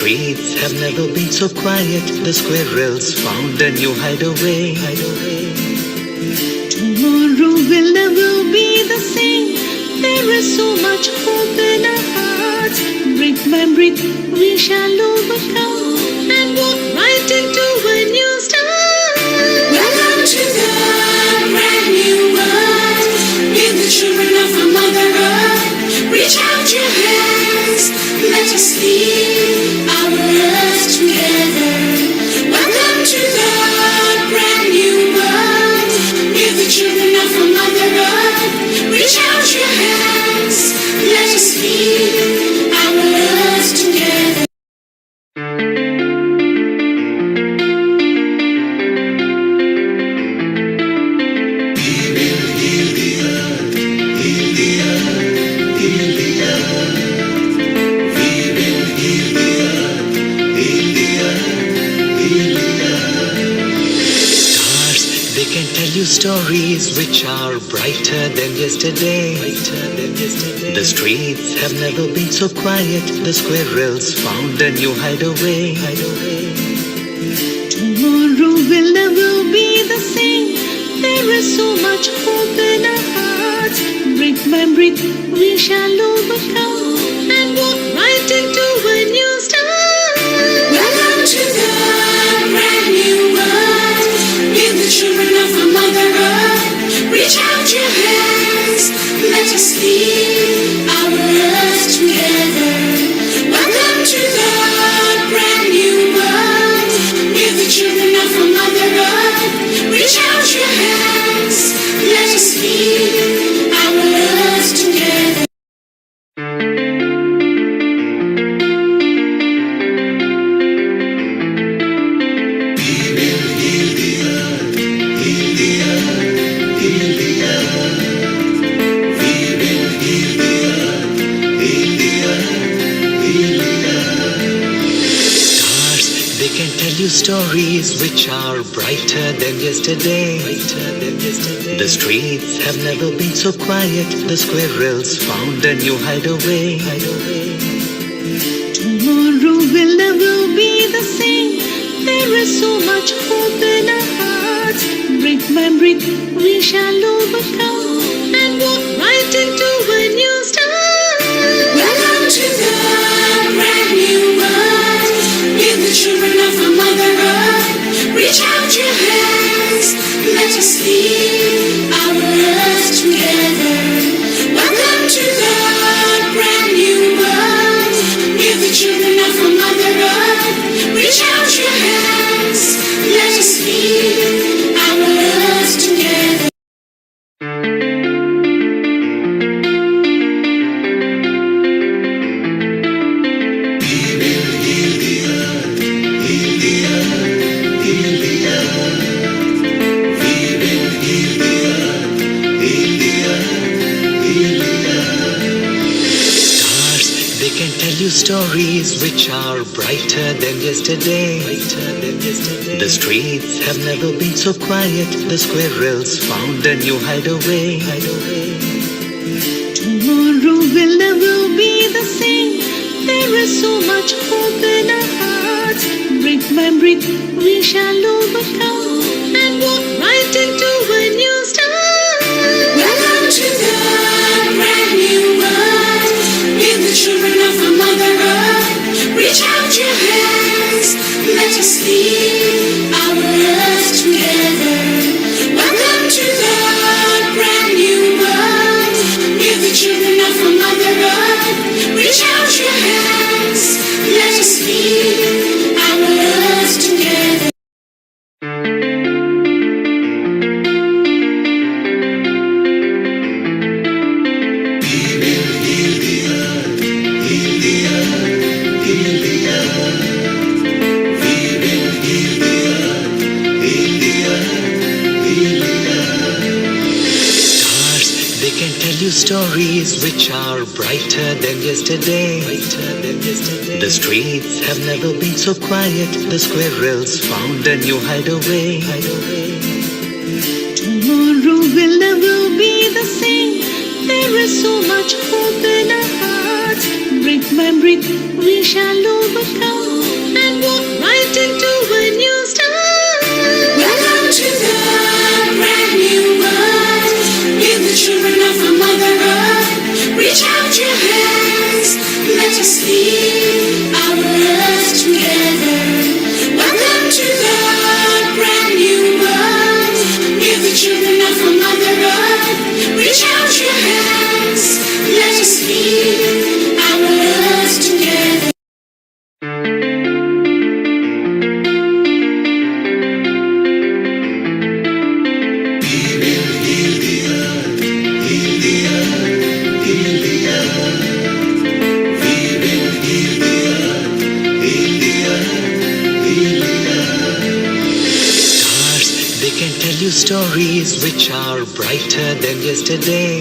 Streets have never been so quiet. The squirrels found a new hideaway. Tomorrow will never be the same. There is so much hope in our hearts. Brick by brick, we shall overcome and walk right into a new start. Welcome to the brand new world. We're the children of a Mother Earth. Reach out your hands, let us lead our earth together. Welcome to the brand new world. We're the children of a Mother Earth. Reach out your hands, let us lead our earth together. Stories which are brighter than yesterday. The streets have never been so quiet. The squirrels found a new hideaway. Tomorrow will never be the same. There is so much hope in our hearts. Brick by brick, we shall overcome and walk right into a new start. Welcome to the brand new world. We're the children of a Mother Earth. Reach out your hands, let us lead our earth together. Welcome to the brand new world. We're the children of a Mother Earth. Reach out your hands, let us lead our earth together. Stories which are brighter than yesterday. The streets have never been so quiet. The squirrels found a new hideaway. Tomorrow will never be the same. There is so much hope in our hearts. Brick by brick, we shall overcome and walk right into a new start. Welcome to the brand new world. We're the children of a Mother Earth. Reach out your hands, let us lead our earth together. Welcome to the brand new world. We're the children of a Mother Earth. Reach out your hands, let us lead our earth together. Stories which are brighter than yesterday. The streets have never been so quiet. The squirrels found a new hideaway. Tomorrow will never be the same. There is so much hope in our hearts. Brick by brick, we shall overcome and walk right into a new start. Welcome to the brand new world. We're the children of a Mother Earth. Reach out your hands, let us lead our earth together. Welcome to the brand new world. We're the children of a Mother Earth. Reach out your hands, let us lead our earth together. Stories which are brighter than yesterday. The streets have never been so quiet. The squirrels found a new hideaway. Tomorrow will never be the same. There is so much hope in our hearts. Brick by brick, we shall overcome and walk right into a new start. Welcome to the brand new world. We're the children of a Mother Earth. Reach out your hands, let us lead our earth together. Welcome to the brand new world. We're the children of a Mother Earth. Reach out your hands, let us lead our earth together. Stars, they can tell you stories which are brighter than yesterday.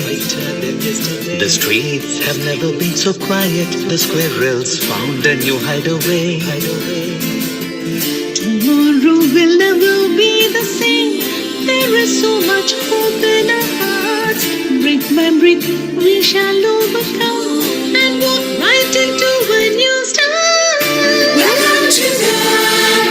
The streets have never been so quiet. The squirrels found a new hideaway. Tomorrow will never be the same. There is so much hope in our hearts. Brick by brick, we shall overcome and walk right into a new start. Welcome to the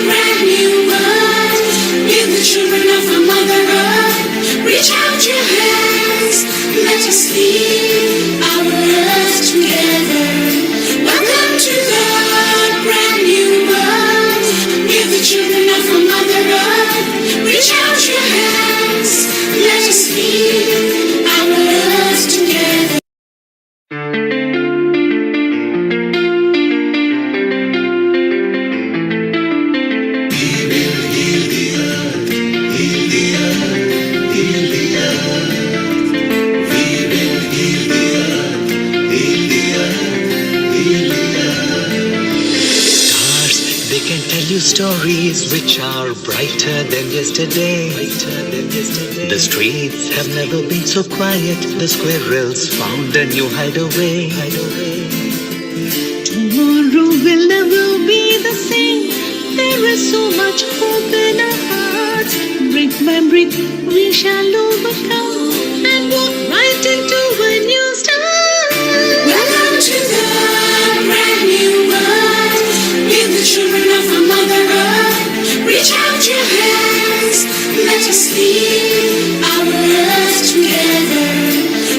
brand new world. We're the children of a Mother Earth. Reach out your hands, let us lead our earth together. Welcome to the brand new world. We're the children of a Mother Earth. Reach out your hands, let us lead our earth together. Stars, they can tell you stories which are brighter than yesterday. The streets have never been so quiet. The squirrels found a new hideaway. Tomorrow will never be the same. There is so much hope in our hearts. Brick by brick, we shall overcome and walk right into a new start. Welcome to the brand new world. We're the children of a Mother Earth. Reach out your hands, let us lead our earth together.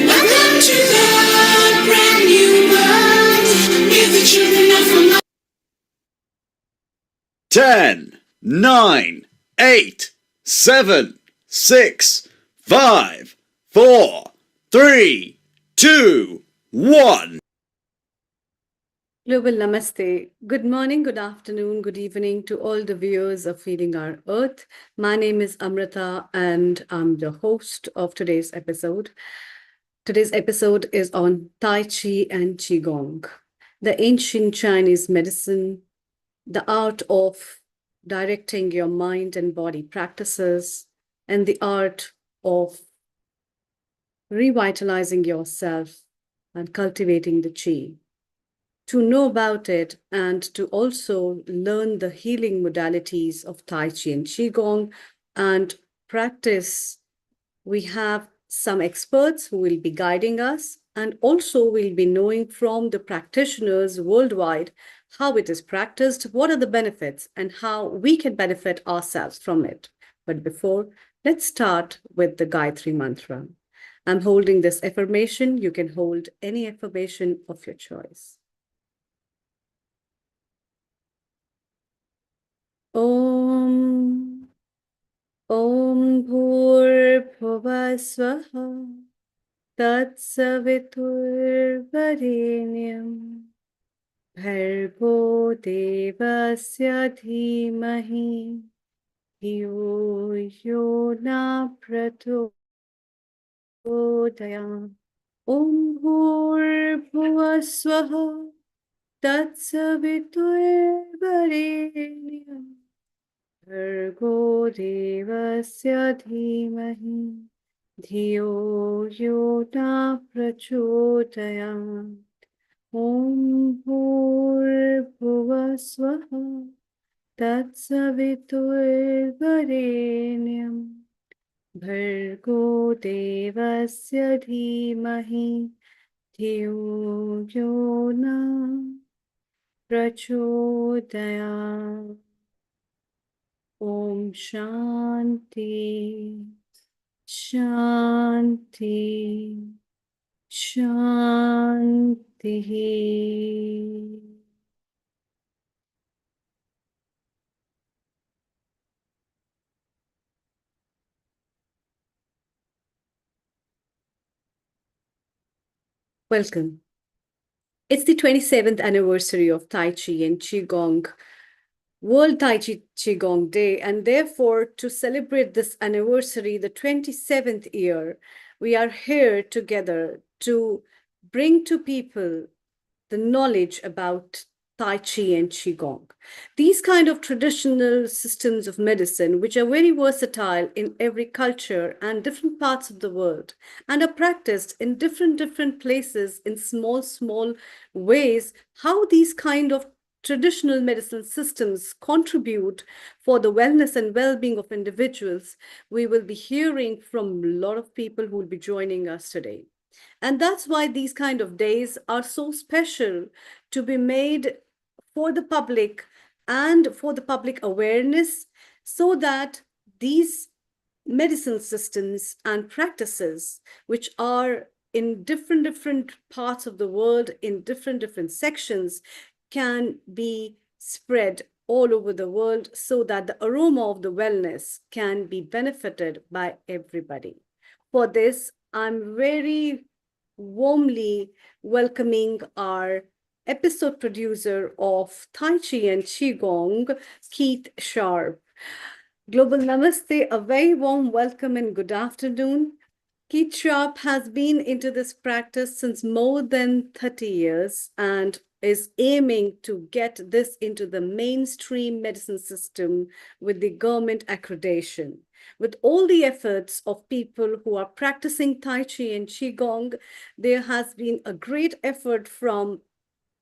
Welcome to the brand new world. We're the children of a Mother 10, 9, 8, 7, 6, 5, 4, 3, 2, 1. Global Namaste. Good morning, good afternoon, good evening to all the viewers of Feeding Our Earth. My name is Amrita and I'm the host of today's episode. Today's episode is on Tai Chi and Qigong, the ancient Chinese medicine, the art of directing your mind and body practices, and the art of revitalizing yourself and cultivating the Qi. To know about it and to also learn the healing modalities of Tai Chi and Qigong and practice, we have some experts who will be guiding us, and also we'll be knowing from the practitioners worldwide how it is practiced, what are the benefits, and how we can benefit ourselves from it. But before, let's start with the Gayatri Mantra. I'm holding this affirmation. You can hold any affirmation of your choice. Om Bhurbhuvah Swaha Tatsaviturvarenyam Bhargo Devasya Dhimahi Dhiyo Yo Na Prachodayam. Om Bhurbhuvah Swaha Tatsaviturvarenyam Bhargo Devasya Dhimahi Dhiyo Yo Na Prachodayam. Om Bhurbhuvah Swaha Tatsaviturvarenyam भर्गो देवस्य धीमहि धियो यो न प्रचोदयात्। ॐ शान्ति शान्ति शान्तिः। Welcome. It's the 27th anniversary of Tai Chi and Qigong, World Tai Chi Qigong Day, and therefore, to celebrate this anniversary, the 27th year, we are here together to bring to people the knowledge about Tai Chi and Qigong. These kind of traditional systems of medicine, which are very versatile in every culture and different parts of the world, and are practiced in different places in small ways, how these kind of traditional medicine systems contribute for the wellness and well-being of individuals, we will be hearing from a lot of people who will be joining us today. And that's why these kind of days are so special to be made for the public and for the public awareness, so that these medicine systems and practices, which are in different parts of the world, in different sections, can be spread all over the world, so that the aroma of the wellness can be benefited by everybody. For this, I'm very warmly welcoming our episode producer of Tai Chi and Qigong, Keith Sharp. Global Namaste, a very warm welcome and good afternoon. Keith Sharp has been into this practice since more than 30 years and is aiming to get this into the mainstream medicine system with the government accreditation. With all the efforts of people who are practicing Tai Chi and Qigong, there has been a great effort from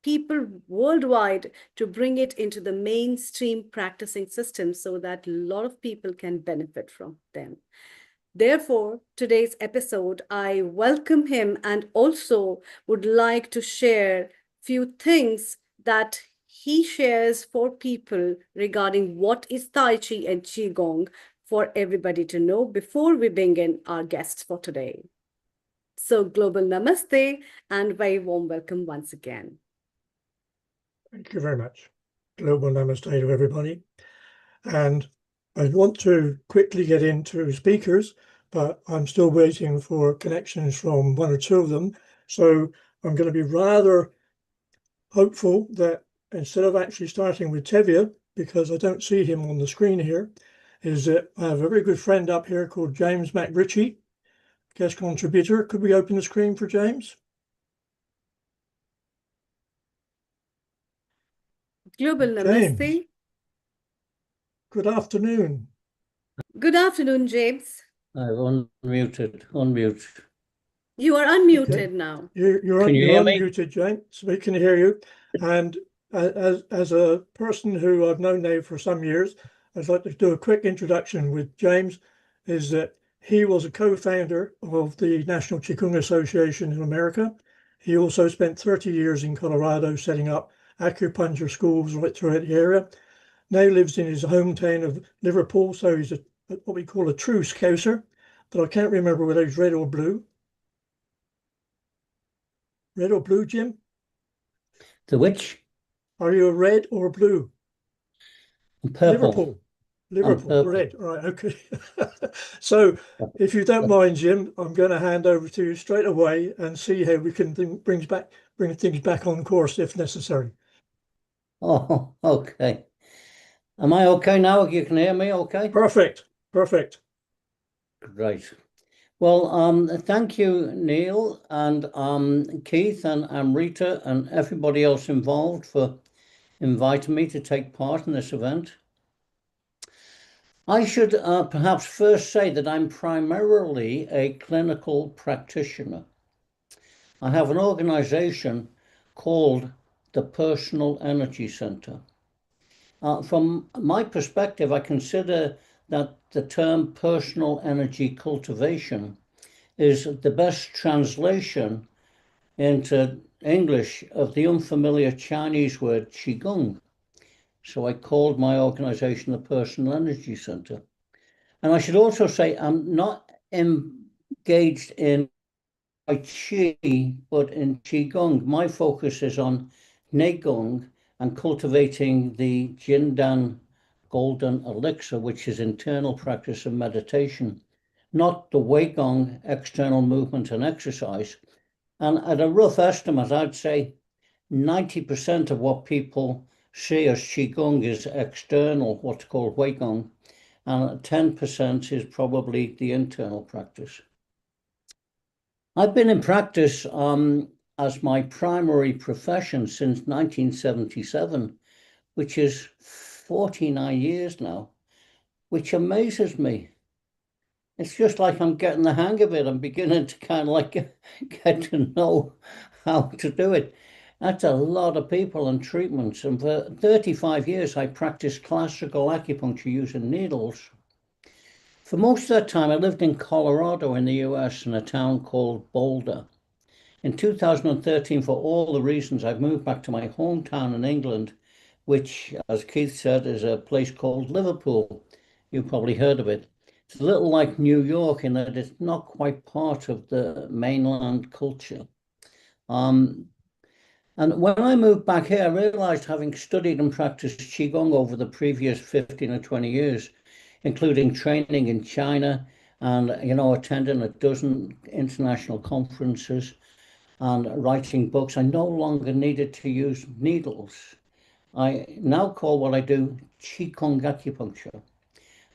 people worldwide to bring it into the mainstream practicing system so that a lot of people can benefit from them. Therefore, today's episode, I welcome him and also would like to share few things that he shares for people regarding what is Tai Chi and Qigong for everybody to know before we bring in our guests for today. So, global namaste and very warm welcome once again. Thank you very much. Global namaste to everybody. And I want to quickly get into speakers, but I'm still waiting for connections from one or two of them. So I'm going to be rather hopeful that instead of actually starting with Tevye, because I don't see him on the screen here, is that I have a very good friend up here called James McRitchie, guest contributor. Could we open the screen for James? Global James, namaste. good afternoon. Good afternoon, James. I've unmuted. Unmute. You are unmuted Okay. now. You're Can you hear me? unmuted, James. So we can hear you. And as a person who I've known now for some years, I'd like to do a quick introduction with James. Is that he was a co-founder of the National Qigong Association in America. He also spent 30 years in Colorado setting up acupuncture schools right throughout the area. Now lives in his hometown of Liverpool, so he's what we call a true Scouser, but I can't remember whether he's red or blue. Red or blue, Jim? The which? Are you a red or blue? Purple. Liverpool, purple. red. Right, okay. So if you don't mind, Jim, I'm going to hand over to you straight away and see how we can bring things back on course if necessary. Oh, okay. Am I okay now? You can hear me okay? Perfect. Great. Well, thank you, Neil and Keith and Amrita and everybody else involved for inviting me to take part in this event. I should perhaps first say that I'm primarily a clinical practitioner. I have an organization called the Personal Energy Center. From my perspective, I consider that the term personal energy cultivation is the best translation into English of the unfamiliar Chinese word Qigong. So I called my organization the Personal Energy Center. And I should also say I'm not engaged in Tai Chi, but in Qigong. My focus is on Neigong and cultivating the Jindan golden elixir, which is internal practice of meditation, not the Weigong external movement and exercise. And at a rough estimate, I'd say 90% of what people see as Qigong is external, what's called Weigong, and 10% is probably the internal practice. I've been in practice as my primary profession since 1977, which is 49 years now, which amazes me. It's just like I'm getting the hang of it. I'm beginning to kind of like get to know how to do it. That's a lot of people and treatments. And for 35 years, I practiced classical acupuncture using needles. For most of that time, I lived in Colorado in the US in a town called Boulder. In 2013, for all the reasons, I've moved back to my hometown in England, which, as Keith said, is a place called Liverpool. You've probably heard of it. It's a little like New York in that it's not quite part of the mainland culture. And when I moved back here, I realized, having studied and practiced Qigong over the previous 15 or 20 years, including training in China and, attending a dozen international conferences and writing books, I no longer needed to use needles. I now call what I do Qigong acupuncture.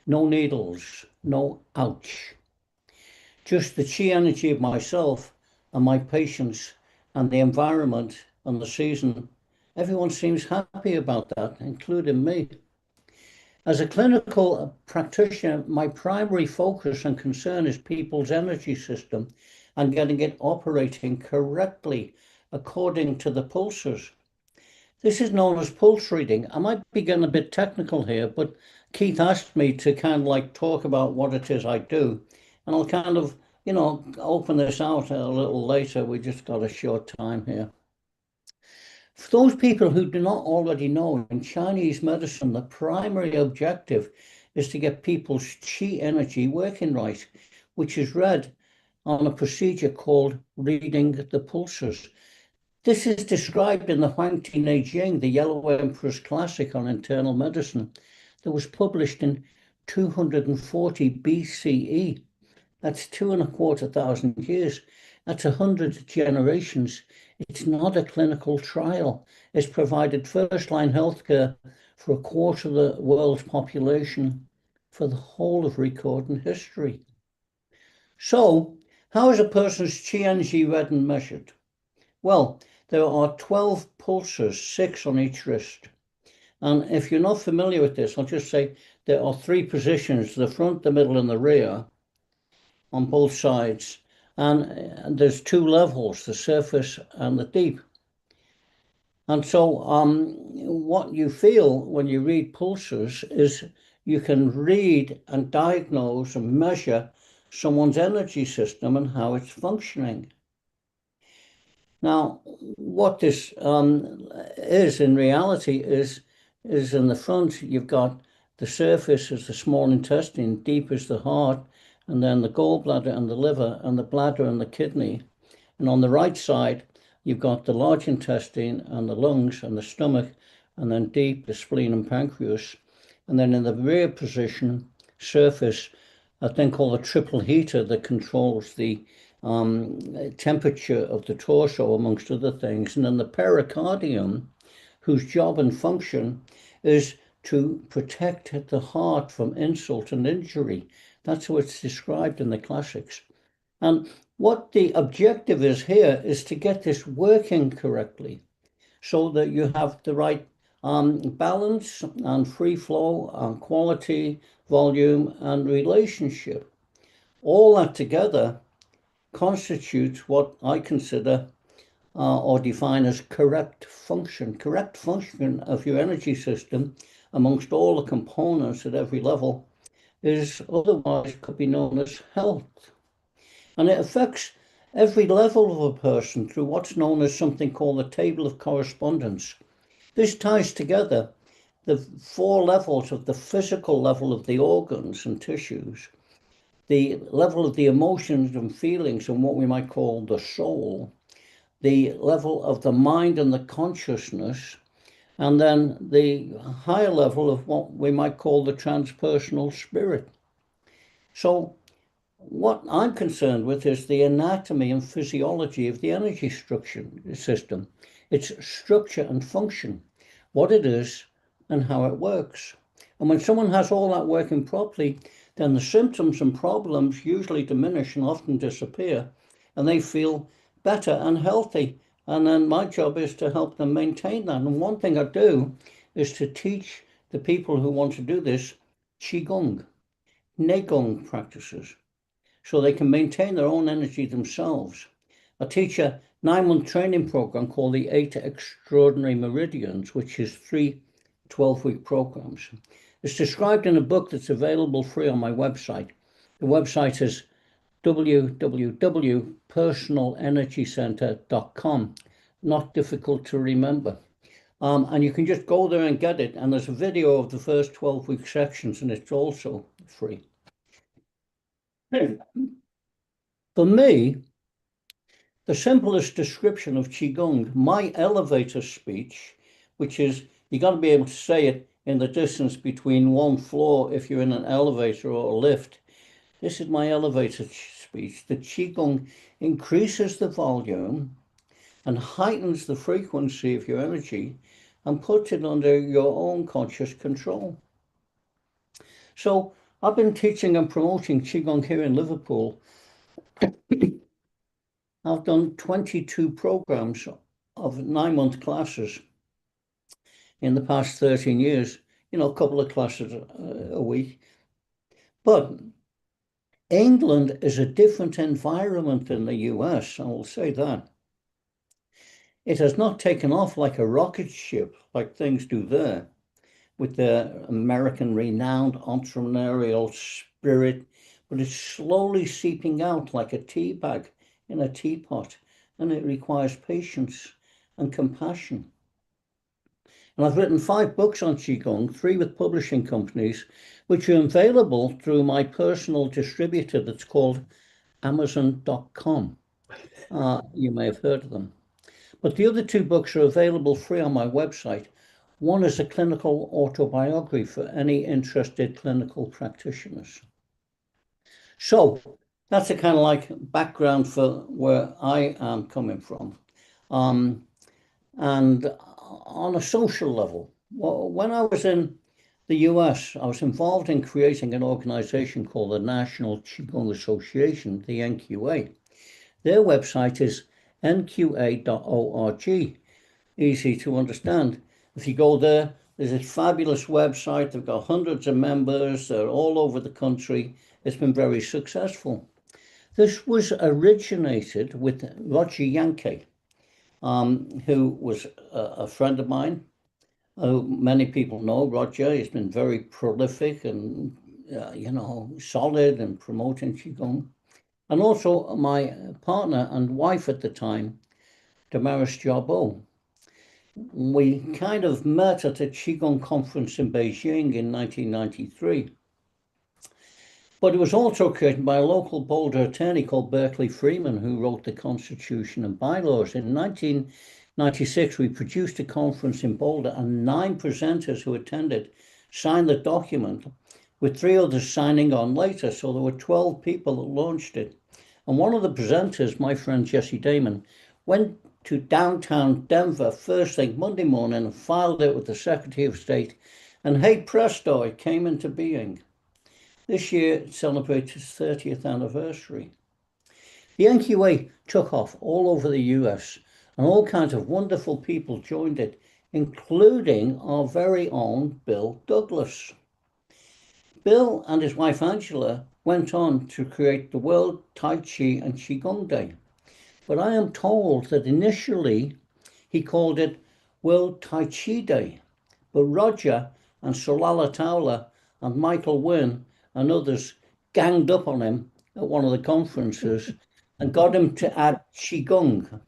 No needles, no ouch. Just the chi energy of myself and my patients and the environment and the season. Everyone seems happy about that, including me. As a clinical practitioner, my primary focus and concern is people's energy system and getting it operating correctly according to the pulses. This is known as pulse reading. I might be getting a bit technical here, but Keith asked me to kind of like talk about what it is I do. And I'll kind of, open this out a little later. We just got a short time here. For those people who do not already know, in Chinese medicine, the primary objective is to get people's qi energy working right, which is read on a procedure called reading the pulses. This is described in the Huangti Neijing, the Yellow Emperor's Classic on Internal Medicine, that was published in 240 BCE. That's 2,250 years. That's 100 generations. It's not a clinical trial. It's provided first-line healthcare for a quarter of the world's population for the whole of recorded history. So, how is a person's qi energy read and measured? Well, there are 12 pulses, 6 on each wrist. And if you're not familiar with this, I'll just say there are 3 positions, the front, the middle, and the rear on both sides. And there's 2 levels, the surface and the deep. And so what you feel when you read pulses is you can read and diagnose and measure someone's energy system and how it's functioning. Now, what this is in reality is in the front, you've got the surface is the small intestine, deep is the heart, and then the gallbladder and the liver, and the bladder and the kidney. And on the right side, you've got the large intestine and the lungs and the stomach, and then deep, the spleen and pancreas. And then in the rear position, surface, a thing called a triple heater that controls the temperature of the torso, amongst other things. And then the pericardium, whose job and function is to protect the heart from insult and injury. That's how it's described in the classics. And what the objective is here is to get this working correctly so that you have the right balance and free flow and quality, volume, and relationship. All that together constitutes what I consider or define as correct function of your energy system amongst all the components at every level. is otherwise could be known as health. And it affects every level of a person through what's known as something called the table of correspondence. This ties together the 4 levels of the physical level of the organs and tissues, the level of the emotions and feelings and what we might call the soul, the level of the mind and the consciousness, and then the higher level of what we might call the transpersonal spirit. So what I'm concerned with is the anatomy and physiology of the energy structure system, its structure and function, what it is and how it works. And when someone has all that working properly, then the symptoms and problems usually diminish and often disappear, and they feel better and healthy. And then my job is to help them maintain that. And one thing I do is to teach the people who want to do this Qigong, Neigong practices, so they can maintain their own energy themselves. I teach a 9-month training program called the 8 Extraordinary Meridians, which is 3 12-week programs. It's described in a book that's available free on my website. The website is www.personalenergycenter.com. Not difficult to remember. And you can just go there and get it. And there's a video of the first 12-week sections, and it's also free. For me, the simplest description of Qigong, my elevator speech, which is you got to be able to say it in the distance between one floor if you're in an elevator or a lift. This is my elevator speech. The Qigong increases the volume and heightens the frequency of your energy and puts it under your own conscious control. So I've been teaching and promoting Qigong here in Liverpool. I've done 22 programs of 9-month classes in the past 13 years, a couple of classes a week. But England is a different environment than the US, I will say that. It has not taken off like a rocket ship, like things do there, with the American renowned entrepreneurial spirit, but it's slowly seeping out like a tea bag in a teapot, and it requires patience and compassion. And I've written 5 books on Qigong, 3 with publishing companies, which are available through my personal distributor that's called Amazon.com. You may have heard of them. But the other 2 books are available free on my website. One is a clinical autobiography for any interested clinical practitioners. So that's a kind of like background for where I am coming from. And on a social level, when I was in the US, I was involved in creating an organization called the National Qigong Association, the NQA. Their website is nqa.org, easy to understand. If you go there, there's this fabulous website. They've got hundreds of members. They're all over the country. It's been very successful. This was originated with Roger Yankee, who was a friend of mine. Many people know Roger. He's been very prolific and, solid in promoting Qigong. And also my partner and wife at the time, Damaris Jarbo. We kind of met at a Qigong conference in Beijing in 1993. But it was also created by a local Boulder attorney called Berkeley Freeman, who wrote the Constitution and bylaws. In 1996, we produced a conference in Boulder, and 9 presenters who attended signed the document, with 3 others signing on later. So there were 12 people that launched it. And one of the presenters, my friend Jesse Damon, went to downtown Denver first thing Monday morning and filed it with the Secretary of State. And hey presto, it came into being. This year it celebrates its 30th anniversary. The NQA took off all over the US, and all kinds of wonderful people joined it, including our very own Bill Douglas. Bill and his wife Angela went on to create the World Tai Chi and Qigong Day. But I am told that initially he called it World Tai Chi Day. But Roger and Solala Towler and Michael Wynn and others ganged up on him at one of the conferences and got him to add Qigong.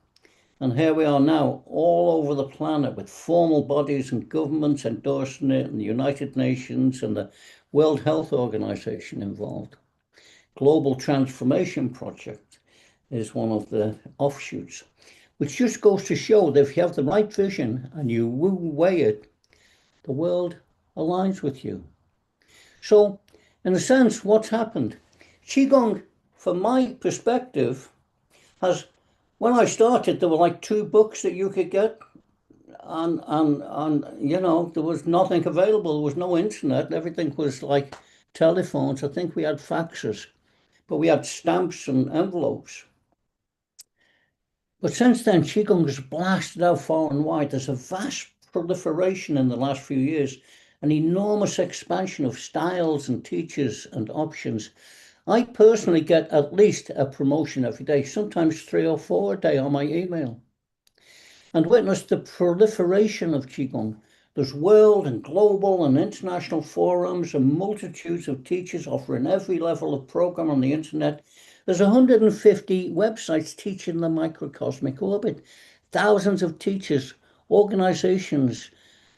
And here we are now, all over the planet, with formal bodies and governments endorsing it, and the United Nations and the World Health Organization involved. Global Transformation Project is one of the offshoots, which just goes to show that if you have the right vision and you weigh it, the world aligns with you. So, in a sense, what's happened? Qigong, from my perspective, has, when I started, there were like 2 books that you could get, and you know, there was nothing available. There was no internet. Everything was like telephones. I think we had faxes, but we had stamps and envelopes. But since then, Qigong has blasted out far and wide. There's a vast proliferation in the last few years, an enormous expansion of styles and teachers and options. I personally get at least a promotion every day, sometimes 3 or 4 a day on my email, and witness the proliferation of Qigong. There's world and global and international forums and multitudes of teachers offering every level of program on the internet. There's 150 websites teaching the microcosmic orbit, thousands of teachers, organizations,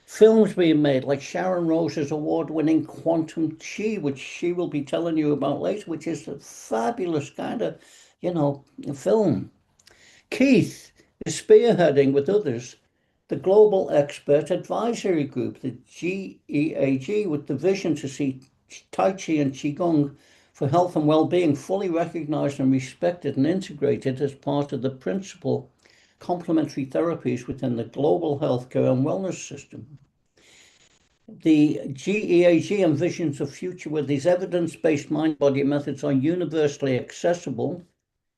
films being made like Sharon Rose's award-winning Quantum Chi, which she will be telling you about later, which is a fabulous kind of, you know, film. Keith is spearheading with others the Global Expert Advisory Group, the GEAG, with the vision to see Tai Chi and Qigong for health and well-being fully recognized and respected and integrated as part of the principal complementary therapies within the global healthcare and wellness system. The GEAG envisions a future where these evidence-based mind-body methods are universally accessible,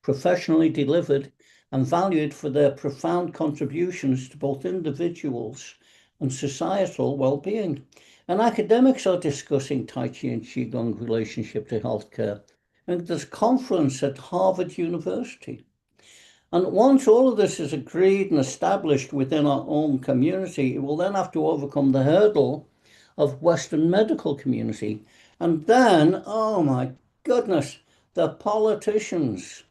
professionally delivered, and valued for their profound contributions to both individuals and societal well-being. And academics are discussing Tai Chi and Qigong relationship to healthcare. And there's a conference at Harvard University. And once all of this is agreed and established within our own community, it will then have to overcome the hurdle of Western medical community. And then, oh my goodness, the politicians.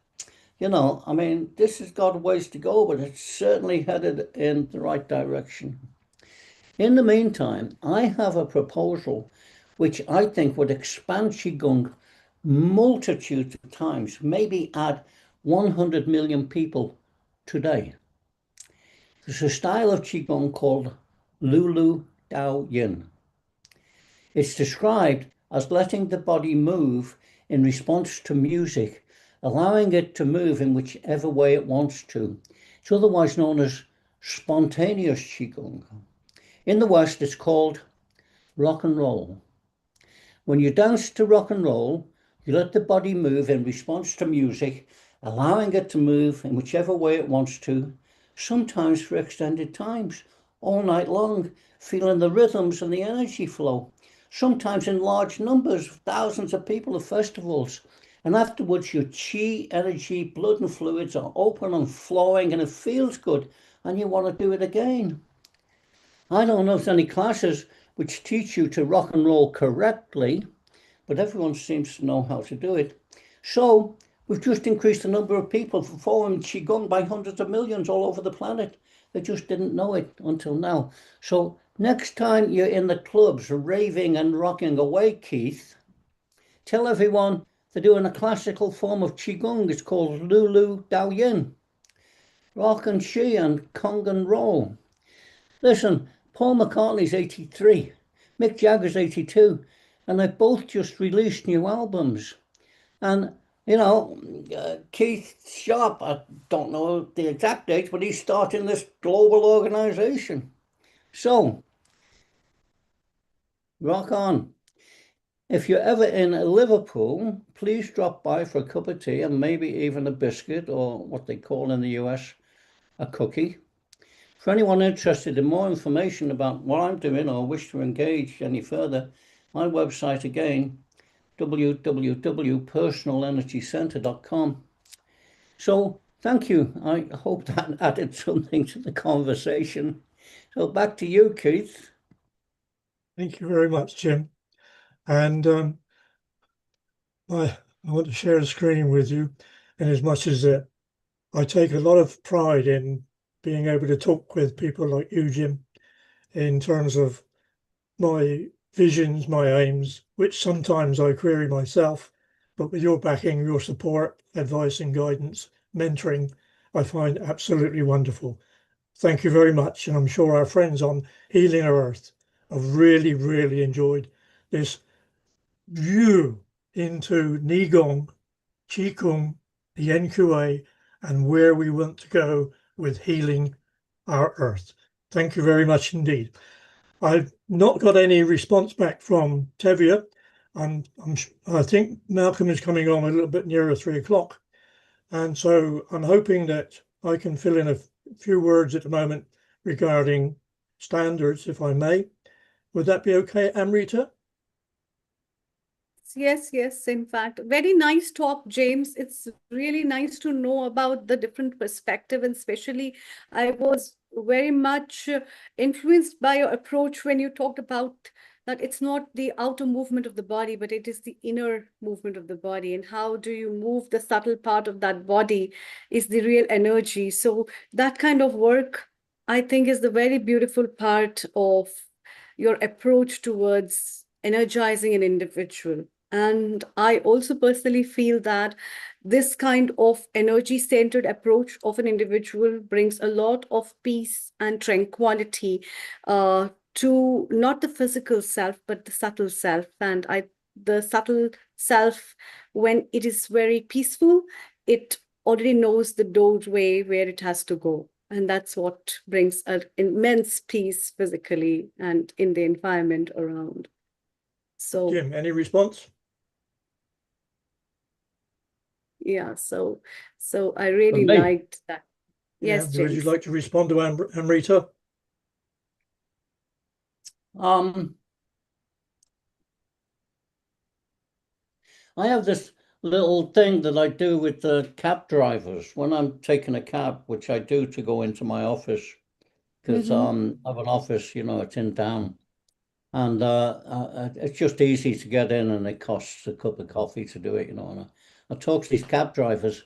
You know, I mean, this has got a ways to go, but it's certainly headed in the right direction. In the meantime, I have a proposal which I think would expand Qigong multitudes of times, maybe add 100 million people today. There's a style of Qigong called Lulu Dao Yin. It's described as letting the body move in response to music, allowing it to move in whichever way it wants to. It's otherwise known as spontaneous Qigong. In the West, it's called rock and roll. When you dance to rock and roll, you let the body move in response to music, allowing it to move in whichever way it wants to, sometimes for extended times, all night long, feeling the rhythms and the energy flow, sometimes in large numbers, thousands of people at festivals. And afterwards, your chi, energy, blood and fluids are open and flowing, and it feels good, and you want to do it again. I don't know if there's any classes which teach you to rock and roll correctly, but everyone seems to know how to do it. So we've just increased the number of people performing Qigong by hundreds of millions all over the planet. They just didn't know it until now. So next time you're in the clubs raving and rocking away, Keith, tell everyone they're doing a classical form of Qigong. It's called Lulu Dao Yin. Rock and Chi and Kong and Roll. Listen, Paul McCartney's 83, Mick Jagger's 82, and they've both just released new albums. And, you know, Keith Sharp, I don't know the exact date, but he's starting this global organization. So, rock on. If you're ever in Liverpool, please drop by for a cup of tea and maybe even a biscuit, or what they call in the US, a cookie. For anyone interested in more information about what I'm doing or wish to engage any further, my website again, www.personalenergycenter.com. So thank you. I hope that added something to the conversation. So back to you, Keith. Thank you very much, Jim. And I want to share a screen with you, and as much as I take a lot of pride in being able to talk with people like you, Jim, in terms of my visions, my aims, which sometimes I query myself, but with your backing, your support, advice and guidance, mentoring, I find absolutely wonderful. Thank you very much. And I'm sure our friends on Healing Our Earth have really, really enjoyed this view into Qigong, Qigong, the NQA, and where we want to go with healing our Earth. Thank you very much indeed. I've not got any response back from Tevye. I think Malcolm is coming on a little bit nearer 3 o'clock. And so I'm hoping that I can fill in a few words at the moment regarding standards, if I may. Would that be okay, Amrita? Yes, yes. In fact, very nice talk, James. It's really nice to know about the different perspective, and especially I was very much influenced by your approach when you talked about that it's not the outer movement of the body, but it is the inner movement of the body, and how do you move the subtle part of that body is the real energy. So that kind of work, I think, is the very beautiful part of your approach towards energizing an individual. And I also personally feel that this kind of energy-centered approach of an individual brings a lot of peace and tranquility to not the physical self, but the subtle self. And the subtle self, when it is very peaceful, it already knows the doorway where it has to go. And that's what brings an immense peace physically and in the environment around. So Jim, any response? yeah, so I really me? liked that. Yes, Yeah. Would you James. like to respond to Amrita? I have this little thing that I do with the cab drivers when I'm taking a cab, which I do to go into my office, because I have an office, it's in town. And it's just easy to get in, and it costs a cup of coffee to do it, And I talk to these cab drivers,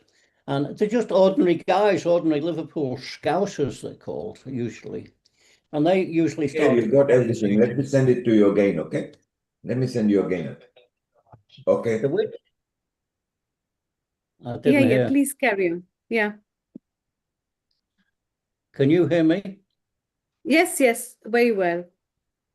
and they're just ordinary guys, ordinary Liverpool scousers, they're called, usually. And they usually Yeah, start you got everything. Let me send it to you again, okay? Let me send you again. Okay. the which I Yeah, didn't yeah, hear. please carry on. Yeah. Can you hear me? Yes, yes, very well.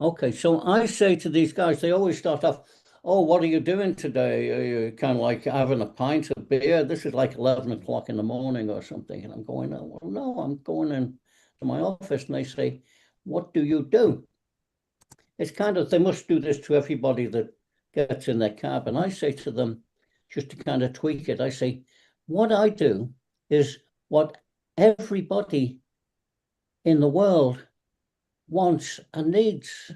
Okay, so I say to these guys, they always start off, "Oh, what are you doing today? Are you kind of like having a pint of beer? This is like 11 o'clock in the morning or something." And I'm going, "Oh, well, no, I'm going in to my office." And they say, "What do you do?" It's kind of, they must do this to everybody that gets in their cab. And I say to them, just to kind of tweak it, I say, what I do is what everybody in the world wants and needs.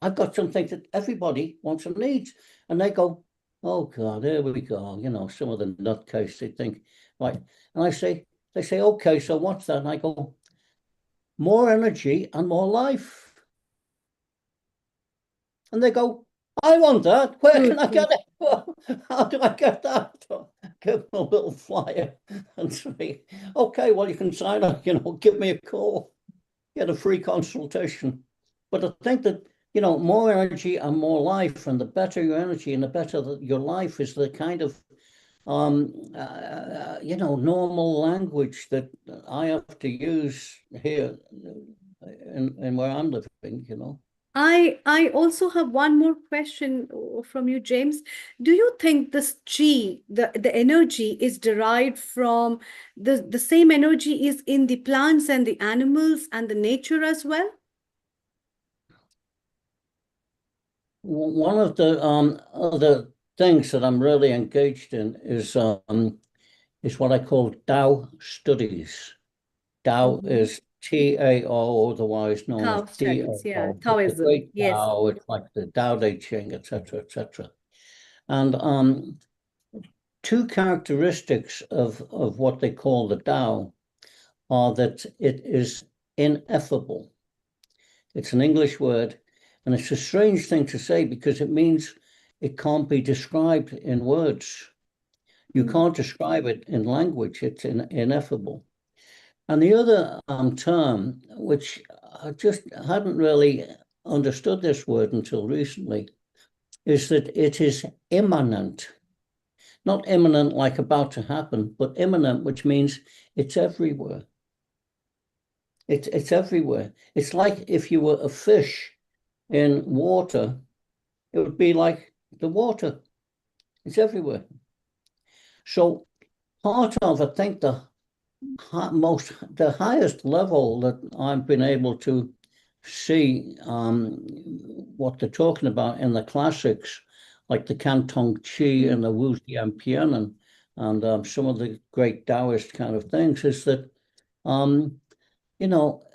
I've got something that everybody wants and needs. And they go, "Oh God, here we go." Some of the nutcase, they think, right. And they say, "Okay, so what's that?" And I go, "More energy and more life." And they go, "I want that. Where can I get it? How do I get that?" Give them a little flyer and say, "Okay, well, you can sign up, give me a call, get a free consultation." But I think that, more energy and more life, and the better your energy and the better your life is the kind of, normal language that I have to use here in where I'm living. I also have one more question from you, James. Do you think this chi, the energy, is derived from the same energy is in the plants and the animals and the nature as well? One of the other things that I'm really engaged in is what I call Tao studies. Tao is Tao, otherwise known as Tao studies, yeah, DAO. It's the Taoism, great yes. Tao. It's like the Tao Te Ching, etc., etc. And two characteristics of what they call the Tao are that it is ineffable. It's an English word, and it's a strange thing to say because it means it can't be described in words. You can't describe it in language. It's ineffable. And the other term, which I just hadn't really understood this word until recently, is that it is immanent. Not imminent like about to happen, but immanent, which means it's everywhere. It's everywhere. It's like if you were a fish in water, it would be like the water. It's everywhere. So part of, I think, the highest level that I've been able to see what they're talking about in the classics, like the Canton Qi and the Wu Jianpian and some of the great Taoist kind of things, is that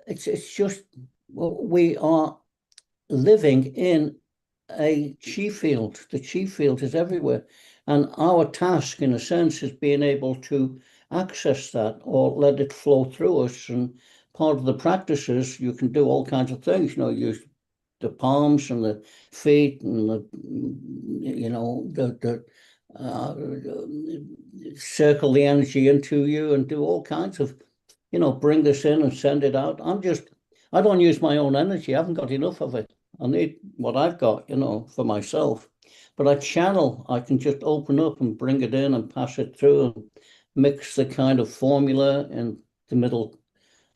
it's just we are living in a chi field. The chi field is everywhere. And our task, in a sense, is being able to access that or let it flow through us. And part of the practices, you can do all kinds of things, use the palms and the feet and circle the energy into you and do all kinds of, bring this in and send it out. I don't use my own energy. I haven't got enough of it. I need what I've got, for myself. But I can just open up and bring it in and pass it through and mix the kind of formula in the middle,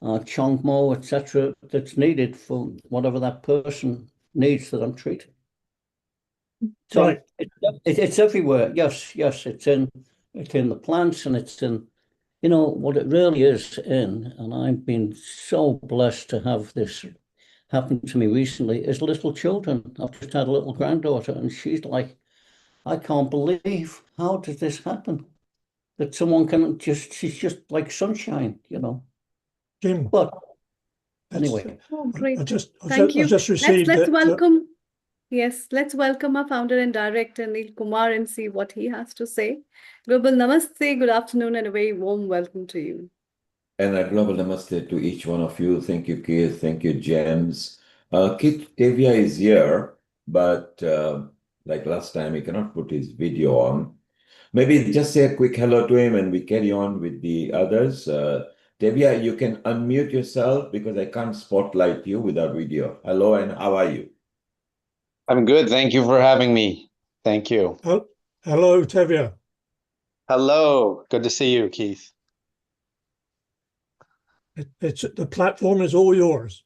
Chongmo, etc., that's needed for whatever that person needs that I'm treating. So Right. it's everywhere. Yes, it's in the plants, and it's in, what it really is in, and I've been so blessed to have this happen to me recently, is little children. I've just had a little granddaughter, and she's like, I can't believe, how did this happen? That someone she's just like sunshine, Jim, But anyway. Oh, great. I just Thank you. received Let's that. welcome. Yes, let's welcome our founder and director, Neil Kumar, and see what he has to say. Global Namaste, good afternoon, and a very warm welcome to you. And a global namaste to each one of you. Thank you, Keith. Thank you, James. Keith Tevia is here, but like last time, he cannot put his video on. Maybe just say a quick hello to him and we carry on with the others. Tevia, you can unmute yourself because I can't spotlight you without video. Hello, and how are you? I'm good. Thank you for having me. Thank you. Hello, Tevia. Hello. Good to see you, Keith. The platform is all yours.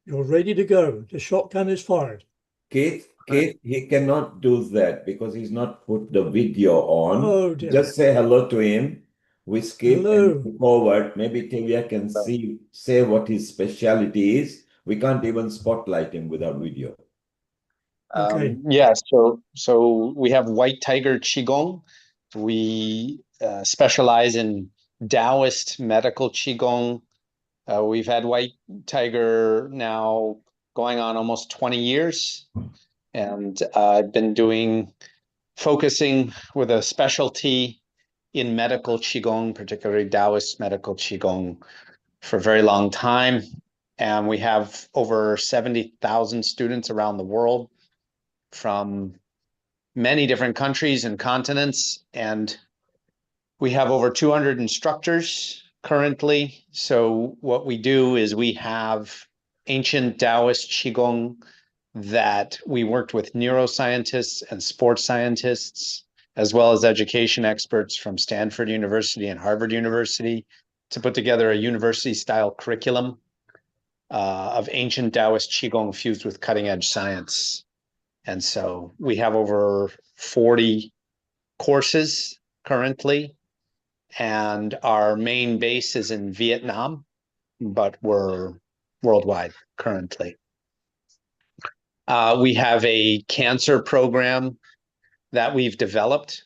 You're ready to go. The shotgun is fired. Keith, he cannot do that because he's not put the video on. Oh, dear. Just say hello to him. We skip Hello. and move forward. Maybe Tevia can say what his specialty is. We can't even spotlight him without video. Okay. So we have White Tiger Qigong. We specialize in Taoist medical Qigong. We've had White Tiger now going on almost 20 years. And I've been focusing with a specialty in medical Qigong, particularly Taoist medical Qigong, for a very long time. And we have over 70,000 students around the world from many different countries and continents. And we have over 200 instructors currently. So what we do is we have ancient Taoist Qigong that we worked with neuroscientists and sports scientists, as well as education experts from Stanford University and Harvard University, to put together a university-style curriculum of ancient Taoist Qigong fused with cutting-edge science. And so we have over 40 courses currently, and our main base is in Vietnam, but we're worldwide currently. We have a cancer program that we've developed.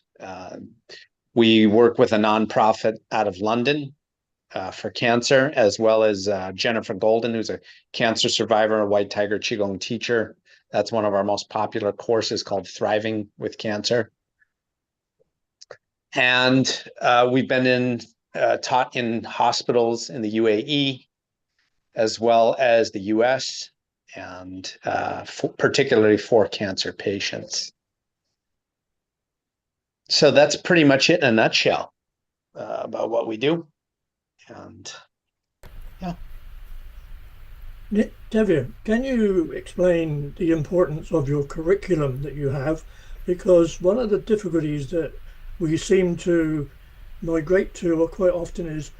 We work with a nonprofit out of London for cancer, as well as Jennifer Golden, who's a cancer survivor, a White Tiger Qigong teacher. That's one of our most popular courses, called Thriving with Cancer. And we've been taught in hospitals in the UAE, as well as the US, and particularly for cancer patients. So that's pretty much it in a nutshell about what we do. And Tevye, can you explain the importance of your curriculum that you have? Because one of the difficulties that we seem to migrate to quite often is,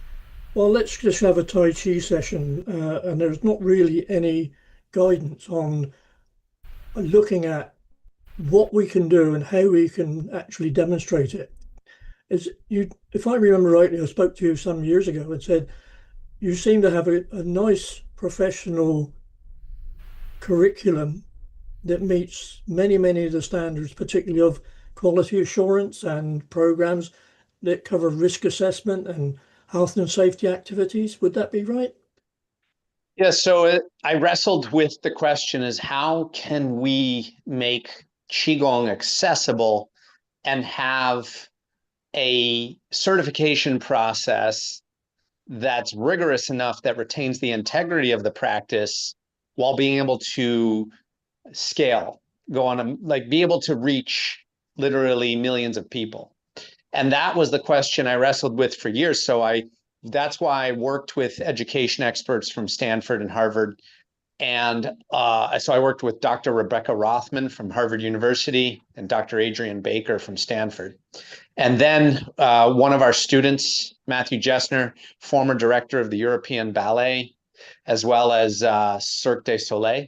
well, let's just have a Tai Chi session, and there's not really any guidance on looking at what we can do and how we can actually demonstrate it. If I remember rightly, I spoke to you some years ago and said you seem to have a nice professional curriculum that meets many of the standards, particularly of quality assurance and programs that cover risk assessment and health and safety activities. Would that be right? yeah, so I wrestled with the question is how can we make Qigong accessible and have a certification process that's rigorous enough that retains the integrity of the practice while being able to scale, go on, like be able to reach literally millions of people. And that was the question I wrestled with for years. So that's why I worked with education experts from Stanford and Harvard. And so I worked with Dr. Rebecca Rothman from Harvard University and Dr. Adrian Baker from Stanford. And then one of our students, Matthew Jessner, former director of the European Ballet, as well as Cirque du Soleil.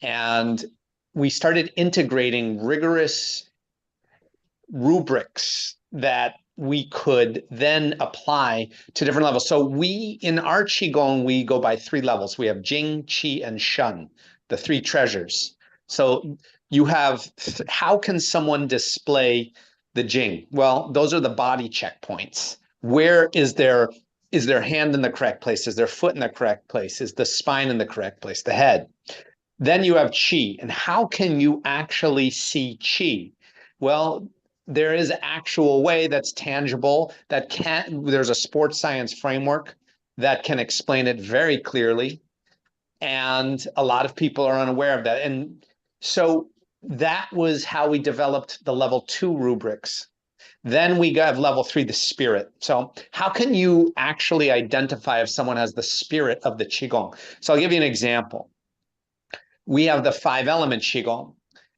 And we started integrating rigorous rubrics that we could then apply to different levels. So in our Qigong, we go by 3 levels. We have Jing, Qi, and Shun, the 3 treasures. So you have, how can someone display the Jing? Well, those are the body checkpoints. Where is their hand in the correct place? Is their foot in the correct place? Is the spine in the correct place? The head. Then you have Qi. And how can you actually see Qi? Well, there is an actual way that's tangible there's a sports science framework that can explain it very clearly. And a lot of people are unaware of that. And so that was how we developed the level 2 rubrics. Then we have level 3, the spirit. So how can you actually identify if someone has the spirit of the Qigong? So I'll give you an example. We have the 5-element Qigong.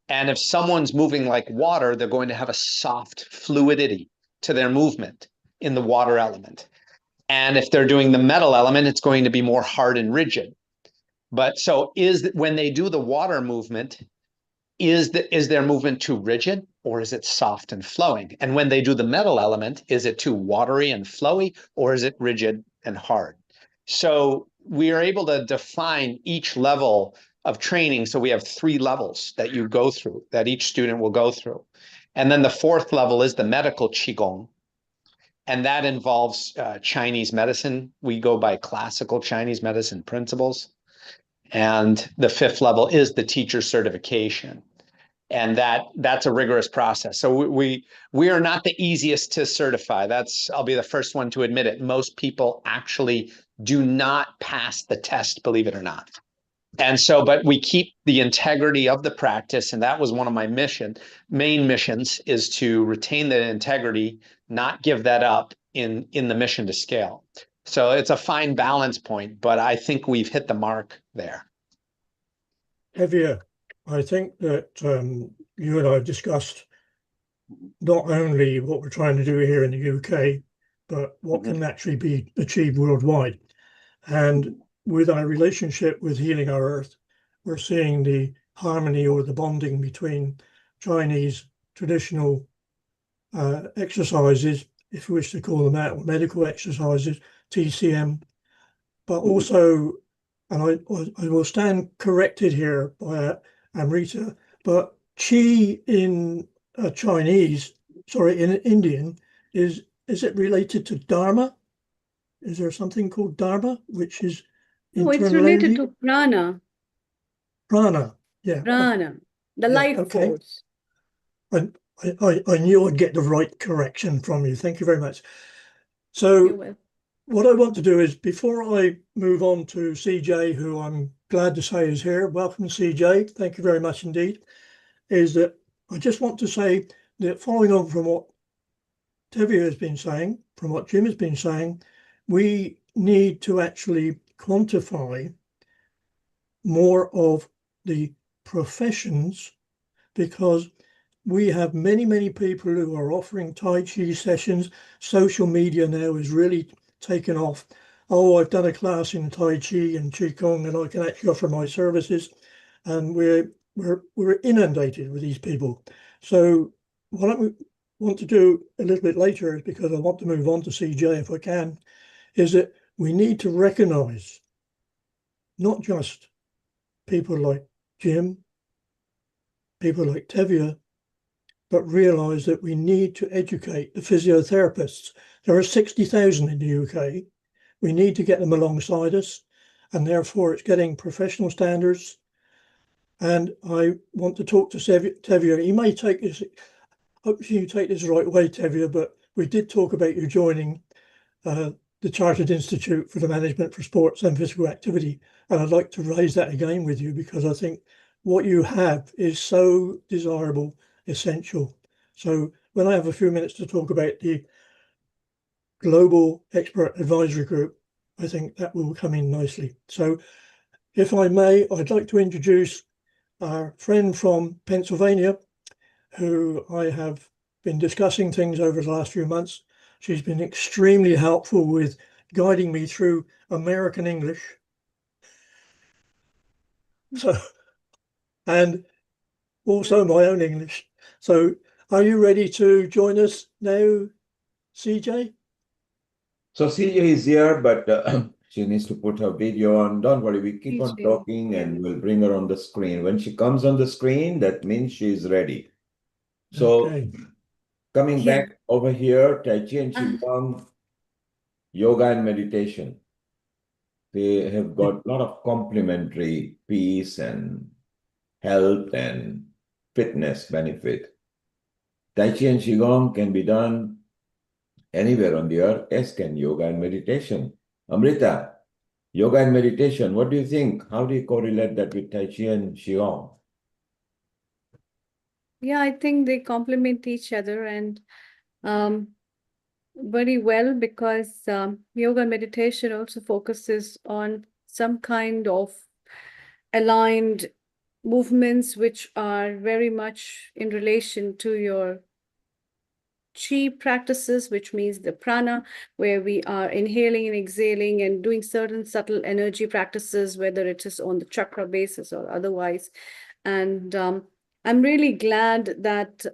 And if someone's moving like water, they're going to have a soft fluidity to their movement in the water element. And if they're doing the metal element, it's going to be more hard and rigid. But so when they do the water movement, is their movement too rigid or is it soft and flowing? And when they do the metal element, is it too watery and flowy or is it rigid and hard? So we are able to define each level of training. So we have 3 levels that you go through, that each student will go through. And then the 4th level is the medical Qigong. And that involves Chinese medicine. We go by classical Chinese medicine principles. And the 5th level is the teacher certification. And that's a rigorous process. So we are not the easiest to certify. I'll be the first one to admit it. Most people actually do not pass the test, believe it or not. And so, but we keep the integrity of the practice. And that was one of my main missions, is to retain the integrity, not give that up in the mission to scale. So it's a fine balance point, but I think we've hit the mark there. Tevye, I think that you and I have discussed not only what we're trying to do here in the UK, but what can actually be achieved worldwide. And with our relationship with Healing Our Earth, we're seeing the harmony or the bonding between Chinese traditional exercises, if we wish to call them that, or medical exercises, TCM, but also, and I will stand corrected here by Amrita, but Qi in Chinese, in Indian, is it related to Dharma? Is there something called Dharma, which is it's related to prana. Prana, yeah. Prana, the life force. I knew I'd get the right correction from you. Thank you very much. So what I want to do is, before I move on to CJ, who I'm glad to say is here, welcome CJ, thank you very much indeed, is that I just want to say that following on from what Tevye has been saying, from what Jim has been saying, we need to actually quantify more of the professions, because we have many, many people who are offering Tai Chi sessions. Social media now is really taken off. Oh, I've done a class in Tai Chi and Qigong and I can actually offer my services. And we're inundated with these people. So what I want to do a little bit later, is because I want to move on to CJ if I can, is that we need to recognize not just people like Jim, people like Tevye, but realize that we need to educate the physiotherapists. There are 60,000 in the UK. We need to get them alongside us, and therefore it's getting professional standards. And I want to talk to Tevye. He may take this, hopefully you take this the right way, Tevye, but we did talk about you joining the Chartered Institute for the Management for Sports and Physical Activity. And I'd like to raise that again with you, because I think what you have is so desirable, essential. So when I have a few minutes to talk about the Global Expert Advisory Group, I think that will come in nicely. So if I may, I'd like to introduce our friend from Pennsylvania, who I have been discussing things over the last few months. She's been extremely helpful with guiding me through American English. So, and also my own English. So are you ready to join us now, CJ? So CJ is here, but she needs to put her video on. Don't worry, we keep on CJ, talking and yeah. we'll bring her on the screen. When she comes on the screen, that means she's ready. So Okay. coming Yeah. back over here, Tai Chi and Qigong, yoga and meditation. They have got a lot of complementary peace and health and fitness benefit. Tai Chi and Qigong can be done anywhere on the earth, as can yoga and meditation. Amrita, yoga and meditation, what do you think? How do you correlate that with Tai Chi and Qigong? Yeah, I think they complement each other, and very well, because yoga and meditation also focuses on some kind of aligned movements which are very much in relation to your chi practices, which means the prana, where we are inhaling and exhaling and doing certain subtle energy practices, whether it is on the chakra basis or otherwise. And I'm really glad that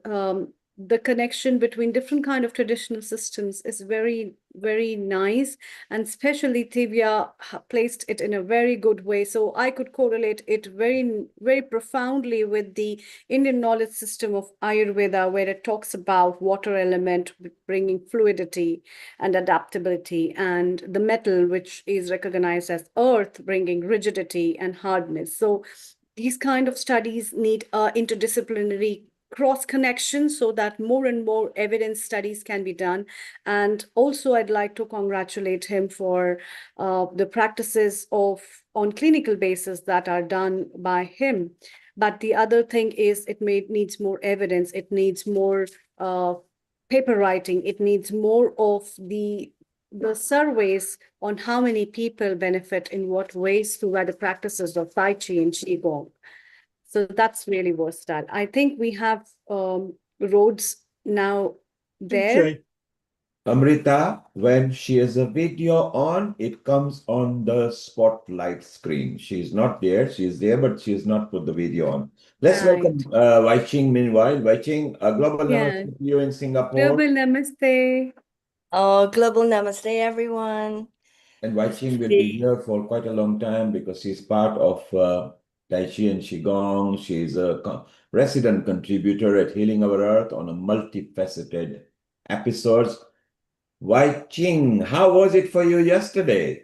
the connection between different kind of traditional systems is very, very nice, and especially Tivya placed it in a very good way. So I could correlate it very, very profoundly with the Indian knowledge system of Ayurveda, where it talks about water element bringing fluidity and adaptability, and the metal, which is recognized as earth, bringing rigidity and hardness. So these kind of studies need interdisciplinary cross connection, so that more and more evidence studies can be done. And also I'd like to congratulate him for the practices of on clinical basis that are done by him. But the other thing is needs more evidence, it needs more paper writing, it needs more of the surveys on how many people benefit in what ways through the practices of Tai Chi and Qigong. So that's really versatile. I think we have roads now there. CJ, Amrita, when she has a video on, it comes on the spotlight screen. She's not there, she's there, but she's not put the video on. Let's Right. welcome Wai Ching meanwhile. Wai Ching, a global Yeah. namaste to you in Singapore. Global namaste. Oh, global namaste, everyone. And Wai Ching will be here for quite a long time because she's part of Tai Chi and Qigong. She's a resident contributor at Healing Our Earth on a multifaceted episodes. Wai Ching, how was it for you yesterday?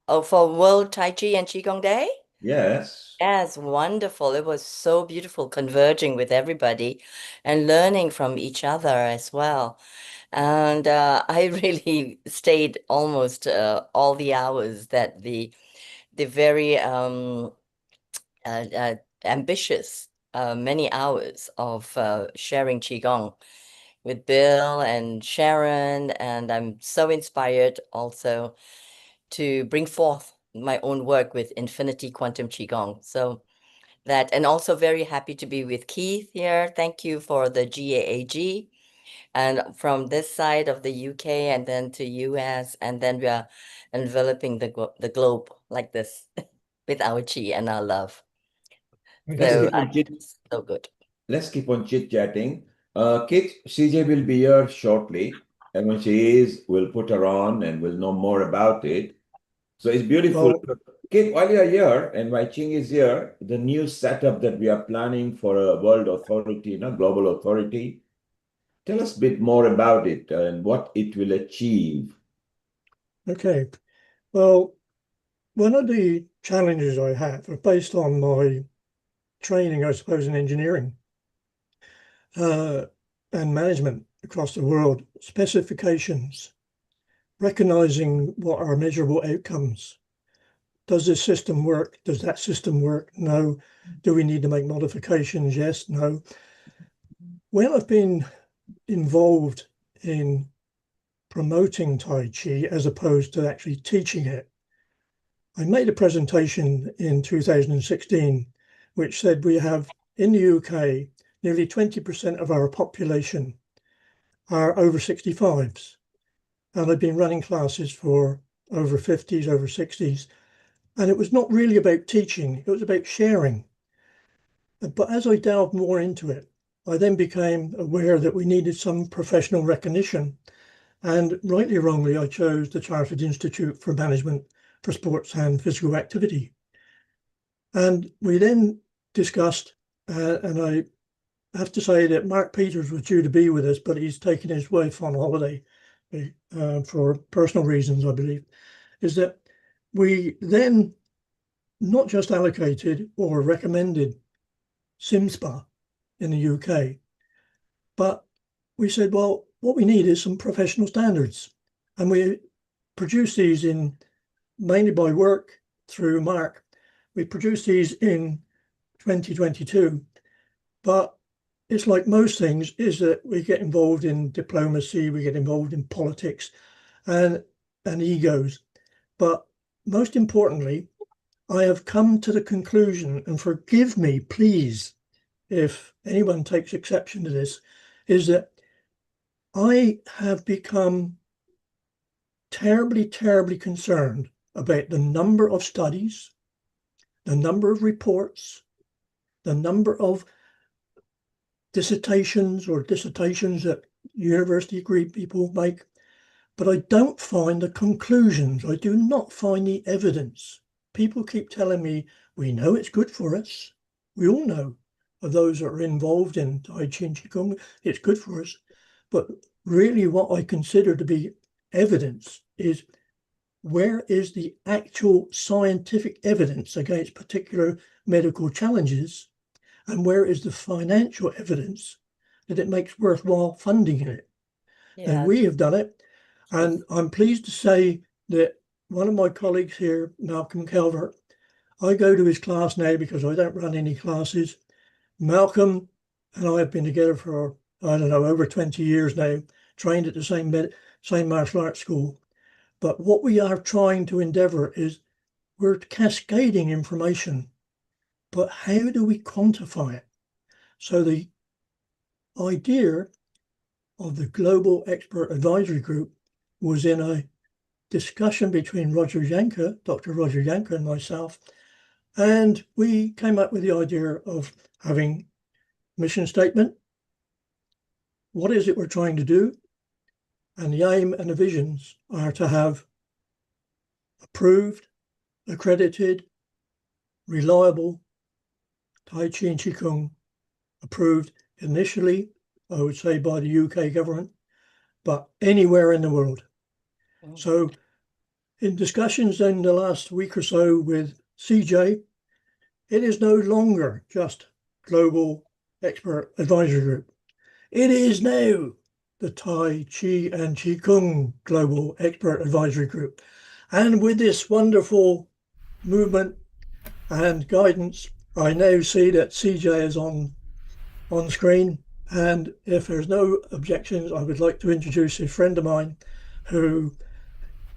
Oh, for World Tai Chi and Qigong Day? Yes. Yes, wonderful. It was so beautiful converging with everybody and learning from each other as well. And I really stayed almost all the hours that the very ambitious many hours of sharing Qigong with Bill and Sharon, and I'm so inspired also to bring forth my own work with Infinity Quantum Qigong. So that, and also very happy to be with Keith here. Thank you for the GAAG. And from this side of the UK and then to US, and then we are enveloping the globe like this with our chi and our love. Let's So keep on chit. so good. Let's keep on chit-chatting. Kit, CJ will be here shortly, and when she is, we'll put her on and we'll know more about it. So it's beautiful. Well, Kit, while you're here and Wai Ching is here, the new setup that we are planning for a world authority, global authority, tell us a bit more about it and what it will achieve. okay. Well, one of the challenges I have are based on my training, I suppose, in engineering and management across the world, specifications, recognizing what are measurable outcomes. Does this system work? Does that system work? No. Do we need to make modifications? Yes, no. When I've been involved in promoting Tai Chi as opposed to actually teaching it, I made a presentation in 2016 which said we have in the UK nearly 20% of our population are over 65s. And I've been running classes for over 50s, over 60s. And it was not really about teaching, it was about sharing. But as I delved more into it, I then became aware that we needed some professional recognition. And rightly or wrongly, I chose the Chartered Institute for Management for Sports and Physical Activity. And we then discussed, and I have to say that Mark Peters was due to be with us, but he's taken his wife on holiday for personal reasons, I believe, is that we then not just allocated or recommended SimSpa in the UK, but we said, well, what we need is some professional standards. And we produced these in mainly by work through Mark. We produced these in 2022, but it's like most things is that we get involved in diplomacy, we get involved in politics and egos. But most importantly, I have come to the conclusion, and forgive me, please, if anyone takes exception to this, is that I have become terribly, terribly concerned about the number of studies, the number of reports, the number of dissertations that university degree people make, but I don't find the conclusions. I do not find the evidence. People keep telling me, we know it's good for us. We all know, of those that are involved in Tai Chi and Qigong, it's good for us. But really what I consider to be evidence is, where is the actual scientific evidence against particular medical challenges? And where is the financial evidence that it makes worthwhile funding it? Yeah. And we have done it. And I'm pleased to say that one of my colleagues here, Malcolm Calvert, I go to his class now because I don't run any classes. Malcolm and I have been together for, I don't know, over 20 years now, trained at the same martial arts school. But what we are trying to endeavor is, we're cascading information, but how do we quantify it? So the idea of the Global Expert Advisory Group was in a discussion between Roger Yanka, Dr. Roger Yanka, and myself, and we came up with the idea of having mission statement. What is it we're trying to do? And the aim and the visions are to have approved, accredited, reliable Tai Chi and Qigong, approved initially, I would say, by the UK government, but anywhere in the world. So in discussions in the last week or so with CJ, it is no longer just Global Expert Advisory Group. It is now the Tai Chi and Qigong Global Expert Advisory Group. And with this wonderful movement and guidance, I now see that CJ is on screen, And if there's no objections, I would like to introduce a friend of mine who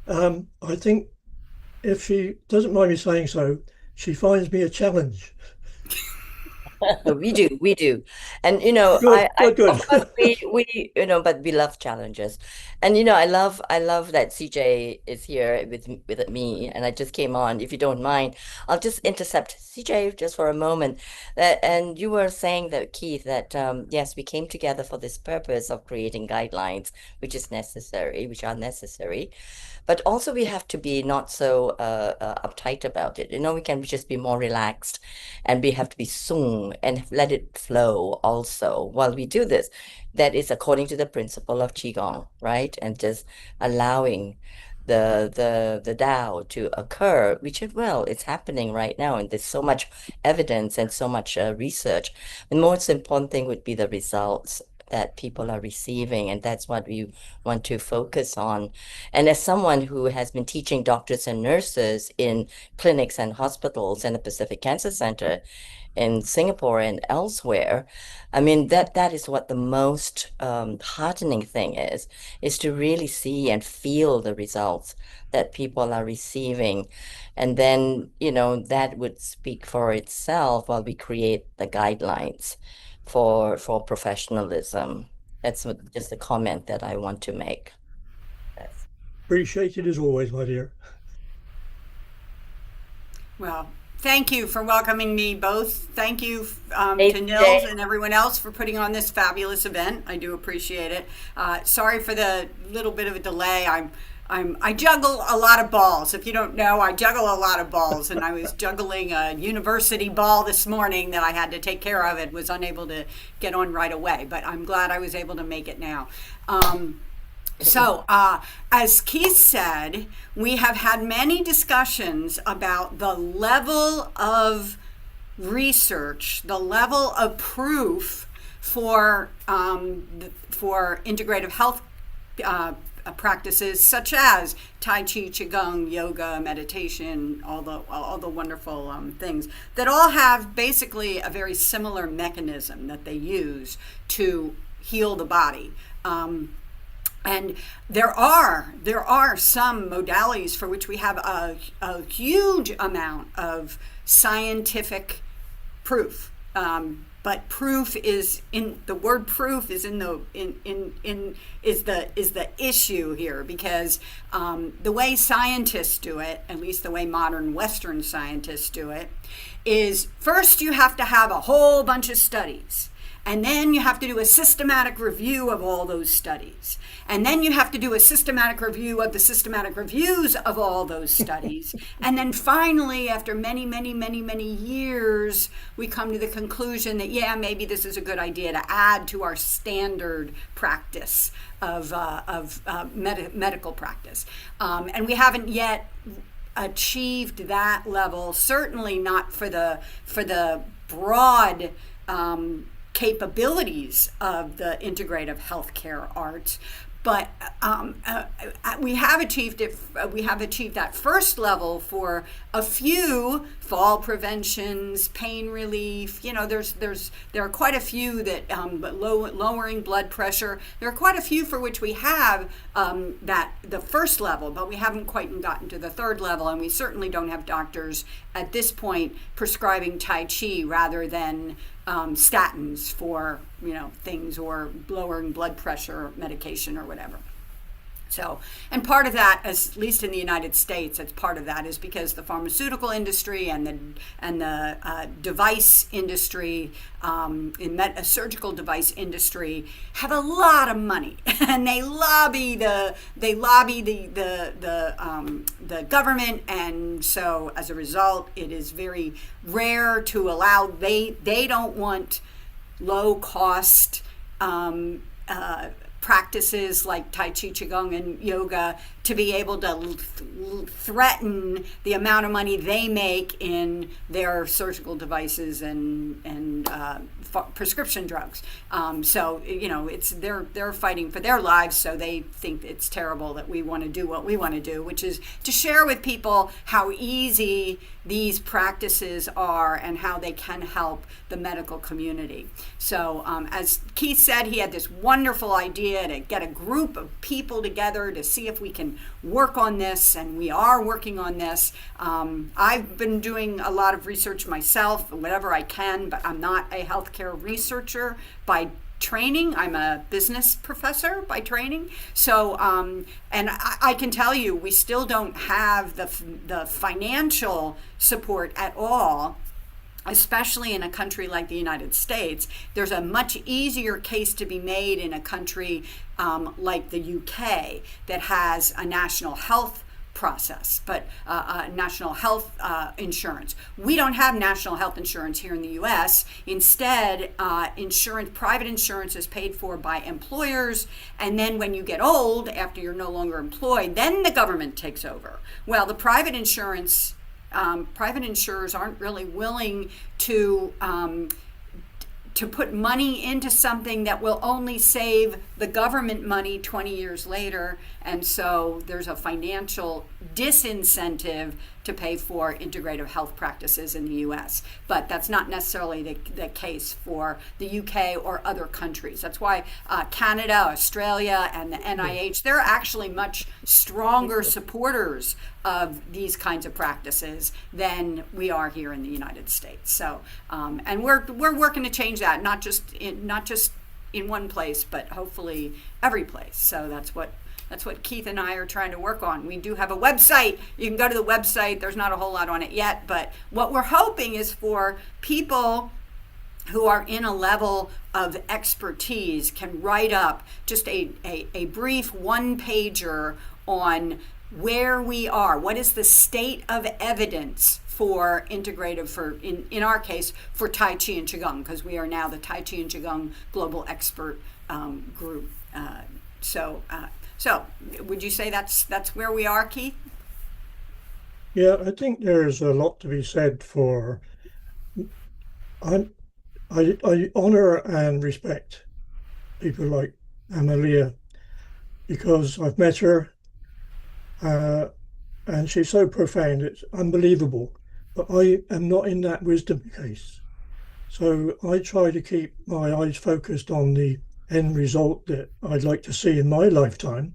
I think, if she doesn't mind me saying so, she finds me a challenge. We do. And Good. of course but we love challenges. And I love that CJ is here with me, and I just came on. If you don't mind, I'll just intercept CJ just for a moment. And you were saying that, Keith, that yes, we came together for this purpose of creating guidelines, which are necessary. But also we have to be not so uptight about it. We can just be more relaxed, and we have to be sung and let it flow also while we do this. That is according to the principle of Qigong, right? And just allowing the Tao to occur, which it's happening right now, and there's so much evidence and so much research. The most important thing would be the results that people are receiving, and that's what we want to focus on. And as someone who has been teaching doctors and nurses in clinics and hospitals and the Pacific Cancer Center in Singapore and elsewhere, I mean, that is what the most heartening thing is to really see and feel the results that people are receiving. And then, that would speak for itself while we create the guidelines for professionalism. That's just a comment that I want to make. Yes. Appreciated as always, my dear. Well, thank you for welcoming me both. Thank you Hey, to Nils Jay. and everyone else for putting on this fabulous event. I do appreciate it. Sorry for the little bit of a delay. I juggle a lot of balls. If you don't know, I juggle a lot of balls, and I was juggling a university ball this morning that I had to take care of. It was unable to get on right away, but I'm glad I was able to make it now. So, as Keith said, we have had many discussions about the level of research, the level of proof for integrative health practices such as Tai Chi, Qigong, yoga, meditation, all the wonderful things that all have basically a very similar mechanism that they use to heal the body. And there are some modalities for which we have a huge amount of scientific proof. But proof is in the word proof is the issue here, because the way scientists do it, at least the way modern Western scientists do it, is first you have to have a whole bunch of studies. And then you have to do a systematic review of all those studies. And then you have to do a systematic review of the systematic reviews of all those studies. And then finally, after many, many, many, many years, we come to the conclusion that, maybe this is a good idea to add to our standard practice of medical practice. And we haven't yet achieved that level, certainly not for the broad capabilities of the integrative healthcare arts, but we have achieved it. We have achieved that first level for a few fall preventions, pain relief. There are quite a few that lowering blood pressure. There are quite a few for which we have the first level, but we haven't quite gotten to the third level, and we certainly don't have doctors at this point prescribing Tai Chi rather than statins for things, or lowering blood pressure medication or whatever. So, and part of that, at least in the United States, it's part of that is because the pharmaceutical industry and the device industry, surgical device industry, have a lot of money, and they lobby the government, and so as a result, it is very rare to allow. They don't want low cost practices like Tai Chi, Qigong, and yoga to be able to threaten the amount of money they make in their surgical devices and prescription drugs. So they're fighting for their lives, so they think it's terrible that we want to do what we want to do, which is to share with people how easy these practices are and how they can help the medical community. So as Keith said he had this wonderful idea to get a group of people together to see if we can work on this, and we are working on this. I've been doing a lot of research myself, whatever I can, but I'm not a healthcare researcher by training. I'm a business professor by training. So, and I can tell you, we still don't have the financial support at all, especially in a country like the United States. There's a much easier case to be made in a country like the UK that has a national health process, but national health insurance. We don't have national health insurance here in the US. Instead, private insurance is paid for by employers, and then when you get old, after you're no longer employed, then the government takes over. Well, the private insurers aren't really willing to put money into something that will only save the government money 20 years later. And so there's a financial disincentive to pay for integrative health practices in the US. But that's not necessarily the case for the UK or other countries. That's why Canada, Australia, and the NIH, they're actually much stronger supporters of these kinds of practices than we are here in the United States. So, and we're working to change that, not just in one place, but hopefully every place. So that's what Keith and I are trying to work on. We do have a website. You can go to the website. There's not a whole lot on it yet, but what we're hoping is for people who are in a level of expertise can write up just a brief one-pager on where we are. What is the state of evidence for integrative, in our case, for Tai Chi and Qigong, because we are now the Tai Chi and Qigong Global Expert Group. So would you say that's where we are, Keith? Yeah, I think there's a lot to be said for. I honor and respect people like Amalia because I've met her, and she's so profound, it's unbelievable. But I am not in that wisdom case. So I try to keep my eyes focused on the end result that I'd like to see in my lifetime.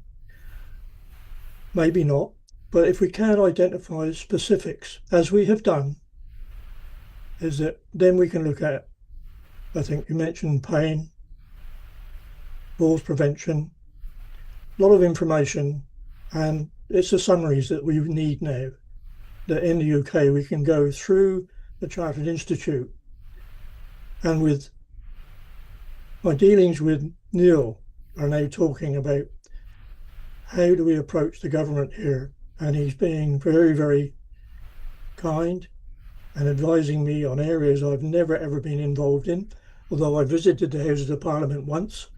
Maybe not, but if we can identify specifics, as we have done, is that then we can look at, I think you mentioned pain, falls prevention, a lot of information, and it's the summaries that we need now, that in the UK we can go through the Chartered Institute, and with my dealings with Neil are now talking about how do we approach the government here, and he's being very, very kind and advising me on areas I've never ever been involved in, although I visited the Houses of Parliament once.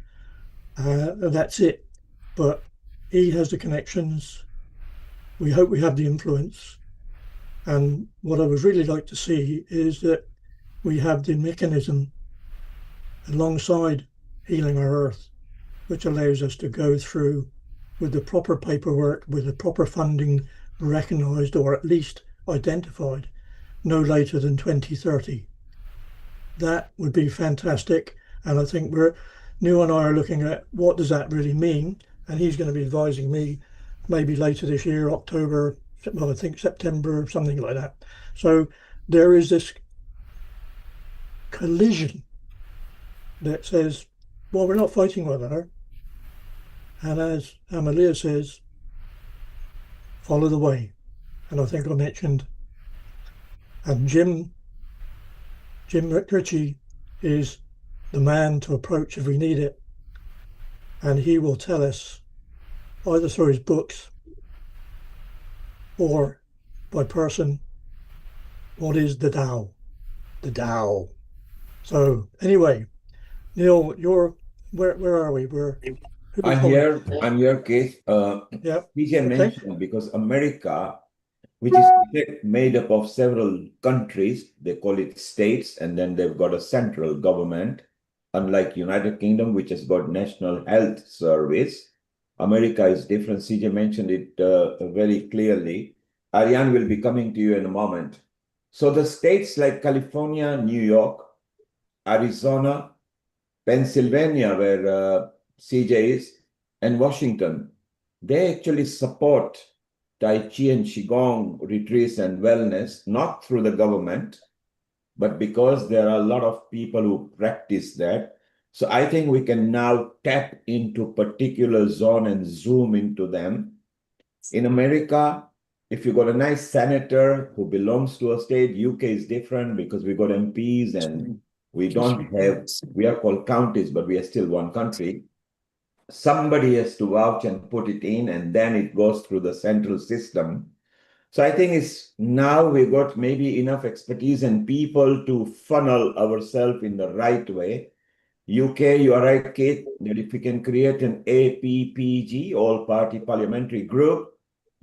That's it. But he has the connections. We hope we have the influence. And what I would really like to see is that we have the mechanism alongside Healing Our Earth, which allows us to go through with the proper paperwork, with the proper funding recognised or at least identified no later than 2030. That would be fantastic. And I think Neil and I are looking at what does that really mean? And he's going to be advising me maybe later this year, October, well, I think September, something like that. So there is this collision that says, well, we're not fighting one another. And as Amalia says, follow the way. And I think I mentioned, and Jim Ritchie is the man to approach if we need it. And he will tell us, either through his books or by person, what is the Tao? The Tao. So anyway, Neil, where are we? I'm here, Keith. Yeah. We can mention because America, which is made up of several countries, they call it states, and then they've got a central government. Unlike United Kingdom, which has got National Health Service, America is different. CJ mentioned it very clearly. Ariane will be coming to you in a moment. So the states like California, New York, Arizona, Pennsylvania, where CJ is, and Washington, they actually support Tai Chi and Qigong retreats and wellness, not through the government, but because there are a lot of people who practice that. So I think we can now tap into particular zone and zoom into them. In America, if you got a nice senator who belongs to a state, UK is different because we got MPs and we don't have, we are called counties, but we are still one country. Somebody has to vouch and put it in, and then it goes through the central system. So I think it's now we got maybe enough expertise and people to funnel ourselves in the right way. UK, you are right, Kate, that if we can create an APPG, all party parliamentary group,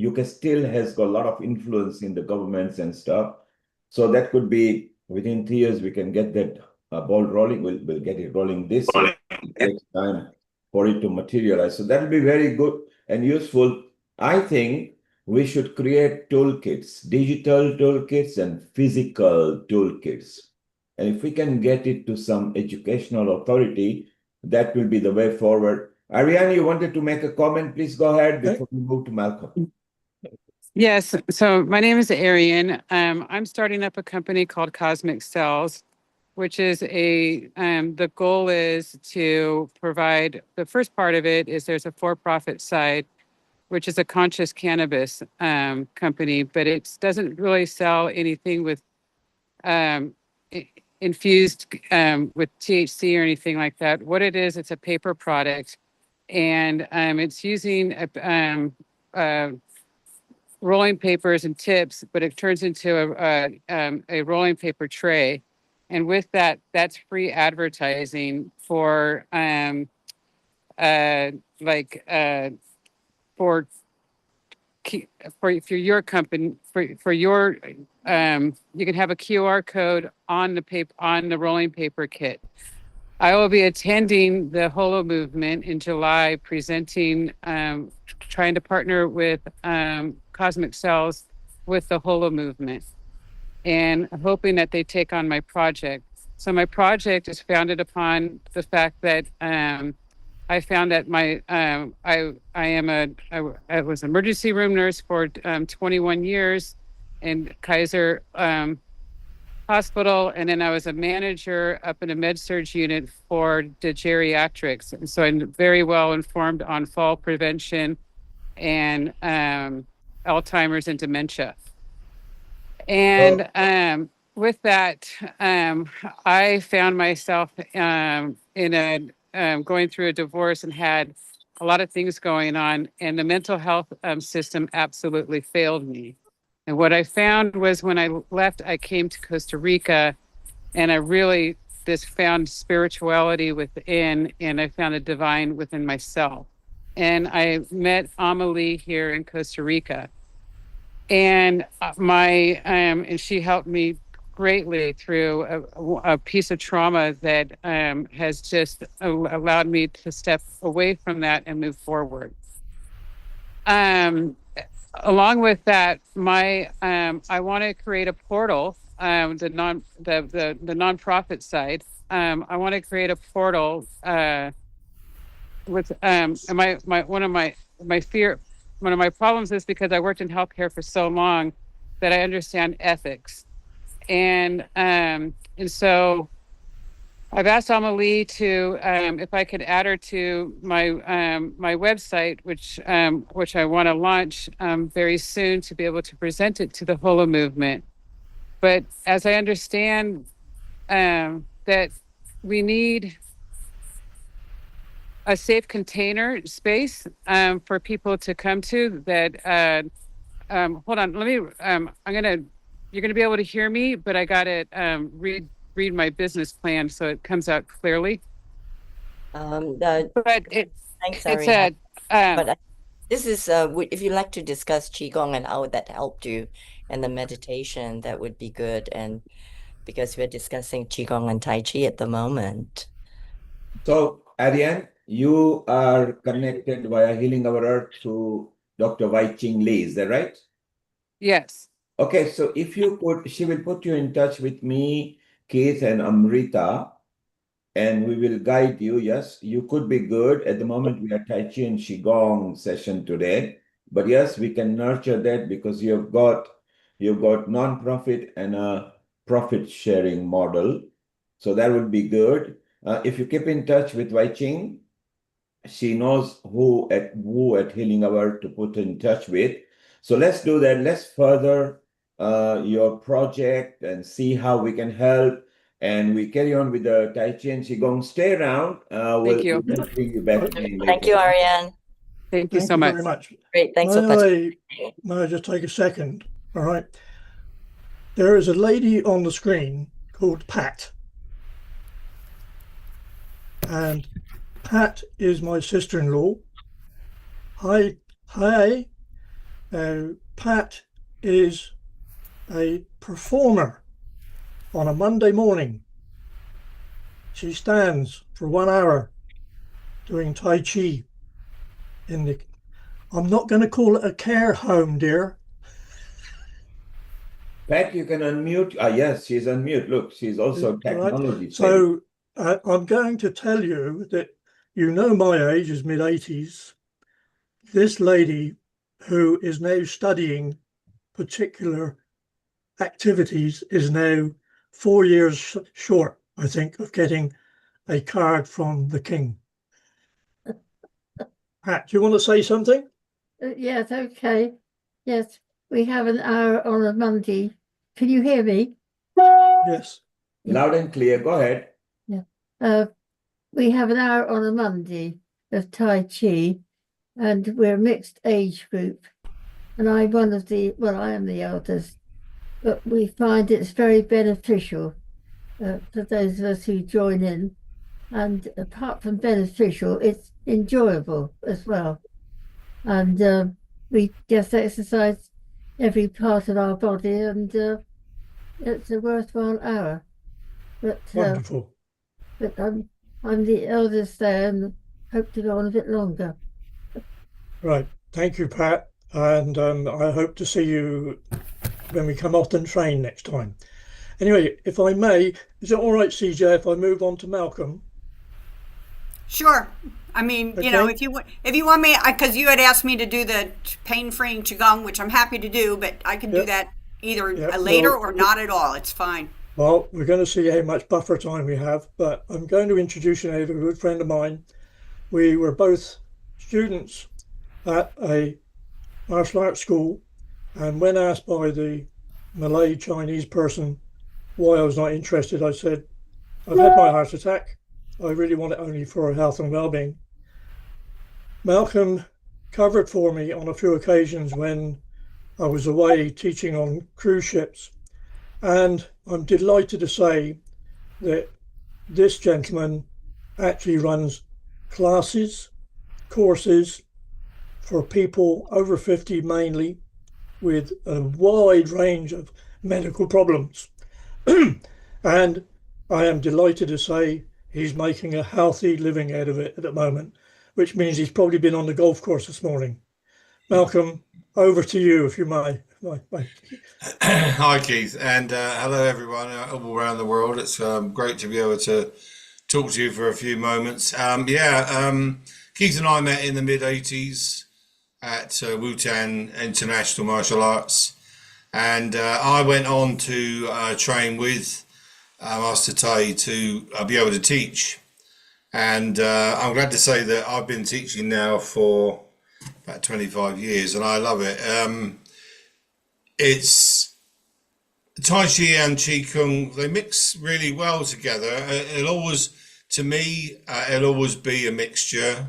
UK still has got a lot of influence in the governments and stuff. So that could be within 3 years, we can get that ball rolling. We'll get it rolling this year. It takes time for it to materialize. So that will be very good and useful. I think we should create toolkits, digital toolkits and physical toolkits. And if we can get it to some educational authority, that will be the way forward. Ariane, you wanted to make a comment? Please go ahead before we move to Malcolm. Yes, so my name is Arian. I'm starting up a company called Cosmic Cells, which is the goal is to provide, the first part of it is there's a for-profit side, which is a conscious cannabis company, but it doesn't really sell anything with infused with THC or anything like that. What it is, it's a paper product, and it's using rolling papers and tips, but it turns into a rolling paper tray. And with that, that's free advertising for for your company for your you can have a QR code on the paper on the rolling paper kit. I will be attending the Holo movement in July, presenting, trying to partner with Cosmic Cells with the Holo movement, and hoping that they take on my project. So my project is founded upon the fact that I found that I was an emergency room nurse for 21 years in Kaiser Hospital, and then I was a manager up in a med-surg unit for the geriatrics. And so I'm very well informed on fall prevention and Alzheimer's and dementia. And with that, I found myself going through a divorce and had a lot of things going on, and the mental health system absolutely failed me. And what I found was when I left, I came to Costa Rica, and I really found spirituality within, and I found a divine within myself. And I met Amelie here in Costa Rica, and and she helped me greatly through a piece of trauma that has just allowed me to step away from that and move forward. Along with that, I want to create a portal. The nonprofit side. I want to create a portal with one of my problems is because I worked in healthcare for so long that I understand ethics, and so I've asked Amelie to if I could add her to my my website, which I want to launch very soon to be able to present it to the Holo movement. But as I understand that we need a safe container space for people to come to. That hold on, let me. You're gonna be able to hear me, but I gotta read my business plan so it comes out clearly. But Thanks, it's Ariane. a But this is, if you'd like to discuss Qigong and how that helped you and the meditation, that would be good. And because we're discussing Qigong and Tai Chi at the moment. So, Ariane, you are connected via Healing Our Earth to Dr. Wai Ching Lee, is that right? yes. Okay, so if you could, she will put you in touch with me, Keith, and Amrita, and we will guide you. Yes, you could be good. At the moment, we are Tai Chi and Qigong session today. But yes, we can nurture that because you've got non-profit and a profit sharing model. So that would be good. If you keep in touch with Wai Ching, she knows who at Healing Hour to put in touch with. So let's do that. Let's further your project and see how we can help. And we carry on with the Tai Chi and Qigong. Stay around. Thank you. We'll bring you back in Thank you, later. Ariane. Thank you Thank so you much. very much. Great. Thanks so much. May I just take a second? All right. There is a lady on the screen called Pat. And Pat is my sister-in-law. Hi. Pat is a performer on a Monday morning. She stands for 1 hour doing Tai Chi in the, I'm not going to call it a care home, dear. Pat, you can unmute. Yes, she's unmute. Look, she's also technology. Right. So I'm going to tell you that you know my age is mid-80s. This lady who is now studying particular activities is now 4 years short, I think, of getting a card from the King. Pat, do you want to say something? Yes, okay. Yes, we have an hour on a Monday. Can you hear me? Yes. Loud and clear. Go ahead. Yeah. We have an hour on a Monday of Tai Chi, and we're a mixed age group. And I am the eldest, but we find it's very beneficial for those of us who join in. And apart from beneficial, it's enjoyable as well. And we just exercise every part of our body, and it's a worthwhile hour. But Wonderful. But I'm the eldest there and hope to go on a bit longer. Right. Thank you, Pat. And I hope to see you when we come off the train next time. Anyway, if I may, is it all right, CJ, if I move on to Malcolm? Sure. I mean, Okay. you know, if you want me, because you had asked me to do the pain-freeing qigong, which I'm happy to do, but I can do that either later or not at all. It's fine. Well, we're going to see how much buffer time we have, but I'm going to introduce you to a good friend of mine. We were both students at a martial arts school, and when asked by the Malay Chinese person why I was not interested, I said, I've had my heart attack. I really want it only for health and well-being. Malcolm covered for me on a few occasions when I was away teaching on cruise ships. And I'm delighted to say that this gentleman actually runs classes, courses for people over 50 mainly, with a wide range of medical problems. And I am delighted to say he's making a healthy living out of it at the moment, which means he's probably been on the golf course this morning. Malcolm, over to you, if you may. Hi, Keith, and hello, everyone all around the world. It's great to be able to talk to you for a few moments. Keith and I met in the mid-80s at Wutan International Martial Arts, and I went on to train with Master Tai to be able to teach. And I'm glad to say that I've been teaching now for about 25 years, and I love it. It's Tai Chi and Qigong, they mix really well together. It'll always, to me, it'll always be a mixture.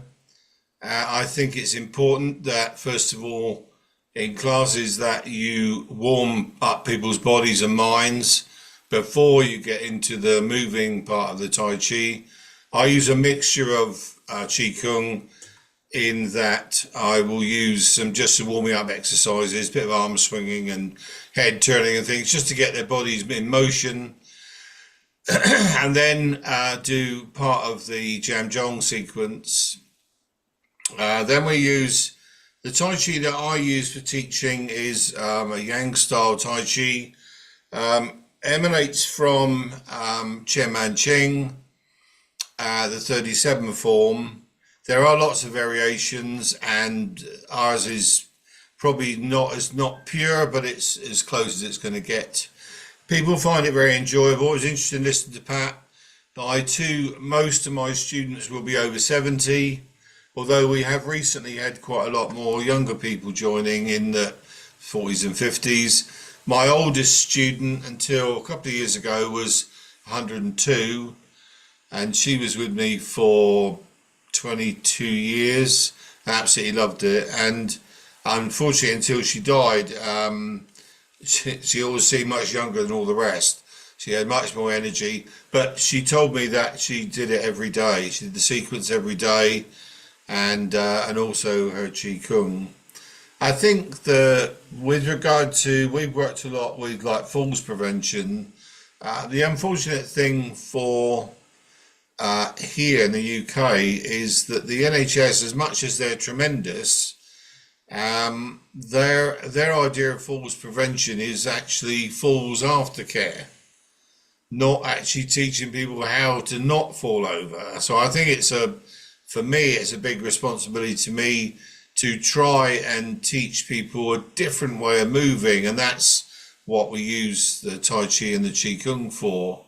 I think it's important that, first of all, in classes that you warm up people's bodies and minds before you get into the moving part of the Tai Chi. I use a mixture of Qigong in that I will use some just some warming up exercises, a bit of arm swinging and head turning and things, just to get their bodies in motion. And then do part of the Jamjong sequence. Then we use the Tai Chi that I use for teaching is a Yang style Tai Chi. Emanates from Chen Man Ching. the 37 form, there are lots of variations, and ours is probably not pure, but it's as close as it's going to get. People find it very enjoyable. It's interesting listening to Pat. Most of my students will be over 70, although we have recently had quite a lot more younger people joining in the 40s and 50s. My oldest student until a couple of years ago was 102, and she was with me for 22 years. Absolutely loved it. And unfortunately, until she died, she always seemed much younger than all the rest. She had much more energy, but she told me that she did it every day. She did the sequence every day, and also her Qigong. I think that with regard to, we've worked a lot with like falls prevention. The unfortunate thing for here in the UK is that the NHS, as much as they're tremendous, their idea of falls prevention is actually falls aftercare, not actually teaching people how to not fall over. So I think for me, it's a big responsibility to me to try and teach people a different way of moving, and that's what we use the Tai Chi and the Qigong for.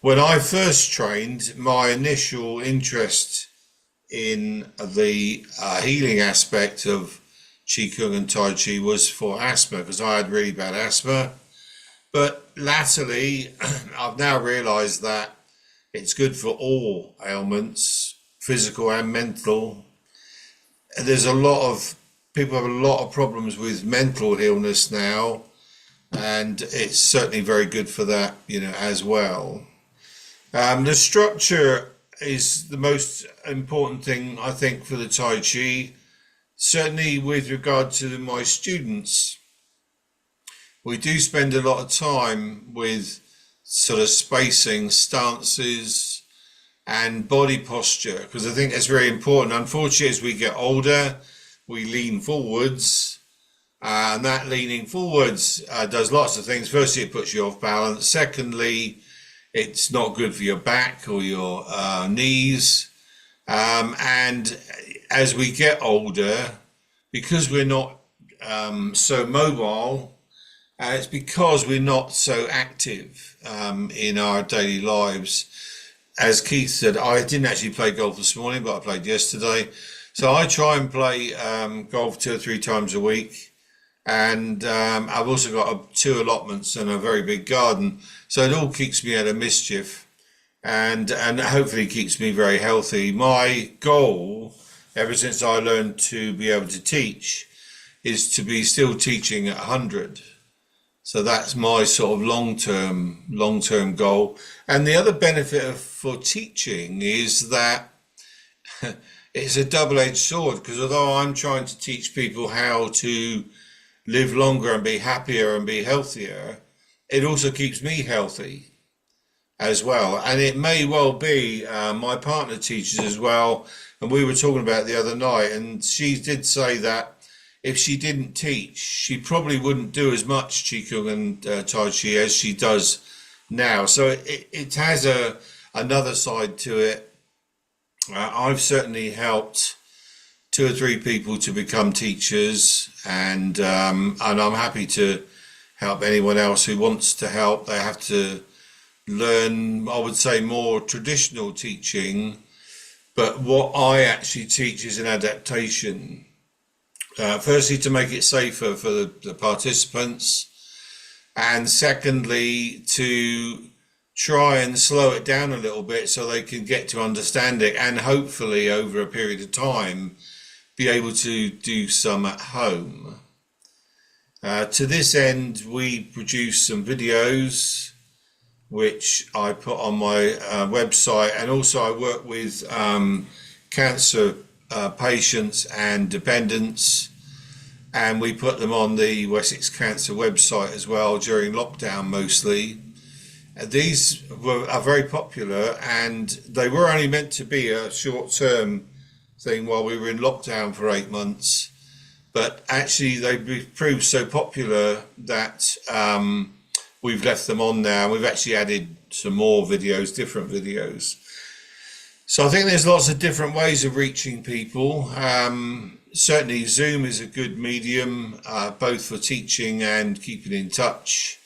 When I first trained, my initial interest in the healing aspect of Qigong and Tai Chi was for asthma, because I had really bad asthma. But latterly, I've now realized that it's good for all ailments, physical and mental. There's people have a lot of problems with mental illness now, and it's certainly very good for that, as well. The structure is the most important thing, I think, for the Tai Chi. Certainly with regard to my students, we do spend a lot of time with sort of spacing, stances, and body posture, because I think that's very important. Unfortunately, as we get older, we lean forwards, and that leaning forwards does lots of things. Firstly, it puts you off balance. Secondly, it's not good for your back or your knees. And as we get older, because we're not so mobile, it's because we're not so active in our daily lives. As Keith said, I didn't actually play golf this morning, but I played yesterday. So I try and play golf 2 or 3 times a week. And I've also got 2 allotments and a very big garden. So it all keeps me out of mischief, and hopefully keeps me very healthy. My goal, ever since I learned to be able to teach, is to be still teaching at 100. So that's my sort of long-term goal. And the other benefit for teaching is that it's a double-edged sword, because although I'm trying to teach people how to live longer and be happier and be healthier, it also keeps me healthy as well. And it may well be, my partner teaches as well, and we were talking about it the other night, and she did say that if she didn't teach, she probably wouldn't do as much Qigong and Tai Chi as she does now. So it has another side to it. I've certainly helped 2 or 3 people to become teachers, and I'm happy to help anyone else who wants to help. They have to learn, I would say, more traditional teaching, but what I actually teach is an adaptation. Firstly, to make it safer for the participants, and secondly, to try and slow it down a little bit so they can get to understand it, and hopefully over a period of time be able to do some at home. To this end, we produce some videos which I put on my website, and also I work with cancer patients and dependents, and we put them on the Wessex Cancer website as well during lockdown mostly. These are very popular, and they were only meant to be a short-term thing while we were in lockdown for 8 months, but actually they've proved so popular that we've left them on now. We've actually added some more videos, different videos. So I think there's lots of different ways of reaching people. Certainly Zoom is a good medium, both for teaching and keeping in touch,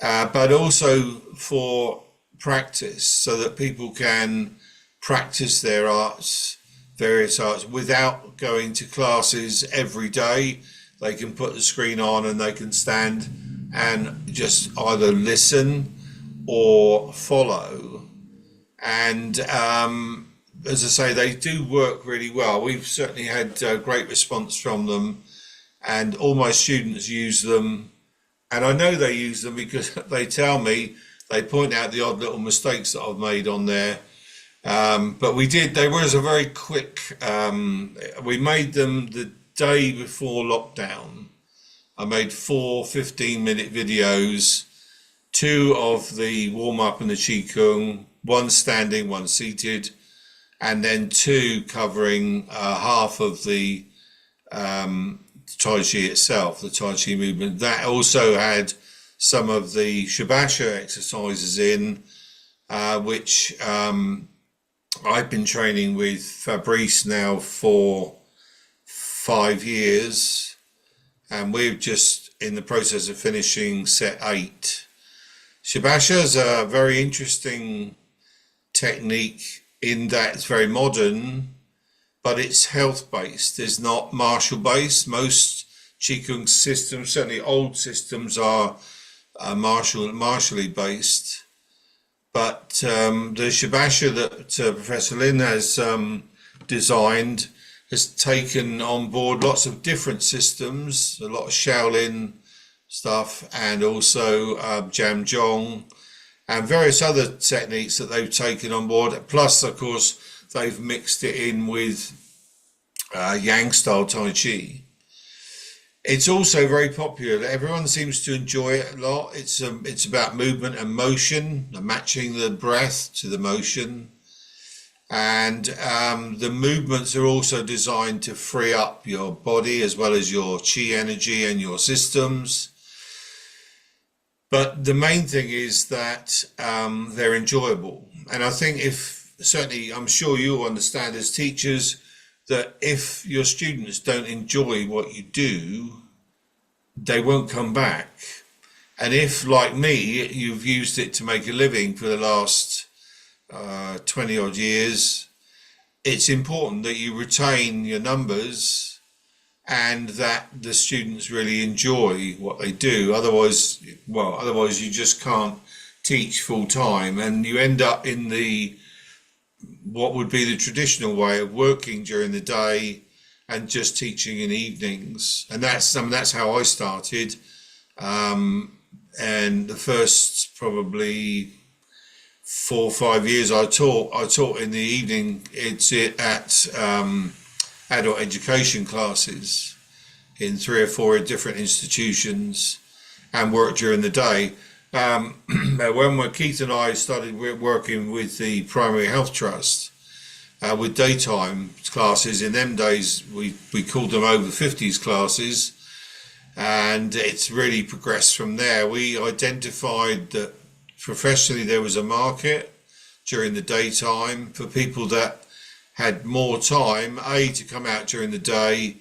but also for practice, so that people can practice their arts, various arts, without going to classes every day. They can put the screen on and they can stand and just either listen or follow. And as I say, they do work really well. We've certainly had great response from them, and all my students use them. And I know they use them because they tell me, they point out the odd little mistakes that I've made on there. But there was a very quick, we made them the day before lockdown. I made 4 15-minute videos, 2 of the warm-up and the Qigong, 1 standing, 1 seated, and then 2 covering half of the Tai Chi itself, the Tai Chi movement. That also had some of the Shabasha exercises in, which I've been training with Fabrice now for 5 years, and we're just in the process of finishing set 8. Shabasha is a very interesting technique in that it's very modern, but it's health-based. It's not martial-based. Most Qigong systems, certainly old systems, are martially based. But the Shabasha that Professor Lin has designed has taken on board lots of different systems, a lot of Shaolin stuff, and also Jamjong, and various other techniques that they've taken on board. Plus, of course, they've mixed it in with Yang style Tai Chi. It's also very popular. Everyone seems to enjoy it a lot. It's about movement and motion, matching the breath to the motion. And the movements are also designed to free up your body as well as your Qi energy and your systems. But the main thing is that they're enjoyable. And I think certainly, I'm sure you'll understand as teachers, that if your students don't enjoy what you do, they won't come back. And if, like me, you've used it to make a living for the last 20 odd years, it's important that you retain your numbers and that the students really enjoy what they do. Otherwise you just can't teach full time, and you end up in what would be the traditional way of working during the day and just teaching in evenings. And that's how I started. And the first probably 4 or 5 years I taught in the evening. It's at adult education classes in 3 or 4 different institutions, and worked during the day. When Keith and I started working with the Primary Health Trust with daytime classes, in them days we called them over 50s classes, and it's really progressed from there. We identified that professionally there was a market during the daytime for people that had more time, A, to come out during the day,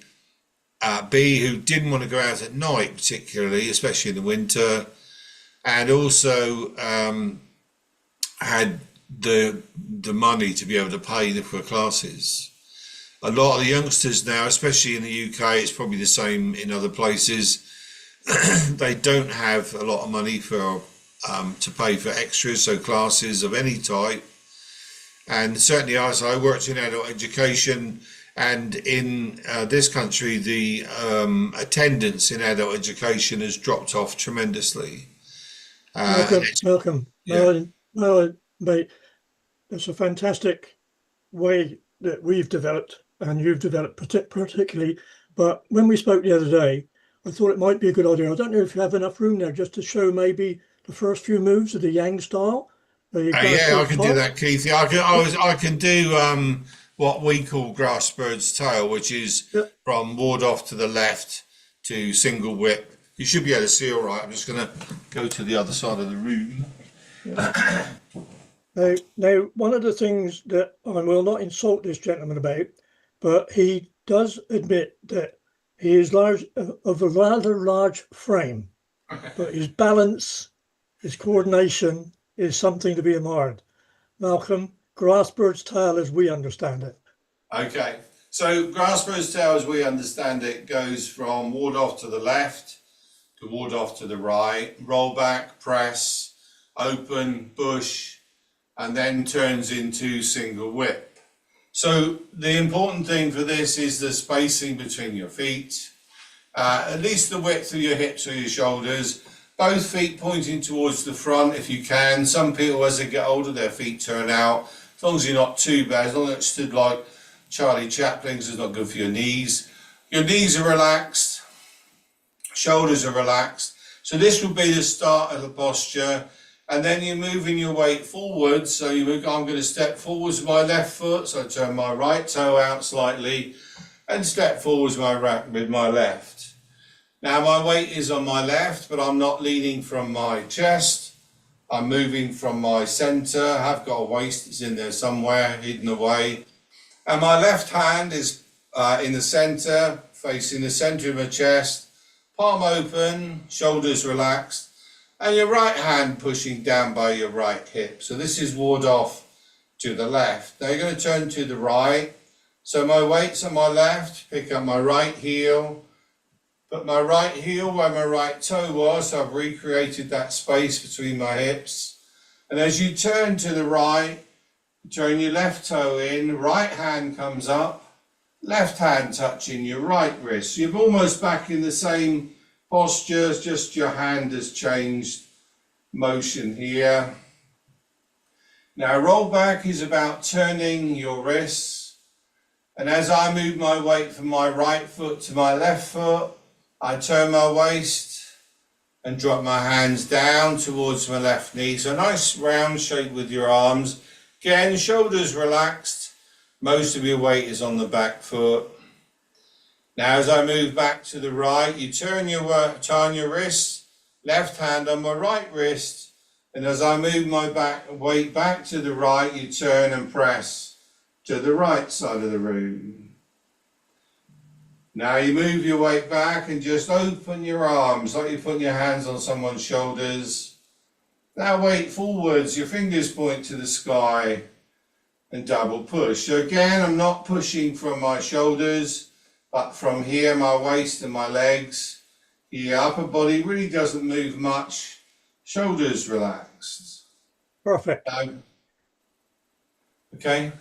B, who didn't want to go out at night particularly, especially in the winter, and also had the money to be able to pay for classes. A lot of the youngsters now, especially in the UK, it's probably the same in other places, they don't have a lot of money for to pay for extras, so classes of any type. And certainly as I worked in adult education, and in this country the attendance in adult education has dropped off tremendously. Welcome. Yeah. Well, mate, it's a fantastic way that we've developed and you've developed particularly. But when we spoke the other day, I thought it might be a good idea. I don't know if you have enough room there just to show maybe the first few moves of the Yang style. Yeah, I can do that, Keith. Yeah, I can do what we call grass bird's tail, which is from ward off to the left to single whip. You should be able to see all right. I'm just going to go to the other side of the room. Yeah. Now, one of the things that I will not insult this gentleman about, but he does admit that he is of a rather large frame, but his balance, his coordination is something to be admired. Malcolm, grass bird's tail as we understand it. Okay, so grass bird's tail as we understand it goes from ward off to the left to ward off to the right, roll back, press, open, push, and then turns into single whip. So the important thing for this is the spacing between your feet, at least the width of your hips or your shoulders, both feet pointing towards the front if you can. Some people as they get older their feet turn out, as long as you're not too bad, as long as it's stood like Charlie Chaplin, because it's not good for your knees. Your knees are relaxed, shoulders are relaxed. So this will be the start of the posture. And then you're moving your weight forward. So I'm going to step forwards with my left foot. So I turn my right toe out slightly and step forwards with my left. Now my weight is on my left, but I'm not leaning from my chest. I'm moving from my center. I've got a waist that's in there somewhere, hidden away. And my left hand is in the center, facing the center of my chest, palm open, shoulders relaxed. And your right hand pushing down by your right hip. So this is ward off to the left. Now you're going to turn to the right. So my weight's on my left, pick up my right heel, put my right heel where my right toe was. So I've recreated that space between my hips. And as you turn to the right, turn your left toe in, right hand comes up, left hand touching your right wrist. So you're almost back in the same posture, just your hand has changed motion here. Now roll back is about turning your wrists, and as I move my weight from my right foot to my left foot, I turn my waist and drop my hands down towards my left knee. So a nice round shape with your arms. Again, shoulders relaxed, most of your weight is on the back foot. Now as I move back to the right, you turn your wrist, left hand on my right wrist, and as I move my weight back to the right, you turn and press to the right side of the room. Now you move your weight back and just open your arms like you're putting your hands on someone's shoulders. Now weight forwards, your fingers point to the sky and double push. So again, I'm not pushing from my shoulders, but from here, my waist and my legs, the upper body really doesn't move much, shoulders relaxed. Perfect. Okay.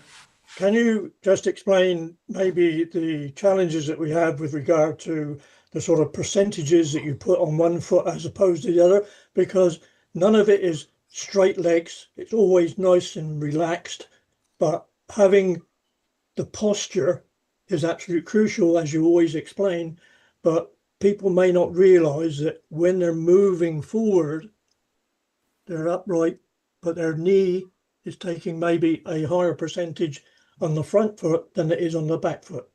Can you just explain maybe the challenges that we have with regard to the sort of percentages that you put on one foot as opposed to the other? Because none of it is straight legs. It's always nice and relaxed, but having the posture is absolutely crucial, as you always explain, but people may not realize that when they're moving forward, they're upright, but their knee is taking maybe a higher percentage on the front foot than it is on the back foot.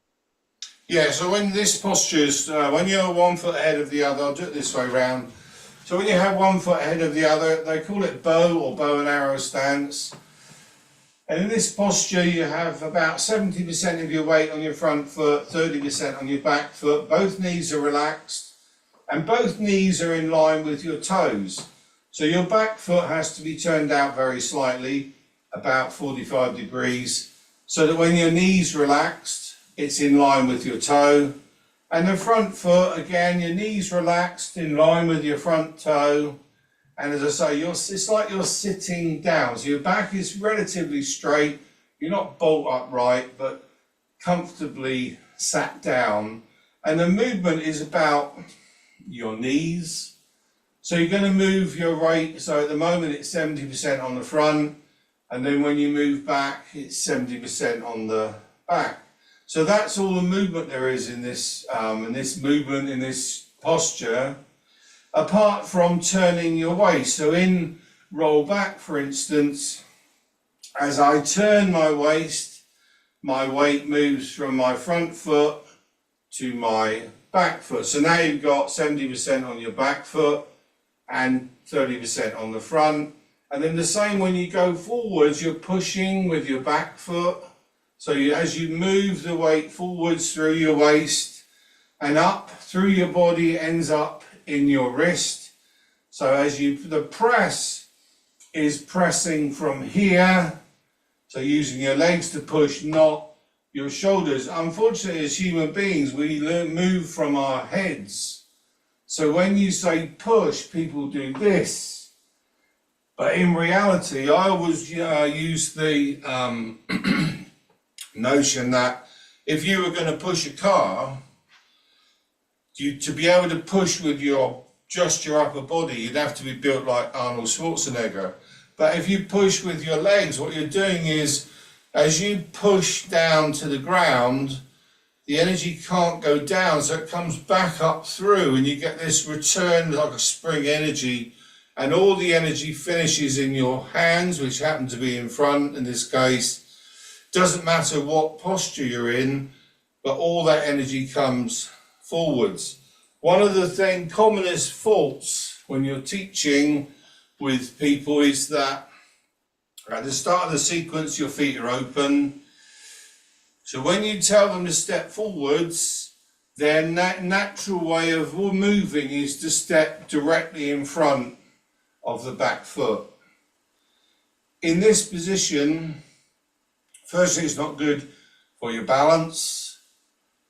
Yeah, so when this posture is, when you're 1 foot ahead of the other, I'll do it this way round. So when you have 1 foot ahead of the other, they call it bow or bow and arrow stance. And in this posture, you have about 70% of your weight on your front foot, 30% on your back foot. Both knees are relaxed and both knees are in line with your toes. So your back foot has to be turned out very slightly, about 45 degrees, so that when your knee's relaxed, it's in line with your toe. And the front foot, again, your knees relaxed, in line with your front toe. And as I say, it's like you're sitting down. So your back is relatively straight. You're not bolt upright, but comfortably sat down. And the movement is about your knees. So you're going to move your weight. So at the moment, it's 70% on the front. And then when you move back, it's 70% on the back. So that's all the movement there is in this movement, in this posture, apart from turning your waist. So in roll back, for instance, as I turn my waist, my weight moves from my front foot to my back foot. So now you've got 70% on your back foot and 30% on the front. And then the same when you go forwards, you're pushing with your back foot. So as you move the weight forwards through your waist and up through your body, it ends up in your wrist. So the press is pressing from here. So using your legs to push, not your shoulders. Unfortunately, as human beings, we move from our heads. So when you say push, people do this. But in reality, I always use the notion that if you were going to push a car, to be able to push with just your upper body, you'd have to be built like Arnold Schwarzenegger. But if you push with your legs, what you're doing is, as you push down to the ground, the energy can't go down, so it comes back up through, and you get this return like a spring energy, and all the energy finishes in your hands, which happen to be in front in this case. Doesn't matter what posture you're in, but all that energy comes forwards. One of the commonest faults when you're teaching with people is that at the start of the sequence, your feet are open. So when you tell them to step forwards, their natural way of moving is to step directly in front of the back foot. In this position, firstly, it's not good for your balance.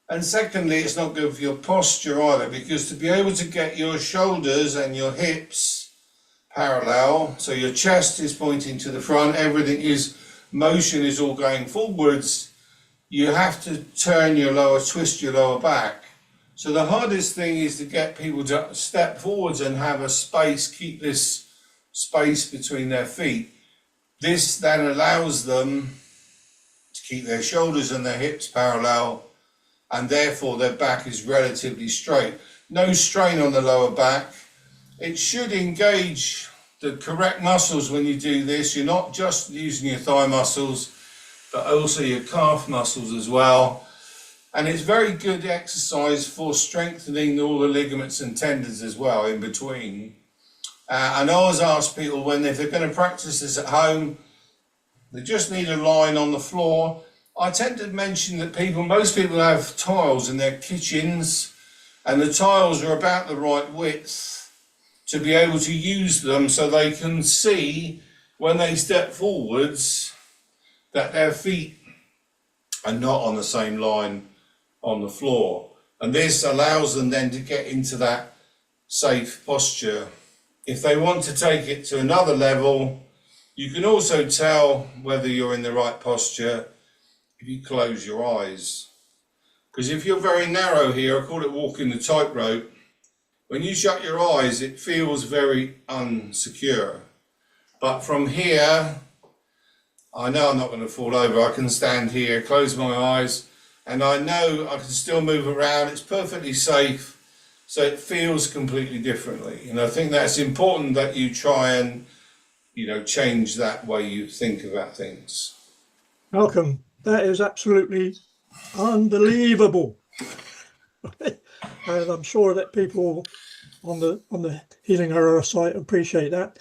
And secondly, it's not good for your posture either, because to be able to get your shoulders and your hips parallel, so your chest is pointing to the front, motion is all going forwards, you have to twist your lower back. So the hardest thing is to get people to step forwards and have a space, keep this space between their feet. This then allows them to keep their shoulders and their hips parallel, and therefore their back is relatively straight. No strain on the lower back. It should engage the correct muscles when you do this. You're not just using your thigh muscles, but also your calf muscles as well. And it's very good exercise for strengthening all the ligaments and tendons as well in between. And I always ask people if they're going to practice this at home, they just need a line on the floor. I tend to mention that most people have tiles in their kitchens, and the tiles are about the right width to be able to use them, so they can see when they step forwards that their feet are not on the same line on the floor. And this allows them then to get into that safe posture. If they want to take it to another level, you can also tell whether you're in the right posture if you close your eyes. Because if you're very narrow here, I call it walking the tightrope, when you shut your eyes, it feels very unsecure. But from here, I know I'm not going to fall over. I can stand here, close my eyes, and I know I can still move around. It's perfectly safe, so it feels completely differently. And I think that's important that you try and, change that way you think about things. Malcolm, that is absolutely unbelievable. And I'm sure that people on the Healing Horror site appreciate that.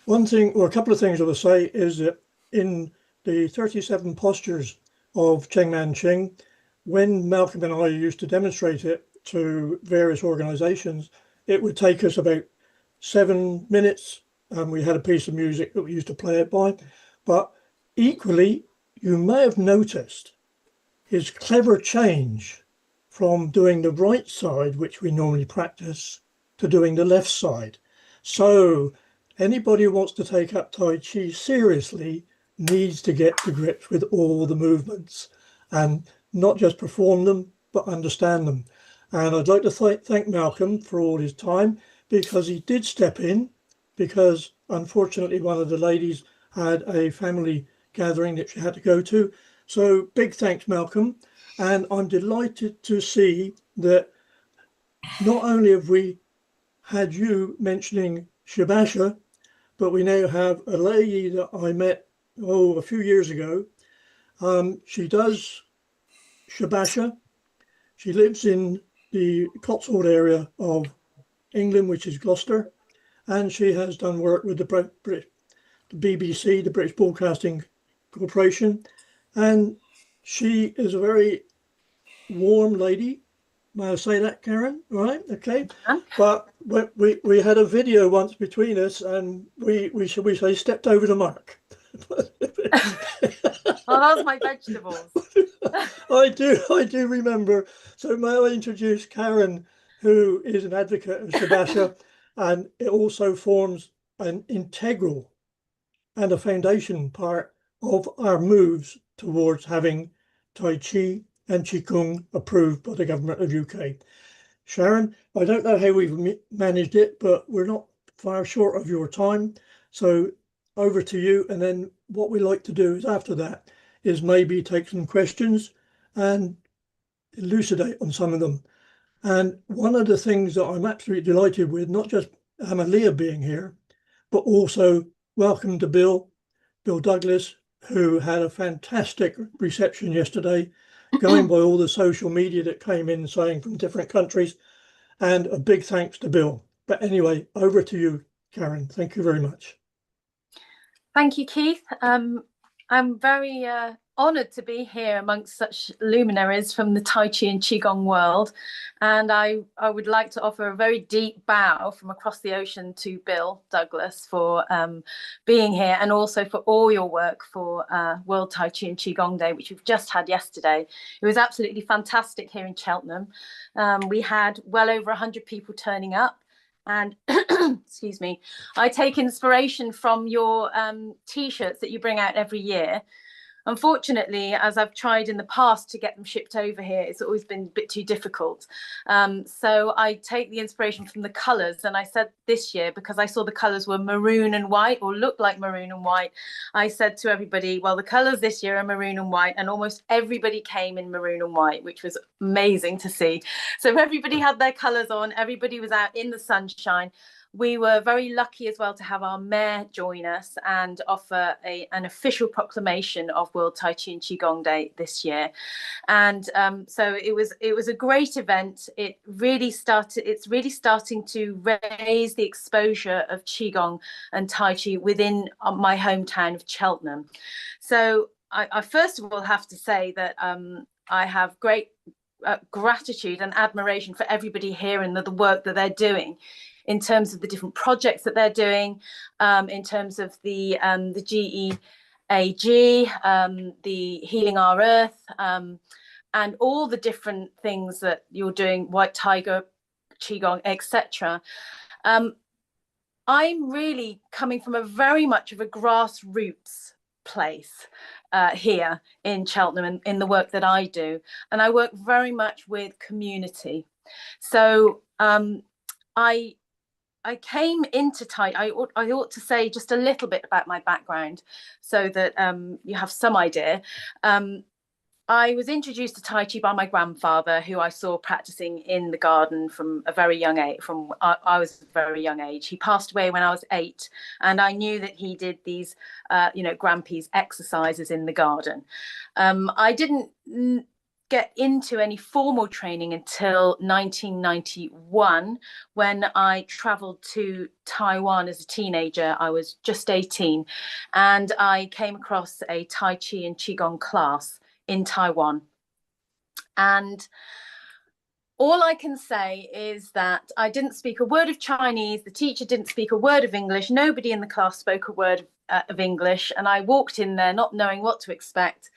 One thing, or a couple of things I will say, is that in the 37 postures of Cheng Man Ching, when Malcolm and I used to demonstrate it to various organizations, it would take us about 7 minutes, and we had a piece of music that we used to play it by. But equally, you may have noticed his clever change from doing the right side, which we normally practice, to doing the left side. So anybody who wants to take up Tai Chi seriously needs to get to grips with all the movements and not just perform them, but understand them. And I'd like to thank Malcolm for all his time, because he did step in, because unfortunately one of the ladies had a family gathering that she had to go to. So big thanks, Malcolm. And I'm delighted to see that not only have we had you mentioning Shabasha, but we now have a lady that I met a few years ago. She does Shabasha. She lives in the Cotswold area of England, which is Gloucester, and she has done work with the the BBC, the British Broadcasting Corporation, and she is a very warm lady. May I say that, Karen? All right, okay. But we had a video once between us, and we should we say stepped over the mark. Oh, those are my vegetables. I do remember. So may I introduce Karen, who is an advocate of Shabasha, and it also forms an integral and a foundation part of our moves towards having Tai Chi and Qigong approved by the government of UK. Sharon, I don't know how we've managed it, but we're not far short of your time. So over to you. And then what we like to do is after that is maybe take some questions and elucidate on some of them. And one of the things that I'm absolutely delighted with, not just Amalia being here, but also welcome to Bill Douglas, who had a fantastic reception yesterday, going by all the social media that came in saying from different countries, and a big thanks to Bill. But anyway, over to you, Karen. Thank you very much. Thank you, Keith. I'm very honoured to be here amongst such luminaries from the Tai Chi and Qigong world. And I would like to offer a very deep bow from across the ocean to Bill Douglas for being here, and also for all your work for World Tai Chi and Qigong Day, which we've just had yesterday. It was absolutely fantastic here in Cheltenham. We had well over 100 people turning up. And excuse me, I take inspiration from your T-shirts that you bring out every year. Unfortunately, as I've tried in the past to get them shipped over here, it's always been a bit too difficult. So I take the inspiration from the colours. And I said this year, because I saw the colours were maroon and white, or looked like maroon and white, I said to everybody, well, the colours this year are maroon and white. And almost everybody came in maroon and white, which was amazing to see. So everybody had their colours on. Everybody was out in the sunshine. We were very lucky as well to have our mayor join us and offer an official proclamation of World Tai Chi and Qigong Day this year. And so it was a great event. It's really starting to raise the exposure of Qigong and Tai Chi within my hometown of Cheltenham. So I first of all have to say that I have great gratitude and admiration for everybody here and the work that they're doing, in terms of the different projects that they're doing, in terms of the GEAG, the Healing Our Earth, and all the different things that you're doing, White Tiger, Qigong, etc. I'm really coming from a very much of a grassroots place here in Cheltenham and in the work that I do. And I work very much with community. So I came into Tai. I ought to say just a little bit about my background, so that you have some idea. I was introduced to Tai Chi by my grandfather, who I saw practicing in the garden from a very young age. I was a very young age. He passed away when I was 8, and I knew that he did these, Grampy's exercises in the garden. I didn't get into any formal training until 1991, when I traveled to Taiwan as a teenager. I was just 18, and I came across a Tai Chi and Qigong class in Taiwan. And all I can say is that I didn't speak a word of Chinese. The teacher didn't speak a word of English. Nobody in the class spoke a word of English. And I walked in there not knowing what to expect.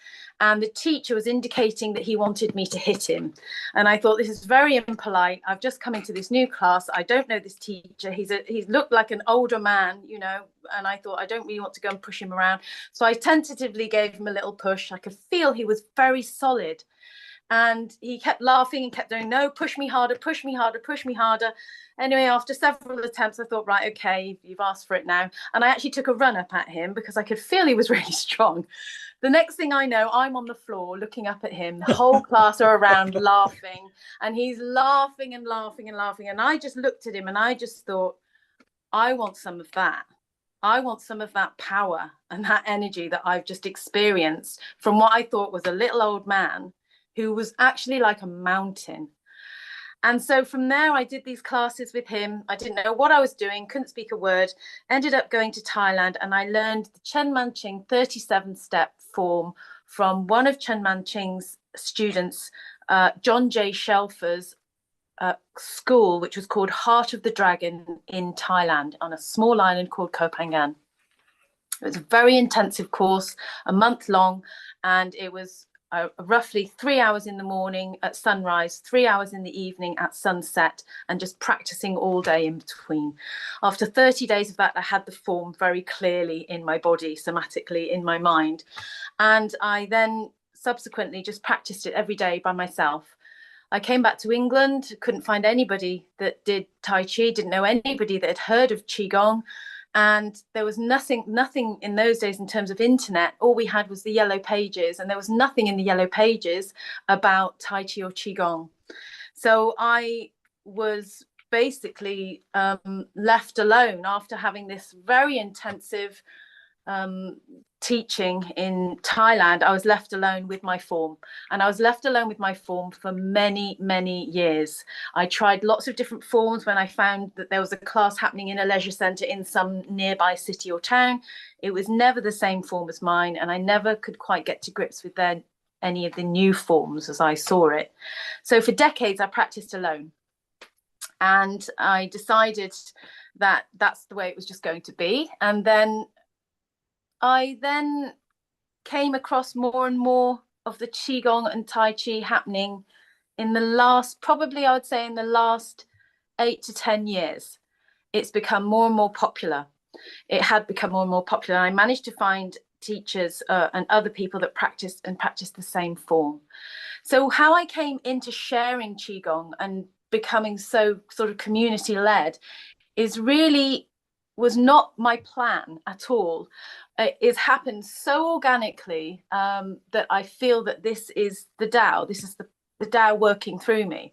And the teacher was indicating that he wanted me to hit him. And I thought, this is very impolite. I've just come into this new class. I don't know this teacher. He's looked like an older man, and I thought, I don't really want to go and push him around. So I tentatively gave him a little push. I could feel he was very solid. And he kept laughing and kept doing, no, push me harder, push me harder, push me harder. Anyway, after several attempts, I thought, right, okay, you've asked for it now. And I actually took a run up at him because I could feel he was really strong. The next thing I know, I'm on the floor looking up at him. The whole class are around laughing. And he's laughing and laughing and laughing. And I just looked at him and I just thought, I want some of that. I want some of that power and that energy that I've just experienced from what I thought was a little old man who was actually like a mountain. And so from there, I did these classes with him. I didn't know what I was doing, couldn't speak a word, ended up going to Thailand, and I learned the Chen Manching 37-step form from one of Chen Manching's students, John J. Shelfer's school, which was called Heart of the Dragon in Thailand on a small island called Koh Phangan. It was a very intensive course, a month long, and it was roughly 3 hours in the morning at sunrise, 3 hours in the evening at sunset, and just practicing all day in between. After 30 days of that, I had the form very clearly in my body, somatically in my mind. And I then subsequently just practiced it every day by myself. I came back to England, couldn't find anybody that did Tai Chi, didn't know anybody that had heard of Qigong. And there was nothing in those days in terms of internet. All we had was the yellow pages, and there was nothing in the yellow pages about Tai Chi or Qigong. So I was basically left alone after having this very intensive teaching in Thailand. I was left alone with my form, and I was left alone with my form for many years. I tried lots of different forms when I found that there was a class happening in a leisure centre in some nearby city or town. It was never the same form as mine, and I never could quite get to grips with any of the new forms as I saw it. So for decades I practiced alone, and I decided that that's the way it was just going to be. And then I came across more and more of the Qigong and Tai Chi happening in the last, probably I would say in the last 8 to 10 years. It's become more and more popular. It had become more and more popular. And I managed to find teachers and other people that practiced the same form. So how I came into sharing Qigong and becoming so sort of community led was not my plan at all. It's happened so organically that I feel that this is the Tao. This is the Tao working through me.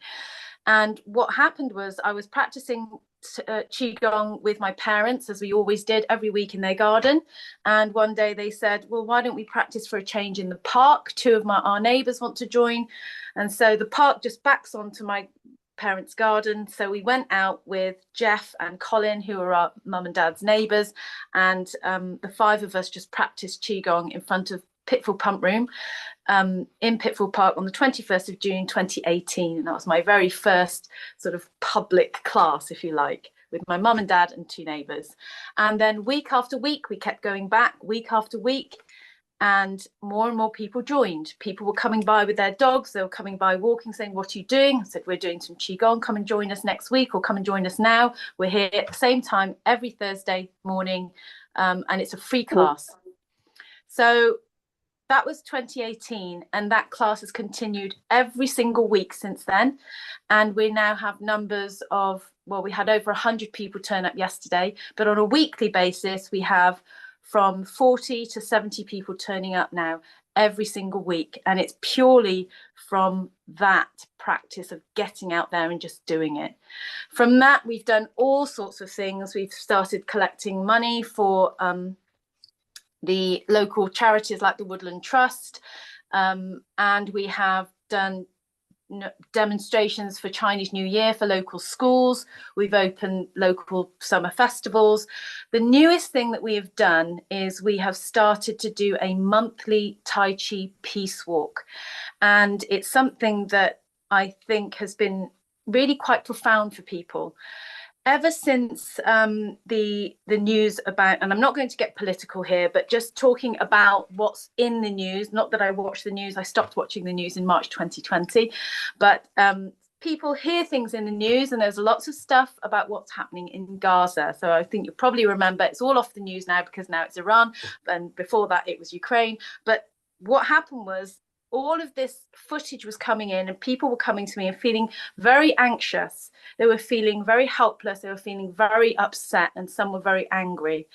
And what happened was I was practicing Qigong with my parents, as we always did, every week in their garden. And one day they said, well, why don't we practice for a change in the park? Two of our neighbours want to join. And so the park just backs onto my parents' garden. So we went out with Jeff and Colin, who are our mum and dad's neighbours, and the five of us just practiced Qigong in front of Pitfall Pump Room in Pitfall Park on the 21st of June 2018. And that was my very first sort of public class, if you like, with my mum and dad and two neighbours. And then week after week, we kept going back, week after week, and more people joined. People were coming by with their dogs. They were coming by walking, saying, what are you doing? I said, we're doing some Qigong. Come and join us next week, or come and join us now. We're here at the same time every Thursday morning, and it's a free class. So that was 2018, and that class has continued every single week since then. And we now have numbers of, well, we had over 100 people turn up yesterday, but on a weekly basis, we have from 40 to 70 people turning up now every single week. And it's purely from that practice of getting out there and just doing it. From that, we've done all sorts of things. We've started collecting money for the local charities like the Woodland Trust, and we have done demonstrations for Chinese New Year for local schools. We've opened local summer festivals. The newest thing that we have done is we have started to do a monthly Tai Chi peace walk, and it's something that I think has been really quite profound for people. Ever since the news about, and I'm not going to get political here, but just talking about what's in the news, not that I watch the news, I stopped watching the news in March 2020, but people hear things in the news, and there's lots of stuff about what's happening in Gaza. So I think you'll probably remember it's all off the news now because now it's Iran, and before that it was Ukraine. But what happened was all of this footage was coming in, and people were coming to me and feeling very anxious. They were feeling very helpless. They were feeling very upset, and some were very angry.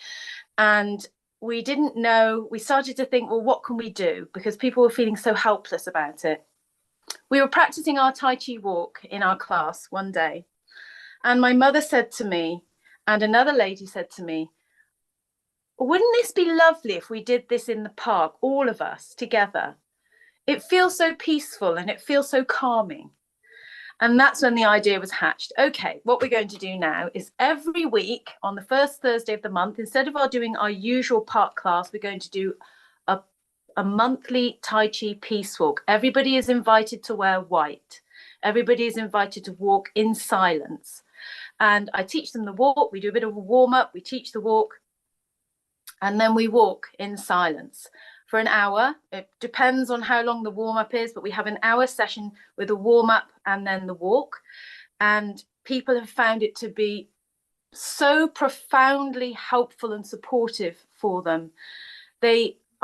And we didn't know, we started to think, well, what can we do? Because people were feeling so helpless about it. We were practicing our Tai Chi walk in our class one day, and my mother said to me, and another lady said to me, wouldn't this be lovely if we did this in the park, all of us together? It feels so peaceful and it feels so calming. And that's when the idea was hatched. Okay, what we're going to do now is every week on the first Thursday of the month, instead of doing our usual park class, we're going to do a monthly Tai Chi peace walk. Everybody is invited to wear white. Everybody is invited to walk in silence. And I teach them the walk. We do a bit of a warm up. We teach the walk. And then we walk in silence for an hour. It depends on how long the warm up is, but we have an hour session with a warm up and then the walk. And people have found it to be so profoundly helpful and supportive for them.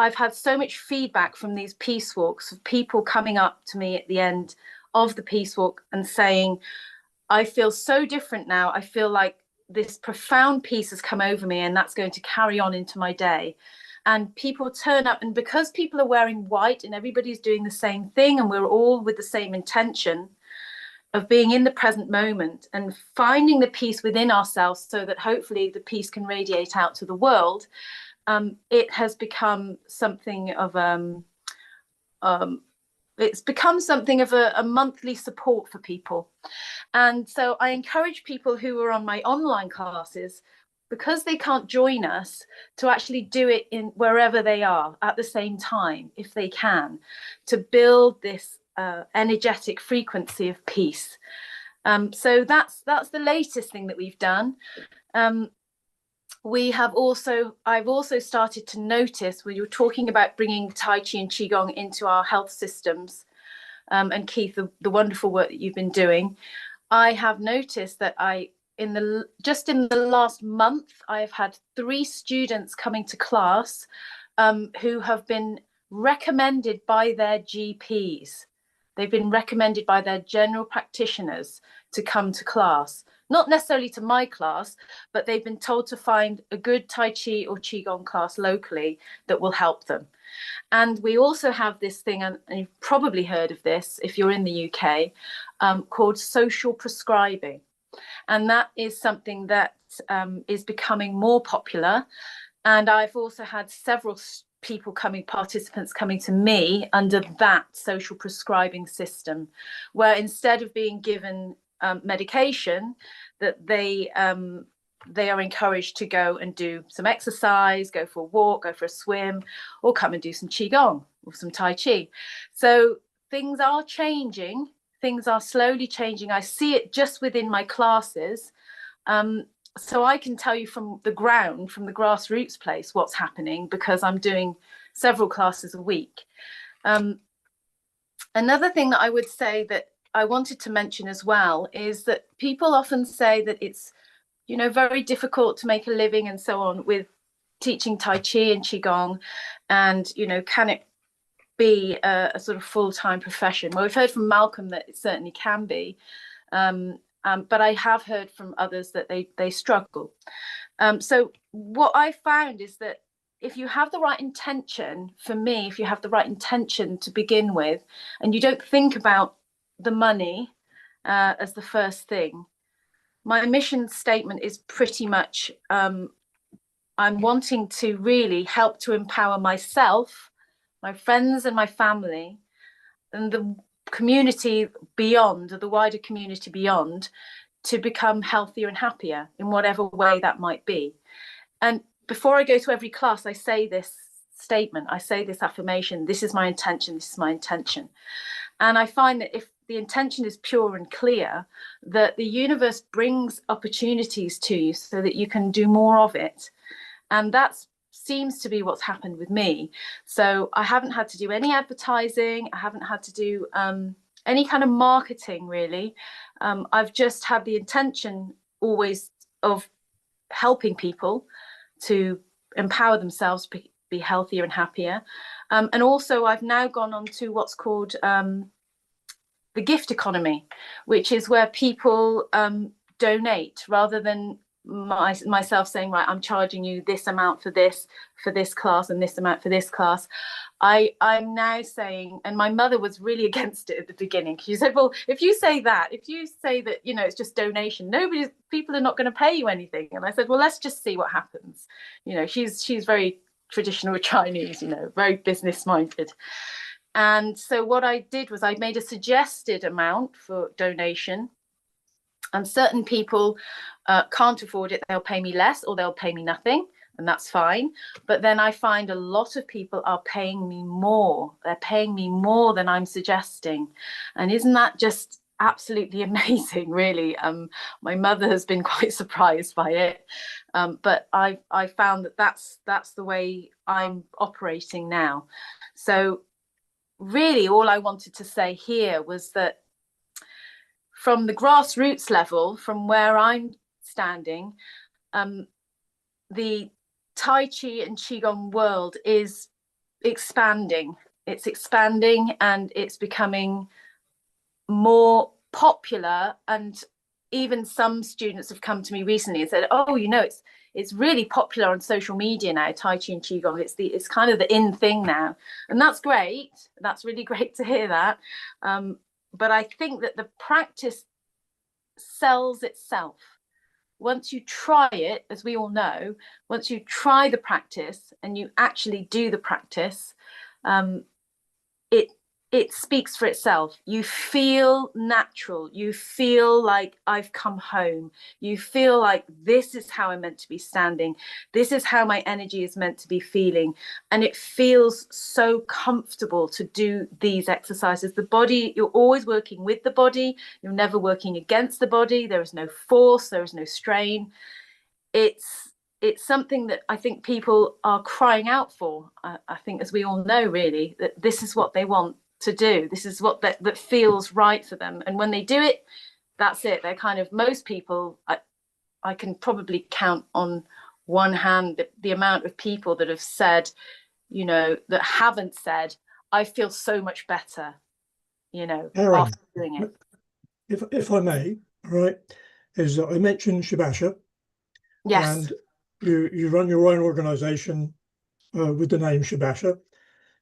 I've had so much feedback from these peace walks of people coming up to me at the end of the peace walk and saying, I feel so different now. I feel like this profound peace has come over me, and that's going to carry on into my day. And people turn up, and because people are wearing white and everybody's doing the same thing, and we're all with the same intention of being in the present moment and finding the peace within ourselves so that hopefully the peace can radiate out to the world, it has become something of it's become something of a monthly support for people. And so I encourage people who are on my online classes, because they can't join us, to actually do it in wherever they are at the same time, if they can, to build this energetic frequency of peace. So that's the latest thing that we've done. I've also started to notice, when you're talking about bringing Tai Chi and Qigong into our health systems, and Keith, the wonderful work that you've been doing, I have noticed that in the last month, I have had 3 students coming to class who have been recommended by their GPs. They've been recommended by their general practitioners to come to class. Not necessarily to my class, but they've been told to find a good Tai Chi or Qigong class locally that will help them. And we also have this thing, and you've probably heard of this if you're in the UK, called social prescribing. And that is something that is becoming more popular. And I've also had several participants coming to me under that social prescribing system, where instead of being given medication, that they are encouraged to go and do some exercise, go for a walk, go for a swim, or come and do some Qigong or some Tai Chi. So things are changing. Things are slowly changing. I see it just within my classes. So I can tell you from the ground, from the grassroots place, what's happening, because I'm doing several classes a week. Another thing that I would say that I wanted to mention as well is that people often say that it's, very difficult to make a living and so on with teaching Tai Chi and Qigong, and, can it be a sort of full-time profession? Well, we've heard from Malcolm that it certainly can be, but I have heard from others that they struggle. So what I found is that if you have the right intention, for me, if you have the right intention to begin with, and you don't think about the money as the first thing, my mission statement is pretty much, I'm wanting to really help to empower myself, my friends and my family, and the community beyond, the wider community beyond, to become healthier and happier in whatever way that might be. And before I go to every class, I say this statement, I say this affirmation: this is my intention, this is my intention. And I find that if the intention is pure and clear, that the universe brings opportunities to you so that you can do more of it. And that seems to be what's happened with me. So I haven't had to do any advertising. I haven't had to do any kind of marketing, really. I've just had the intention always of helping people to empower themselves to be healthier and happier. And also I've now gone on to what's called the gift economy, which is where people donate rather than myself saying, right, I'm charging you this amount for this class and this amount for this class. I'm now saying, and my mother was really against it at the beginning. She said, well, if you say that it's just donation, people are not going to pay you anything. And I said, well, let's just see what happens. She's very traditional Chinese, very business minded. And so what I did was I made a suggested amount for donation, and certain people can't afford it. They'll pay me less or they'll pay me nothing, and that's fine. But then I find a lot of people are paying me more. They're paying me more than I'm suggesting. And isn't that just absolutely amazing, really? My mother has been quite surprised by it. But I found that that's the way I'm operating now. So really all I wanted to say here was that from the grassroots level, from where I'm standing, the Tai Chi and Qigong world is expanding. It's expanding and it's becoming more popular. And even some students have come to me recently and said, oh, it's really popular on social media now, Tai Chi and Qigong. It's kind of the in thing now. And that's great. That's really great to hear that. But I think that the practice sells itself. Once you try it, as we all know, once you try the practice and you actually do the practice, it speaks for itself. You feel natural. You feel like I've come home. You feel like this is how I'm meant to be standing. This is how my energy is meant to be feeling. And it feels so comfortable to do these exercises. The body, you're always working with the body. You're never working against the body. There is no force. There is no strain. It's something that I think people are crying out for. I think, as we all know, really, that this is what they want to do. This is what that feels right for them. And when they do it, that's it. They're kind of, most people, I can probably count on one hand the amount of people that have said, that haven't said, I feel so much better, Aaron, after doing it. If I may, right, is that I mentioned Shibasha. Yes. And you run your own organization with the name Shibasha.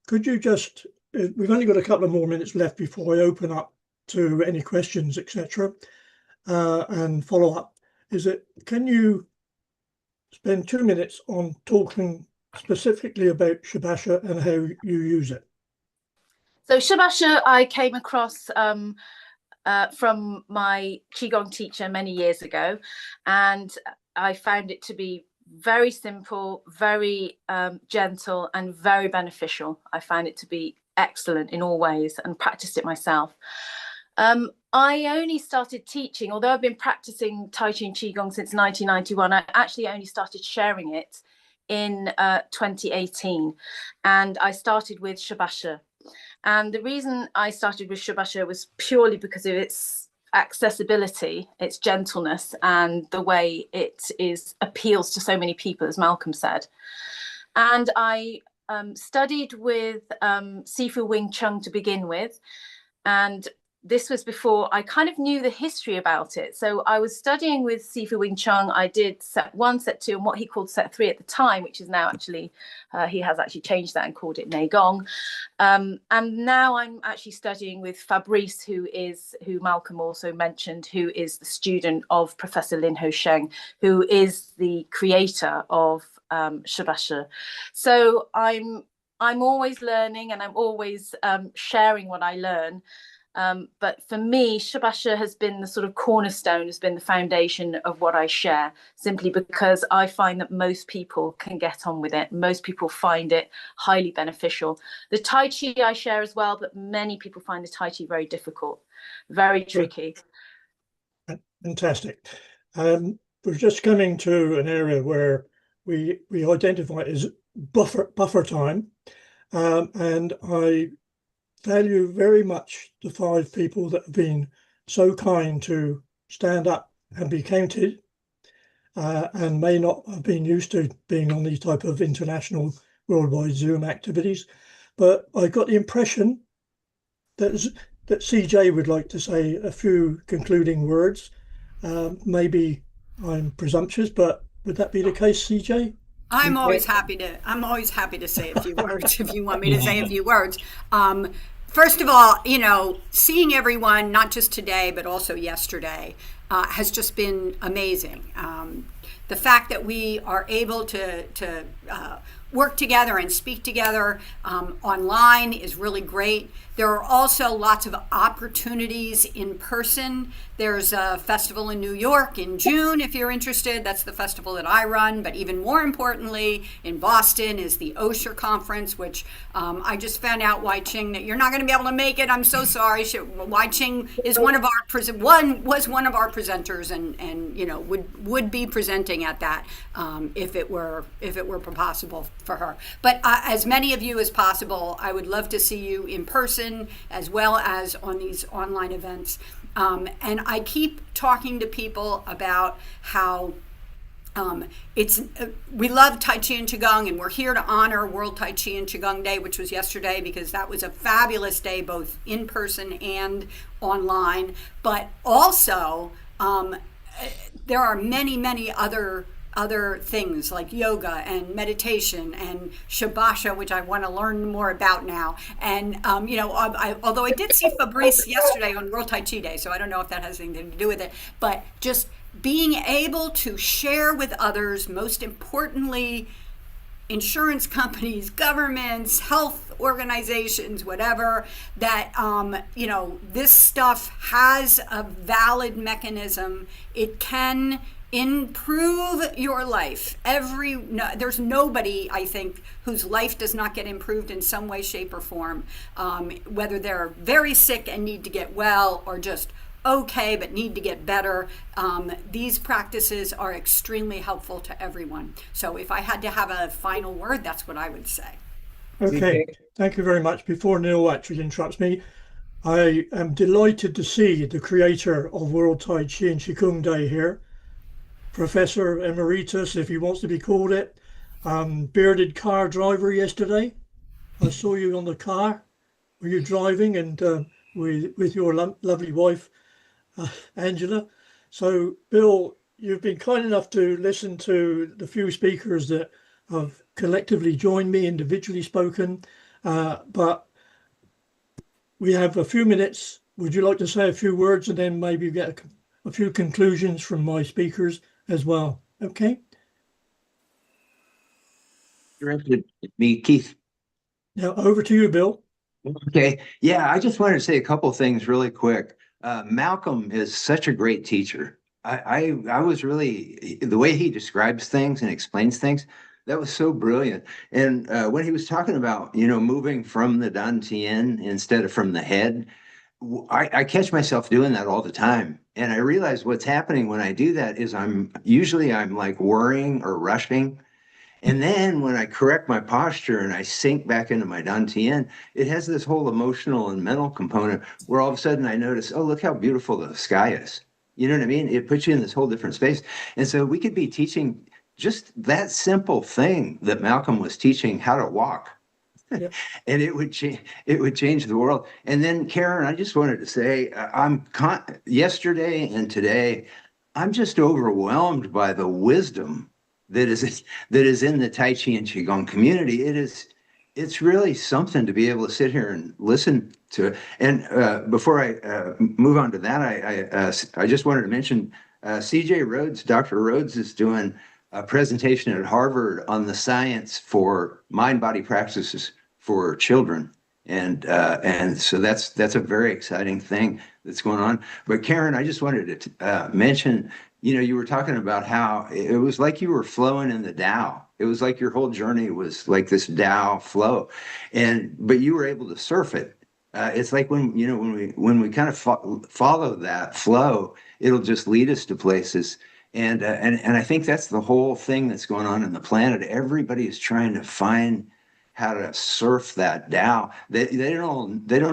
Could you just, we've only got a couple of more minutes left before I open up to any questions, etc., and follow up. Can you spend 2 minutes on talking specifically about Shibasha and how you use it? So Shibasha, I came across from my Qigong teacher many years ago, and I found it to be very simple, very gentle, and very beneficial. I found it to be excellent in all ways and practiced it myself. I only started teaching, although I've been practicing Tai Chi and Qigong since 1991, I actually only started sharing it in 2018. And I started with Shibasha. And the reason I started with Shibasha was purely because of its accessibility, its gentleness, and the way it appeals to so many people, as Malcolm said. And I studied with Sifu Wing Chun to begin with, and this was before I kind of knew the history about it. So I was studying with Sifu Wing Chun. I did set 1, set 2, and what he called set 3 at the time, which is now actually, he has actually changed that and called it Neigong. And now I'm actually studying with Fabrice, who Malcolm also mentioned, who is the student of Professor Lin Ho Sheng, who is the creator of Shibasha. So I'm always learning, and I'm always sharing what I learn. But for me, Shibasha has been the sort of cornerstone, has been the foundation of what I share, simply because I find that most people can get on with it. Most people find it highly beneficial. The Tai Chi I share as well, but many people find the Tai Chi very difficult, very tricky. Fantastic. We're just coming to an area where we identify as buffer time, and I value very much the 5 people that have been so kind to stand up and be counted, and may not have been used to being on these type of international worldwide Zoom activities. But I got the impression that CJ would like to say a few concluding words. Maybe I'm presumptuous, but would that be the case, CJ? I'm always happy to say a few words if you want me to say a few words. First of all, seeing everyone, not just today, but also yesterday, has just been amazing. The fact that we are able to work together and speak together online is really great. There are also lots of opportunities in person. There's a festival in New York in June, if you're interested. That's the festival that I run. But even more importantly, in Boston is the Osher Conference, which I just found out, Wai Ching, that you're not going to be able to make it. I'm so sorry. Wai Ching is one of our one of our presenters, and would be presenting at that if it were possible for her. But as many of you as possible, I would love to see you in person as well as on these online events. And I keep talking to people about how we love Tai Chi and Qigong, and we're here to honor World Tai Chi and Qigong Day, which was yesterday, because that was a fabulous day, both in person and online. But also, there are many, many other things like yoga and meditation and shabasha, which I want to learn more about now. And although I did see Fabrice yesterday on World Tai Chi Day, so I don't know if that has anything to do with it, but just being able to share with others, most importantly, insurance companies, governments, health organizations, whatever, that this stuff has a valid mechanism. It can improve your life. There's nobody, I think, whose life does not get improved in some way, shape, or form, whether they're very sick and need to get well, or just okay but need to get better. These practices are extremely helpful to everyone. So if I had to have a final word, that's what I would say. Okay, thank you very much. Before Neil actually interrupts me, I am delighted to see the creator of World Tai Chi and Qigong Day here, Professor Emeritus, if he wants to be called it, bearded car driver yesterday. I saw you on the car. Were you driving and with your lovely wife, Angela? So, Bill, you've been kind enough to listen to the few speakers that have collectively joined me, individually spoken, but we have a few minutes. Would you like to say a few words and then maybe get a few conclusions from my speakers as well? Okay. Directed at me, Keith. Now over to you, Bill. Okay. Yeah, I just wanted to say a couple things really quick. Malcolm is such a great teacher. I was really, the way he describes things and explains things, that was so brilliant. And when he was talking about, moving from the dantian instead of from the head, I catch myself doing that all the time. And I realize what's happening when I do that is I'm like worrying or rushing. And then when I correct my posture and I sink back into my dantian, it has this whole emotional and mental component where all of a sudden I notice, oh, look how beautiful the sky is. You know what I mean? It puts you in this whole different space. And so we could be teaching just that simple thing that Malcolm was teaching, how to walk. Yep. And it would change the world. And then, Karen, I just wanted to say, yesterday and today, I'm just overwhelmed by the wisdom that is in the Tai Chi and Qigong community. It's really something to be able to sit here and listen to it. And before I move on to that, I just wanted to mention CJ Rhodes, Dr. Rhodes is doing a presentation at Harvard on the science for mind-body practices for children. And so that's a very exciting thing that's going on. But Karen, I just wanted to mention, you were talking about how it was like you were flowing in the Tao. It was like your whole journey was like this Tao flow, but you were able to surf it. It's like when we kind of follow that flow, it'll just lead us to places. And I think that's the whole thing that's going on in the planet. Everybody is trying to find how to surf that Tao. They don't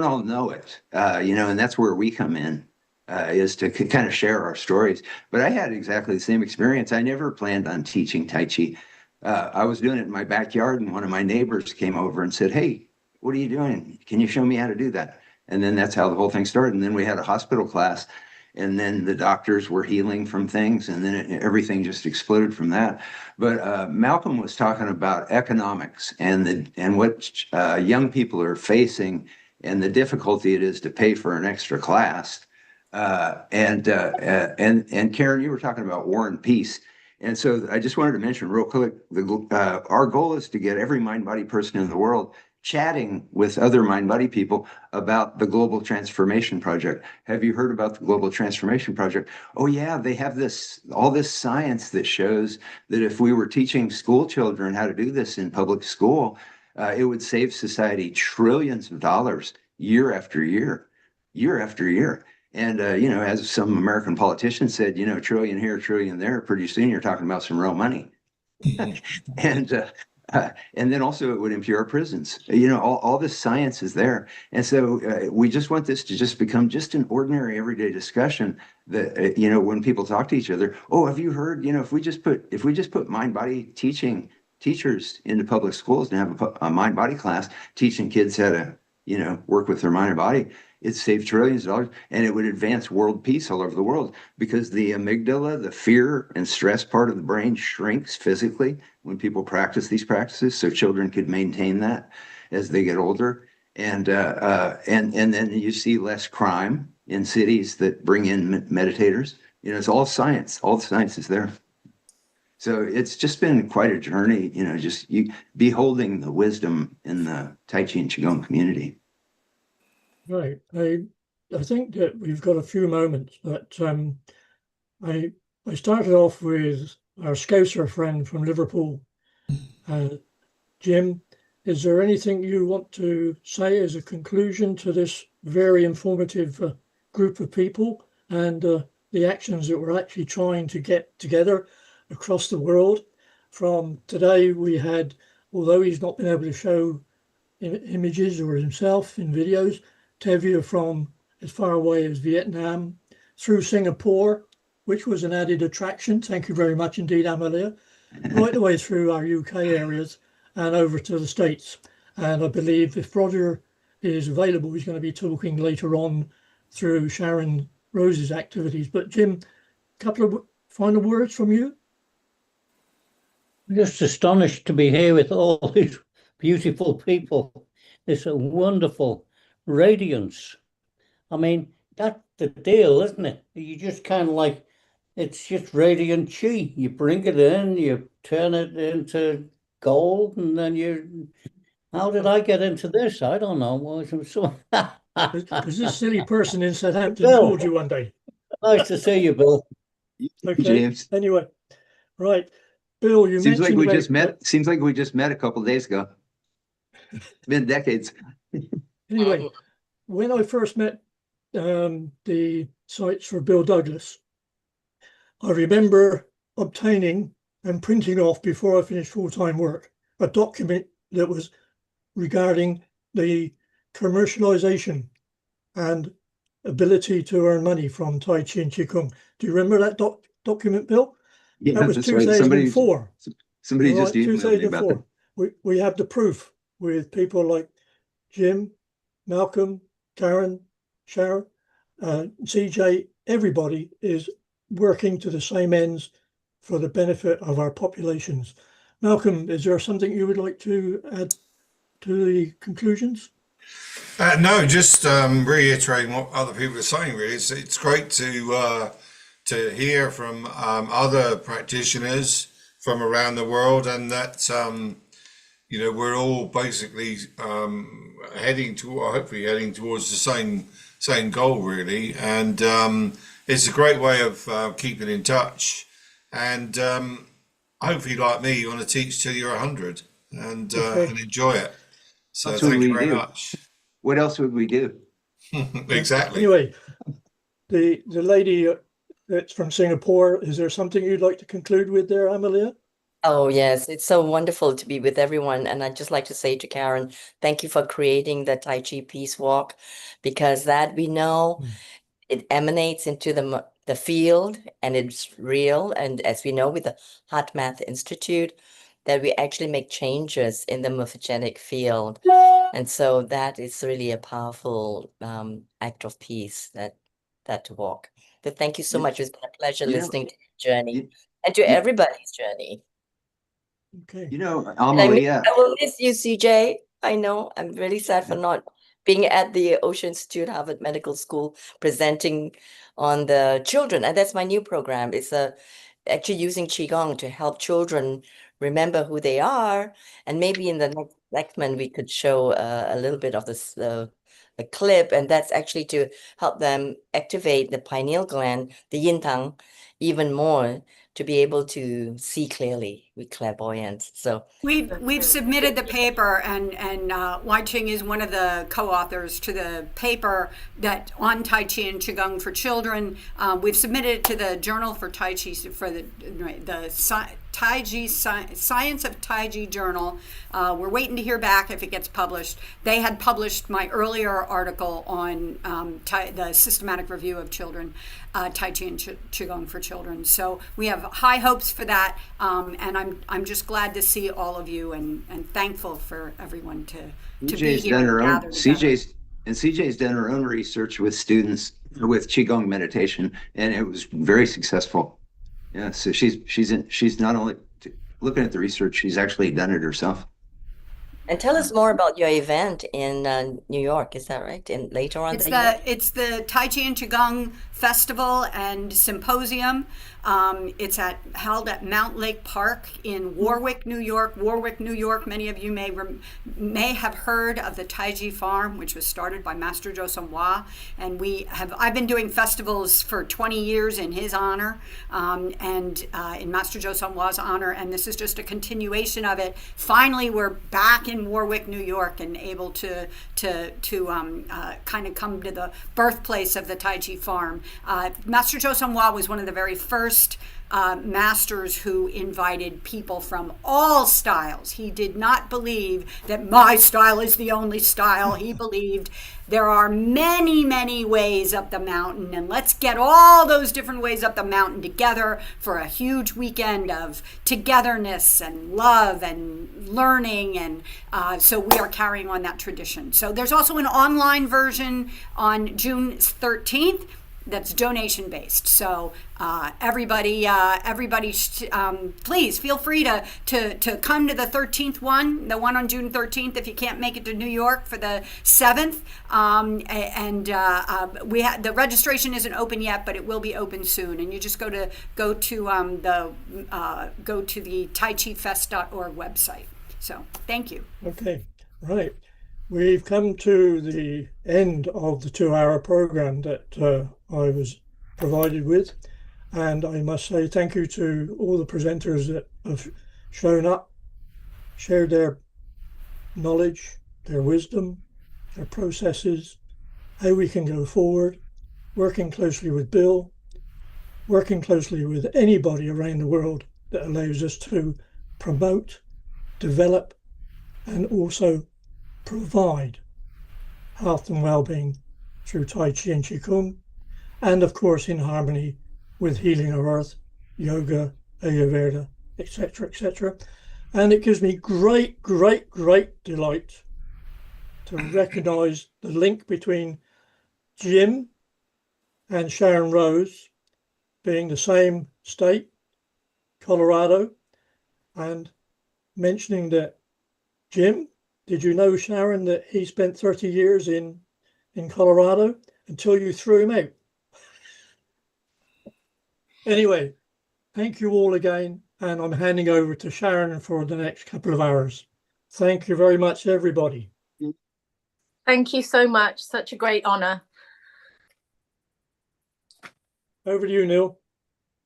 all know it, and that's where we come in, is to kind of share our stories. But I had exactly the same experience. I never planned on teaching Tai Chi. I was doing it in my backyard, and one of my neighbors came over and said, "Hey, what are you doing? Can you show me how to do that?" And then that's how the whole thing started. And then we had a hospital class, and then the doctors were healing from things, and then everything just exploded from that. But Malcolm was talking about economics and what young people are facing and the difficulty it is to pay for an extra class. And Karen, you were talking about War and Peace. And so I just wanted to mention real quick, our goal is to get every mind-body person in the world chatting with other mind-body people about the Global Transformation Project. Have you heard about the Global Transformation Project? Oh yeah, they have all this science that shows that if we were teaching school children how to do this in public school, it would save society trillions of dollars year after year, year after year. And, as some American politicians said, trillion here, trillion there, pretty soon you're talking about some real money. And then also it would empty our prisons. All this science is there. And so we just want this to just become just an ordinary everyday discussion that, when people talk to each other, oh, have you heard, if we just put mind-body teachers into public schools and have a mind-body class teaching kids how to, work with their mind and body, it'd save trillions of dollars, and it would advance world peace all over the world, because the amygdala, the fear and stress part of the brain, shrinks physically when people practice these practices, so children could maintain that as they get older. And then you see less crime in cities that bring in meditators. It's all science. All the science is there. So it's just been quite a journey, just beholding the wisdom in the Tai Chi and Qigong community. Right. I think that we've got a few moments, but I started off with our Scouser friend from Liverpool. Jim, is there anything you want to say as a conclusion to this very informative group of people and the actions that we're actually trying to get together across the world? From today, we had, although he's not been able to show images or himself in videos, Tevye from as far away as Vietnam, through Singapore, which was an added attraction. Thank you very much indeed, Amalia. Right the way through our UK areas and over to the States. And I believe if Roger is available, he's going to be talking later on through Sharon Rose's activities. But Jim, a couple of final words from you? I'm just astonished to be here with all these beautiful people. It's a wonderful radiance. I mean, that's the deal, isn't it? You just kind of like, it's just radiant chi. You bring it in, you turn it into gold, and then how did I get into this? I don't know. Because this silly person in Southampton Bill. called you one day. Nice to see you, Bill. Okay. James. Anyway, right. Bill, you Seems like mentioned we just met. Seems like we just met a couple of days ago. It's been decades. Anyway, when I first met the sites for Bill Douglas, I remember obtaining and printing off, before I finished full-time work, a document that was regarding the commercialization and ability to earn money from Tai Chi and Qigong. Do you remember that document, Bill? Yeah, that was that's 2004. Right. Somebody just emailed me about that. We have the proof with people like Jim, Malcolm, Karen, Sharon, CJ. Everybody is working to the same ends for the benefit of our populations. Malcolm, is there something you would like to add to the conclusions? No, just reiterating what other people are saying. Really, it's great to hear from other practitioners from around the world, and that we're all basically hopefully heading towards the same goal, really. And it's a great way of keeping in touch. And hopefully, like me, you want to teach till you're 100 and enjoy it. So That's thank you very much. What else would we do? Exactly. Anyway, the lady that's from Singapore, is there something you'd like to conclude with there, Amalia? Oh, yes, it's so wonderful to be with everyone. And I'd just like to say to Karen, thank you for creating the Tai Chi Peace Walk, because that we know it emanates into the field and it's real. And as we know with the Heart Math Institute, that we actually make changes in the morphogenic field. And so that is really a powerful act of peace, that walk. But thank you so much. It's been a pleasure listening to your journey and to everybody's journey. Okay. Amalia. I will miss you, CJ. I know. I'm really sad for not being at the Ocean Institute, Harvard Medical School, presenting on the children. And that's my new program. It's a actually using Qigong to help children remember who they are. And maybe in the next segment, we could show a little bit of this a clip, and that's actually to help them activate the pineal gland, the yin tang, even more to be able to see clearly with clairvoyance. So We've submitted the paper, and Wai Ching is one of the co-authors to the paper that on Tai Chi and Qigong for children. We've submitted it to the Journal for Tai Chi for the Tai Chi Science of Tai Chi Journal. We're waiting to hear back if it gets published. They had published my earlier article on the systematic review of children, Tai Chi and Qigong for children. So we have high hopes for that, and I'm just glad to see all of you and thankful for everyone to be here and gather together. CJ's done her own research with students with Qigong meditation, and it was very successful. Yeah, so she's not only looking at the research, she's actually done it herself. And tell us more about your event in New York. Is that right? And later on, it's the Tai Chi and Qigong Festival and Symposium. It's held at Mount Lake Park in Warwick, New York. Warwick, New York. Many of you may have heard of the Tai Chi Farm, which was started by Master Josam Hua, and I've been doing festivals for 20 years in his honor, and in Master Josam Hua's honor, and this is just a continuation of it. Finally, we're back in Warwick, New York, and able to kind of come to the birthplace of the Tai Chi Farm. Master Josam Hua was one of the very first masters who invited people from all styles. He did not believe that my style is the only style. He believed there are many, many ways up the mountain, and let's get all those different ways up the mountain together for a huge weekend of togetherness and love and learning. And so we are carrying on that tradition. So there's also an online version on June 13th. That's donation based. So everybody, please feel free to come to the 13th one, the one on June 13th, if you can't make it to New York for the 7th. The registration isn't open yet, but it will be open soon. And you just go to the taichifest.org website. So thank you. Okay, right. We've come to the end of the 2-hour program that I was provided with, and I must say thank you to all the presenters that have shown up, shared their knowledge, their wisdom, their processes, how we can go forward, working closely with Bill, working closely with anybody around the world that allows us to promote, develop, and also provide health and well-being through Tai Chi and Qigong, and of course in harmony with healing of earth, yoga, Ayurveda, etc., etc. And it gives me great delight to recognize the link between Jim and Sharon Rose being the same state, Colorado, and mentioning that Jim, did you know, Sharon, that he spent 30 years in Colorado until you threw him out? Anyway, thank you all again, and I'm handing over to Sharon for the next couple of hours. Thank you very much, everybody. Thank you so much. Such a great honor. Over to you, Neil.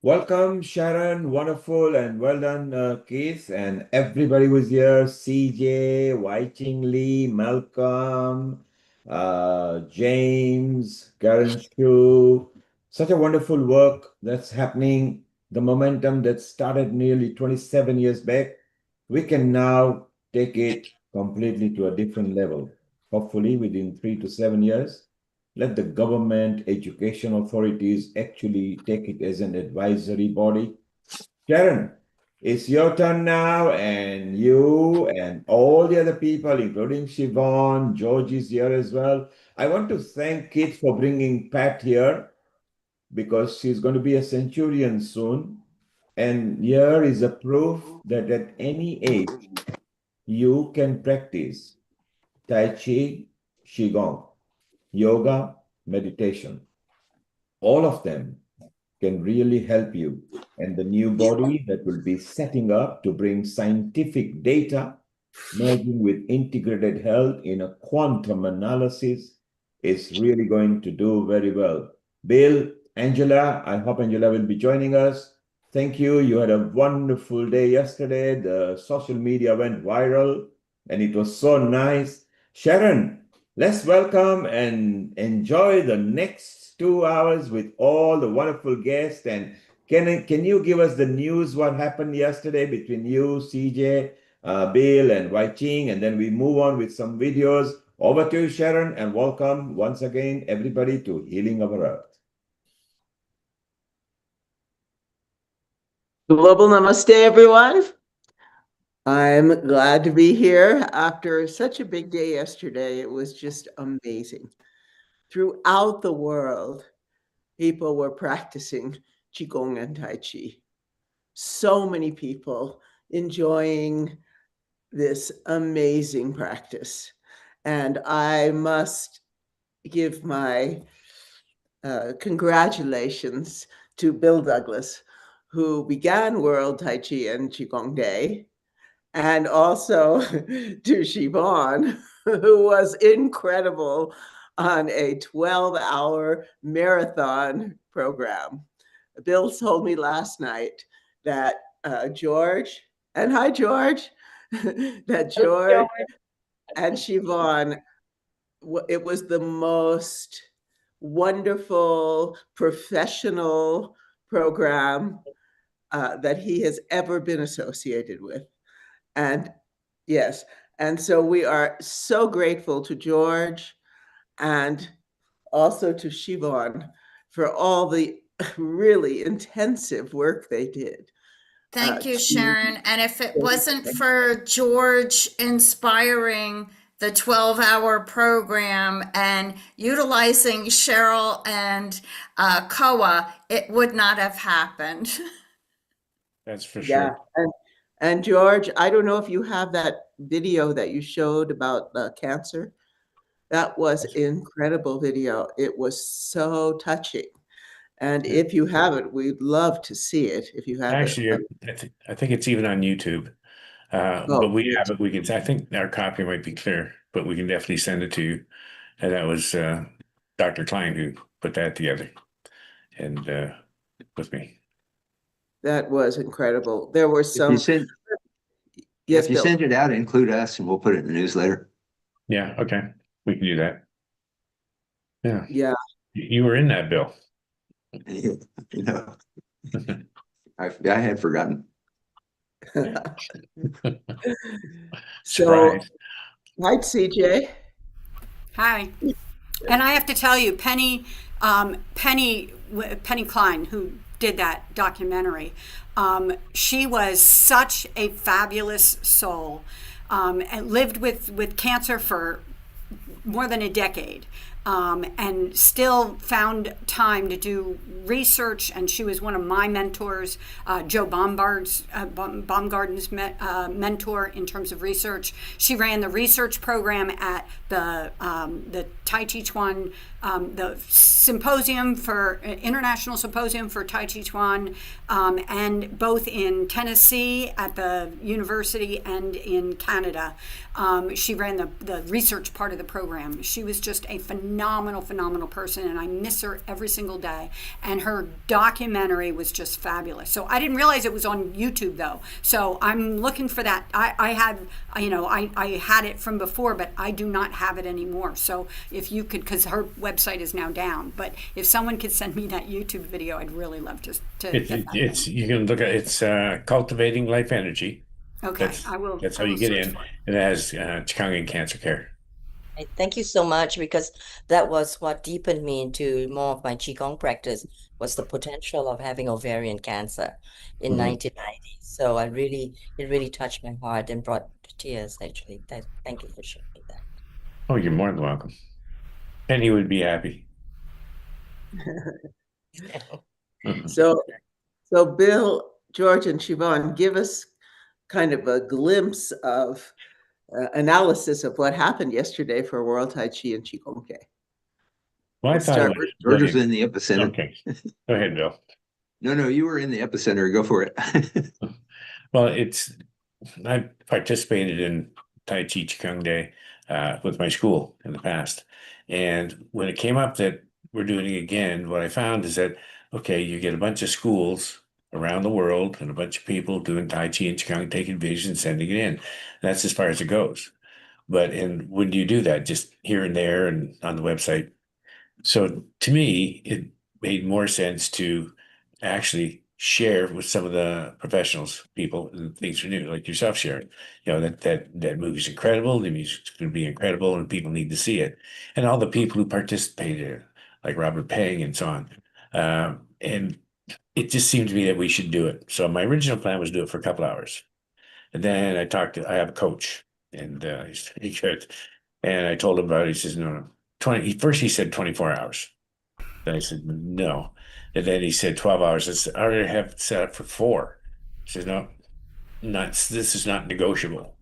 Welcome, Sharon. Wonderful and well done, Keith. And everybody was here. CJ, Wai Ching Lee, Malcolm, James, Karen Shu. Such a wonderful work that's happening. The momentum that started nearly 27 years back, we can now take it completely to a different level. Hopefully within 3 to 7 years. Let the government, education authorities actually take it as an advisory body. Sharon, it's your turn now, and you and all the other people, including Siobhan, George is here as well. I want to thank Kit for bringing Pat here because she's going to be a centurion soon. And here is a proof that at any age, you can practice Tai Chi, Qigong, yoga, meditation. All of them can really help you. And the new body that will be setting up to bring scientific data, merging with integrated health in a quantum analysis, is really going to do very well. Bill, Angela, I hope Angela will be joining us. Thank you. You had a wonderful day yesterday. The social media went viral and it was so nice. Sharon, let's welcome and enjoy the next 2 hours with all the wonderful guests. And can you give us the news what happened yesterday between you, CJ, Bill, and Wai Ching, and then we move on with some videos. Over to you, Sharon, and welcome once again everybody to Healing Our Earth. Global Namaste, everyone. I'm glad to be here after such a big day yesterday. It was just amazing. Throughout the world, people were practicing Qigong and Tai Chi. So many people enjoying this amazing practice. And I must give my congratulations to Bill Douglas, who began World Tai Chi and Qigong Day, and also to Siobhan, who was incredible on a 12-hour marathon program. Bill told me last night that George, and hi, George, that George and Siobhan, it was the most wonderful professional program that he has ever been associated with. And yes, and so we are so grateful to George and also to Siobhan for all the really intensive work they did. Thank you, Sharon. And if it wasn't for George inspiring the 12-hour program and utilizing Cheryl and Koa, it would not have happened. That's for Yeah, sure. and George, I don't know if you have that video that you showed about cancer. That was incredible video. It was so touching. And if you have it, we'd love to see it. If you have Actually, it. I think it's even on YouTube. But we have it. We can. I think our copy might be clear, but we can definitely send it to you. And that was Dr. Klein who put that together, and with me. That was incredible. There were some. If you send it out, include us, and we'll put it in the newsletter. Yeah. Okay. We can do that. Yeah. Yeah. You were in that, Bill. You know, I had forgotten. So, hi, CJ. Hi. And I have to tell you, Penny Klein, who did that documentary, she was such a fabulous soul, and lived with cancer for more than a decade. And still found time to do research. And she was one of my mentors, Joe Baumgarten's mentor in terms of research. She ran the research program at the Tai Chi Chuan, the symposium for International Symposium for Tai Chi Chuan, and both in Tennessee at the university and in Canada. She ran the research part of the program. She was just a phenomenal person, and I miss her every single day. And her documentary was just fabulous. So I didn't realize it was on YouTube though. So I'm looking for that. I had it from before, but I do not have it anymore. So if you could, because her website is now down, but if someone could send me that YouTube video, I'd really love to You can look at it's Cultivating Life Energy. Okay, I will. That's how you get in. And it has Qigong and cancer care. Thank you so much, because that was what deepened me into more of my Qigong practice, was the potential of having ovarian cancer in 1990. So it really touched my heart and brought tears, actually. Thank you for sharing that. Oh, you're more than welcome. And he would be happy. So Bill, George, and Siobhan, give us kind of a glimpse of analysis of what happened yesterday for World Tai Chi and Qigong Day. Well, I thought George was in the epicenter. Okay, go ahead, Bill. No, you were in the epicenter. Go for it. Well, I participated in Tai Chi Qigong Day with my school in the past. And when it came up that we're doing it again, what I found is that, okay, you get a bunch of schools around the world and a bunch of people doing Tai Chi and Qigong, taking videos and sending it in. That's as far as it goes. And when do you do that? Just here and there and on the website. So to me, it made more sense to actually share with some of the professionals, people, and things are new, like yourself sharing. That movie's incredible, the music's going to be incredible, and people need to see it. And all the people who participated, like Robert Peng and so on. And it just seemed to me that we should do it. So my original plan was to do it for a couple hours. And then I have a coach, and he's pretty good. And I told him about it. He says, no, 20. First he said 24 hours. Then I said, no. And then he said 12 hours. I said, I already have it set up for 4. He says, no, this is not negotiable.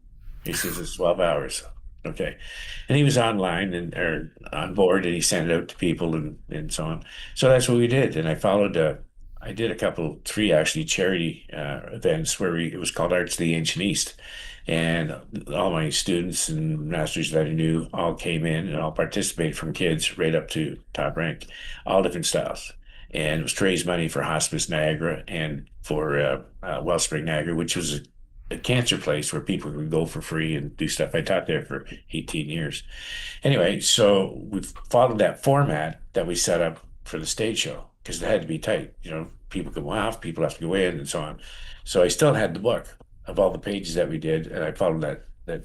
He says, it's 12 hours. Okay. And he was online or on board, and he sent it out to people and so on. So that's what we did. And I did a couple, 3 actually charity events where it was called Arts of the Ancient East. And all my students and masters that I knew all came in and all participated, from kids right up to top rank, all different styles. And it was to raise money for Hospice Niagara and for Wellspring Niagara, which was a cancer place where people could go for free and do stuff. I taught there for 18 years. Anyway, so we followed that format that we set up for the stage show because it had to be tight. People come off, people have to go in, and so on. So I still had the book of all the pages that we did, and I followed that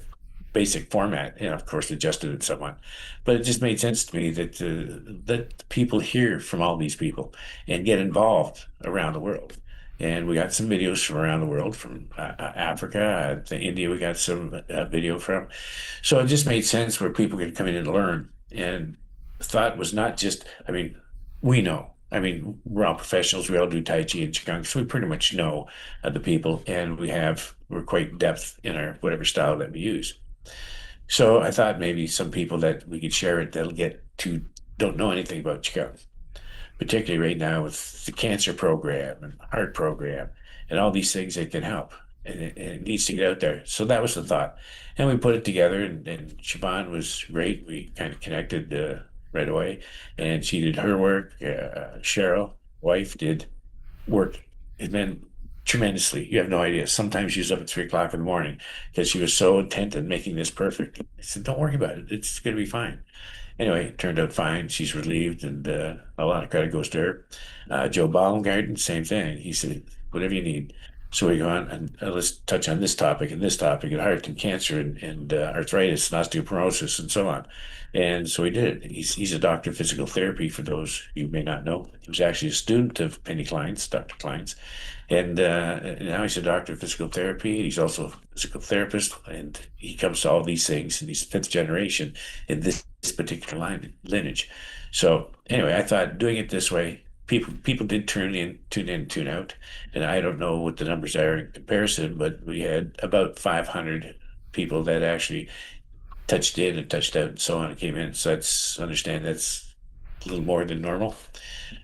basic format, and of course adjusted it somewhat. But it just made sense to me that people hear from all these people and get involved around the world. And we got some videos from around the world, from Africa to India. We got some video from. So it just made sense where people could come in and learn. And the thought was not just, we know. We're all professionals. We all do Tai Chi and Qigong, so we pretty much know the people, and we're quite depth in our whatever style that we use. So I thought maybe some people that we could share it that'll get to don't know anything about Qigong, particularly right now with the cancer program and heart program and all these things that can help. And it needs to get out there. So that was the thought. And we put it together, and Siobhan was great. We kind of connected right away. And she did her work. Cheryl, wife, did work. It meant tremendously. You have no idea. Sometimes she was up at 3 o'clock in the morning because she was so intent on making this perfect. I said, don't worry about it. It's going to be fine. Anyway, it turned out fine. She's relieved, and a lot of credit goes to her. Joe Baumgarten, same thing. He said, whatever you need. So we go on, and let's touch on this topic and heart and cancer and arthritis and osteoporosis and so on. And so we did it. He's a doctor of physical therapy, for those you may not know. He was actually a student of Penny Klein's, Dr. Klein's. And now he's a doctor of physical therapy. He's also a physical therapist, and he comes to all these things, and he's 5th generation in this particular lineage. So anyway, I thought doing it this way, people did tune in, tune out, and I don't know what the numbers are in comparison, but we had about 500 people that actually touched in and touched out and so on and came in. So that's a little more than normal.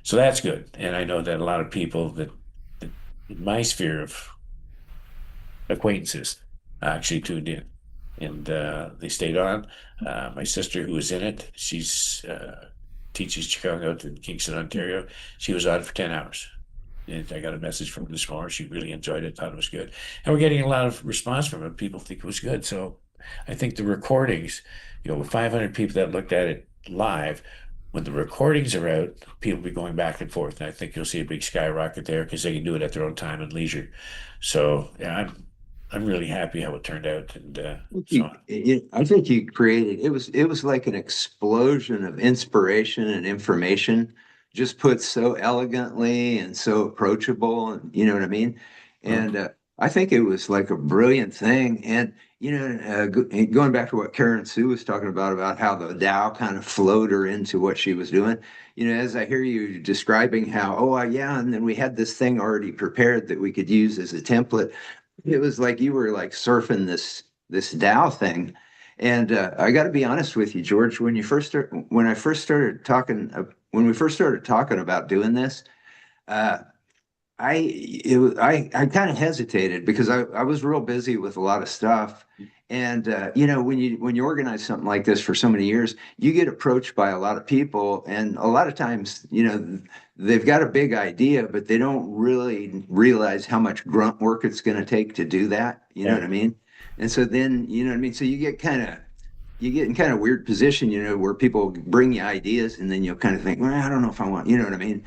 So that's good. And I know that a lot of people that in my sphere of acquaintances actually tuned in, and they stayed on. My sister, who was in it, she's teaches Qigong out in Kingston, Ontario. She was on for 10 hours. And I got a message from her this morning. She really enjoyed it, thought it was good. And we're getting a lot of response from it. People think it was good. So I think the recordings, with 500 people that looked at it live, when the recordings are out, people will be going back and forth. And I think you'll see a big skyrocket there because they can do it at their own time and leisure. So yeah, I'm really happy how it turned out. And I think you created it was like an explosion of inspiration and information, just put so elegantly and so approachable, and you know what I mean. And I think it was like a brilliant thing. And going back to what Karen Sue was talking about how the Tao kind of flowed her into what she was doing. As I hear you describing how, yeah, and then we had this thing already prepared that we could use as a template. It was like you were like surfing this Tao thing. And I got to be honest with you, George, when we first started talking about doing this, I kind of hesitated because I was real busy with a lot of stuff. And when you organize something like this for so many years, you get approached by a lot of people, and a lot of times, they've got a big idea, but they don't really realize how much grunt work it's going to take to do that. You know what I mean? And so then, you know what I mean? So you get in kind of weird position, where people bring you ideas, and then you'll kind of think, well, I don't know if I want, you know what I mean?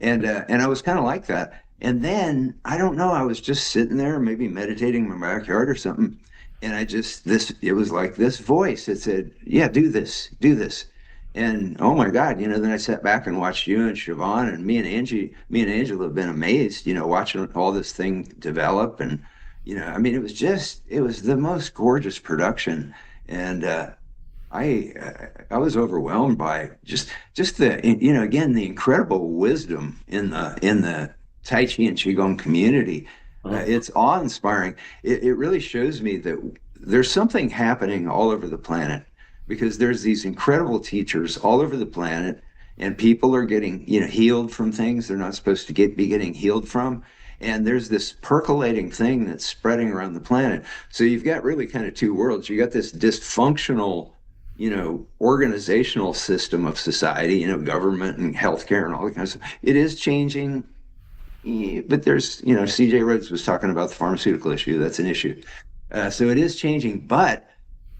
And I was kind of like that. And then I don't know, I was just sitting there, maybe meditating in my backyard or something. And it was like this voice that said, yeah, do this, do this. And oh my God, then I sat back and watched you and Siobhan and me and Angela have been amazed, watching all this thing develop. And, I mean, it was the most gorgeous production. And, I was overwhelmed by just the again the incredible wisdom in the Tai Chi and Qigong community. It's awe-inspiring. It really shows me that there's something happening all over the planet, because there's these incredible teachers all over the planet, and people are getting healed from things they're not supposed to be getting healed from. And there's this percolating thing that's spreading around the planet. So you've got really kind of two worlds. You got this dysfunctional organizational system of society, government and healthcare and all that kind of stuff. It is changing, but there's, CJ Rhodes was talking about the pharmaceutical issue. That's an issue. So it is changing, but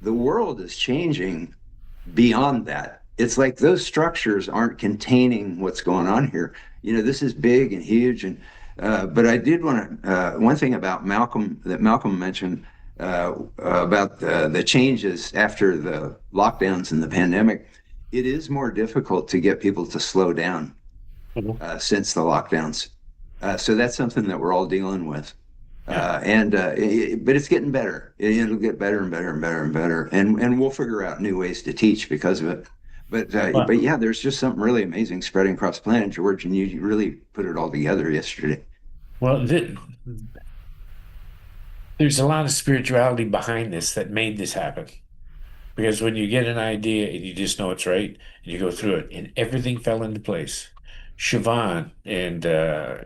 the world is changing beyond that. It's like those structures aren't containing what's going on here. This is big and huge. And but I did want to, one thing about Malcolm mentioned, about the changes after the lockdowns and the pandemic. It is more difficult to get people to slow down since the lockdowns. So that's something that we're all dealing with. But it's getting better. It'll get better and better and better and better. And we'll figure out new ways to teach because of it. But yeah, there's just something really amazing spreading across the planet, George, and you really put it all together yesterday. Well, there's a lot of spirituality behind this that made this happen. Because when you get an idea and you just know it's right, and you go through it, and everything fell into place. Siobhan and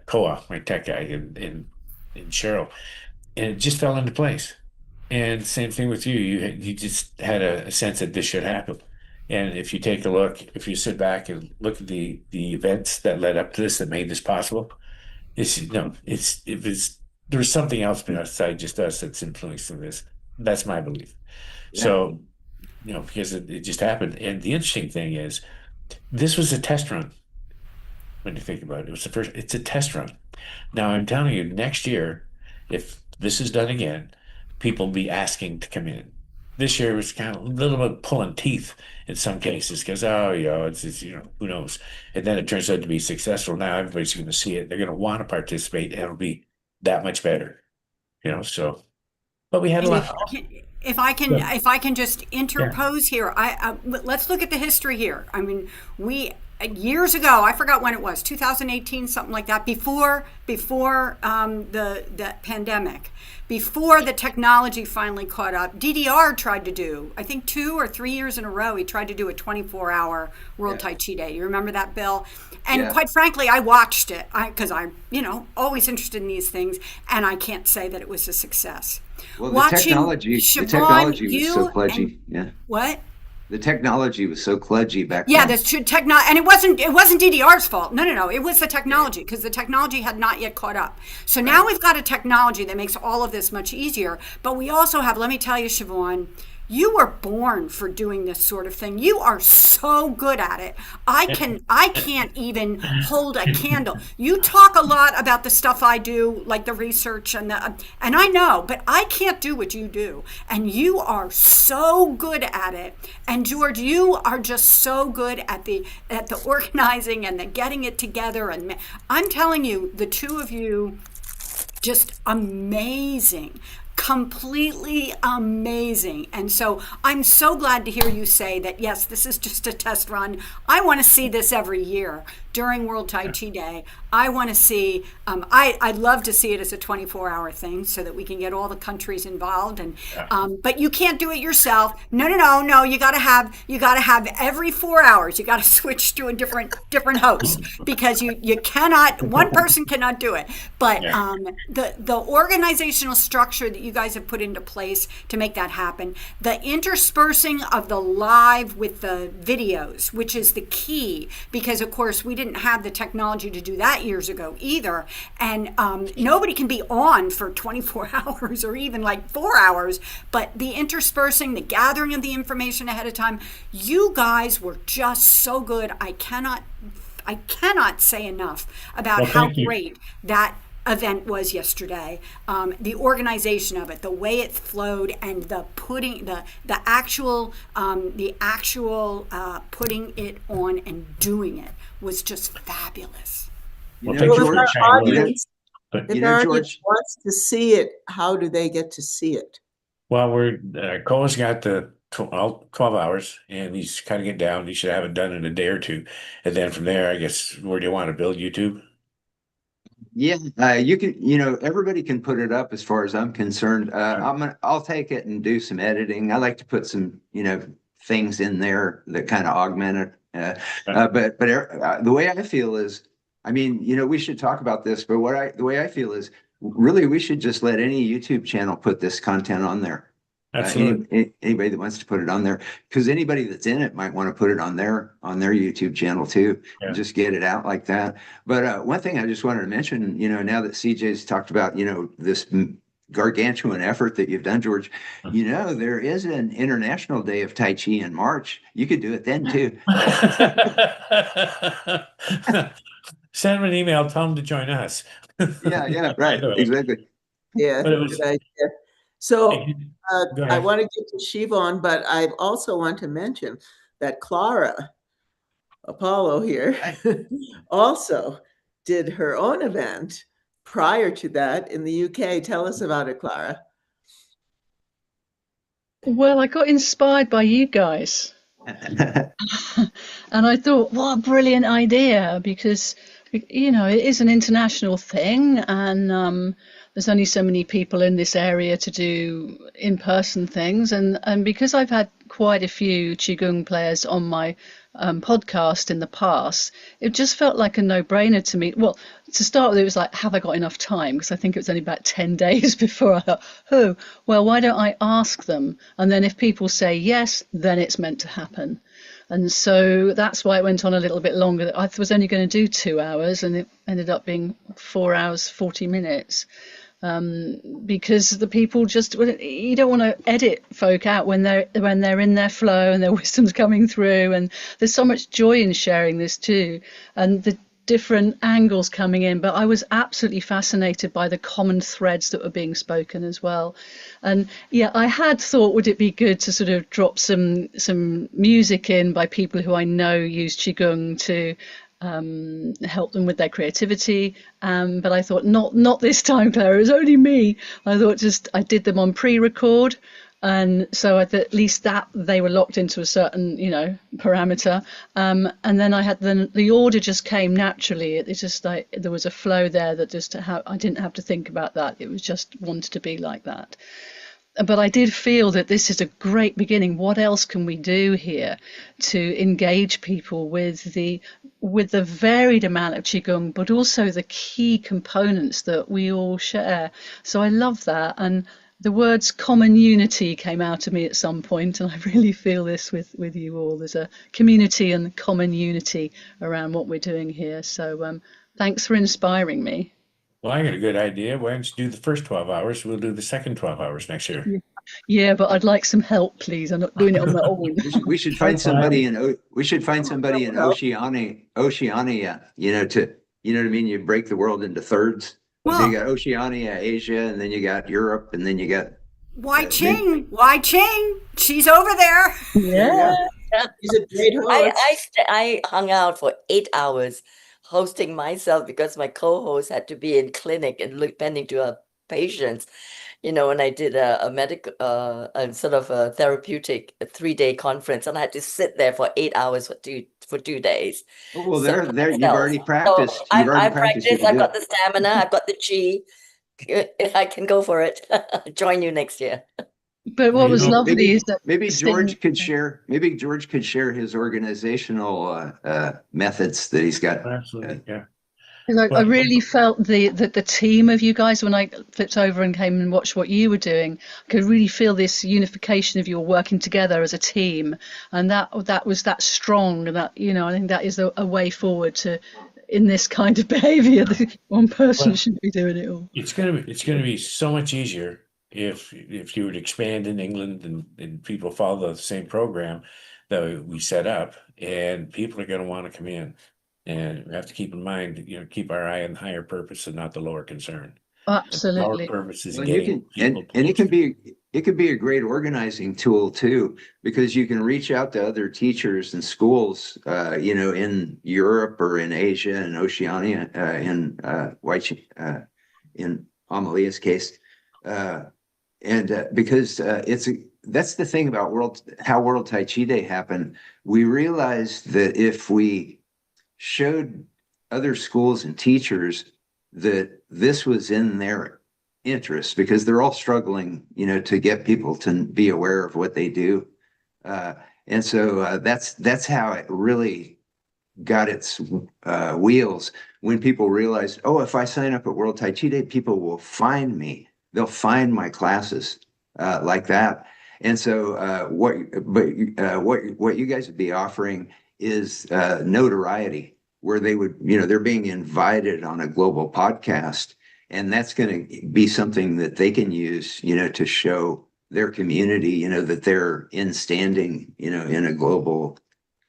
Koa, my tech guy, and Cheryl, and it just fell into place. And same thing with you. You just had a sense that this should happen. And if you take a look, if you sit back and look at the events that led up to this that made this possible, there's something else besides just us that's influencing this. That's my belief. Yeah. So, because it just happened. And the interesting thing is, this was a test run. When you think about it, it's a test run. Now, I'm telling you, next year, if this is done again, people will be asking to come in. This year was kind of a little bit pulling teeth in some cases because, it's who knows? And then it turns out to be successful. Now everybody's going to see it. They're going to want to participate, and it'll be that much better, so. But we had a lot. If I can just interpose here, let's look at the history here. I mean, years ago, I forgot when it was, 2018, something like that, before the pandemic, before the technology finally caught up, DDR tried to do, I think 2 or 3 years in a row, he tried to do a 24-hour World Tai Chi Day. You remember that, Bill? And quite frankly, I watched it because I'm, always interested in these things, and I can't say that it was a success. Well, the technology was so kludgy. What? The technology was so kludgy back then. Yeah, that's true. And it wasn't DDR's fault. No. It was the technology, because the technology had not yet caught up. So now we've got a technology that makes all of this much easier. But we also have, let me tell you, Siobhan, you were born for doing this sort of thing. You are so good at it. I can't even hold a candle. You talk a lot about the stuff I do, like the research and I know, but I can't do what you do. And you are so good at it. And George, you are just so good at the organizing and the getting it together. And I'm telling you, the two of you, just amazing. Completely amazing. And so I'm so glad to hear you say that, yes, this is just a test run. I want to see this every year. during World Tai Chi Day. I want to see, I'd love to see it as a 24-hour thing so that we can get all the countries involved. And but you can't do it yourself. No. You got to have every 4 hours. You got to switch to a different host because you cannot. One person cannot do it. But the organizational structure that you guys have put into place to make that happen, the interspersing of the live with the videos, which is the key, because of course we didn't have the technology to do that years ago either, and nobody can be on for 24 hours or even like 4 hours, but the interspersing, the gathering of the information ahead of time, you guys were just so good. I cannot say enough about how great that event was yesterday. The organization of it, the way it flowed, and the actual putting it on and doing it was just fabulous. George, if our audience wants to see it, how do they get to see it? Well, Cole's got the 12 hours, and he's cutting it down. He should have it done in a day or two, and then from there, I guess, where do you want to build YouTube? Yeah, you can, everybody can put it up as far as I'm concerned. I'll take it and do some editing. I like to put some, things in there that kind of augment it. But the way I feel is, we should talk about this, but the way I feel is really we should just let any YouTube channel put this content on there. Anybody that wants to put it on there, because anybody that's in it might want to put it on their YouTube channel too, and just get it out like that. But one thing I just wanted to mention, now that CJ's talked about, this gargantuan effort that you've done, George, there is an International Day of Tai Chi in March. You could do it then too. Send him an email, tell him to join us. Yeah, right, exactly. Yeah, good idea. So I want to get to Siobhan, but I also want to mention that Clara Apollo here also did her own event prior to that in the UK. Tell us about it, Clara. Well, I got inspired by you guys. And I thought, what a brilliant idea, because, it is an international thing, and there's only so many people in this area to do in-person things. And because I've had quite a few Qigong players on my podcast in the past, it just felt like a no-brainer to me. Well, to start with, it was like, have I got enough time? Because I think it was only about 10 days before I thought, well, why don't I ask them? And then if people say yes, then it's meant to happen. And so that's why it went on a little bit longer. I was only going to do 2 hours, and it ended up being 4 hours, 40 minutes. Because the people you don't want to edit folk out when they're in their flow and their wisdom's coming through, and there's so much joy in sharing this too, and the different angles coming in. But I was absolutely fascinated by the common threads that were being spoken as well. And I had thought, would it be good to sort of drop some music in by people who I know use Qigong to help them with their creativity, but I thought not this time, Claire. It was only me. I thought I did them on pre-record, and so at least that they were locked into a certain parameter, and then I had the order just came naturally. It's just like there was a flow there that I didn't have to think about that. It was just wanted to be like that. But I did feel that this is a great beginning. What else can we do here to engage people with the varied amount of Qigong, but also the key components that we all share? So I love that. And the words common unity came out of me at some point, and I really feel this with you all. There's a community and common unity around what we're doing here. So thanks for inspiring me. Well, I got a good idea. Why don't you do the first 12 hours? We'll do the second 12 hours next year. Yeah, but I'd like some help, please. I'm not doing it on my own. We should find somebody in Oceania, to what I mean. You break the world into thirds. So you got Oceania, Asia, and then you got Europe, and then you got Wai Ching. She's over there. Yeah. She's a great host. I hung out for 8 hours hosting myself because my co-host had to be in clinic and pending to a patients. When I did a medical, a sort of a therapeutic 3-day conference, and I had to sit there for 8 hours for 2 days. Well, So there, you've myself. already So practiced. You've already I practiced. You practiced. can I've do got it. the stamina. I've got the chi. I can go for it. Join you next year. But what was lovely is that Maybe seeing- George could share. Maybe George could share his organizational methods that he's got. Absolutely, yeah. Because I really felt the team of you guys when I flipped over and came and watched what you were doing. I could really feel this unification of you all working together as a team, and that was that strong. And that I think that is a way forward to in this kind of behaviour. That one person shouldn't be doing it all. It's gonna be so much easier if you would expand in England and people follow the same program that we set up, and people are going to want to come in. And we have to keep in mind, keep our eye on the higher purpose and not the lower concern. Absolutely. And the lower purpose is Well, getting people. and it can be a great organizing tool too, because you can reach out to other teachers and schools, in Europe or in Asia and Oceania, in Amalia's case, because that's the thing about World Tai Chi Day happened. We realized that if we showed other schools and teachers that this was in their interest, because they're all struggling, to get people to be aware of what they do. And so that's how it really got its wheels, when people realized, oh, if I sign up at World Tai Chi Day, people will find me. They'll find my classes like that. And so what you guys would be offering is notoriety, where they would, they're being invited on a global podcast, and that's going to be something that they can use, to show their community, that they're in standing, in a global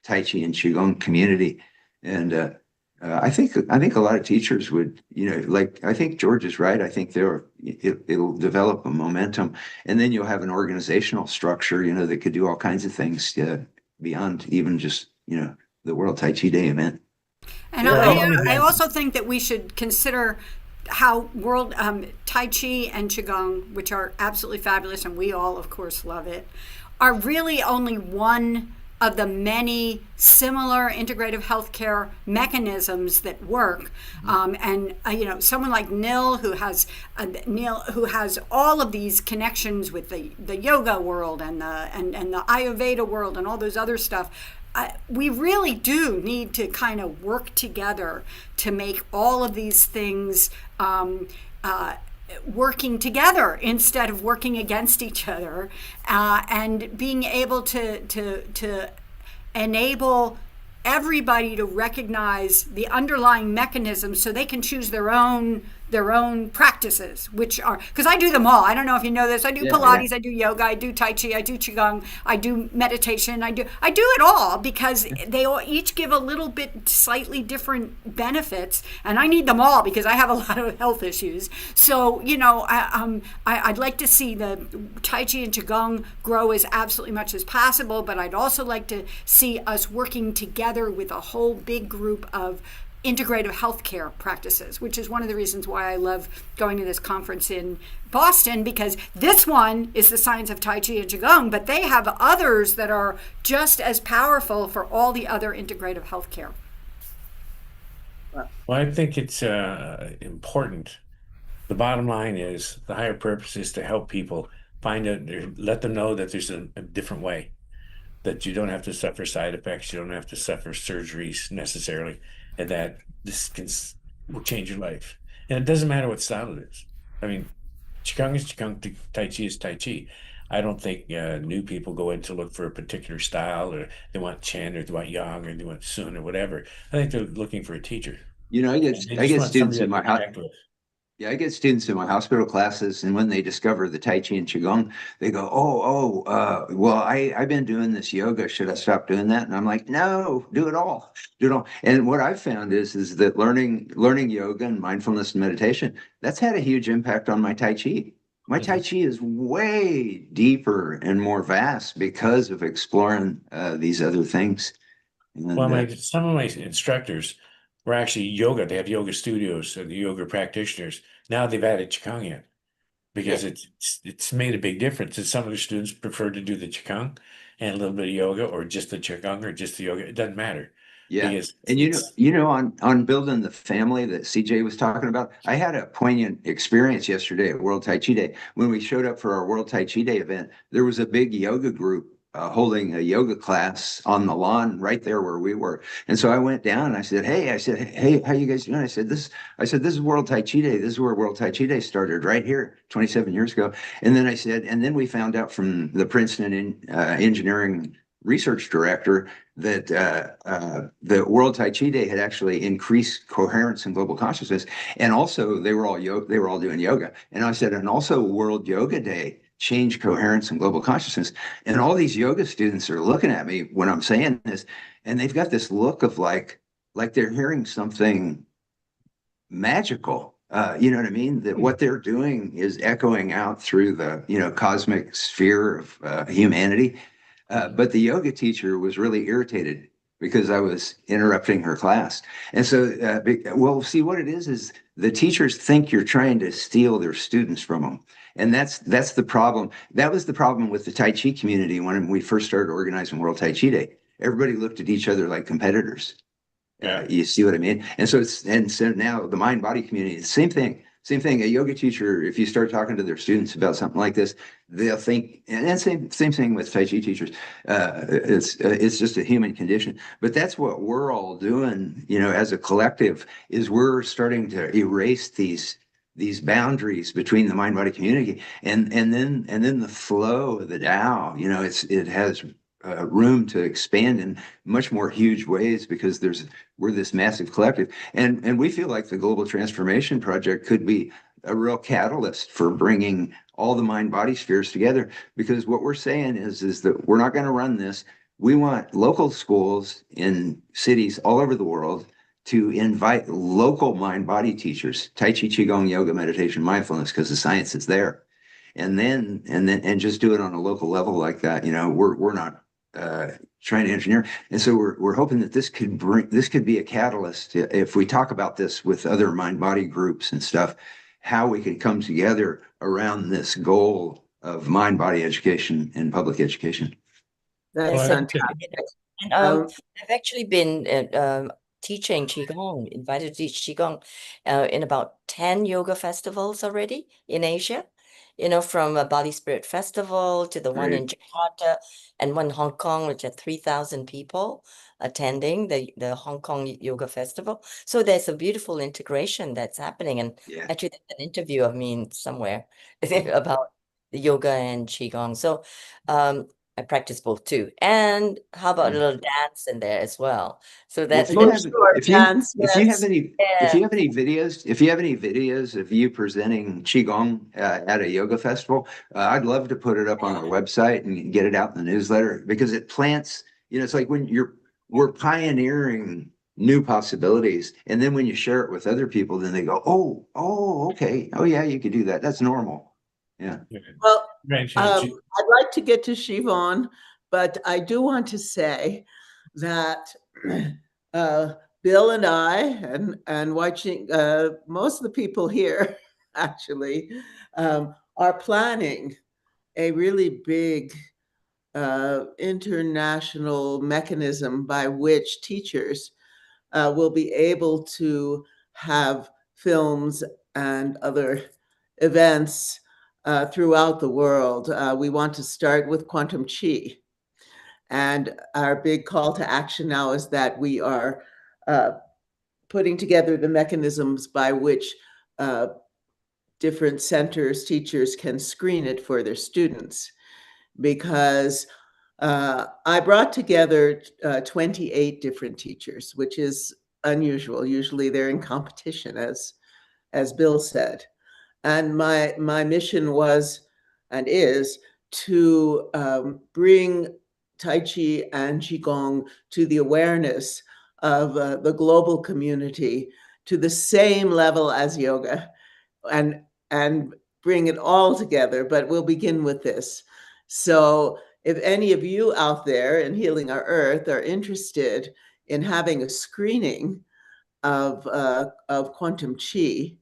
Tai Chi and Qigong community. And I think a lot of teachers would, I think George is right. I think it'll develop a momentum, and then you'll have an organizational structure, that could do all kinds of things beyond even just, the World Tai Chi Day event. And I also think that we should consider how World Tai Chi and Qigong, which are absolutely fabulous, and we all, of course, love it, are really only one of the many similar integrative healthcare mechanisms that work. And someone like Neil, who has all of these connections with the yoga world and the Ayurveda world and all those other stuff. We really do need to kind of work together to make all of these things working together instead of working against each other, and being able to enable everybody to recognize the underlying mechanisms so they can choose their own practices, which are, because I do them all. I don't know if you know this. I do Pilates, I do yoga, I do Tai Chi, I do Qigong, I do meditation, I do it all, because they all each give a little bit slightly different benefits, and I need them all because I have a lot of health issues. So I'd like to see the Tai Chi and Qigong grow as absolutely much as possible, but I'd also like to see us working together with a whole big group of integrative healthcare practices, which is one of the reasons why I love going to this conference in Boston, because this one is the science of Tai Chi and Qigong, but they have others that are just as powerful for all the other integrative healthcare. Well, I think it's important. The bottom line is the higher purpose is to help people find out, let them know that there's a different way, that you don't have to suffer side effects, you don't have to suffer surgeries necessarily, and that this will change your life. And it doesn't matter what style it is. I mean, Qigong is Qigong, Tai Chi is Tai Chi. I don't think new people go in to look for a particular style, or they want Chen, or they want Yang, or they want Sun, or whatever. I think they're looking for a teacher. I get students in my house. Yeah, I get students in my hospital classes, and when they discover the Tai Chi and Qigong, they go, well, I've been doing this yoga. Should I stop doing that? And I'm like, no, do it all. Do it all. And what I've found is that learning yoga and mindfulness and meditation, that's had a huge impact on my Tai Chi. My Tai Chi is way deeper and more vast because of exploring these other things. And, well, some of my instructors were actually yoga. They have yoga studios and the yoga practitioners. Now they've added Qigong in. because it's made a big difference. And some of the students prefer to do the Qigong and a little bit of yoga, or just the Qigong or just the yoga. It doesn't matter. Yeah. Because And on building the family that CJ was talking about, I had a poignant experience yesterday at World Tai Chi Day. When we showed up for our World Tai Chi Day event, there was a big yoga group holding a yoga class on the lawn right there where we were. And so I went down and I said, hey, how you guys doing? I said, this is World Tai Chi Day. This is where World Tai Chi Day started, right here 27 years ago. And then I said, and then we found out from the Princeton engineering research director that the World Tai Chi Day had actually increased coherence and global consciousness, and also they were all doing yoga. And I said, and also World Yoga Day changed coherence and global consciousness. And all these yoga students are looking at me when I'm saying this, and they've got this look of like they're hearing something magical. You know what I mean? That what they're doing is echoing out through the cosmic sphere of humanity. But the yoga teacher was really irritated because I was interrupting her class. And so, well, see, what it is the teachers think you're trying to steal their students from them. And that's the problem. That was the problem with the Tai Chi community when we first started organizing World Tai Chi Day. Everybody looked at each other like competitors. You see what I mean? And so now the mind-body community, same thing. Same thing. A yoga teacher, if you start talking to their students about something like this, they'll think, and same thing with Tai Chi teachers. It's just a human condition. But that's what we're all doing, as a collective, is we're starting to erase these boundaries between the mind-body community, and then the flow of the Tao. It has room to expand in much more huge ways because we're this massive collective, and we feel like the Global Transformation Project could be a real catalyst for bringing all the mind-body spheres together. Because what we're saying is that we're not going to run this. We want local schools in cities all over the world to invite local mind-body teachers, Tai Chi, Qigong, yoga, meditation, mindfulness, because the science is there, and just do it on a local level like that. We're not trying to engineer. And so we're hoping that this could be a catalyst if we talk about this with other mind-body groups and stuff, how we can come together around this goal of mind-body education and public education. That's fantastic. And I've actually been teaching Qigong, invited to teach Qigong in about 10 yoga festivals already in Asia. From a Bali Spirit Festival to the one in Jakarta and one in Hong Kong, which had 3,000 people attending the Hong Kong Yoga Festival. So there's a beautiful integration that's happening. And actually, there's an interview of me somewhere about the yoga and Qigong. So I practice both too. And how about a little dance in there as well? So that's if you have any videos of you presenting Qigong at a yoga festival, I'd love to put it up on our website and get it out in the newsletter, because it plants, it's like when we're pioneering new possibilities, and then when you share it with other people, then they go, oh, okay, oh yeah, you could do that. That's normal. Yeah. Well, I'd like to get to Siobhan, but I do want to say that Bill and I, and watching most of the people here actually are planning a really big international mechanism by which teachers will be able to have films and other events throughout the world. We want to start with quantum chi. And our big call to action now is that we are putting together the mechanisms by which different centers, teachers can screen it for their students. Because I brought together 28 different teachers, which is unusual. Usually they're in competition, as Bill said. And my mission was and is to bring Tai Chi and Qigong to the awareness of the global community to the same level as yoga, and bring it all together. But we'll begin with this. So if any of you out there in Healing Our Earth are interested in having a screening of quantum chi,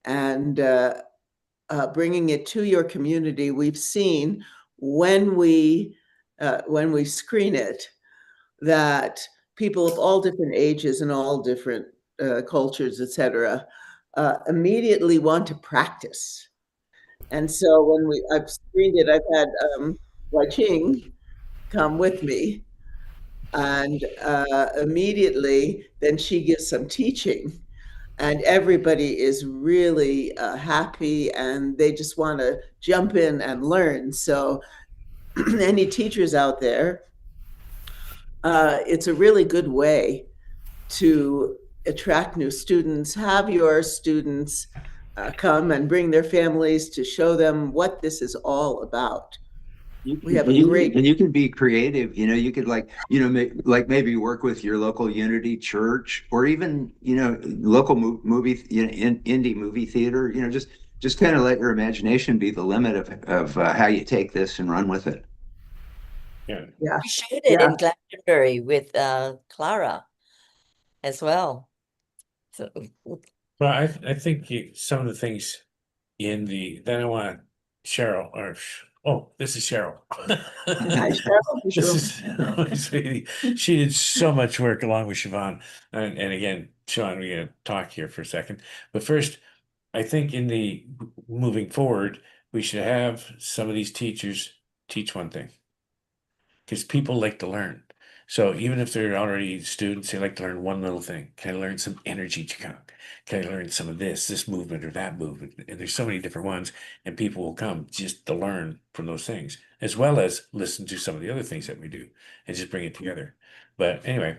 and bringing it to your community, we've seen when we screen it, that people of all different ages and all different cultures, etc., immediately want to practice. And so when I've screened it, I've had Wai Ching come with me, and immediately then she gives some teaching, and everybody is really happy, and they just want to jump in and learn. So any teachers out there, it's a really good way to attract new students. Have your students come and bring their families to show them what this is all about. We have a great, and you can be creative. You know, you could like maybe work with your local Unity church, or even local movie, indie movie theater. You know, just kind of let your imagination be the limit of how you take this and run with it. yeah, We showed it in Glastonbury with Clara as well. So Well, I think some of the things in then I want Cheryl, this is Cheryl. Hi, Cheryl. This is my sweetie. She did so much work along with Siobhan. And again, Siobhan, we're going to talk here for a second. But first, I think in the moving forward, we should have some of these teachers teach one thing. Because people like to learn. So even if they're already students, they like to learn one little thing. Can I learn some energy Qigong? Can I learn some of this movement or that movement? And there's so many different ones, and people will come just to learn from those things, as well as listen to some of the other things that we do and just bring it together. But anyway,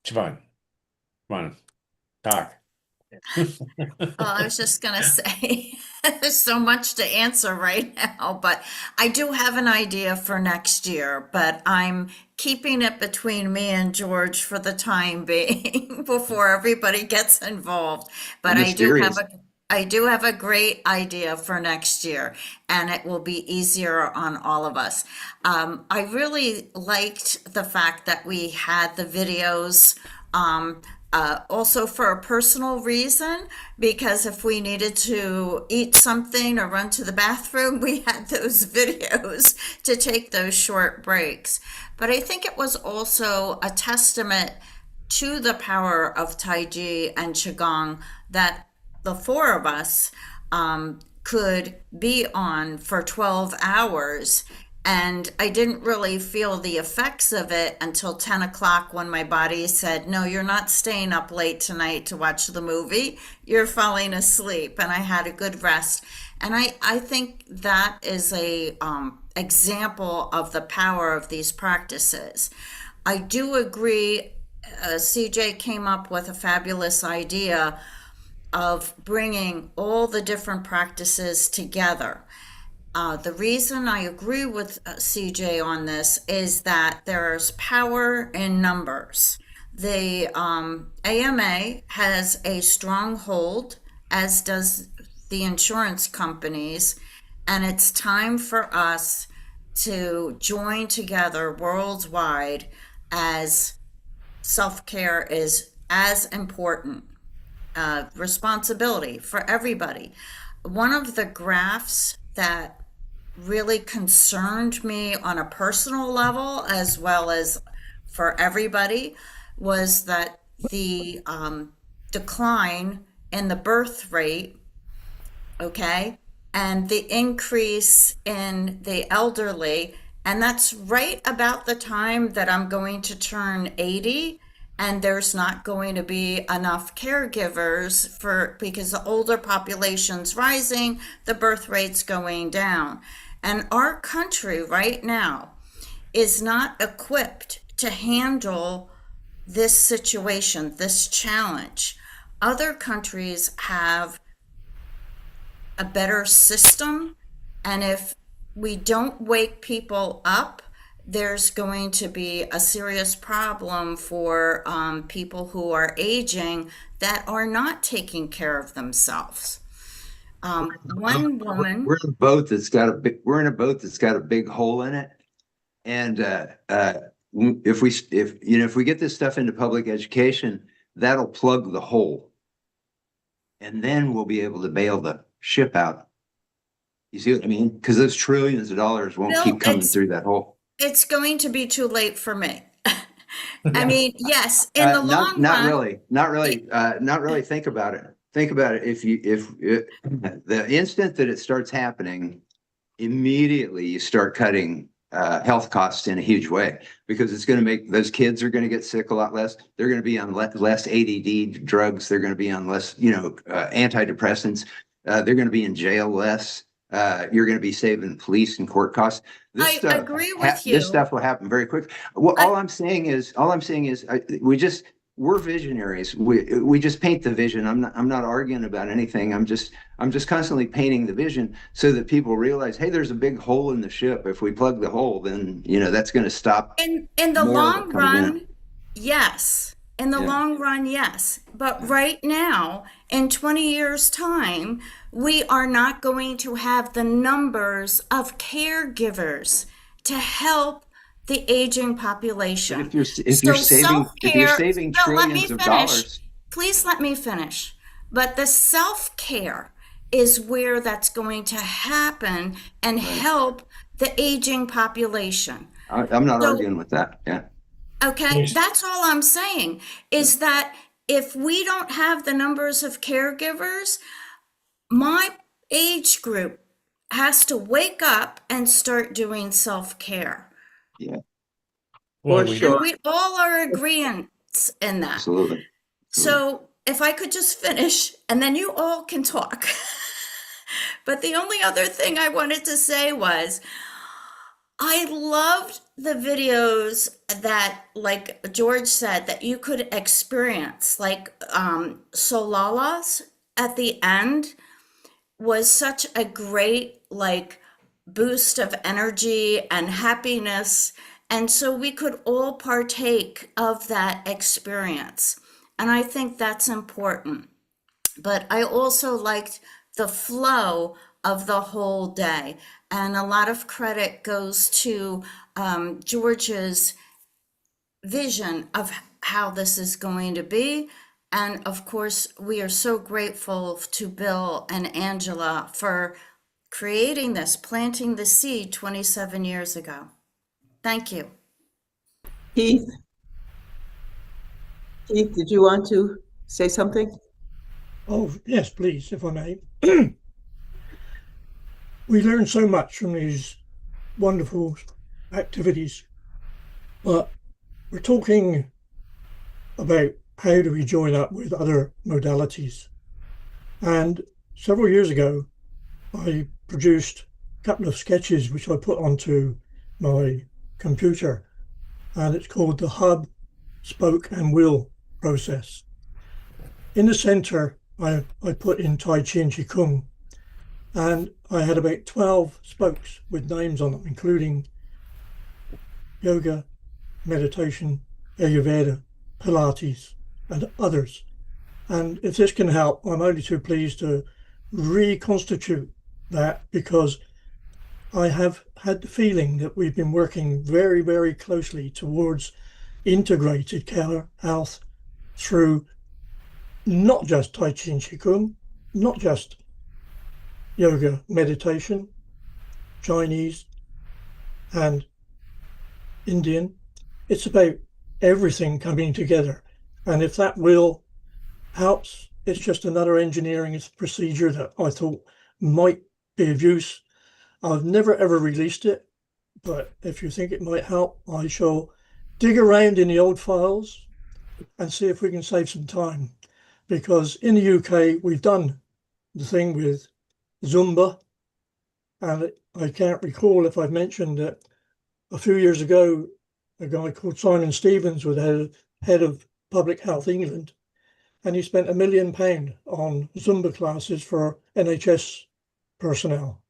Siobhan, come on, talk. I was just going to say, there's so much to answer right now, but I do have an idea for next year, but I'm keeping it between me and George for the time being before everybody gets involved. But I do have a great idea for next year, and it will be easier on all of us. I really liked the fact that we had the videos. Also for a personal reason, because if we needed to eat something or run to the bathroom, we had those videos to take those short breaks. But I think it was also a testament to the power of Tai Chi and Qigong that the four of us could be on for 12 hours. And I didn't really feel the effects of it until 10 o'clock when my body said, no, you're not staying up late tonight to watch the movie. You're falling asleep. And I had a good rest. And I think that is a example of the power of these practices. I do agree. CJ came up with a fabulous idea of bringing all the different practices together. The reason I agree with CJ on this is that there's power in numbers. The AMA has a strong hold, as does the insurance companies, and it's time for us to join together worldwide, as self-care is as important. Responsibility for everybody. One of the graphs that really concerned me on a personal level, as well as for everybody, was that the decline in the birth rate, okay, and the increase in the elderly. And that's right about the time that I'm going to turn 80, and there's not going to be enough caregivers because the older population's rising, the birth rate's going down. And our country right now is not equipped to handle this situation, this challenge. Other countries have a better system, and if we don't wake people up, there's going to be a serious problem for people who are aging that are not taking care of themselves. One woman. We're in a boat that's got a big hole in it, and if we get this stuff into public education, that'll plug the hole, and then we'll be able to bail the ship out. You see what I mean? Because those trillions of dollars won't Bill, keep coming through that hole. it's going to be too late for me. I mean, yes, in the long Not run. really, not really. Think about it. Think about it. If the instant that it starts happening, immediately you start cutting health costs in a huge way, because it's going to make those kids are going to get sick a lot less. They're going to be on less ADD drugs. They're going to be on less, antidepressants. They're going to be in jail less. You're going to be saving police and court costs. I agree with you. This stuff will happen very quick. Well, all I'm saying is, we're visionaries. We just paint the vision. I'm not arguing about anything. I'm just constantly painting the vision so that people realize, hey, there's a big hole in the ship. If we plug the hole, then that's going to stop. In the long run, yes. In the long run, yes. But right now, in 20 years' time, we are not going to have the numbers of caregivers to help the aging population. If you're saving trillions of dollars, please let me finish. But the self-care is where that's going to happen and help the aging population. I'm not arguing with that. Yeah. Okay, that's all I'm saying, is that if we don't have the numbers of caregivers, my age group has to wake up and start doing self-care. Yeah. Well, sure. We all are agreeing in that. Absolutely. So if I could just finish, and then you all can talk. But the only other thing I wanted to say was, I loved the videos that, like George said, that you could experience, like Solalas at the end was such a great boost of energy and happiness. And so we could all partake of that experience. And I think that's important. But I also liked the flow of the whole day. And a lot of credit goes to George's vision of how this is going to be. And of course, we are so grateful to Bill and Angela for creating this, planting the seed 27 years ago. Thank you. Keith, did you want to say something? Oh, yes, please, if I may. We learn so much from these wonderful activities, but we're talking about how do we join up with other modalities. And several years ago, I produced a couple of sketches which I put onto my computer, and it's called the hub, spoke and will process. In the center, I put in Tai Chi and Qigong, and I had about 12 spokes with names on them, including yoga, meditation, Ayurveda, Pilates, and others. And if this can help, I'm only too pleased to reconstitute that, because I have had the feeling that we've been working very, very closely towards integrated care health through not just Tai Chi and Qigong, not just yoga, meditation, Chinese and Indian. It's about everything coming together. And if that will helps, it's just another engineering procedure that I thought might be of use. I've never ever released it, but if you think it might help, I shall dig around in the old files and see if we can save some time. Because in the UK, we've done the thing with Zumba, and I can't recall if I've mentioned that a few years ago, a guy called Simon Stevens was head of Public Health England, and he spent £1 million on Zumba classes for NHS personnel.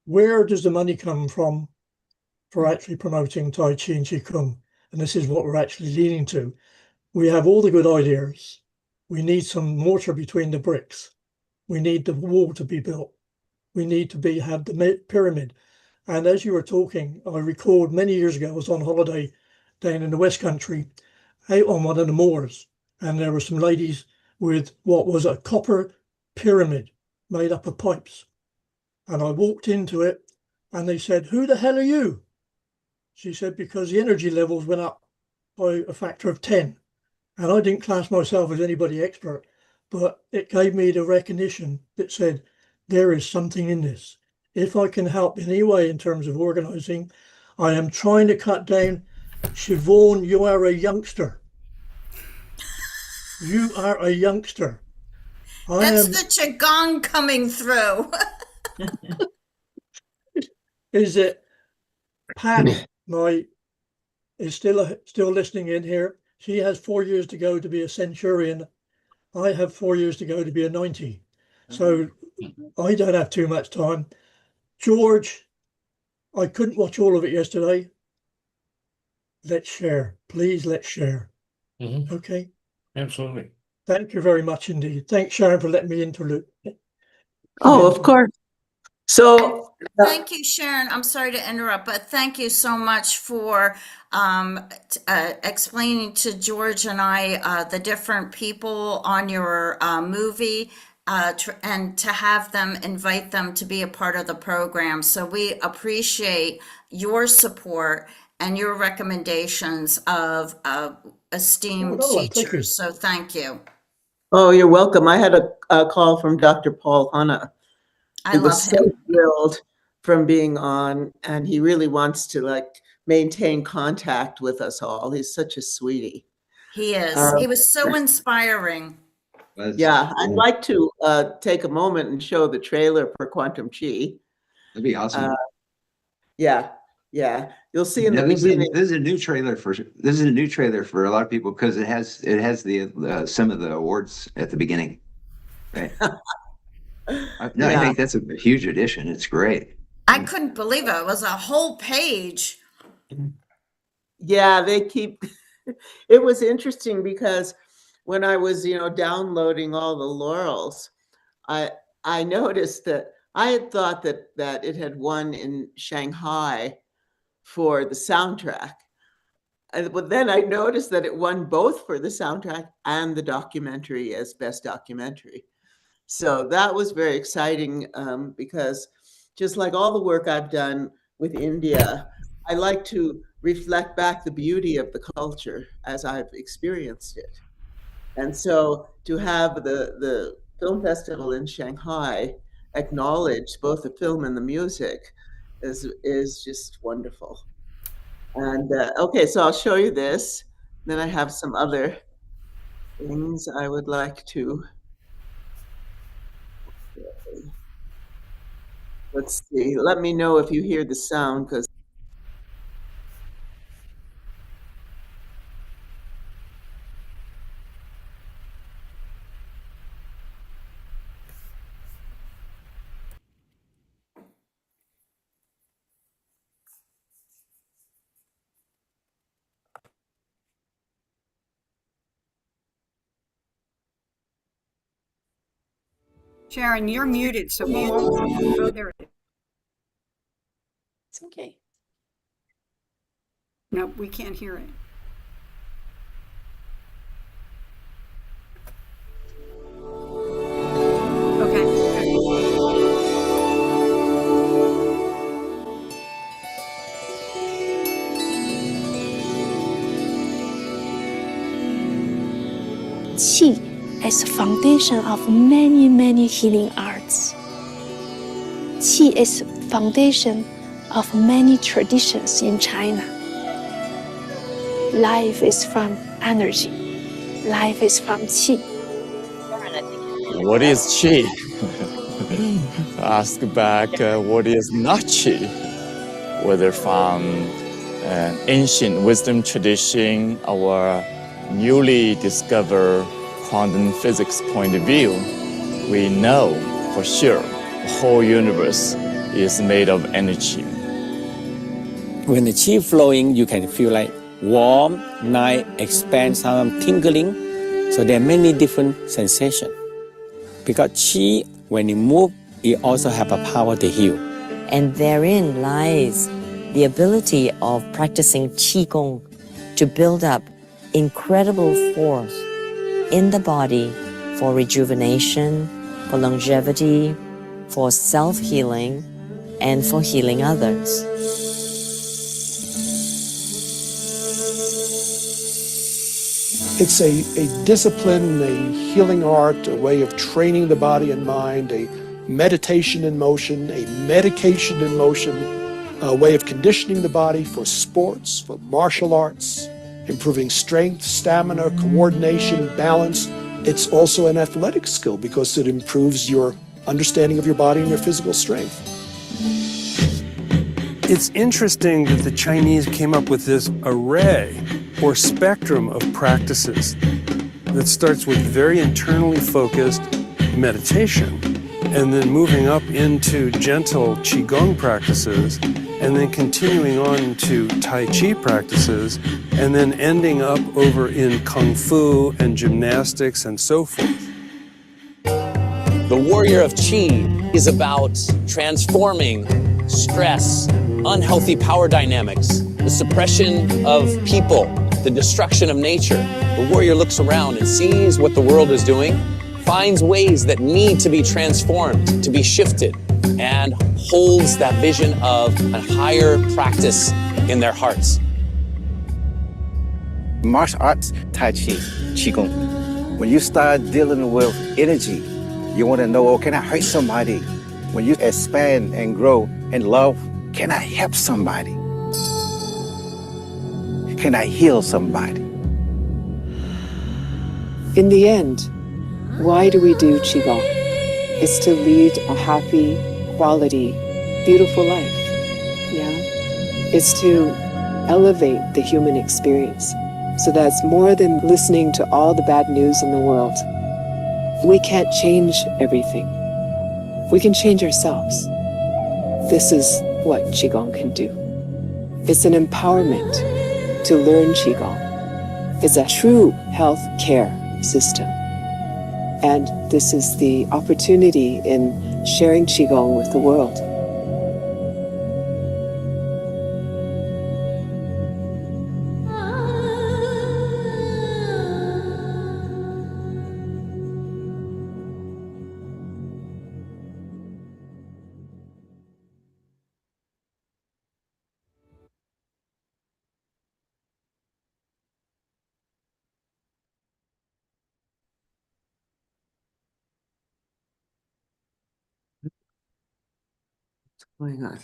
Where does the money come from for actually promoting Tai Chi and Qigong? And this is what we're actually leading to. We have all the good ideas. We need some mortar between the bricks. We need the wall to be built. We need to have the pyramid. And as you were talking, I recalled many years ago, I was on holiday down in the West Country, out on one of the moors, and there were some ladies with what was a copper pyramid made up of pipes. And I walked into it and they said, "Who the hell are you?" She said, "Because the energy levels went up by a factor of 10. And I didn't class myself as anybody expert, but it gave me the recognition that said, there is something in this. If I can help in any way in terms of organizing, I am trying to cut down. Siobhan, you are a youngster. You are a youngster. That's the Qigong coming through. Is it Pat, is still listening in here. She has 4 years to go to be a centurion. I have 4 years to go to be a 90. So I don't have too much time. George, I couldn't watch all of it yesterday. Let's share. Please, let's share. Okay. Absolutely. Thank you very much indeed. Thanks, Sharon, for letting me interlude. Oh, of course. So thank you, Sharon. I'm sorry to interrupt, but thank you so much for explaining to George and I the different people on your movie and to have them invite them to be a part of the program. So we appreciate your support and your recommendations of esteemed teachers. So thank you. Oh, you're welcome. I had a call from Dr. Paul Hanna. I love was so thrilled from being on, and he really wants to maintain contact with us all. He's such a sweetie. He is. He was so inspiring. Yeah, I'd like to take a moment and show the trailer for Quantum Chi. That'd be awesome. Yeah. You'll see in the beginning. This is a new trailer for a lot of people because it has the some of the awards at the beginning. Right. I think that's a huge addition. It's great. I couldn't believe it. It was a whole page. Yeah, they keep. It was interesting because when I was, downloading all the laurels, I noticed that I had thought that it had won in Shanghai for the soundtrack. But then I noticed that it won both for the soundtrack and the documentary as best documentary. So that was very exciting because just like all the work I've done with India, I like to reflect back the beauty of the culture as I've experienced it. And so to have the film festival in Shanghai acknowledge both the film and the music is just wonderful. And okay, so I'll show you this. Then I have some other things I would like to. Let's see. Let me know if you hear the sound because. Sharon, you're muted, so we won't. Oh, there it is. It's okay. No, we can't hear it. Qi as a foundation of many healing arts. Qi is foundation of many traditions in China. Life is from energy. Life is from Qi. What is Qi? Ask back what is not Qi? Whether from ancient wisdom tradition or newly discovered quantum physics point of view, we know for sure the whole universe is made of energy. When the qi flowing, you can feel like warm, nice, expand, some tingling. So there are many different sensations. Because qi, when it moves, it also have a power to heal. And therein lies the ability of practicing Qigong to build up incredible force in the body for rejuvenation, for longevity, for self-healing and for healing others. It's a discipline, a healing art, a way of training the body and mind, a meditation in motion, a medication in motion, a way of conditioning the body for sports, for martial arts, improving strength, stamina, coordination, balance. It's also an athletic skill because it improves your understanding of your body and your physical strength. It's interesting that the Chinese came up with this array or spectrum of practices that starts with very internally focused meditation and then moving up into gentle Qigong practices and then continuing on to Tai Chi practices and then ending up over in Kung Fu and gymnastics and so forth. The warrior of Qi is about transforming stress, unhealthy power dynamics, the suppression of people, the destruction of nature. The warrior looks around and sees what the world is doing, finds ways that need to be transformed, to be shifted, and holds that vision of a higher practice in their hearts. Martial arts, Tai Chi, Qigong. When you start dealing with energy, you want to know, oh, can I hurt somebody? When you expand and grow in love, can I help somebody? Can I heal somebody? In the end, why do we do Qigong? It's to lead a happy, quality, beautiful life. Yeah? It's to elevate the human experience. So that's more than listening to all the bad news in the world. We can't change everything. We can change ourselves. This is what Qigong can do. It's an empowerment to learn Qigong. It's a true health care system. And this is the opportunity in sharing Qigong with the world. What's going on?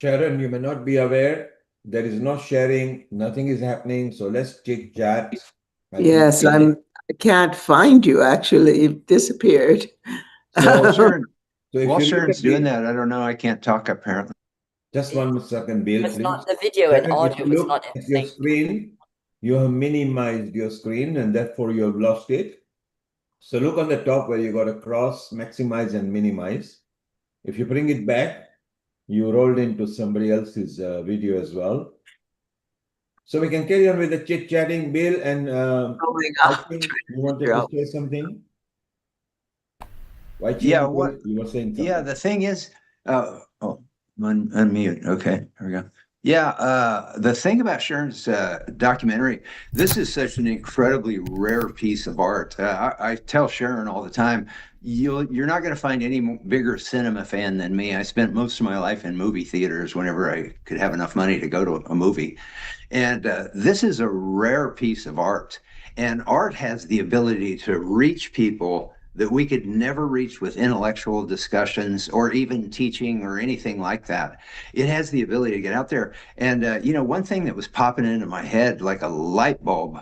Sharon, you may not be aware, there is no sharing, nothing is happening, so let's chit chat. Yes, I can't find you actually. You've disappeared. So Sharon, So if while you look Sharon's at doing the- that, I don't know, I can't talk apparently. Just 1 second, Bill, It's please. not the video and Sharon, if audio you is look not in at your sync. screen, you have minimized your screen and therefore you have lost it. So look on the top where you got a cross, maximize and minimize. If you bring it back, you rolled into somebody else's video as well. So we can carry on with the chit-chatting, Bill, and I think you wanted to say something? Why Yeah, change, Bill? You were saying something. Yeah, the thing is, unmute. Okay, here we go. Yeah, the thing about Sharon's documentary, this is such an incredibly rare piece of art. I tell Sharon all the time, you're not going to find any bigger cinema fan than me. I spent most of my life in movie theaters whenever I could have enough money to go to a movie. And this is a rare piece of art. And art has the ability to reach people that we could never reach with intellectual discussions or even teaching or anything like that. It has the ability to get out there. And, one thing that was popping into my head like a light bulb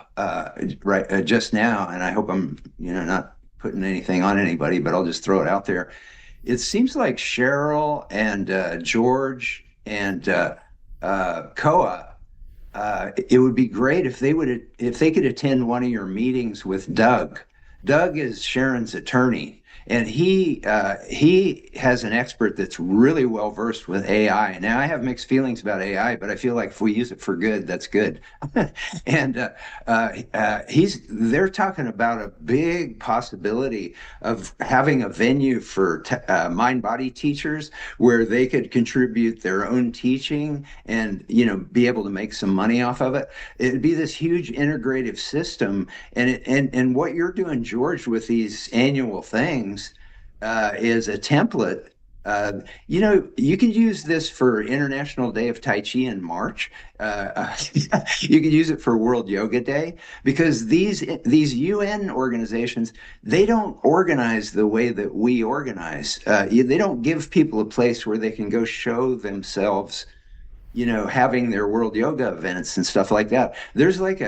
just now, and I hope I'm, not putting anything on anybody, but I'll just throw it out there. It seems like Cheryl and George and Koa, it would be great if they could attend one of your meetings with Doug. Doug is Sharon's attorney, And he has an expert that's really well versed with AI. Now I have mixed feelings about AI, but I feel like if we use it for good, that's good. And they're talking about a big possibility of having a venue for mind-body teachers where they could contribute their own teaching and be able to make some money off of it. It'd be this huge integrative system, and what you're doing, George, with these annual things is a template. You can use this for International Day of Tai Chi in March. You can use it for World Yoga Day, because these UN organizations, they don't organize the way that we organize. They don't give people a place where they can go show themselves, having their World Yoga events and stuff like that. There's like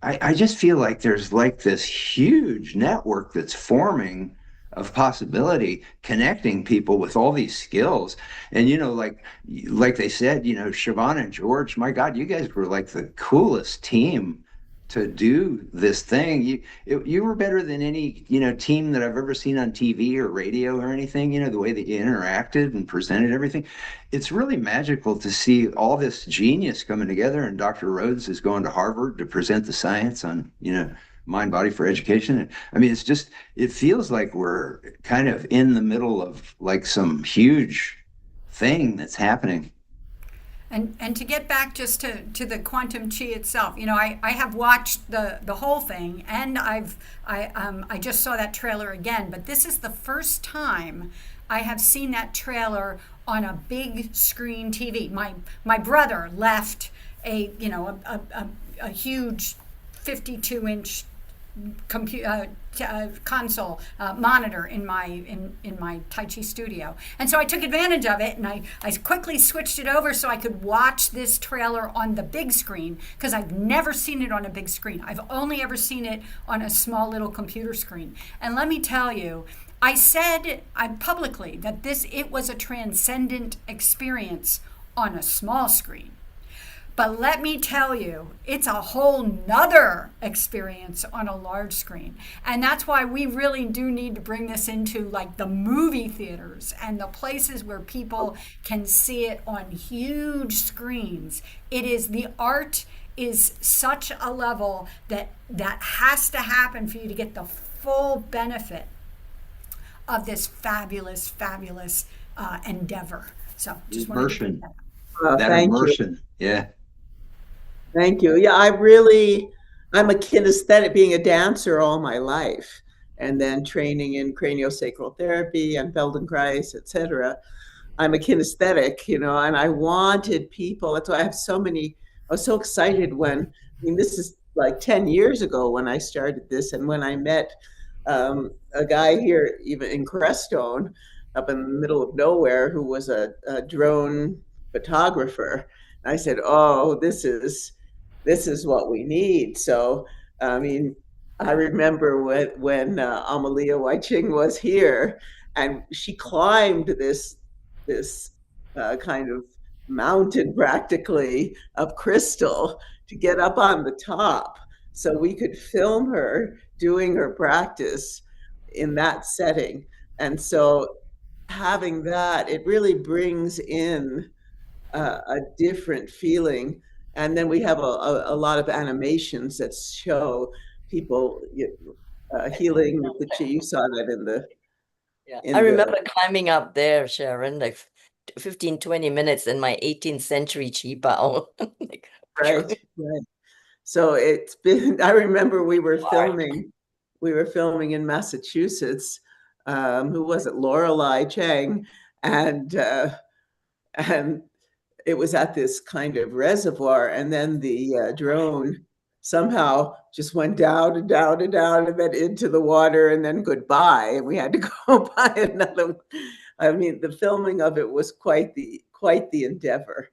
I just feel like there's like this huge network that's forming of possibility, connecting people with all these skills. And like they said, Siobhan and George, my God, you guys were like the coolest team to do this thing. You were better than any team that I've ever seen on TV or radio or anything. The way that you interacted and presented everything, it's really magical to see all this genius coming together. And Dr. Rhodes is going to Harvard to present the science on mind body for education. I mean, it feels like we're kind of in the middle of like some huge thing that's happening. And to get back just to the quantum chi itself, I have watched the whole thing, and I just saw that trailer again, but this is the first time I have seen that trailer on a big screen TV. My brother left a huge 52-inch console monitor in my Tai Chi studio, and so I took advantage of it, and I quickly switched it over so I could watch this trailer on the big screen, because I've never seen it on a big screen. I've only ever seen it on a small little computer screen. And let me tell you, I said publicly that it was a transcendent experience on a small screen. But let me tell you, it's a whole nother experience on a large screen. And that's why we really do need to bring this into like the movie theaters and the places where people can see it on huge screens. The art is such a level that has to happen for you to get the full benefit of this fabulous, fabulous endeavor. So just immersion. That immersion. Yeah. Thank you. Yeah, I'm a kinesthetic, being a dancer all my life, and then training in craniosacral therapy and Feldenkrais, etc. I'm a kinesthetic, and I wanted people. That's why I was so excited this is like 10 years ago when I started this, and when I met a guy here, even in Crestone, up in the middle of nowhere, who was a drone photographer. I said, "Oh, this is what we need." So, I mean, I remember when Amalia Waiching was here, and she climbed this kind of mountain practically of crystal to get up on the top, so we could film her doing her practice in that setting. And so, having that, it really brings in a different feeling. And then we have a lot of animations that show people healing with the chi. You saw that in the. I remember climbing up there, Sharon, like 15, 20 minutes in my 18th century chi bao. Right. So it's been. I remember we were filming in Massachusetts. Who was it? Lorelei Chang, and it was at this kind of reservoir, and then the drone somehow just went down and down and down, and then into the water, and then goodbye. And we had to go buy another one. I mean, the filming of it was quite the endeavor.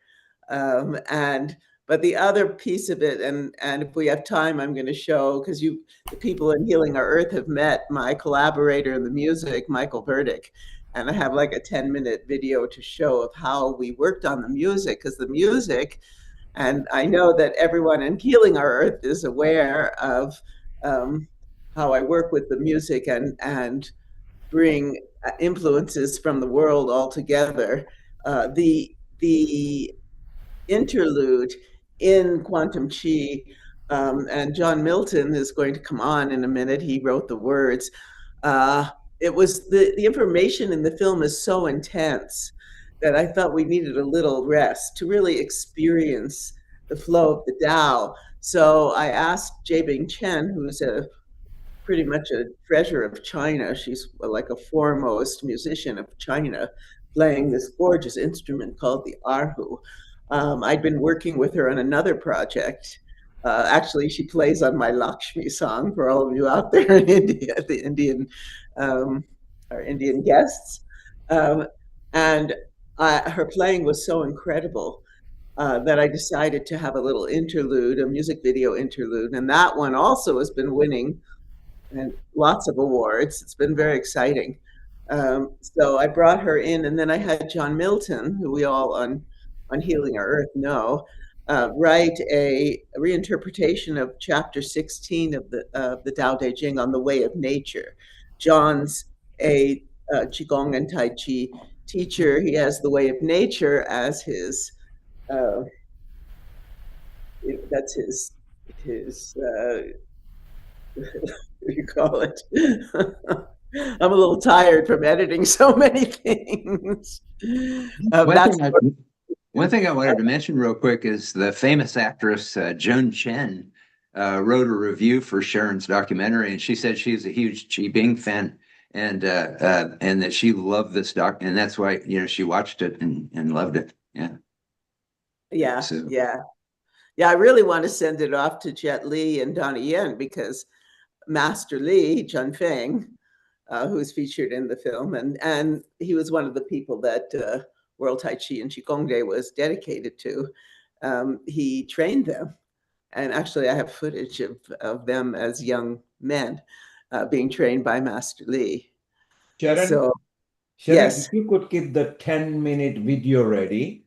But the other piece of it, and if we have time, I'm going to show, because the people in Healing Our Earth have met my collaborator in the music, Michael Burdick. And I have like a 10-minute video to show of how we worked on the music, because the music, and I know that everyone in Healing Our Earth is aware of how I work with the music, and bring influences from the world all together. The interlude in Quantum Chi, and John Milton is going to come on in a minute. He wrote the words. It was the information in the film is so intense that I felt we needed a little rest to really experience the flow of the Tao. So I asked Jabing Chen, who's pretty much a treasure of China. She's like a foremost musician of China, playing this gorgeous instrument called the erhu. I'd been working with her on another project. Actually, she plays on my Lakshmi song for all of you out there in India, the Indian, our Indian guests. And her playing was so incredible that I decided to have a little interlude, a music video interlude. And that one also has been winning and lots of awards. It's been very exciting. So I brought her in, and then I had John Milton, who we all on Healing Our Earth know, write a reinterpretation of chapter 16 of the Tao Te Ching on the way of nature. John's a Qigong and Tai Chi teacher. He has the way of nature as his that's his what do you call it? I'm a little tired from editing so many things. One thing I wanted to mention real quick is the famous actress Joan Chen wrote a review for Sharon's documentary, and she said she's a huge Chi Bing fan, and that she loved this doc, and that's why she watched it and loved it. Yeah, I really want to send it off to Jet Li and Donnie Yen, because Master Li Chunfeng, who's featured in the film, and he was one of the people that World Tai Chi and Qigong Day was dedicated to. He trained them, and actually I have footage of them as young men being trained by Master Li. Sharon, So, Sharon, yes. if you could keep the 10-minute video ready.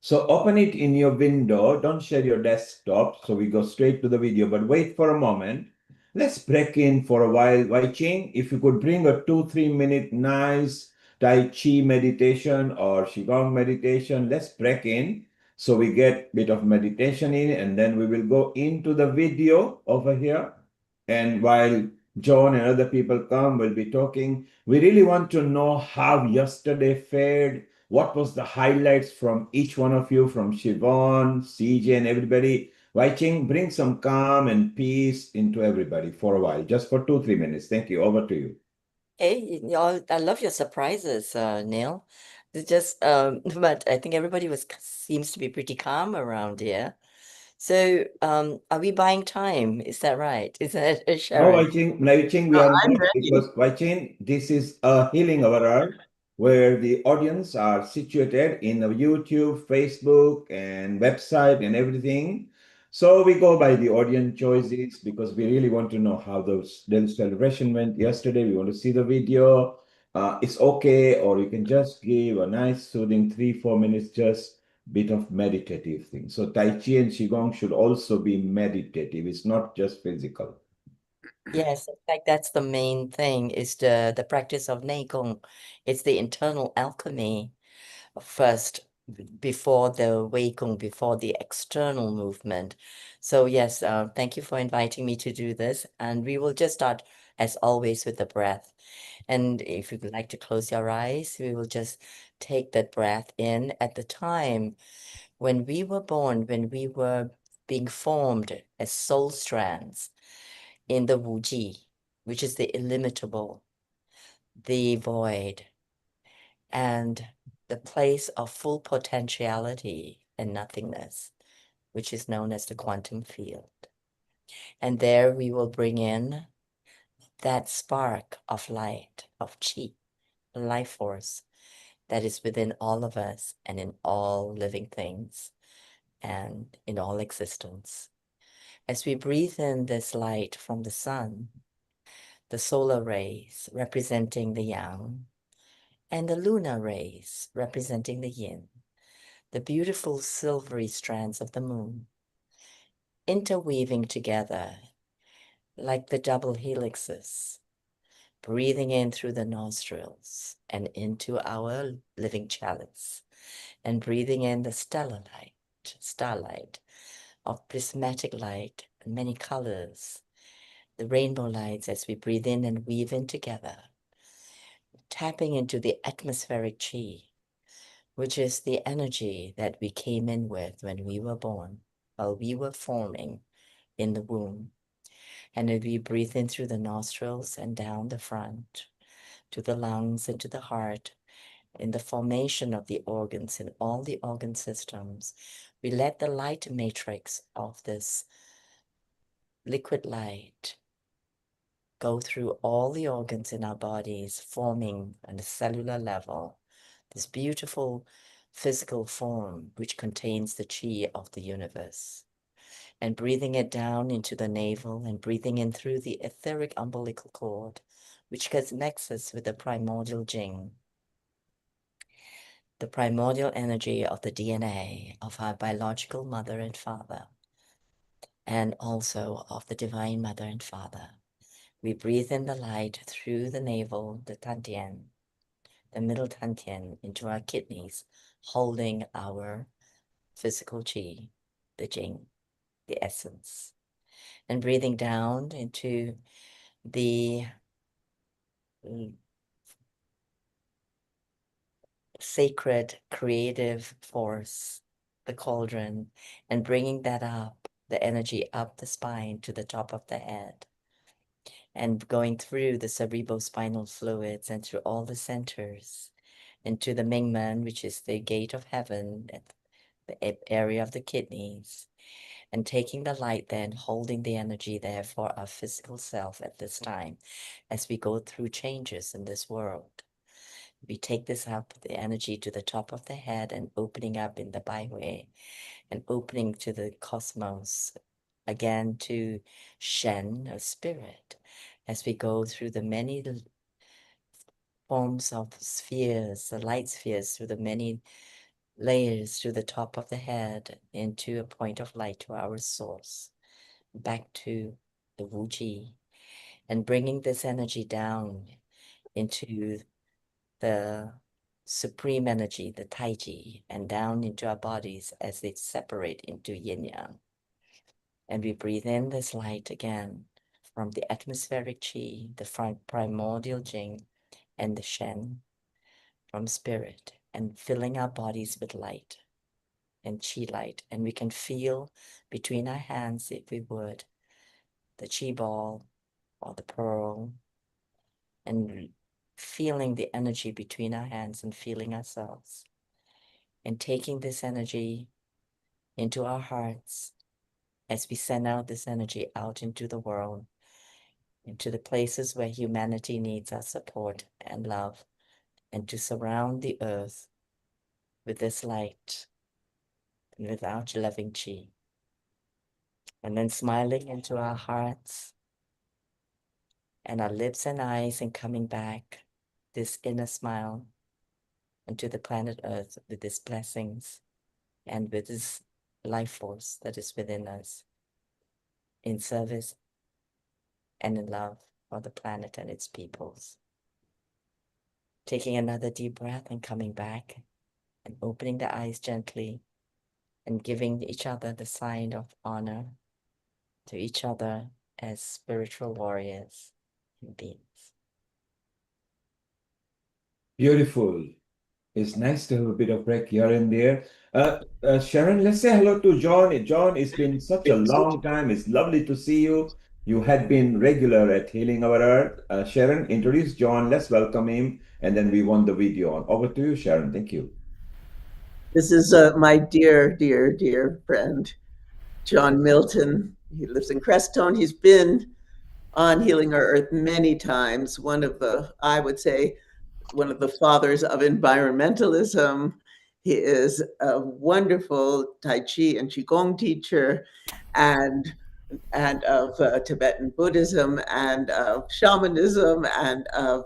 So open it in your window. Don't share your desktop. So we go straight to the video, but wait for a moment. Let's break in for a while. Wai Ching, if you could bring a 2-3 minute nice Tai Chi meditation or Qigong meditation, let's break in. So we get a bit of meditation in, and then we will go into the video over here. And while John and other people come, we'll be talking. We really want to know how yesterday fared. What was the highlights from each one of you, from Siobhan, CJ, and everybody? Wai Ching, bring some calm and peace into everybody for a while, just for 2-3 minutes. Thank you. Over to you. Hey, I love your surprises, Neil. It's just, but I think everybody seems to be pretty calm around here. So, are we buying time? Is that right? Is that No, Sharon? Wai Ching, we are I'm not, ready. because Wai Ching, this is a healing hour where the audience are situated in the YouTube, Facebook, and website and everything. So we go by the audience choices because we really want to know how the celebration went yesterday. We want to see the video. It's okay, or you can just give a nice soothing 3-4 minutes, just bit of meditative thing. So Tai Chi and Qigong should also be meditative. It's not just physical. Yes, in fact, that's the main thing, is the practice of Neigong. It's the internal alchemy first, before the Weigong, before the external movement. So yes, thank you for inviting me to do this. And we will just start, as always, with the breath. And if you would like to close your eyes, we will just take that breath in at the time when we were born, when we were being formed as soul strands in the Wuji, which is the illimitable, the void, and the place of full potentiality and nothingness, which is known as the quantum field. And there we will bring in that spark of light, of Qi, life force that is within all of us and in all living things and in all existence. As we breathe in this light from the sun, the solar rays representing the yang, and the lunar rays representing the yin, the beautiful silvery strands of the moon, interweaving together like the double helixes breathing in through the nostrils and into our living chalice, and breathing in the starlight of prismatic light and many colors, the rainbow lights as we breathe in and weave in together, tapping into the atmospheric chi, which is the energy that we came in with when we were born, while we were forming in the womb. And as we breathe in through the nostrils and down the front, to the lungs and to the heart, in the formation of the organs in all the organ systems, we let the light matrix of this liquid light go through all the organs in our bodies, forming on a cellular level this beautiful physical form which contains the chi of the universe. And breathing it down into the navel and breathing in through the etheric umbilical cord, which connects us with the primordial Jing, the primordial energy of the DNA of our biological mother and father, and also of the divine mother and father. We breathe in the light through the navel, the Tantien, the middle Tantien, into our kidneys, holding our physical chi, the Jing, the essence. And breathing down into the sacred creative force, the cauldron, and bringing that up, the energy up the spine to the top of the head, and going through the cerebrospinal fluids and through all the centers into the Mingmen, which is the gate of heaven, the area of the kidneys, and taking the light then, holding the energy there for our physical self at this time as we go through changes in this world. We take this up, the energy to the top of the head and opening up in the byway and opening to the cosmos, again to Shen, or spirit, as we go through the many forms of spheres, the light spheres, through the many layers to the top of the head into a point of light to our source, back to the Wu Ji, and bringing this energy down into the supreme energy, the Tai Chi, and down into our bodies as they separate into yin yang. And we breathe in this light again from the atmospheric chi, the primordial Jing, and the Shen from spirit, and filling our bodies with light and chi light. And we can feel between our hands, if we would, the chi ball or the pearl, and feeling the energy between our hands and feeling ourselves, and taking this energy into our hearts as we send out this energy out into the world, into the places where humanity needs our support and love, and to surround the earth with this light and with our loving chi. And then smiling into our hearts and our lips and eyes, and coming back this inner smile into the planet Earth with these blessings and with this life force that is within us, in service and in love for the planet and its peoples. Taking another deep breath and coming back and opening the eyes gently and giving each other the sign of honor to each other as spiritual warriors and beings. Beautiful. It's nice to have a bit of break here and there. Sharon, let's say hello to John. John, it's been such a long time. It's lovely to see you. You had been regular at Healing Our Earth. Sharon, introduce John. Let's welcome him. And then we want the video on. Over to you, Sharon. Thank you. This is my dear, dear, dear friend, John Milton. He lives in Crestone. He's been on Healing Our Earth many times. One of the, I would say, one of the fathers of environmentalism. He is a wonderful Tai Chi and Qigong teacher, and of Tibetan Buddhism, and of shamanism, and of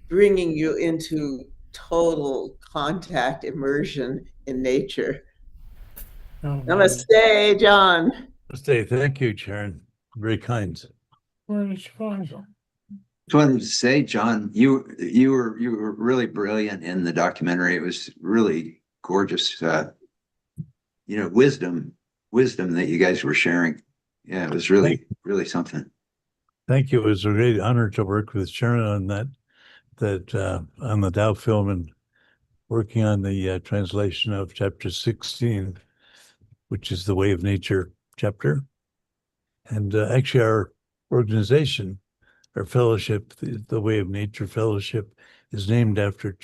bringing you into total contact, immersion in nature. Oh, Namaste, John. Namaste. Thank you, Sharon. Very kind. Where is Faisal? Just wanted to say, John, you were really brilliant in the documentary. It was really gorgeous, wisdom that you guys were sharing. Yeah, it was really something. Thank you. It was a great honor to work with Sharon on that on the Dow film and working on the translation of chapter 16, which is the Way of Nature chapter. And actually our organization, our fellowship, the Way of Nature Fellowship, is named after,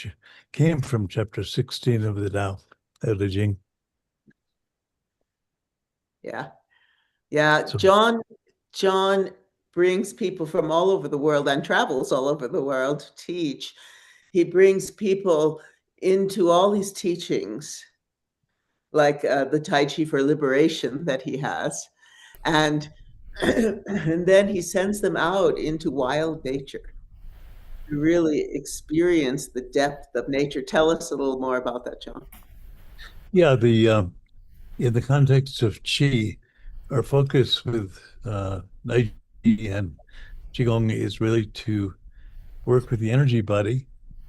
came from chapter 16 of the Tao Te Ching. Yeah. Yeah. So, John brings people from all over the world and travels all over the world to teach. He brings people into all these teachings, like the Tai Chi for liberation that he has. And, and then he sends them out into wild nature to really experience the depth of nature. Tell us a little more about that, John. yeah, in the context of Qi, our focus with Tai Chi and Qigong is really to work with the energy body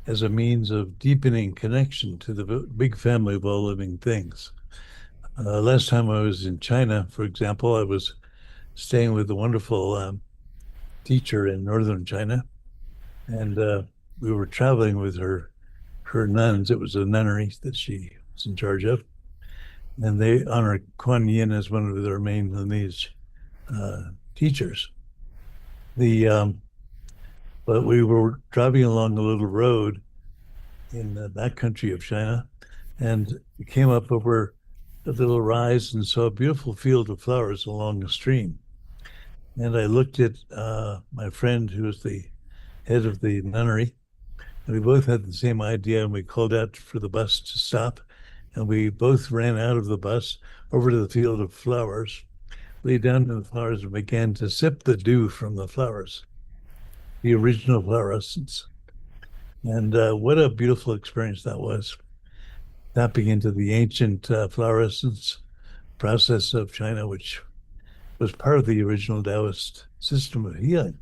as a means of deepening connection to the big family of all living things. Last time I was in China, for example, I was staying with a wonderful teacher in northern China, and we were traveling with her nuns. It was a nunnery that she was in charge of, and they honor Kuan Yin as one of their main lineage teachers. But we were driving along a little road in that country of China, and we came up over a little rise and saw a beautiful field of flowers along the stream. And I looked at my friend, who was the head of the nunnery, and we both had the same idea, and we called out for the bus to stop, and we both ran out of the bus over to the field of flowers, lay down in the flowers, and began to sip the dew from the flowers, the original flower essence. And what a beautiful experience that was, tapping into the ancient flower essence process of China, which was part of the original Taoist system of healing.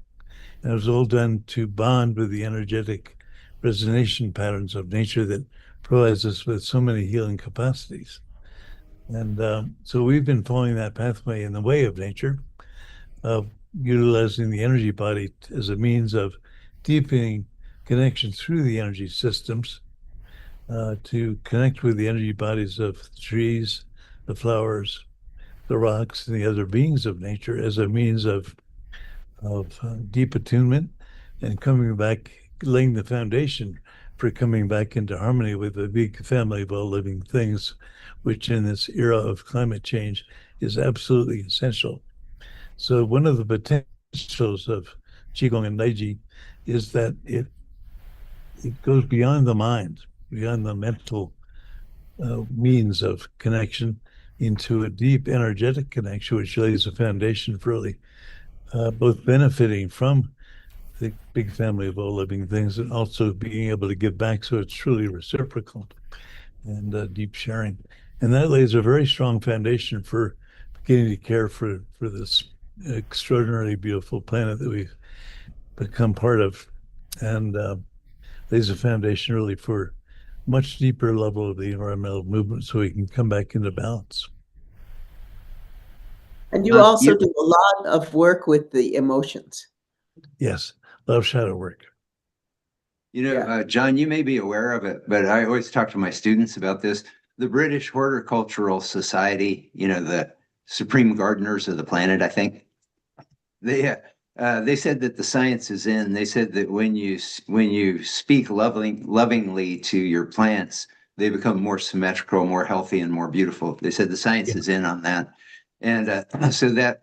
And it was all done to bond with the energetic resonation patterns of nature that provides us with so many healing capacities. And so we've been following that pathway in the way of nature, of utilizing the energy body as a means of deepening connection through the energy systems to connect with the energy bodies of the trees, the flowers, the rocks, and the other beings of nature as a means of deep attunement and coming back, laying the foundation for coming back into harmony with the big family of all living things, which in this era of climate change is absolutely essential. So one of the potentials of Qigong and Tai Chi is that it goes beyond the mind, beyond the mental means of connection into a deep energetic connection, which lays a foundation for really both benefiting from the big family of all living things and also being able to give back, so it's truly reciprocal and deep sharing. And that lays a very strong foundation for beginning to care for this extraordinarily beautiful planet that we've become part of, and lays a foundation really for much deeper level of the environmental movement so we can come back into balance. And you also do a lot of work with the emotions. Yes, love shadow work. John, you may be aware of it, but I always talk to my students about this. The British Horticultural Society, the supreme gardeners of the planet, I think, they said that the science is in. They said that when you speak lovingly to your plants, they become more symmetrical, more healthy, and more beautiful. They said the science is in on that. And so that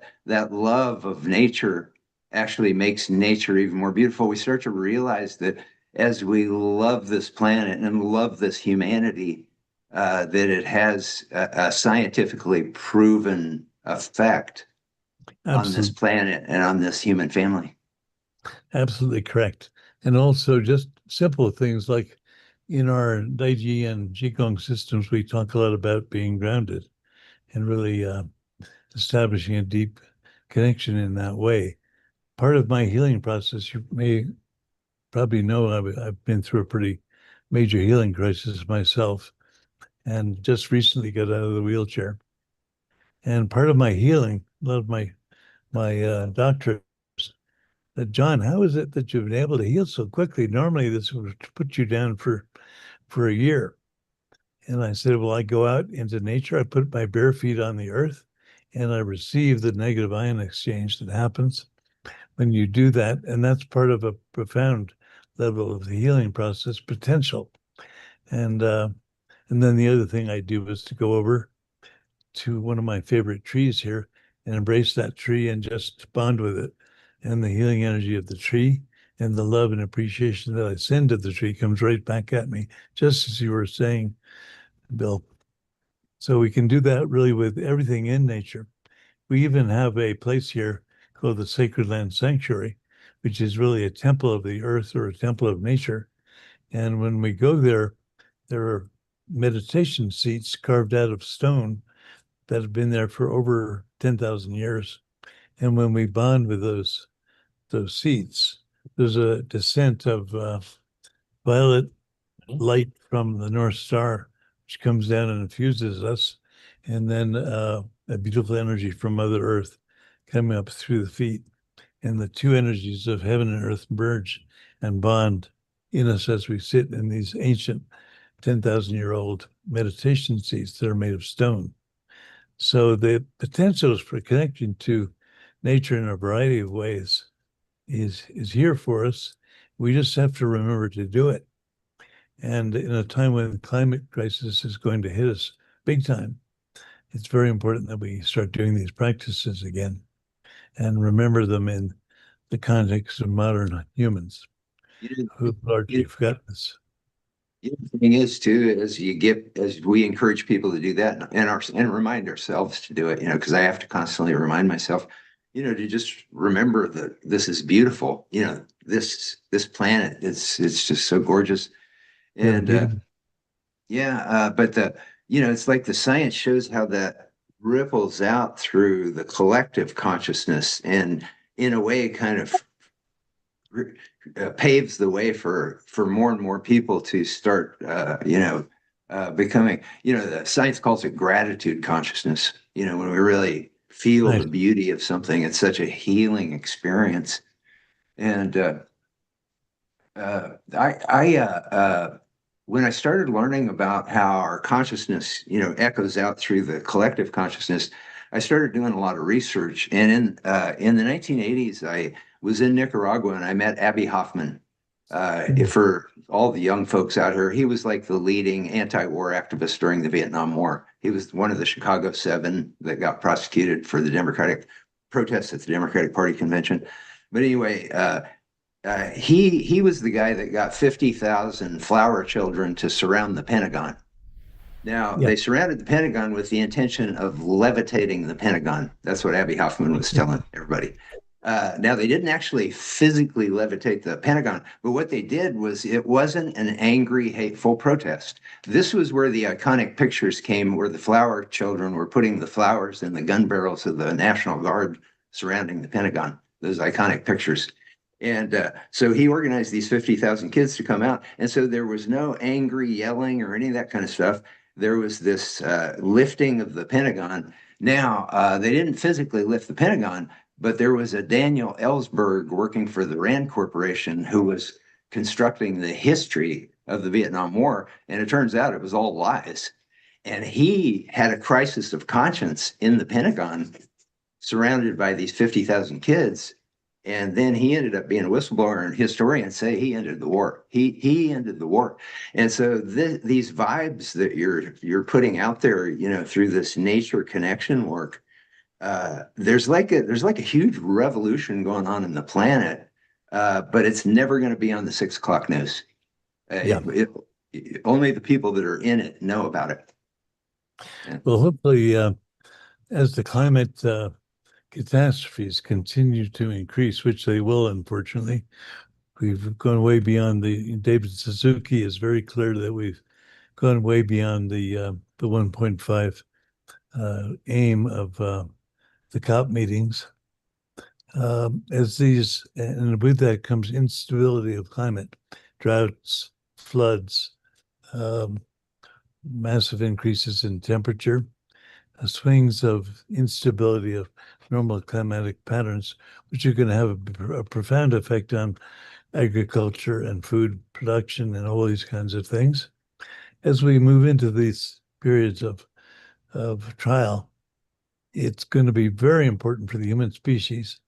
love of nature actually makes nature even more beautiful. We start to realize that as we love this planet and love this humanity, that it has a scientifically proven effect on this planet and on this human family. Absolutely correct. And also just simple things like in our Tai Chi and Qigong systems, we talk a lot about being grounded and really establishing a deep connection in that way. part of my healing process, you may probably know I've been through a pretty major healing crisis myself, and just recently got out of the wheelchair. And part of my healing, a lot of my doctors said, John, how is it that you've been able to heal so quickly? Normally this would put you down for a year. And I said, well, I go out into nature, I put my bare feet on the earth, and I receive the negative ion exchange that happens when you do that. And that's part of a profound level of the healing process potential. And then the other thing I do is to go over to one of my favorite trees here and embrace that tree and just bond with it. And the healing energy of the tree and the love and appreciation that I send to the tree comes right back at me, just as you were saying, Bill. So we can do that really with everything in nature. We even have a place here called the Sacred Land Sanctuary, which is really a temple of the earth or a temple of nature. And when we go there, there are meditation seats carved out of stone that have been there for over 10,000 years. And when we bond with those seats, there's a descent of violet light from the North Star, which comes down and infuses us, and then a beautiful energy from Mother Earth coming up through the feet. And the two energies of heaven and earth merge and bond in us as we sit in these ancient 10,000-year-old meditation seats that are made of stone. So the potentials for connecting to nature in a variety of ways is here for us. We just have to remember to do it. And in a time when the climate crisis is going to hit us big time, it's very important that we start doing these practices again and remember them in the context of modern humans who've largely forgotten this. The thing is too, as we encourage people to do that and remind ourselves to do it, because I have to constantly remind myself, to just remember that this is beautiful. This planet, it's just so gorgeous. And but it's like the science shows how that ripples out through the collective consciousness, and in a way kind of paves the way for more and more people to start becoming, the science calls it gratitude consciousness. When we really feel the beauty of something, it's such a healing experience. And when I started learning about how our consciousness, echoes out through the collective consciousness, I started doing a lot of research. And in the 1980s, I was in Nicaragua and I met Abbie Hoffman. For all the young folks out here, he was like the leading anti-war activist during the Vietnam War. He was one of the Chicago 7 that got prosecuted for the Democratic protests at the Democratic Party convention. But anyway, he was the guy that got 50,000 flower children to surround the Pentagon. Now, they surrounded the Pentagon with the intention of levitating the Pentagon. That's what Abbie Hoffman was telling everybody. Now, they didn't actually physically levitate the Pentagon, but what they did was, it wasn't an angry, hateful protest. This was where the iconic pictures came, where the flower children were putting the flowers in the gun barrels of the National Guard surrounding the Pentagon, those iconic pictures. And so he organized these 50,000 kids to come out. And so there was no angry yelling or any of that kind of stuff. There was this lifting of the Pentagon. Now, they didn't physically lift the Pentagon, but there was a Daniel Ellsberg working for the Rand Corporation who was constructing the history of the Vietnam War. And it turns out it was all lies. And he had a crisis of conscience in the Pentagon, surrounded by these 50,000 kids. And then he ended up being a whistleblower, and historians say he ended the war. He ended the war. And so these vibes that you're putting out there, through this nature connection work, there's like a huge revolution going on in the planet, but it's never going to be on the 6 o'clock news. Only the people that are in it know about it. Well, hopefully, as the climate catastrophes continue to increase, which they will, unfortunately. We've gone way beyond David Suzuki is very clear that we've gone way beyond the 1.5 aim of the COP meetings. As these, and with that comes instability of climate, droughts, floods, massive increases in temperature, swings of instability of normal climatic patterns, which are going to have a profound effect on agriculture and food production and all these kinds of things. As we move into these periods of trial, it's going to be very important for the human species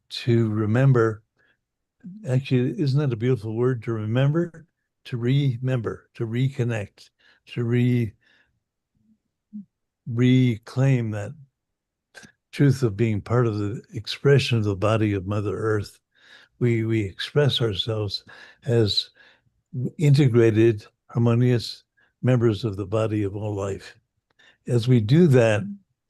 to remember. Actually, isn't that a beautiful word, to remember, to reconnect, to reclaim that truth of being part of the expression of the body of Mother Earth. We express ourselves as integrated, harmonious members of the body of all life. As we do that,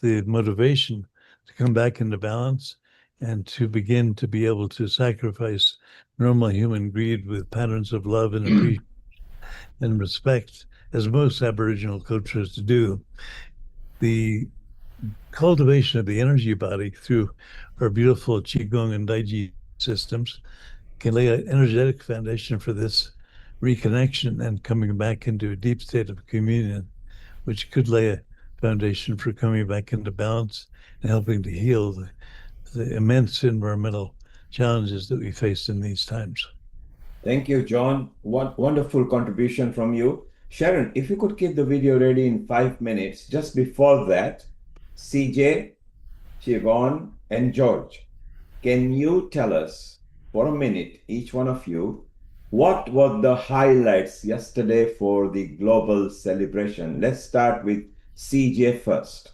the motivation to come back into balance and to begin to be able to sacrifice normal human greed with patterns of love and appreciation and respect, as most Aboriginal cultures do, the cultivation of the energy body through our beautiful Qigong and Tai Chi systems can lay an energetic foundation for this reconnection and coming back into a deep state of communion, which could lay a foundation for coming back into balance and helping to heal the immense environmental challenges that we face in these times. Thank you, John. What wonderful contribution from you. Sharon, if you could keep the video ready in 5 minutes. Just before that, CJ, Siobhan, and George, can you tell us for a minute, each one of you, what were the highlights yesterday for the global celebration? Let's start with CJ first.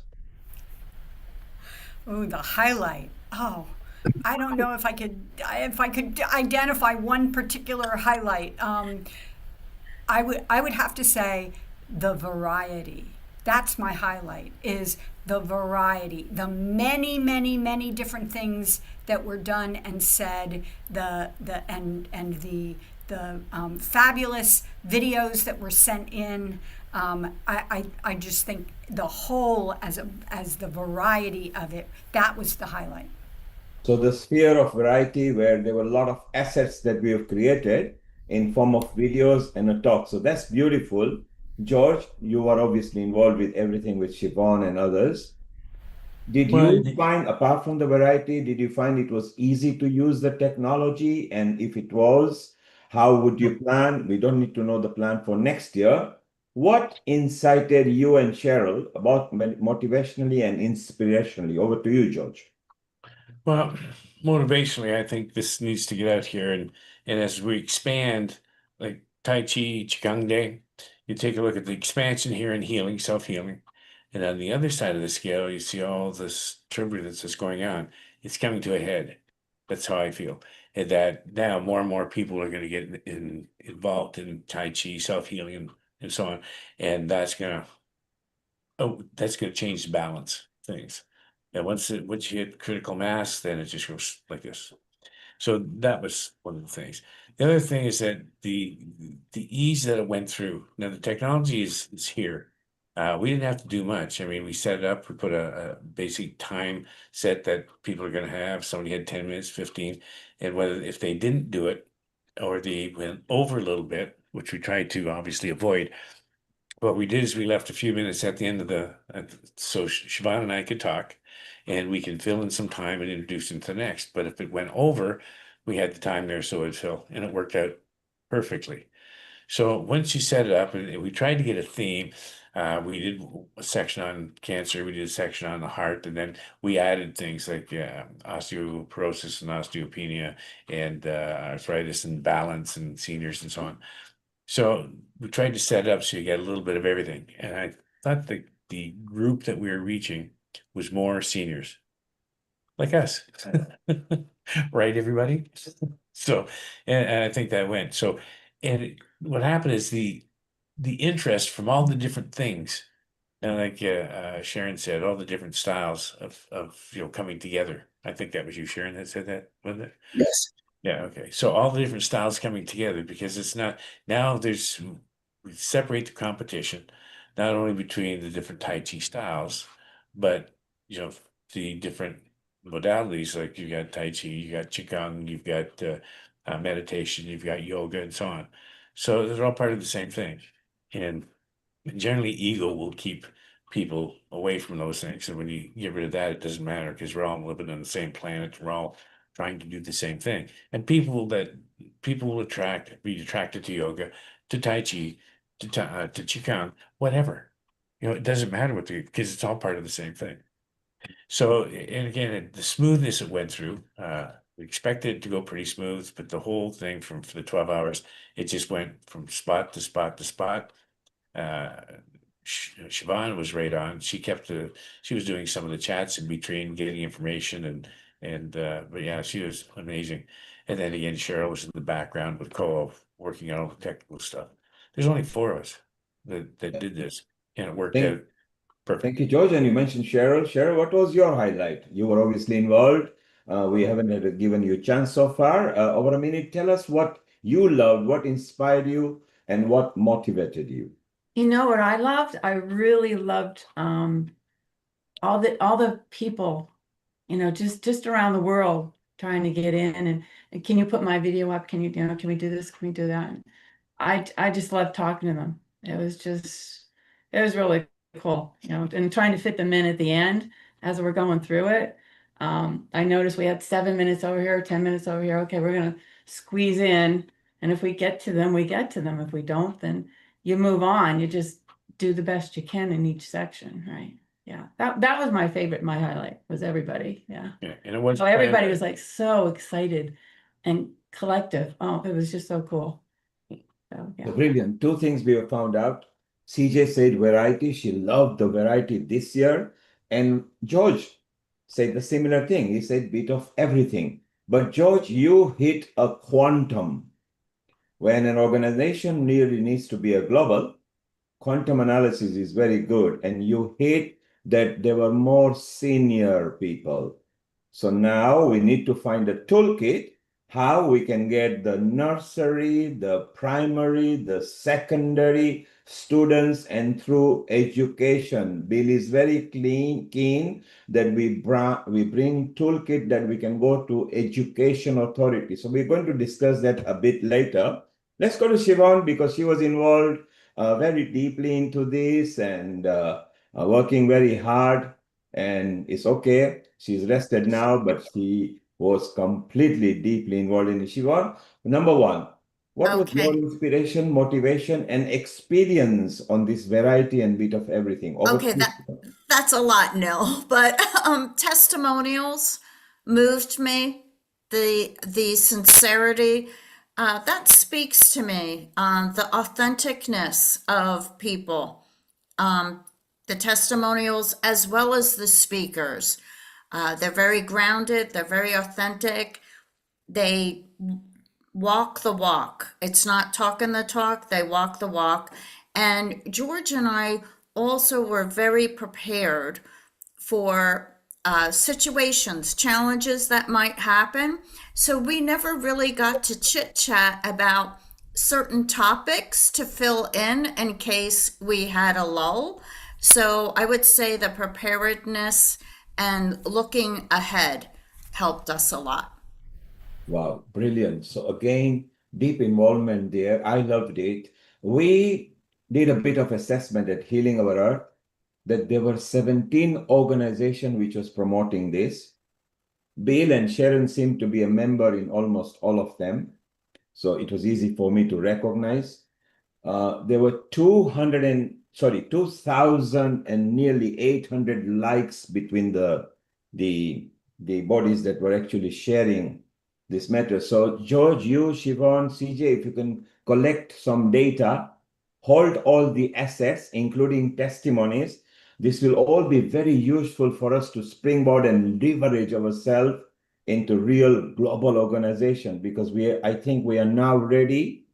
Oh, the highlight. Oh, I don't know if I could identify one particular highlight. I would have to say the variety. That's my highlight, is the variety, the many, many, many different things that were done and said, the fabulous videos that were sent in. I just think the whole, as the variety of it, that was the highlight. So the sphere of variety, where there were a lot of assets that we have created in form of videos and a talk. So that's beautiful. George, you are obviously involved with everything with Siobhan and others. Did you find, apart from the variety, did you find it was easy to use the technology? And if it was, how would you plan? We don't need to know the plan for next year. What incited you and Cheryl about motivationally and inspirationally? Over to you, George. Well, motivationally, I think this needs to get out here, and as we expand, like Tai Chi Qigong Day, you take a look at the expansion here in healing, self-healing, and on the other side of the scale, you see all this turbulence that's going on. It's coming to a head. That's how I feel, and that now more and more people are going to get involved in Tai Chi, self-healing, and so on, and that's going to change the balance of things. And once you hit critical mass, then it just goes like this. So that was one of the things. The other thing is that the ease that it went through. Now the technology is here. We didn't have to do much. I mean, we set it up. We put a basic time set that people are going to have. Somebody had 10 minutes, 15, and if they didn't do it, or they went over a little bit, which we tried to obviously avoid. What we did is we left a few minutes at the end of so Siobhan and I could talk, and we can fill in some time and introduce into the next. But if it went over, we had the time there so it'd fill, and it worked out perfectly. So once you set it up, and we tried to get a theme, we did a section on cancer, we did a section on the heart, and then we added things like osteoporosis and osteopenia, and arthritis and balance and seniors and so on. So we tried to set it up so you get a little bit of everything. And I thought the group that we were reaching was more seniors, like us. Right, everybody? So, and I think that went. So, and what happened is the interest from all the different things, and like Sharon said, all the different styles of coming together. I think that was you, Sharon, that said that, wasn't it? Yes. Yeah, okay. So all the different styles coming together, because it's not, now we separate the competition, not only between the different Tai Chi styles, but, the different modalities, like you got Tai Chi, you got Qigong, you've got meditation, you've got yoga, and so on. So they're all part of the same thing. And generally, ego will keep people away from those things. And when you get rid of that, it doesn't matter because we're all living on the same planet. We're all trying to do the same thing. And people will be attracted to yoga, to Tai Chi, to Qigong, whatever. It doesn't matter because it's all part of the same thing. So, and again, the smoothness it went through, we expected it to go pretty smooth, but the whole thing for the 12 hours, it just went from spot to spot to spot. Siobhan was right on. She was doing some of the chats in between, getting information but yeah, she was amazing. And then again, Cheryl was in the background with Cole working on all the technical stuff. There's only 4 of us that did this, and it worked out perfect. Thank you, George. And you mentioned Cheryl. Cheryl, what was your highlight? You were obviously involved. We haven't given you a chance so far. Over a minute, tell us what you loved, what inspired you, and what motivated you. You know what I loved? I really loved all the people, just around the world trying to get in and can you put my video up? Can we do this? Can we do that? And I just loved talking to them. It was really cool, and trying to fit them in at the end as we're going through it. I noticed we had 7 minutes over here, 10 minutes over here. Okay, we're gonna squeeze in, and if we get to them, we get to them. If we don't, then you move on. You just do the best you can in each section, right? Yeah, that was my favorite. My highlight was everybody. Yeah, and it was everybody was like so excited and collective. Oh, it was just so cool. So, yeah. Brilliant. 2 things we have found out. CJ said variety. She loved the variety this year. And George said the similar thing. He said bit of everything. But George, you hit a quantum. When an organization really needs to be a global, quantum analysis is very good. And you hit that there were more senior people. So now we need to find a toolkit how we can get the nursery, the primary, the secondary students, and through education. Bill is very keen that we bring toolkit that we can go to education authority. So we're going to discuss that a bit later. Let's go to Siobhan because she was involved very deeply into this and working very hard. And it's okay. She's rested now, but she was completely deeply involved in the Shiva. Number 1, what was your inspiration, motivation, and experience on this variety and bit of everything? Okay, that's a lot, Nil, but testimonials moved me. The sincerity that speaks to me. The authenticness of people. The testimonials as well as the speakers. They're very grounded. They're very authentic. They walk the walk. It's not talking the talk. They walk the walk. And George and I also were very prepared for situations, challenges that might happen. So we never really got to chit chat about certain topics to fill in case we had a lull. So I would say the preparedness and looking ahead helped us a lot. Wow, brilliant. So again, deep involvement there. I loved it. We did a bit of assessment at Healing Our Earth that there were 17 organizations which was promoting this. Bill and Sharon seemed to be a member in almost all of them. So it was easy for me to recognize. There were 2,000 and nearly 800 likes between the bodies that were actually sharing this matter. So George, you, Siobhan, CJ, if you can collect some data, hold all the assets, including testimonies, this will all be very useful for us to springboard and leverage ourselves into real global organization, because I think we are now ready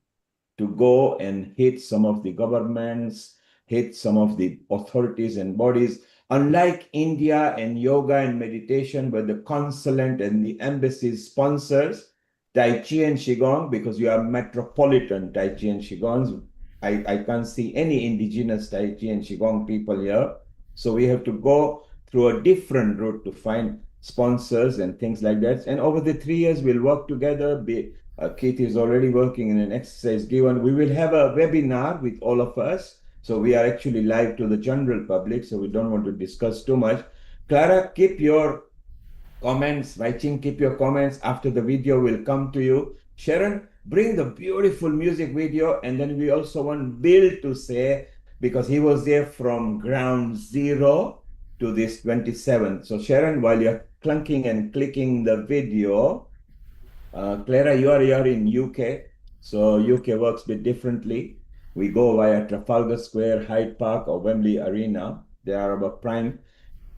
to go and hit some of the governments, hit some of the authorities and bodies. Unlike India and yoga and meditation, where the consulate and the embassies sponsors Tai Chi and Qigong, because you are metropolitan Tai Chi and Qigongs. I can't see any indigenous Tai Chi and Qigong people here. So we have to go through a different route to find sponsors and things like that. And over the 3 years, we'll work together. Keith is already working in an exercise given. We will have a webinar with all of us. So we are actually live to the general public, so we don't want to discuss too much. Clara, keep your comments. Writing, keep your comments. After the video will come to you. Sharon, bring the beautiful music video. And then we also want Bill to say, because he was there from ground zero to this 27th. So Sharon, while you're clunking and clicking the video, Clara, you are in UK. So UK works a bit differently. We go via Trafalgar Square, Hyde Park, or Wembley Arena. They are our prime.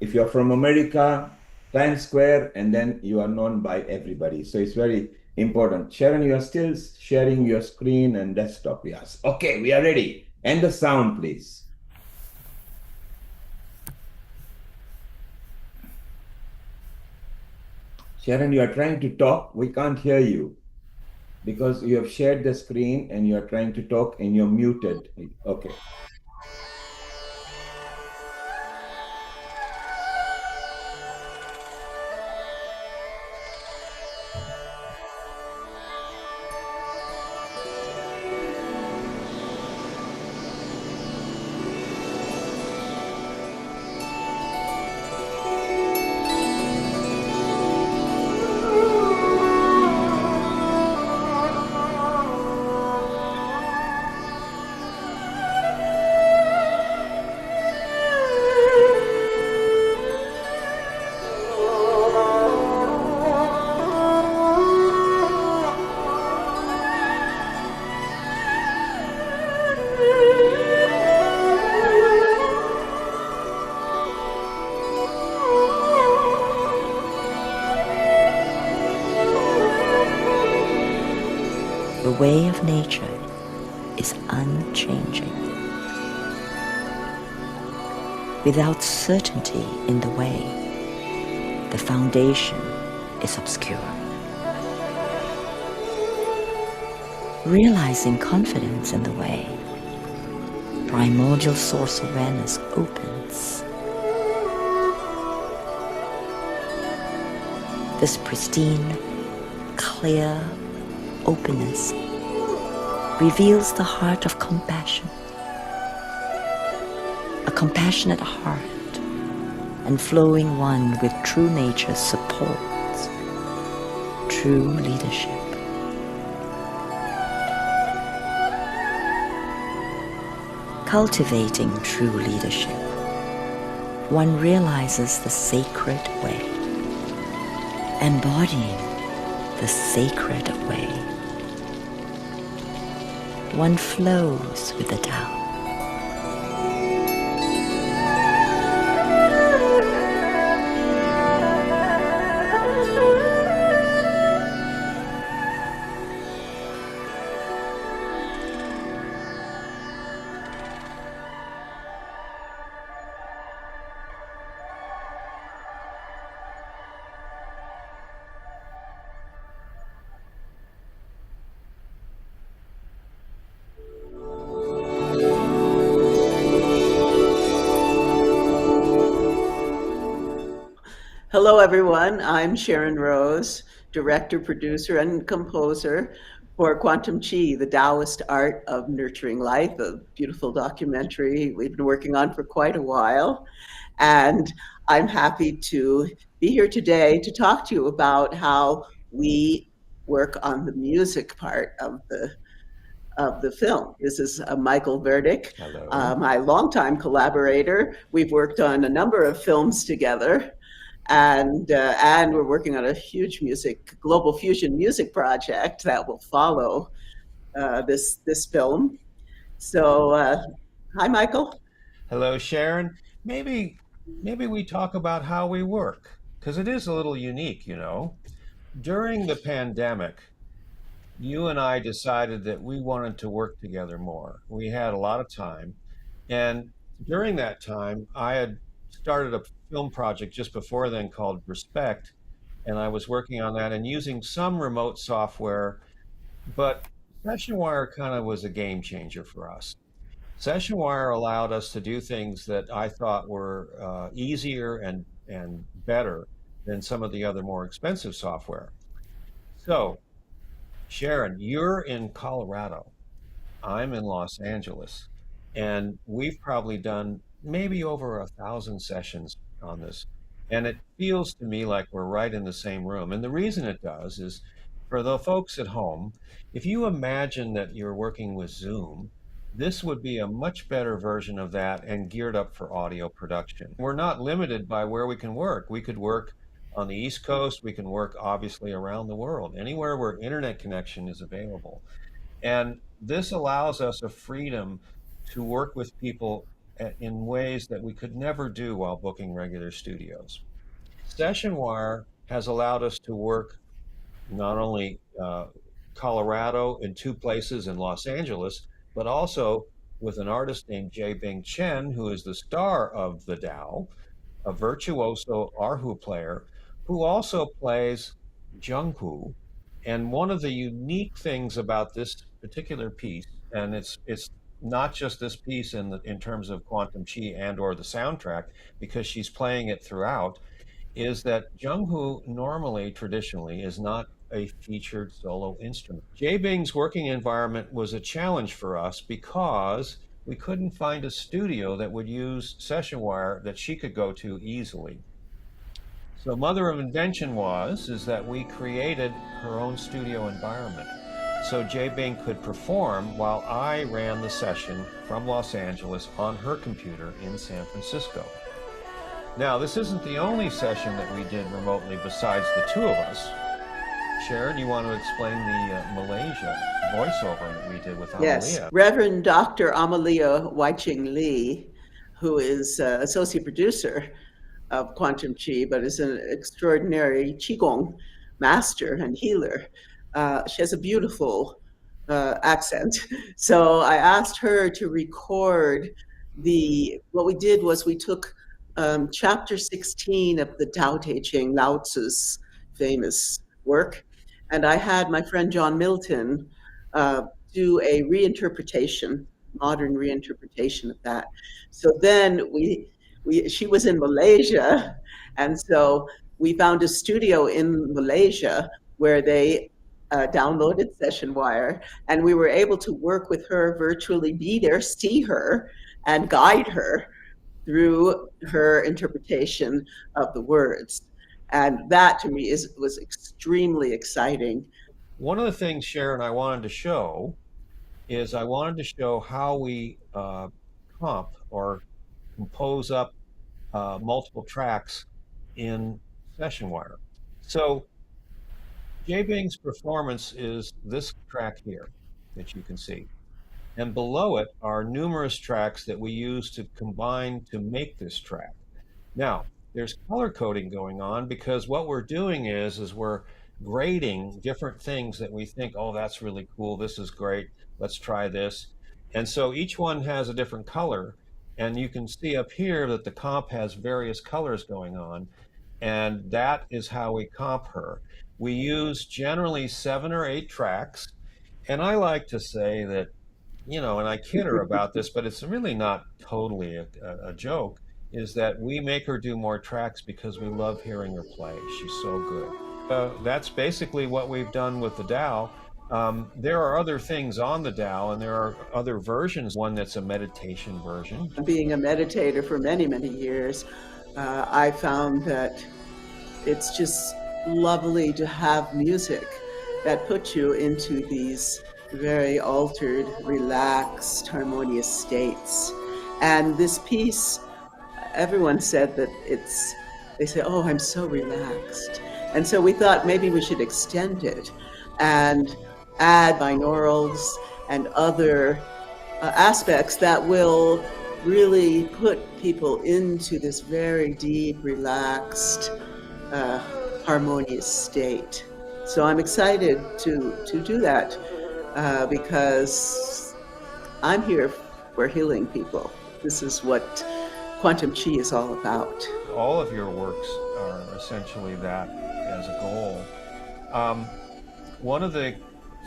If you're from America, Times Square, and then you are known by everybody. So it's very important. Sharon, you are still sharing your screen and desktop. Yes. Okay, we are ready. And the sound, please. Sharon, you are trying to talk. We can't hear you because you have shared the screen and you are trying to talk and you're muted. Okay. The way of nature is unchanging. Without certainty in the way, the foundation is obscure. Realizing confidence in the way, primordial source awareness opens. This pristine, clear openness reveals the heart of compassion. A compassionate heart and flowing one with true nature supports true leadership. Cultivating true leadership, one realizes the sacred way, embodying the sacred way. One flows with the Tao. Hello, everyone. I'm Sharon Rose, director, producer, and composer for Quantum Chi, the Taoist Art of Nurturing Life, a beautiful documentary we've been working on for quite a while. And I'm happy to be here today to talk to you about how we work on the music part of the film. This is Michael Verdick, my longtime collaborator. We've worked on a number of films together. And we're working on a huge global fusion music project that will follow this film. So, hi, Michael. Hello, Sharon. Maybe we talk about how we work, because it is a little unique, you know. During the pandemic, you and I decided that we wanted to work together more. We had a lot of time. And during that time, I had started a film project just before then called Respect. And I was working on that and using some remote software. But SessionWire kind of was a game changer for us. SessionWire allowed us to do things that I thought were easier and better than some of the other more expensive software. So, Sharon, you're in Colorado. I'm in Los Angeles, and we've probably done maybe over 1,000 sessions on this. And it feels to me like we're right in the same room. And the reason it does is for the folks at home, if you imagine that you're working with Zoom, this would be a much better version of that and geared up for audio production. We're not limited by where we can work. We could work on the East Coast, we can work obviously around the world, anywhere where internet connection is available. And this allows us a freedom to work with people in ways that we could never do while booking regular studios. SessionWire has allowed us to work not only Colorado in 2 places in Los Angeles, but also with an artist named Jay Bing Chen, who is the star of the Tao, a virtuoso erhu player, who also plays Junghu. And one of the unique things about this particular piece, and it's not just this piece in terms of quantum chi and or the soundtrack, because she's playing it throughout, is that Junghu normally, traditionally, is not a featured solo instrument. Jay Bing's working environment was a challenge for us because we couldn't find a studio that would use SessionWire that she could go to easily. So mother of invention is that we created her own studio environment. So Jay Bing could perform while I ran the session from Los Angeles on her computer in San Francisco. Now, this isn't the only session that we did remotely besides the 2 of us. Sharon, you want to explain the Malaysia voiceover that we did with Amalia? Yes, Reverend Dr. Amalia Wai-Ching Lee, who is associate producer of Quantum Chi, but is an extraordinary Qigong master and healer. She has a beautiful accent. So I asked her to record what we did was we took chapter 16 of the Tao Te Ching, Lao Tzu's famous work, and I had my friend John Milton do a reinterpretation, modern reinterpretation of that. So then she was in Malaysia, and so we found a studio in Malaysia where they downloaded SessionWire, and we were able to work with her virtually, be there, see her, and guide her through her interpretation of the words. And that to me was extremely exciting. One of the things, Sharon, I wanted to show is I wanted to show how we comp or compose up multiple tracks in SessionWire. So Jay Bing's performance is this track here that you can see. And below it are numerous tracks that we use to combine to make this track. Now, there's color coding going on because what we're doing is we're grading different things that we think, oh, that's really cool, this is great, let's try this. And so each one has a different color. And you can see up here that the comp has various colors going on. And that is how we comp her. We use generally 7 or 8 tracks. And I like to say that, and I kid her about this, but it's really not totally a joke, is that we make her do more tracks because we love hearing her play. She's so good. That's basically what we've done with the Tao. There are other things on the Tao, and there are other versions, one that's a meditation version. Being a meditator for many, many years, I found that it's just lovely to have music that puts you into these very altered, relaxed, harmonious states. And this piece, everyone said that they say, oh, I'm so relaxed. And so we thought maybe we should extend it and add binaurals and other aspects that will really put people into this very deep, relaxed, harmonious state. So I'm excited to do that because I'm here for healing people. This is what Quantum Chi is all about. All of your works are essentially that as a goal. One of the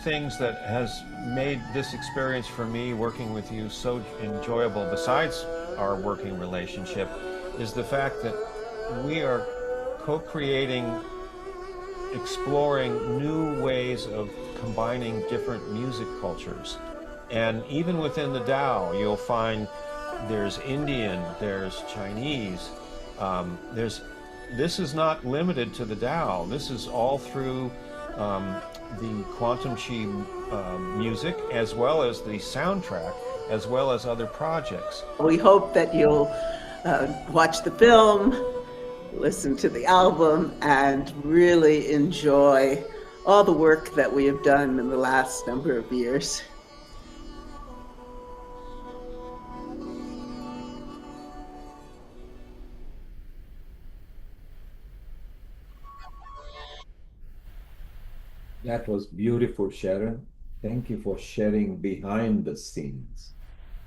things that has made this experience for me working with you so enjoyable, besides our working relationship, is the fact that we are co-creating, exploring new ways of combining different music cultures. And even within the Tao, you'll find there's Indian, there's Chinese, this is not limited to the Tao. This is all through the quantum Qi music, as well as the soundtrack, as well as other projects. We hope that you'll watch the film, listen to the album, and really enjoy all the work that we have done in the last number of years. That was beautiful, Sharon. Thank you for sharing behind the scenes.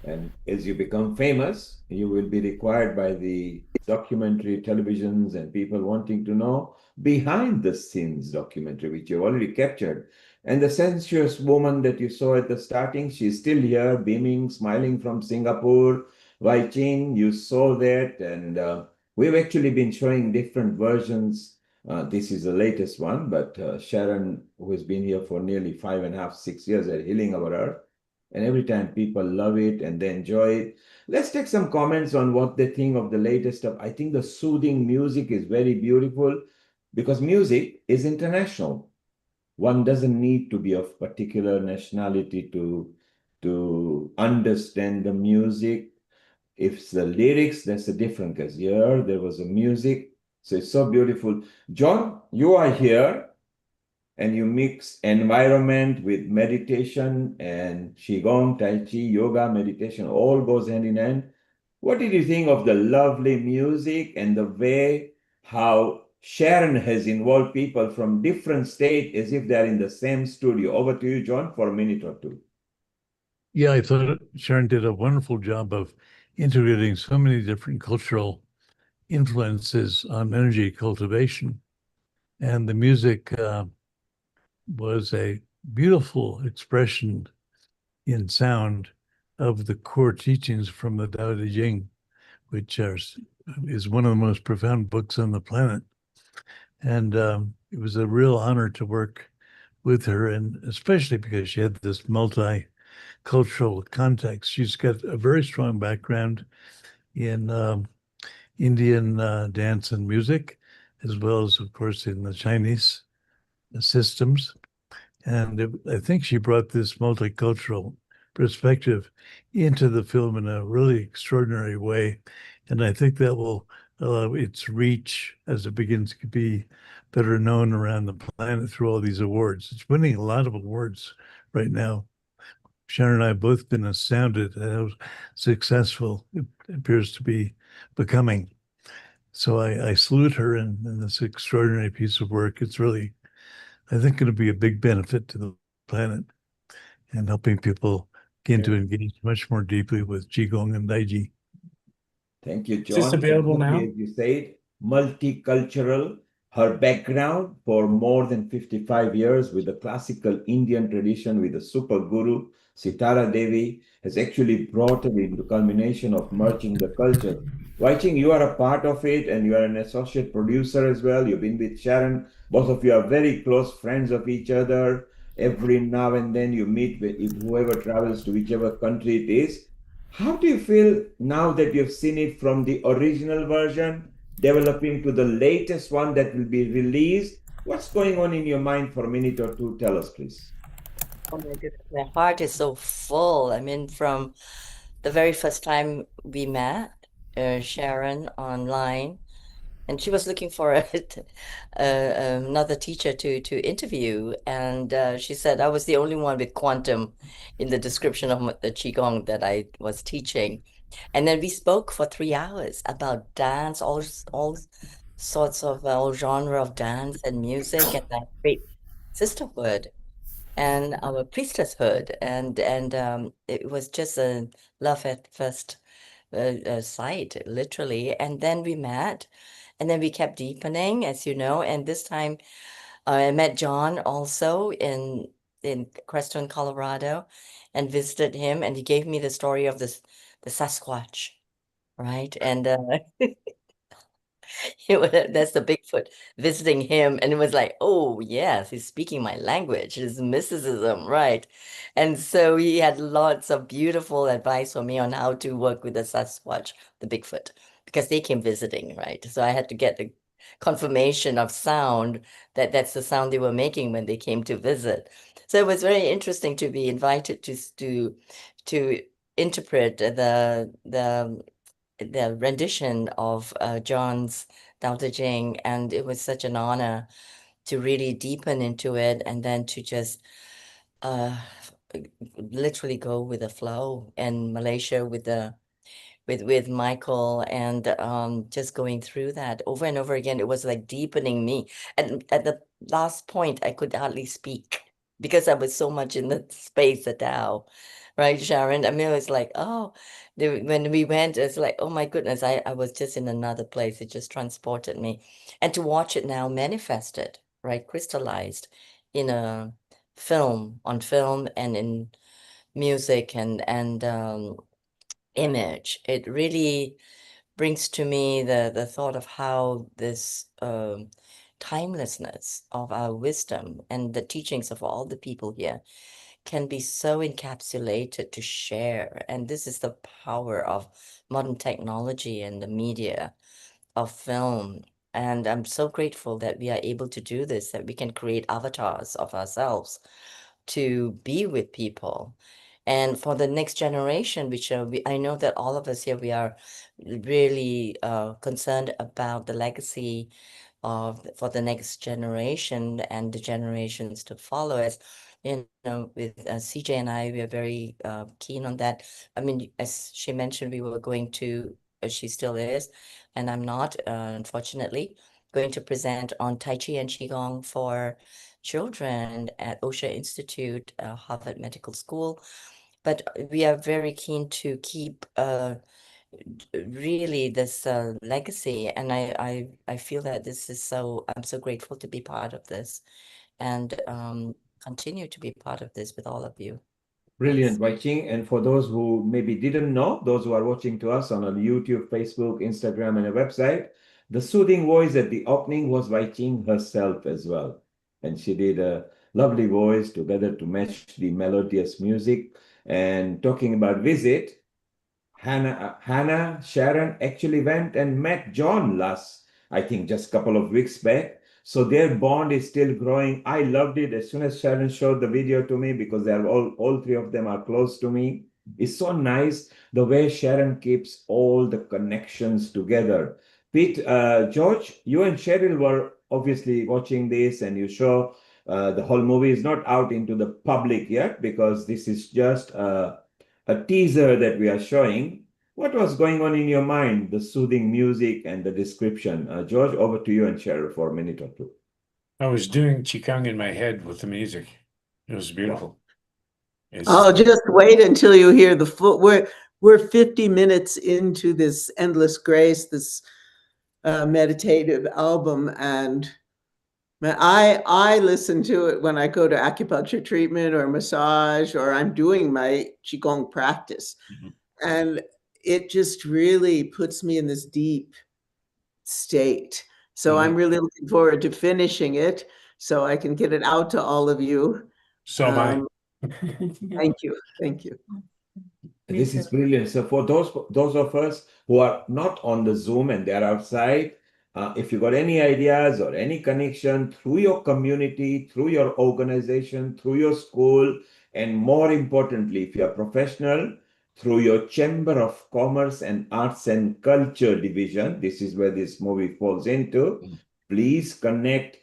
And as you become famous, you will be required by the documentary televisions and people wanting to know behind the scenes documentary, which you've already captured. And the sensuous woman that you saw at the starting, she's still here, beaming, smiling from Singapore. Wai Chin, you saw that. And we've actually been showing different versions. This is the latest one, but Sharon, who has been here for nearly 5.5, 6 years at Healing Our Earth, and every time people love it and they enjoy it. Let's take some comments on what they think of the latest stuff. I think the soothing music is very beautiful because music is international. One doesn't need to be of particular nationality to understand the music. If it's the lyrics, that's a different case. Here, there was a music, so it's so beautiful. John, you are here and you mix environment with meditation and Qigong, Tai Chi, yoga, meditation, all goes hand in hand. What did you think of the lovely music and the way how Sharon has involved people from different states as if they're in the same studio? Over to you, John, for a minute or two. Yeah, I thought Sharon did a wonderful job of integrating so many different cultural influences on energy cultivation. And the music was a beautiful expression in sound of the core teachings from the Tao Te Ching, which is one of the most profound books on the planet. And it was a real honor to work with her, and especially because she had this multicultural context. She's got a very strong background in Indian dance and music, as well as, of course, in the Chinese systems. And I think she brought this multicultural perspective into the film in a really extraordinary way. And I think that will allow its reach as it begins to be better known around the planet through all these awards. It's winning a lot of awards right now. Sharon and I have both been astounded at how successful it appears to be becoming. So I salute her in this extraordinary piece of work. It's really, I think, going to be a big benefit to the planet and helping people begin to engage much more deeply with Qigong and Tai Chi. Thank you, John. Is this available now? As you said, multicultural. Her background for more than 55 years with the classical Indian tradition with the super guru, Sitara Devi, has actually brought it into culmination of merging the culture. Wai Ching, you are a part of it and you are an associate producer as well. You've been with Sharon. Both of you are very close friends of each other. Every now and then you meet with whoever travels to whichever country it is. How do you feel now that you've seen it from the original version developing to the latest one that will be released? What's going on in your mind for a minute or two? Tell us, please. Oh my goodness, my heart is so full. I mean, from the very first time we met, Sharon online, and she was looking for another teacher to interview, and she said I was the only one with quantum in the description of the Qigong that I was teaching. And then we spoke for 3 hours about dance, all sorts of all genre of dance and music, and that great sisterhood and our priestesshood, and it was just a love at first sight, literally. And then we met, and then we kept deepening, as you know. And this time, I met John also in Creston, Colorado, and visited him, and he gave me the story of the Sasquatch, right? And That's the Bigfoot visiting him, and it was like, oh yes, he's speaking my language. It's mysticism, right? And so he had lots of beautiful advice for me on how to work with the Sasquatch, the Bigfoot, because they came visiting, right? So I had to get the confirmation of sound that that's the sound they were making when they came to visit. So it was very interesting to be invited to interpret the rendition of John's Tao Te Ching, and it was such an honor to really deepen into it and then to just uh, literally go with the flow in Malaysia with Michael and just going through that over and over again. It was like deepening me. And at the last point, I could hardly speak because I was so much in the space of Tao. Right, Sharon? I mean, it was like, oh, when we went, it's like, oh my goodness, I was just in another place. It just transported me. And to watch it now manifested, right, crystallized in a on film and in music and image, it really brings to me the thought of how this timelessness of our wisdom and the teachings of all the people here can be so encapsulated to share. And this is the power of modern technology and the media of film. And I'm so grateful that we are able to do this, that we can create avatars of ourselves to be with people. And for the next generation, which I know that all of us here, we are really concerned about the legacy for the next generation and the generations to follow us. You know, with CJ and I, we are very keen on that. I mean, as she mentioned, we were going to, she still is, and I'm not, unfortunately, going to present on Tai Chi and Qigong for children at OSHA Institute, Harvard Medical School. But we are very keen to keep really this legacy, and I feel that this is I'm so grateful to be part of this and continue to be part of this with all of you. Brilliant, Wai Ching. And for those who maybe didn't know, those who are watching to us on YouTube, Facebook, Instagram, and a website, the soothing voice at the opening was Wai Ching herself as well. And she did a lovely voice together to match the melodious music. And talking about visit, Hannah, Sharon actually went and met John last, I think, just a couple of weeks back. So their bond is still growing. I loved it as soon as Sharon showed the video to me because they're all three of them are close to me. It's so nice the way Sharon keeps all the connections together. Pete, George, you and Cheryl were obviously watching this, and you show the whole movie is not out into the public yet because this is just a teaser that we are showing. What was going on in your mind, the soothing music and the description? George, over to you and Cheryl for a minute or two. I was doing Qigong in my head with the music. It was beautiful. Oh, just wait until you hear the full. We're 50 minutes into this Endless Grace, this meditative album, and I listen to it when I go to acupuncture treatment or massage, or I'm doing my Qigong practice. And it just really puts me in this deep state. So I'm really looking forward to finishing it so I can get it out to all of you. So am I. Thank you. Thank you. This is brilliant. So for those of us who are not on the Zoom and they're outside, if you got any ideas or any connection through your community, through your organization, through your school, and more importantly, if you're professional, through your Chamber of Commerce and Arts and Culture division, this is where this movie falls into, please connect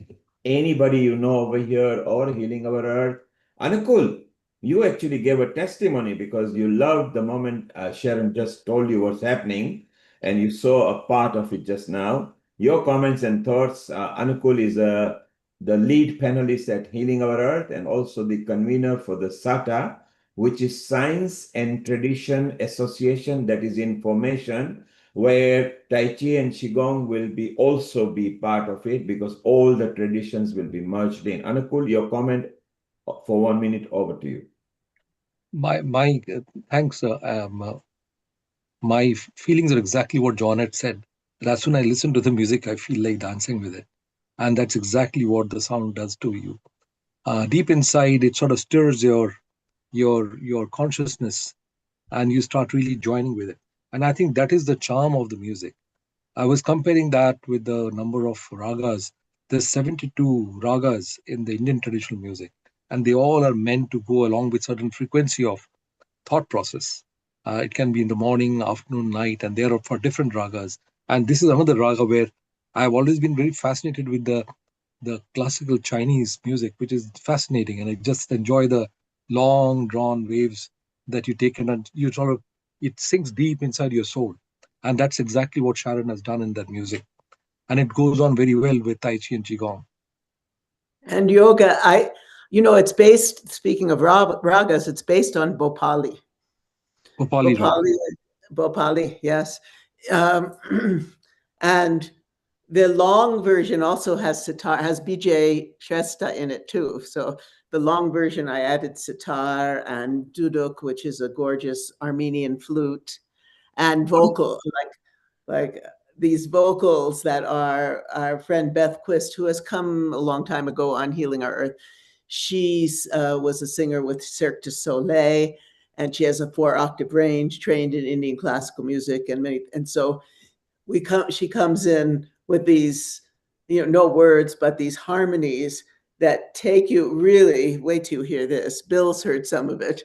anybody you know over here or Healing Our Earth. Anukul, you actually gave a testimony because you loved the moment Sharon just told you what's happening, and you saw a part of it just now. Your comments and thoughts. Anukul is the lead panelist at Healing Our Earth and also the convener for the SATA, which is Science and Tradition Association, that is information, where Tai Chi and Qigong will also be part of it because all the traditions will be merged in. Anukul, your comment for 1 minute, over to you. Thanks. My feelings are exactly what John had said. But as soon as I listen to the music, I feel like dancing with it. And that's exactly what the sound does to you. Deep inside, it sort of stirs your consciousness, and you start really joining with it. And I think that is the charm of the music. I was comparing that with the number of ragas. There's 72 ragas in the Indian traditional music, and they all are meant to go along with certain frequency of thought process. It can be in the morning, afternoon, night, and they are for different ragas. And this is another raga where I've always been very fascinated with the classical Chinese music, which is fascinating. And I just enjoy the long drawn waves that you take in, and you sort of, it sinks deep inside your soul. And that's exactly what Sharon has done in that music. And it goes on very well with Tai Chi and Qigong. And yoga, it's based, speaking of ragas, it's based on Bhopali. Bhopali raga. Bhopali, yes. And the long version also has sitar, has BJ Shrestha in it too. So the long version, I added sitar and duduk, which is a gorgeous Armenian flute, and vocal, like these vocals that our friend Beth Quist, who has come a long time ago on Healing Our Earth. She was a singer with Cirque du Soleil, and she has a 4-octave range, trained in Indian classical music, and so she comes in with these, no words, but these harmonies that take you really, wait till you hear this. Bill's heard some of it.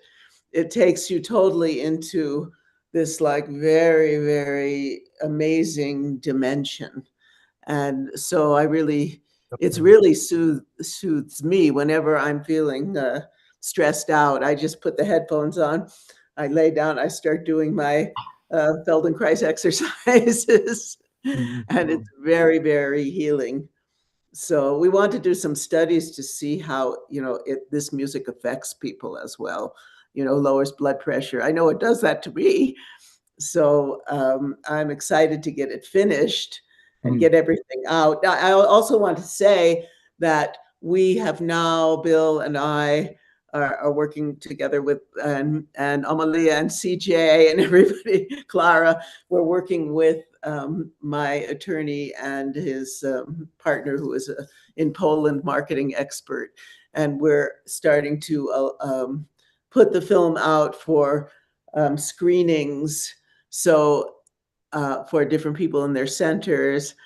It takes you totally into this like very, very amazing dimension. And so it's really soothes me whenever I'm feeling stressed out. I just put the headphones on, I lay down, I start doing my Feldenkrais exercises, and it's very, very healing. So we want to do some studies to see how, this music affects people as well, lowers blood pressure. I know it does that to me. So I'm excited to get it finished and get everything out. I also want to say that we have now, Bill and I are working together with, and Amalia and CJ and everybody, Clara, we're working with my attorney and his partner, who is in Poland marketing expert. And we're starting to put the film out for screenings. So for different people in their centers.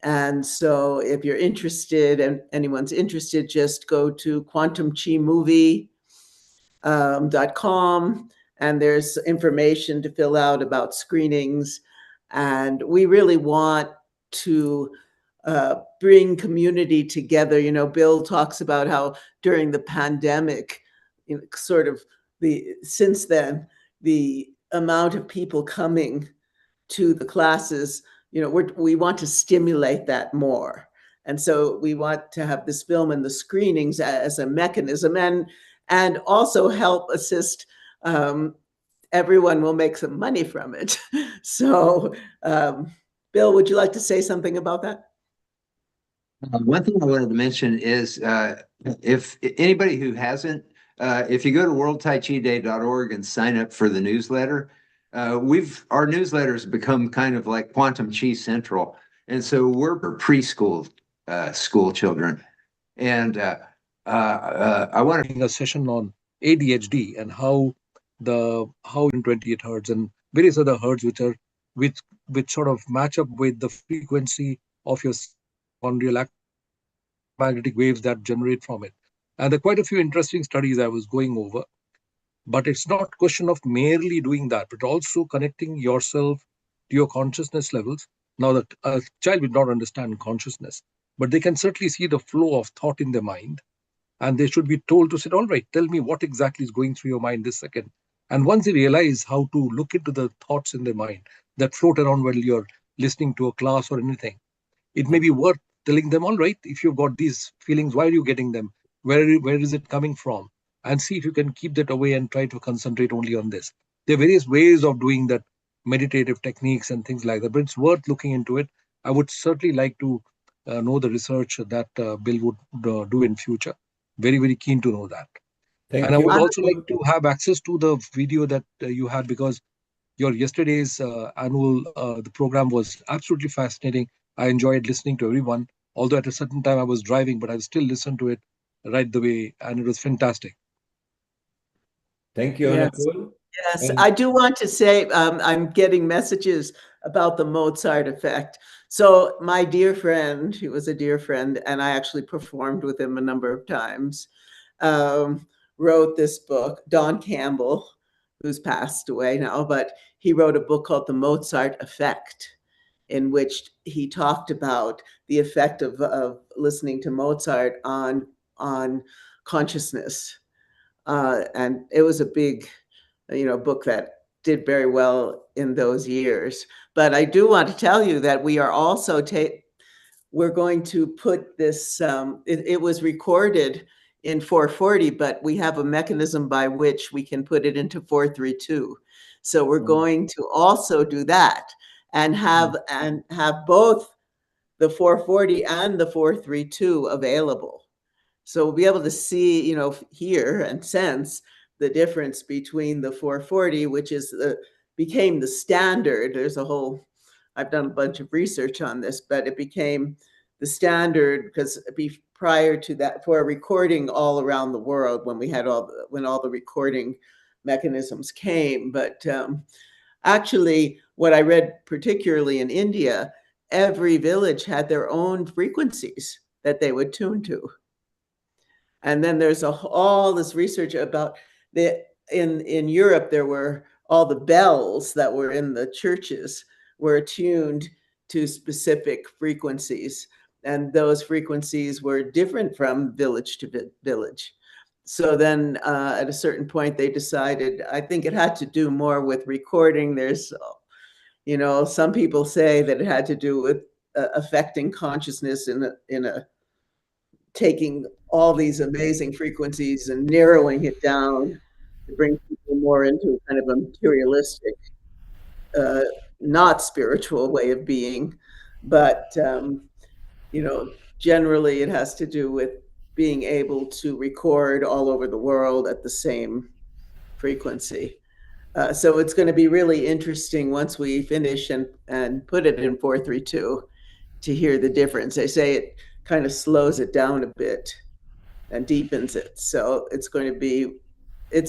And so if you're interested and anyone's interested, just go to quantumchimovie.com, and there's information to fill out about screenings. And we really want to bring community together. Bill talks about how during the pandemic, since then, the amount of people coming to the classes, we want to stimulate that more. And so we want to have this film and the screenings as a mechanism, and also help assist. Everyone will make some money from it. So, Bill, would you like to say something about that? One thing I wanted to mention is if anybody who hasn't, if you go to worldtaichiday.org and sign up for the newsletter, our newsletters become kind of like Quantum Chi Central. And so we're preschool school children. And I want to a session on ADHD and how in 28 hertz and various other hertz which sort of match up with the frequency of your magnetic waves that generate from it. And there are quite a few interesting studies I was going over. But it's not a question of merely doing that, but also connecting yourself to your consciousness levels. Now, that a child will not understand consciousness, but they can certainly see the flow of thought in their mind. And they should be told to say, all right, tell me what exactly is going through your mind this second. And once they realize how to look into the thoughts in their mind that float around while you're listening to a class or anything, it may be worth telling them, all right, if you've got these feelings, why are you getting them? Where is it coming from? And see if you can keep that away and try to concentrate only on this. There are various ways of doing that, meditative techniques and things like that, but it's worth looking into it. I would certainly like to know the research that Bill would do in future. Very, very keen to know that. Thank and I you. would also like to have access to the video that you had, because your yesterday's annual the program was absolutely fascinating. I enjoyed listening to everyone. Although at a certain time I was driving, but I still listened to it right the way, and it was fantastic. Thank you, Yes. Anupul. Yes, And I do want to say I'm getting messages about the Mozart effect. So my dear friend, he was a dear friend, and I actually performed with him a number of times, wrote this book, Don Campbell, who's passed away now, but he wrote a book called The Mozart Effect, in which he talked about the effect of listening to Mozart on consciousness. And it was a big, book that did very well in those years. But I do want to tell you that we are also we're going to put this. It was recorded in 440, but we have a mechanism by which we can put it into 432. So we're going to also do that and have both the 440 and the 432 available. So we'll be able to see, hear and sense the difference between the 440, which became the standard. I've done a bunch of research on this, but it became the standard because prior to that, for recording all around the world, when all the recording mechanisms came. But actually, what I read, particularly in India, every village had their own frequencies that they would tune to. And then there's all this research about in Europe, there were all the bells that were in the churches were attuned to specific frequencies. And those frequencies were different from village to village. So then at a certain point, they decided, I think it had to do more with recording. There's, some people say that it had to do with affecting consciousness in a taking all these amazing frequencies and narrowing it down to bring people more into kind of a materialistic, not spiritual way of being. But, generally it has to do with being able to record all over the world at the same frequency. So it's going to be really interesting once we finish and put it in 432 to hear the difference. They say it kind of slows it down a bit and deepens it. So it's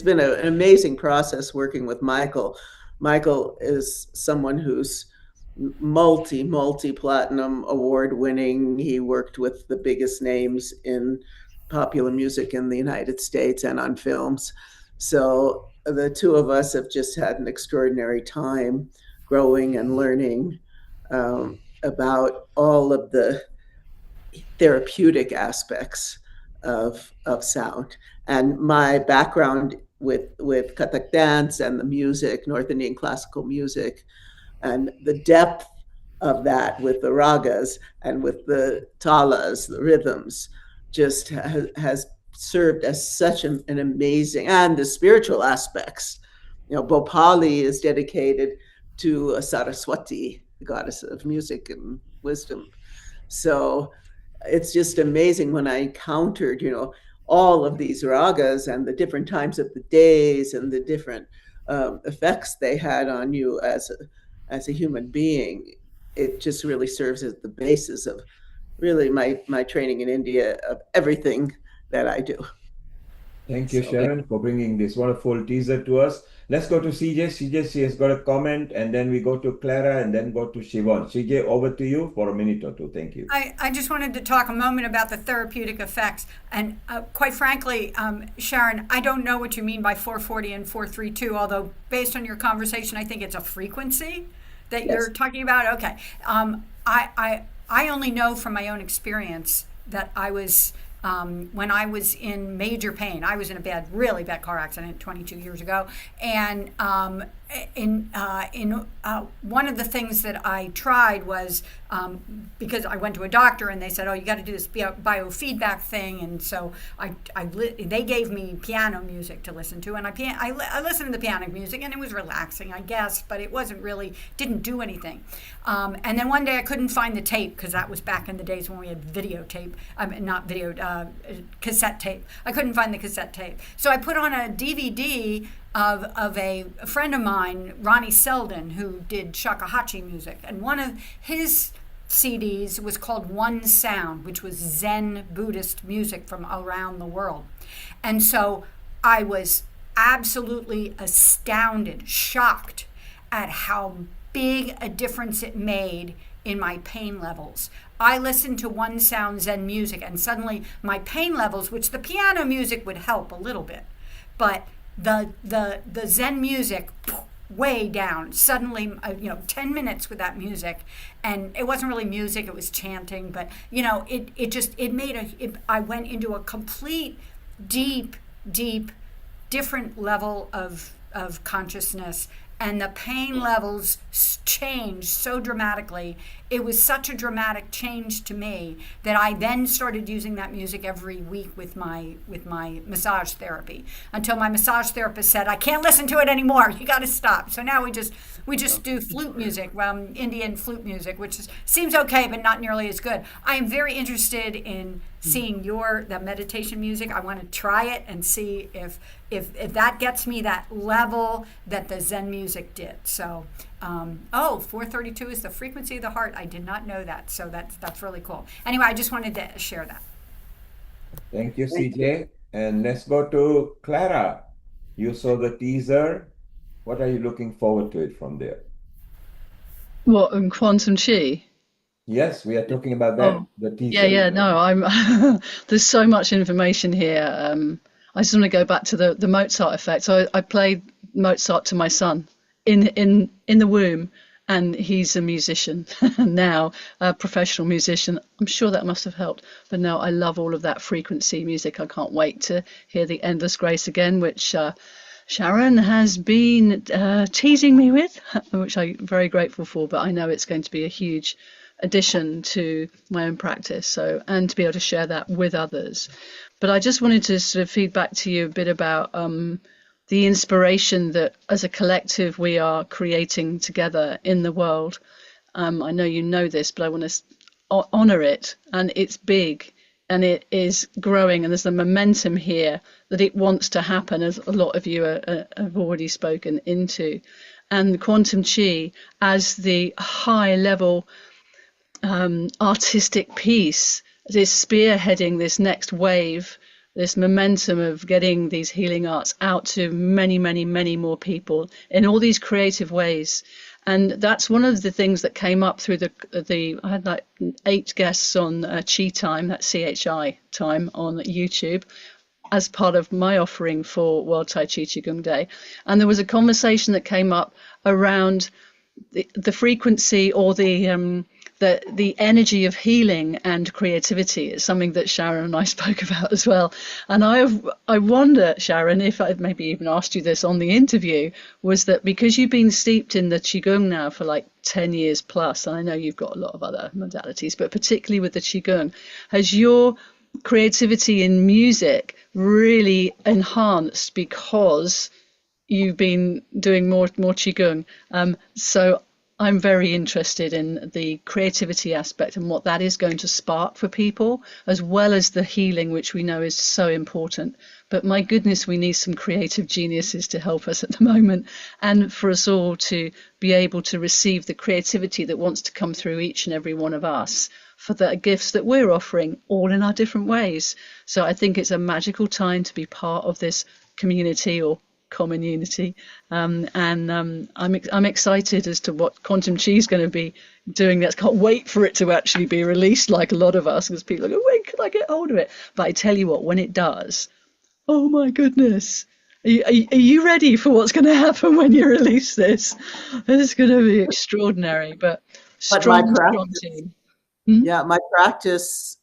been an amazing process working with Michael. Michael is someone who's multi-platinum award winning. He worked with the biggest names in popular music in the United States and on films. So the two of us have just had an extraordinary time growing and learning about all of the therapeutic aspects of sound. And my background with Kathak dance and the music, North Indian classical music, and the depth of that with the ragas and with the talas, the rhythms, just has served as such an amazing, and the spiritual aspects. Bhopali is dedicated to Saraswati, the goddess of music and wisdom. So it's just amazing when I encountered, all of these ragas and the different times of the days and the different effects they had on you as a human being. It just really serves as the basis of really my training in India, of everything that I do. Thank you, Sharon, for bringing this wonderful teaser to us. Let's go to CJ. CJ, she has got a comment, and then we go to Clara, and then go to Siobhan. CJ, over to you for a minute or two. Thank you. I just wanted to talk a moment about the therapeutic effects. And quite frankly, Sharon, I don't know what you mean by 440 and 432, although based on your conversation, I think it's a frequency that you're talking about. Okay. I only know from my own experience that I was when I was in major pain. I was in a really bad car accident 22 years ago, and in one of the things that I tried was because I went to a doctor and they said, oh, you got to do this biofeedback thing, and so they gave me piano music to listen to, and I listened to the piano music, and it was relaxing, I guess, but it didn't do anything. And then one day I couldn't find the tape, because that was back in the days when we had videotape, not video, cassette tape. I couldn't find the cassette tape. So I put on a DVD of a friend of mine, Ronnie Selden, who did shakuhachi music. And one of his CDs was called One Sound, which was Zen Buddhist music from around the world. And so I was absolutely astounded, shocked at how big a difference it made in my pain levels. I listened to One Sound Zen music, and suddenly my pain levels, which the piano music would help a little bit, but the Zen music, way down. Suddenly, 10 minutes with that music, and it wasn't really music, it was chanting, but I went into a complete, deep, different level of consciousness, and the pain levels changed so dramatically. It was such a dramatic change to me that I then started using that music every week with my massage therapy, until my massage therapist said, I can't listen to it anymore, you got to stop. So now we just do flute music, Indian flute music, which seems okay, but not nearly as good. I am very interested in seeing that meditation music. I want to try it and see if that gets me that level that the Zen music did. So, 432 is the frequency of the heart. I did not know that, so that's really cool. Anyway, I just wanted to share that. Thank you, CJ. And let's go to Clara. You saw the teaser. What are you looking forward to it from there? What, quantum chi? Yes, we are talking about that. Oh, the teaser. yeah. No, there's so much information here. I just want to go back to the Mozart effect. So I played Mozart to my son in the womb, and he's a musician now, a professional musician. I'm sure that must have helped. But no, I love all of that frequency music. I can't wait to hear the Endless Grace again, which Sharon has been teasing me with, which I'm very grateful for. But I know it's going to be a huge addition to my own practice, so, and to be able to share that with others. But I just wanted to sort of feedback to you a bit about the inspiration that as a collective we are creating together in the world. I know you know this, but I want to honor it, and it's big and it is growing, and there's a momentum here that it wants to happen, as a lot of you have already spoken into. And quantum chi as the high level artistic piece is spearheading this next wave, this momentum of getting these healing arts out to many, many, many more people in all these creative ways. And that's one of the things that came up through I had like 8 guests on Chi Time, that's CHI time on YouTube, as part of my offering for World Tai Chi Qigong Day. And there was a conversation that came up around the frequency, or the energy of healing and creativity. Is something that Sharon and I spoke about as well. And I wonder, Sharon, if I'd maybe even asked you this on the interview, was that because you've been steeped in the Qigong now for like 10 years plus, and I know you've got a lot of other modalities, but particularly with the Qigong, has your creativity in music really enhanced because you've been doing more Qigong? So I'm very interested in the creativity aspect and what that is going to spark for people, as well as the healing, which we know is so important. But my goodness, we need some creative geniuses to help us at the moment, and for us all to be able to receive the creativity that wants to come through each and every one of us for the gifts that we're offering, all in our different ways. So I think it's a magical time to be part of this community, or common unity, and I'm excited as to what quantum chi is going to be doing. That can't wait for it to actually be released, like a lot of us, because people are going, when can I get hold of it? But I tell you what, when it does, oh my goodness, are you ready for what's going to happen when you release this? It's going to be extraordinary. But strong team. Yeah, my practice,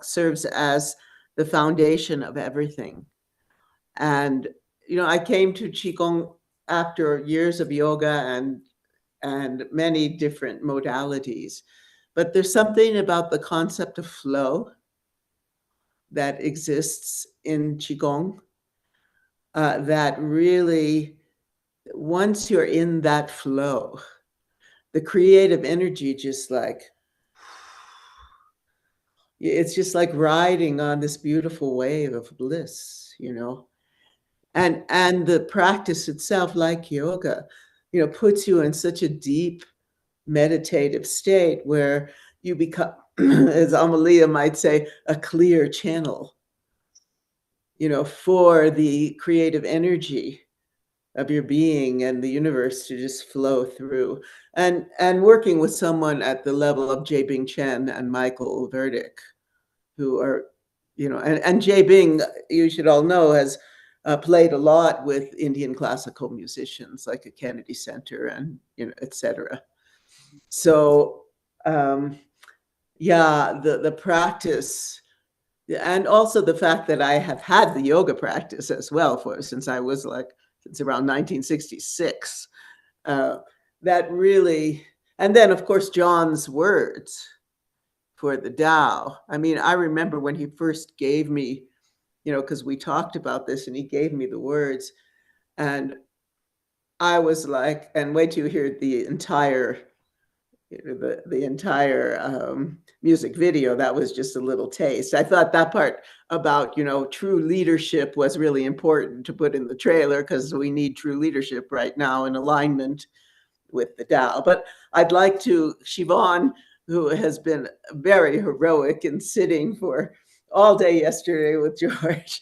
serves as the foundation of everything. And I came to Qigong after years of yoga and many different modalities. But there's something about the concept of flow that exists in Qigong that really, once you're in that flow, the creative energy just it's just like riding on this beautiful wave of bliss, And the practice itself, like yoga, puts you in such a deep meditative state where you become, as Amalia might say, a clear channel, for the creative energy of your being and the universe to just flow through. And working with someone at the level of Jay Bing Chen and Michael Verdick, who are, and Jay Bing, you should all know, has played a lot with Indian classical musicians like at Kennedy Center and, et cetera. So, yeah, the practice, and also the fact that I have had the yoga practice as well since around 1966. That really, and then of course John's words for the Tao. I mean, I remember when he first gave me, because we talked about this and he gave me the words, and I was like, and wait till you hear the entire music video. That was just a little taste. I thought that part about, true leadership was really important to put in the trailer, because we need true leadership right now in alignment with the Tao. But I'd like to, Siobhan, who has been very heroic in sitting for all day yesterday with George,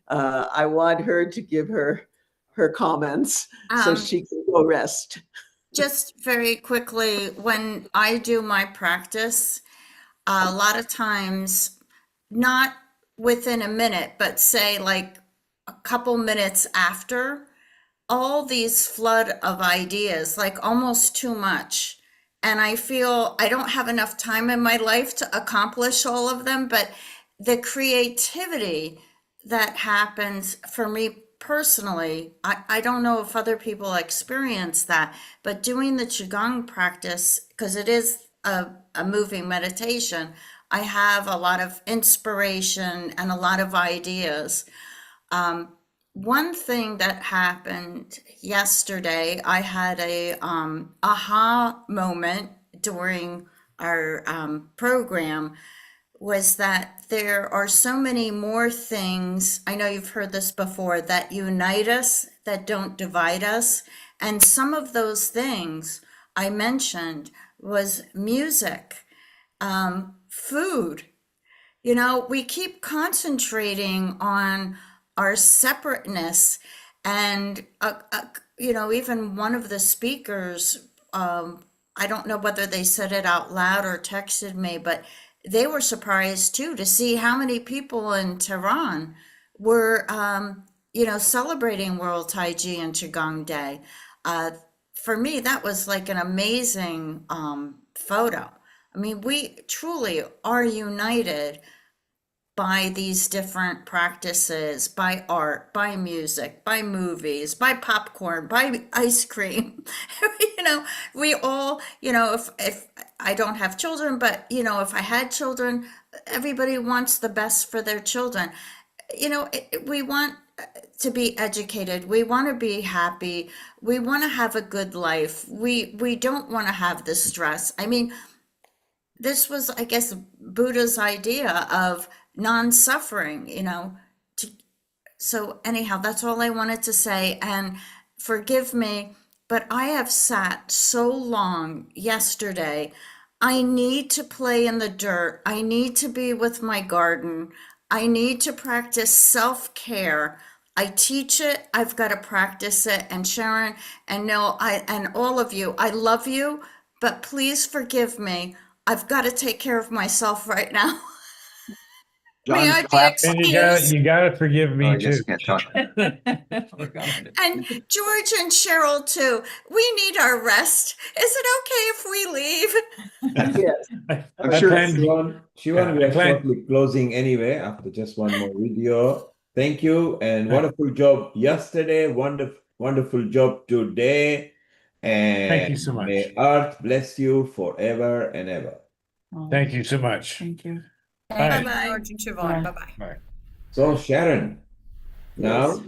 I want her to give her comments so she can go rest. Just very quickly, when I do my practice, a lot of times, not within a minute, but say like a couple minutes after, all these flood of ideas, like almost too much. And I feel I don't have enough time in my life to accomplish all of them, but the creativity that happens for me personally, I don't know if other people experience that, but doing the Qigong practice, because it is a moving meditation, I have a lot of inspiration and a lot of ideas. One thing that happened yesterday, I had a aha moment during our program, was that there are so many more things, I know you've heard this before, that unite us, that don't divide us. And some of those things I mentioned was music, food. We keep concentrating on our separateness. And, even one of the speakers, I don't know whether they said it out loud or texted me, but they were surprised too to see how many people in Tehran were, celebrating World Tai Chi and Qigong Day. For me, that was like an amazing photo. I mean, we truly are united by these different practices, by art, by music, by movies, by popcorn, by ice cream. We all, if I don't have children, but, if I had children, everybody wants the best for their children. We want to be educated. We want to be happy. We want to have a good life. We don't want to have the stress. I mean, this was, I guess, Buddha's idea of non-suffering, so anyhow, that's all I wanted to say. And forgive me, but I have sat so long yesterday. I need to play in the dirt. I need to be with my garden. I need to practice self-care. I teach it. I've got to practice it. And Sharon and and all of you, I love you, but please forgive me. I've got to take care of myself right now. May I be excused? You gotta forgive me too. And George and Cheryl too. We need our rest. Is it okay if we leave? Yes. I'm sure Siobhan, we are shortly closing anyway after just one more video. Thank you, and wonderful job yesterday. Wonderful job today. And thank you so much. May Earth bless you forever and ever. Thank you so much. Thank you. Bye-bye. George and Siobhan. Bye-bye. Bye. So Sharon, now Yes.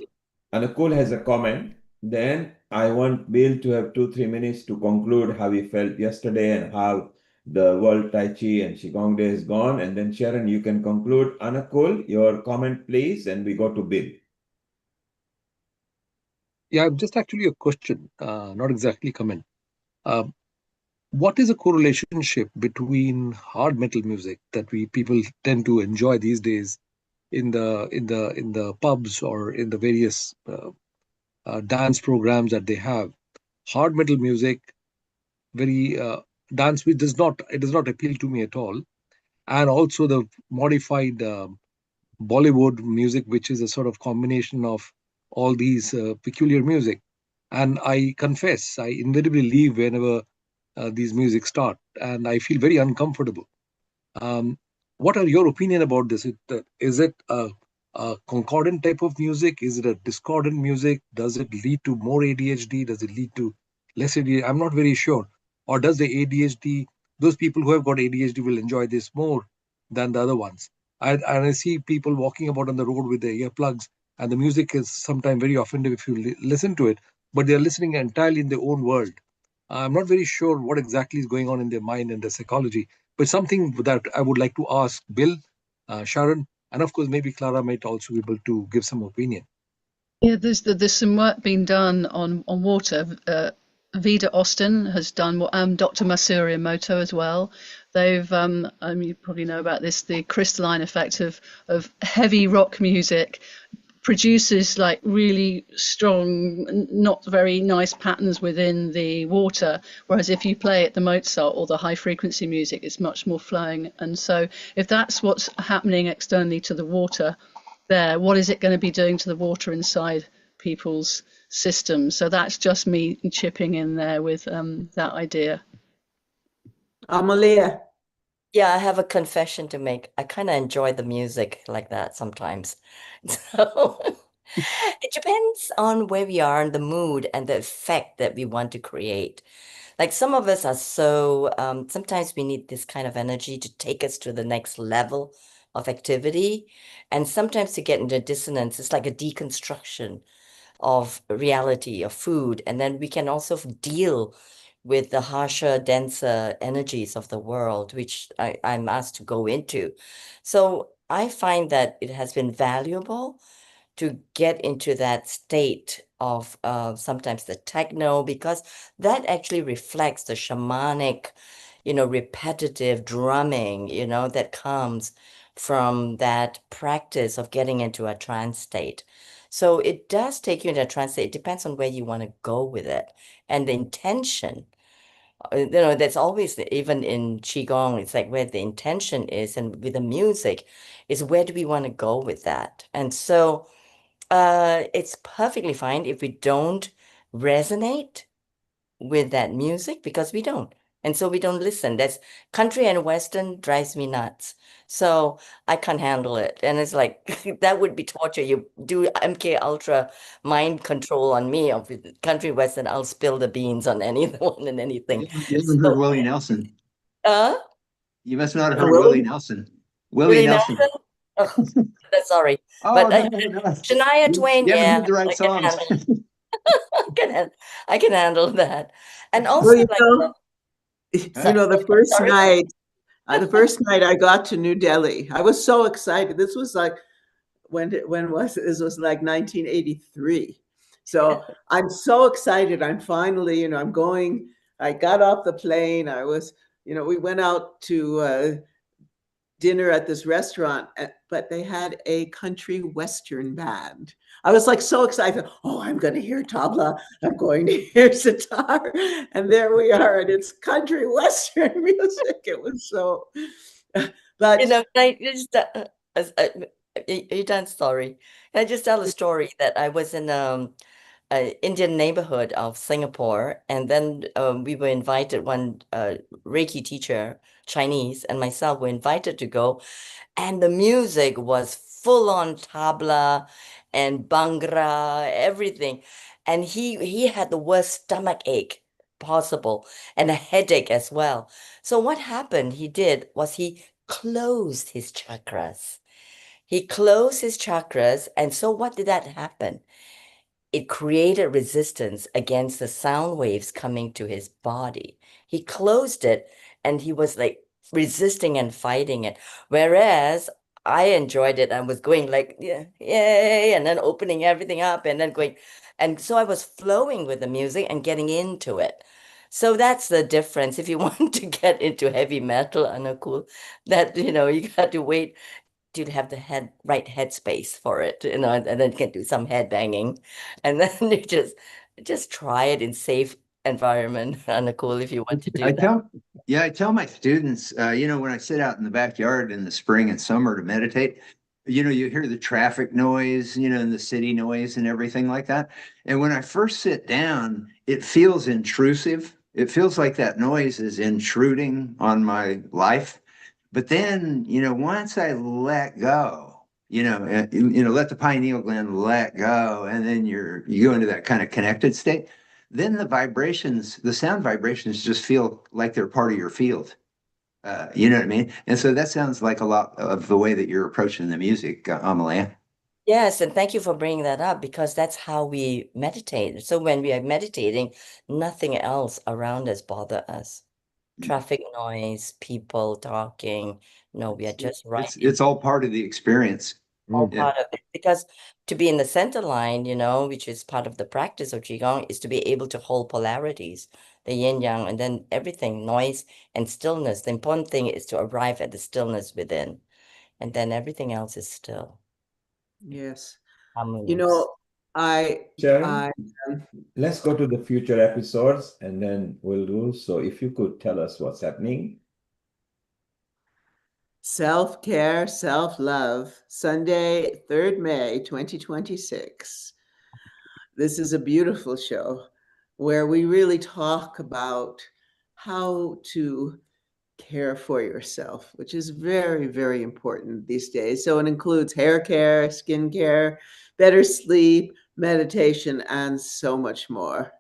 Anukul has a comment. Then I want Bill to have 2-3 minutes to conclude how he felt yesterday and how the World Tai Chi and Qigong Day is gone. And then Sharon, you can conclude. Anukul, your comment please, and we go to Bill. Yeah, just actually a question, not exactly comment. What is a correlationship between hard metal music that we people tend to enjoy these days in the pubs or in the various dance programs that they have? Hard metal music, very dance which does not appeal to me at all, and also the modified Bollywood music, which is a sort of combination of all these peculiar music. And I confess, I invariably leave whenever these music start, and I feel very uncomfortable. Um, what are your opinion about this? Is it a concordant type of music? Is it a discordant music? Does it lead to more ADHD? Does it lead to less ADHD? I'm not very sure. Or does the ADHD, those people who have got ADHD will enjoy this more than the other ones? I see people walking about on the road with their earplugs, and the music is sometimes very offensive if you listen to it, but they're listening entirely in their own world. I'm not very sure what exactly is going on in their mind and their psychology, but something that I would like to ask Bill, Sharon, and of course, maybe Clara might also be able to give some opinion. Yeah, there's some work being done on water. Vida Austin has done, Dr. Masuri Emoto as well. They've, you probably know about this, the crystalline effect of heavy rock music produces like really strong, not very nice patterns within the water. Whereas if you play at the Mozart or the high frequency music, it's much more flowing. And so if that's what's happening externally to the water there, what is it going to be doing to the water inside people's systems? So that's just me chipping in there with that idea. Amalia. Yeah, I have a confession to make. I kind of enjoy the music like that sometimes. So it depends on where we are in the mood and the effect that we want to create. Like some of us are so, sometimes we need this kind of energy to take us to the next level of activity. And sometimes to get into dissonance, it's like a deconstruction of reality, of food. And then we can also deal with the harsher, denser energies of the world, which I'm asked to go into. So I find that it has been valuable to get into that state of sometimes the techno, because that actually reflects the shamanic, repetitive drumming, that comes from that practice of getting into a trance state. So it does take you into a trance state. It depends on where you want to go with it and the intention. That's always, even in Qigong, it's like where the intention is, and with the music is where do we want to go with that? And so it's perfectly fine if we don't resonate with that music, because we don't. And so we don't listen. That's country and Western drives me nuts. So I can't handle it. And it's like that would be torture. You do MK Ultra mind control on me of country Western, I'll spill the beans on anyone and anything. You haven't heard Willie Nelson. Uh? You must not have heard Willie Nelson. Willie Nelson? Oh, sorry. Oh, But no. Shania Twain, You haven't yeah, heard the right I can songs. handle. I can handle that. And Well, also like the first night I got to New Delhi, I was so excited. This was like when was it? This was like 1983. So I'm so excited. I'm finally, I'm going. I got off the plane. I was, we went out to dinner at this restaurant, but they had a country western band. I was like so excited. Oh, I'm going to hear tabla. I'm going to hear sitar. And there we are. And it's country western music. It was so, but can I just are you done? Sorry. Can I just tell a story that I was in Indian neighborhood of Singapore, and then we were invited, one Reiki teacher, Chinese, and myself were invited to go, and the music was full on tabla and bhangra, everything. And he had the worst stomach ache possible and a headache as well. So what happened, he did was he closed his chakras. He closed his chakras, and so what did that happen? It created resistance against the sound waves coming to his body. He closed it and he was like resisting and fighting it. Whereas I enjoyed it. I was going like, yeah, yay, and then opening everything up and then going. And so I was flowing with the music and getting into it. So that's the difference. If you want to get into heavy metal, cool, that, you got to wait till you have the right headspace for it, and then you can do some head banging. And then you just try it in safe environment, cool, if you want to do that. I tell my students, when I sit out in the backyard in the spring and summer to meditate, you hear the traffic noise, and the city noise and everything like that. And when I first sit down, it feels intrusive. It feels like that noise is intruding on my life. But then, once I let go, let the pineal gland let go, and then you go into that kind of connected state, then the sound vibrations just feel like they're part of your field. You know what I mean? And so that sounds like a lot of the way that you're approaching the music, Amalia. Yes, and thank you for bringing that up, because that's how we meditate. So when we are meditating, nothing else around us bother us. Traffic noise, people talking. No, we are just right in It's all part of the experience. all Yeah. part of it. Because to be in the center line, which is part of the practice of Qigong, is to be able to hold polarities, the yin yang, and then everything, noise and stillness. The important thing is to arrive at the stillness within, and then everything else is still. Yes. Harmonious. Sharon, let's go to the future episodes and then we'll do. So if you could tell us what's happening. Self-care, self-love, Sunday, 3rd May, 2026. This is a beautiful show where we really talk about how to care for yourself, which is very, very important these days. So it includes hair care, skin care, better sleep, meditation, and so much more.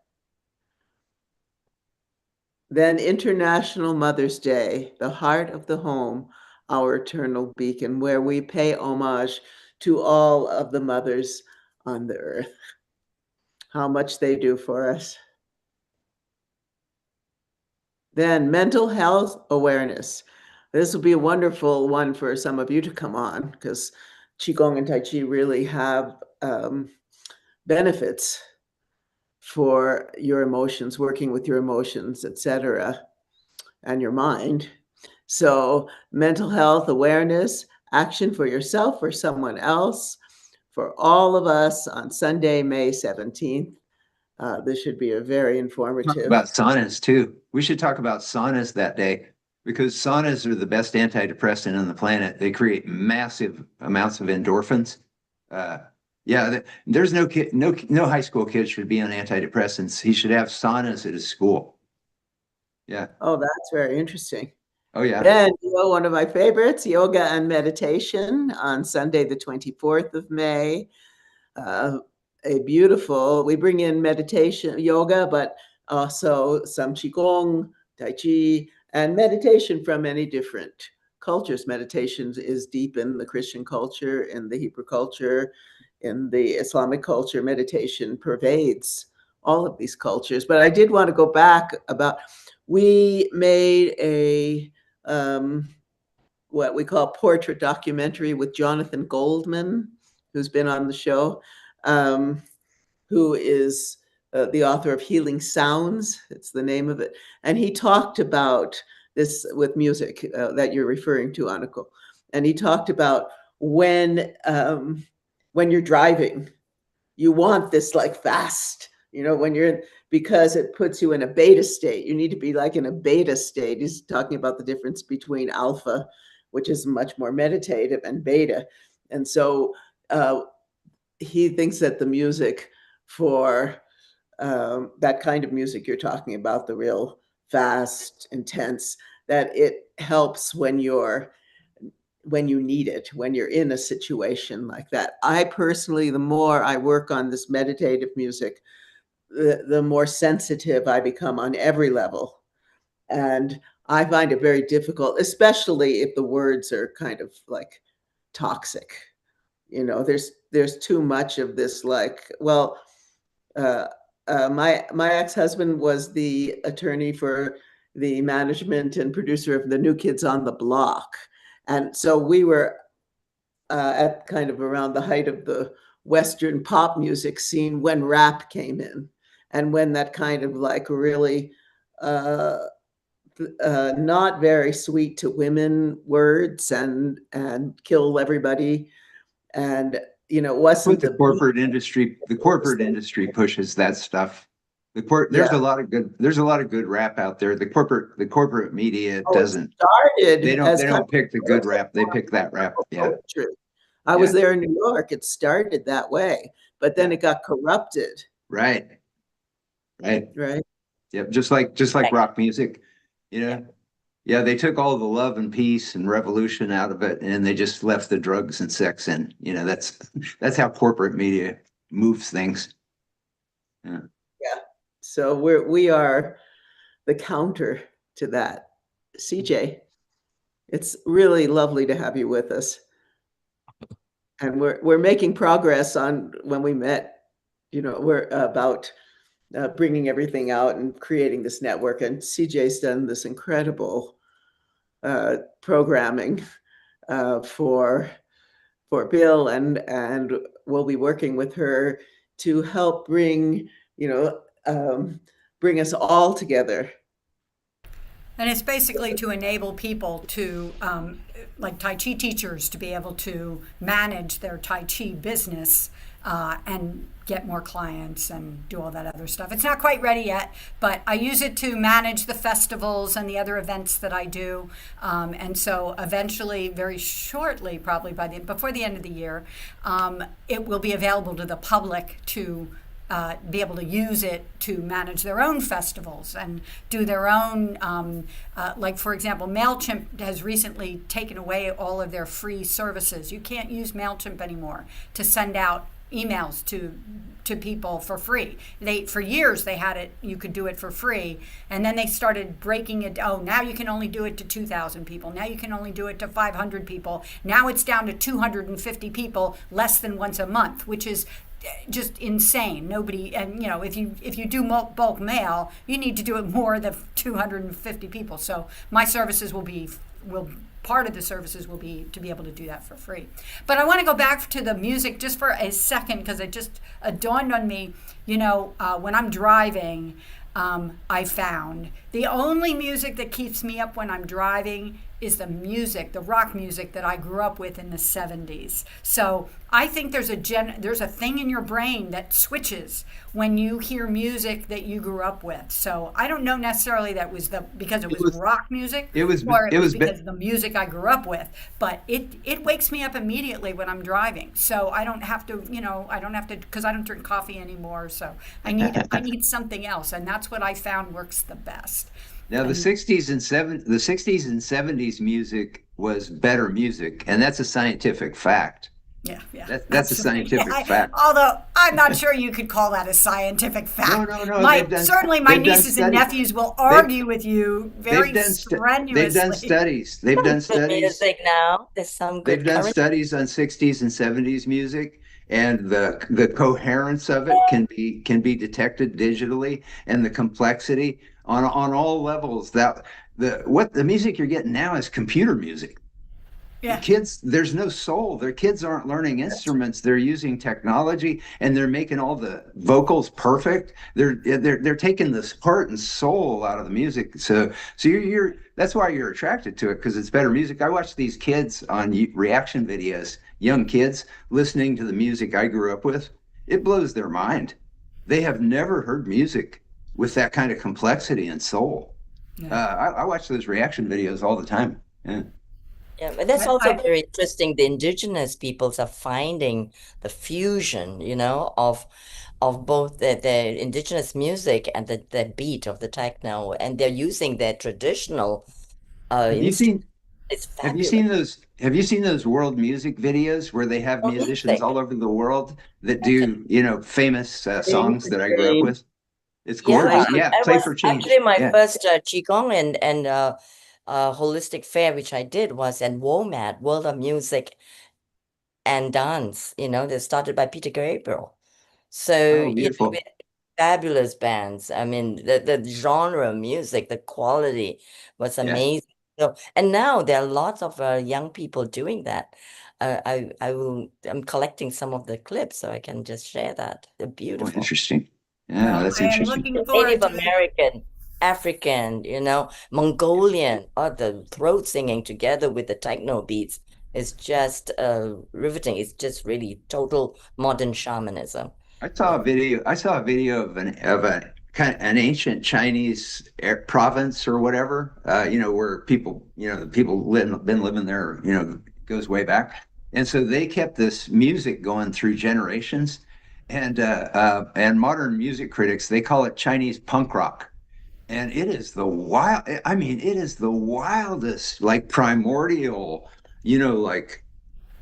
Then International Mother's Day, the heart of the home, our eternal beacon, where we pay homage to all of the mothers on the earth, how much they do for us. Then mental health awareness. This will be a wonderful one for some of you to come on, because Qigong and Tai Chi really have benefits for your emotions, working with your emotions, etc., and your mind. So mental health awareness, action for yourself or someone else, for all of us on Sunday, May 17th. This should be a very informative. Talk about saunas too. We should talk about saunas that day, because saunas are the best antidepressant on the planet. They create massive amounts of endorphins. There's no high school kid should be on antidepressants. He should have saunas at his school. Yeah. Oh, that's very interesting. Oh, yeah. Then, one of my favorites, yoga and meditation on Sunday, the 24th of May. We bring in meditation, yoga, but also some Qigong, Tai Chi, and meditation from many different cultures. Meditation is deep in the Christian culture, in the Hebrew culture, in the Islamic culture. Meditation pervades all of these cultures. But I did want to go back we made a what we call portrait documentary with Jonathan Goldman, who's been on the show, who is the author of Healing Sounds. It's the name of it. And he talked about this with music that you're referring to, Aniko. And he talked about when you're driving, you want this like fast, because it puts you in a beta state. You need to be like in a beta state. He's talking about the difference between alpha, which is much more meditative, and beta. And so he thinks that the music for that kind of music you're talking about, the real fast, intense, that it helps when you need it, when you're in a situation like that. I personally, the more I work on this meditative music, the more sensitive I become on every level. And I find it very difficult, especially if the words are kind of like toxic. There's too much of this, like, well, my ex-husband was the attorney for the management and producer of the New Kids on the Block. And so we were at kind of around the height of the Western pop music scene when rap came in, and when that kind of like really not very sweet to women words and kill everybody, and wasn't the corporate industry. The corporate industry pushes that stuff. There's a lot of good rap out there. The corporate media doesn't. They don't pick the good rap. They pick that rap. Yeah. True. I was there in New York. It started that way, but then it got corrupted. Right. Right. Yep. Just like rock music, Yeah, they took all the love and peace and revolution out of it, and they just left the drugs and sex in. That's how corporate media moves things. Yeah. So we are the counter to that. CJ, it's really lovely to have you with us. And we're making progress on when we met, we're about bringing everything out and creating this network. And CJ's done this incredible programming for Bill, and we'll be working with her to help bring us all together. And it's basically to enable people to, like Tai Chi teachers, to be able to manage their Tai Chi business and get more clients and do all that other stuff. It's not quite ready yet, but I use it to manage the festivals and the other events that I do. And so eventually, very shortly, probably before the end of the year, it will be available to the public to be able to use it to manage their own festivals and do their own, like for example, MailChimp has recently taken away all of their free services. You can't use MailChimp anymore to send out emails to people for free. For years they had it, you could do it for free, and then they started breaking it. Oh, now you can only do it to 2,000 people. Now you can only do it to 500 people. Now it's down to 250 people less than once a month, which is just insane. Nobody, and if you do bulk mail, you need to do it more than 250 people. So my services part of the services will be to be able to do that for free. But I want to go back to the music just for a second, because it just dawned on me, when I'm driving, I found the only music that keeps me up when I'm driving is the rock music that I grew up with in the 70s. So I think there's a thing in your brain that switches when you hear music that you grew up with. So I don't know necessarily that was because it was rock music, or it was because of the music I grew up with, but it wakes me up immediately when I'm driving. So I don't have to, because I don't drink coffee anymore. So I need something else, and that's what I found works the best. Now the 60s and 70s music was better music, and that's a scientific fact. Yeah. That's a scientific fact. Although I'm not sure you could call that a scientific fact. No. Certainly my nieces and nephews will argue with you very strenuously. They've done studies. Music now. There's some good. They've done studies on 60s and 70s music, and the coherence of it can be detected digitally, and the complexity on all levels. The music you're getting now is computer music. Yeah. The kids, there's no soul. Their kids aren't learning instruments. They're using technology, and they're making all the vocals perfect. They're taking the heart and soul out of the music. So you're that's why you're attracted to it, because it's better music. I watch these kids on reaction videos, young kids listening to the music I grew up with. It blows their mind. They have never heard music with that kind of complexity and soul. Yeah. I watch those reaction videos all the time. Yeah. Yeah, but that's also very interesting. The indigenous peoples are finding the fusion, of both the indigenous music and the beat of the techno, and they're using their traditional. Have you seen those world music videos where they have musicians all over the world that do famous songs that I grew up with? It's gorgeous. Yeah, play for change. Actually, my first Qigong and holistic fair, which I did, was at WOMAD, World of Music and Dance. They started by Peter Gabriel. So with fabulous bands. I mean, the genre of music, the quality was amazing. So, and now there are lots of young people doing that. I'm collecting some of the clips so I can just share that. They're Oh, beautiful. interesting. Yeah, that's I am interesting. looking Native forward to it. American, African, Mongolian, or the throat singing together with the techno beats is just riveting. It's just really total modern shamanism. I saw a video of a kind of an ancient Chinese province or whatever, where people, the people been living there, goes way back. And so they kept this music going through generations. And modern music critics, they call it Chinese punk rock. And it is it is the wildest, like primordial, like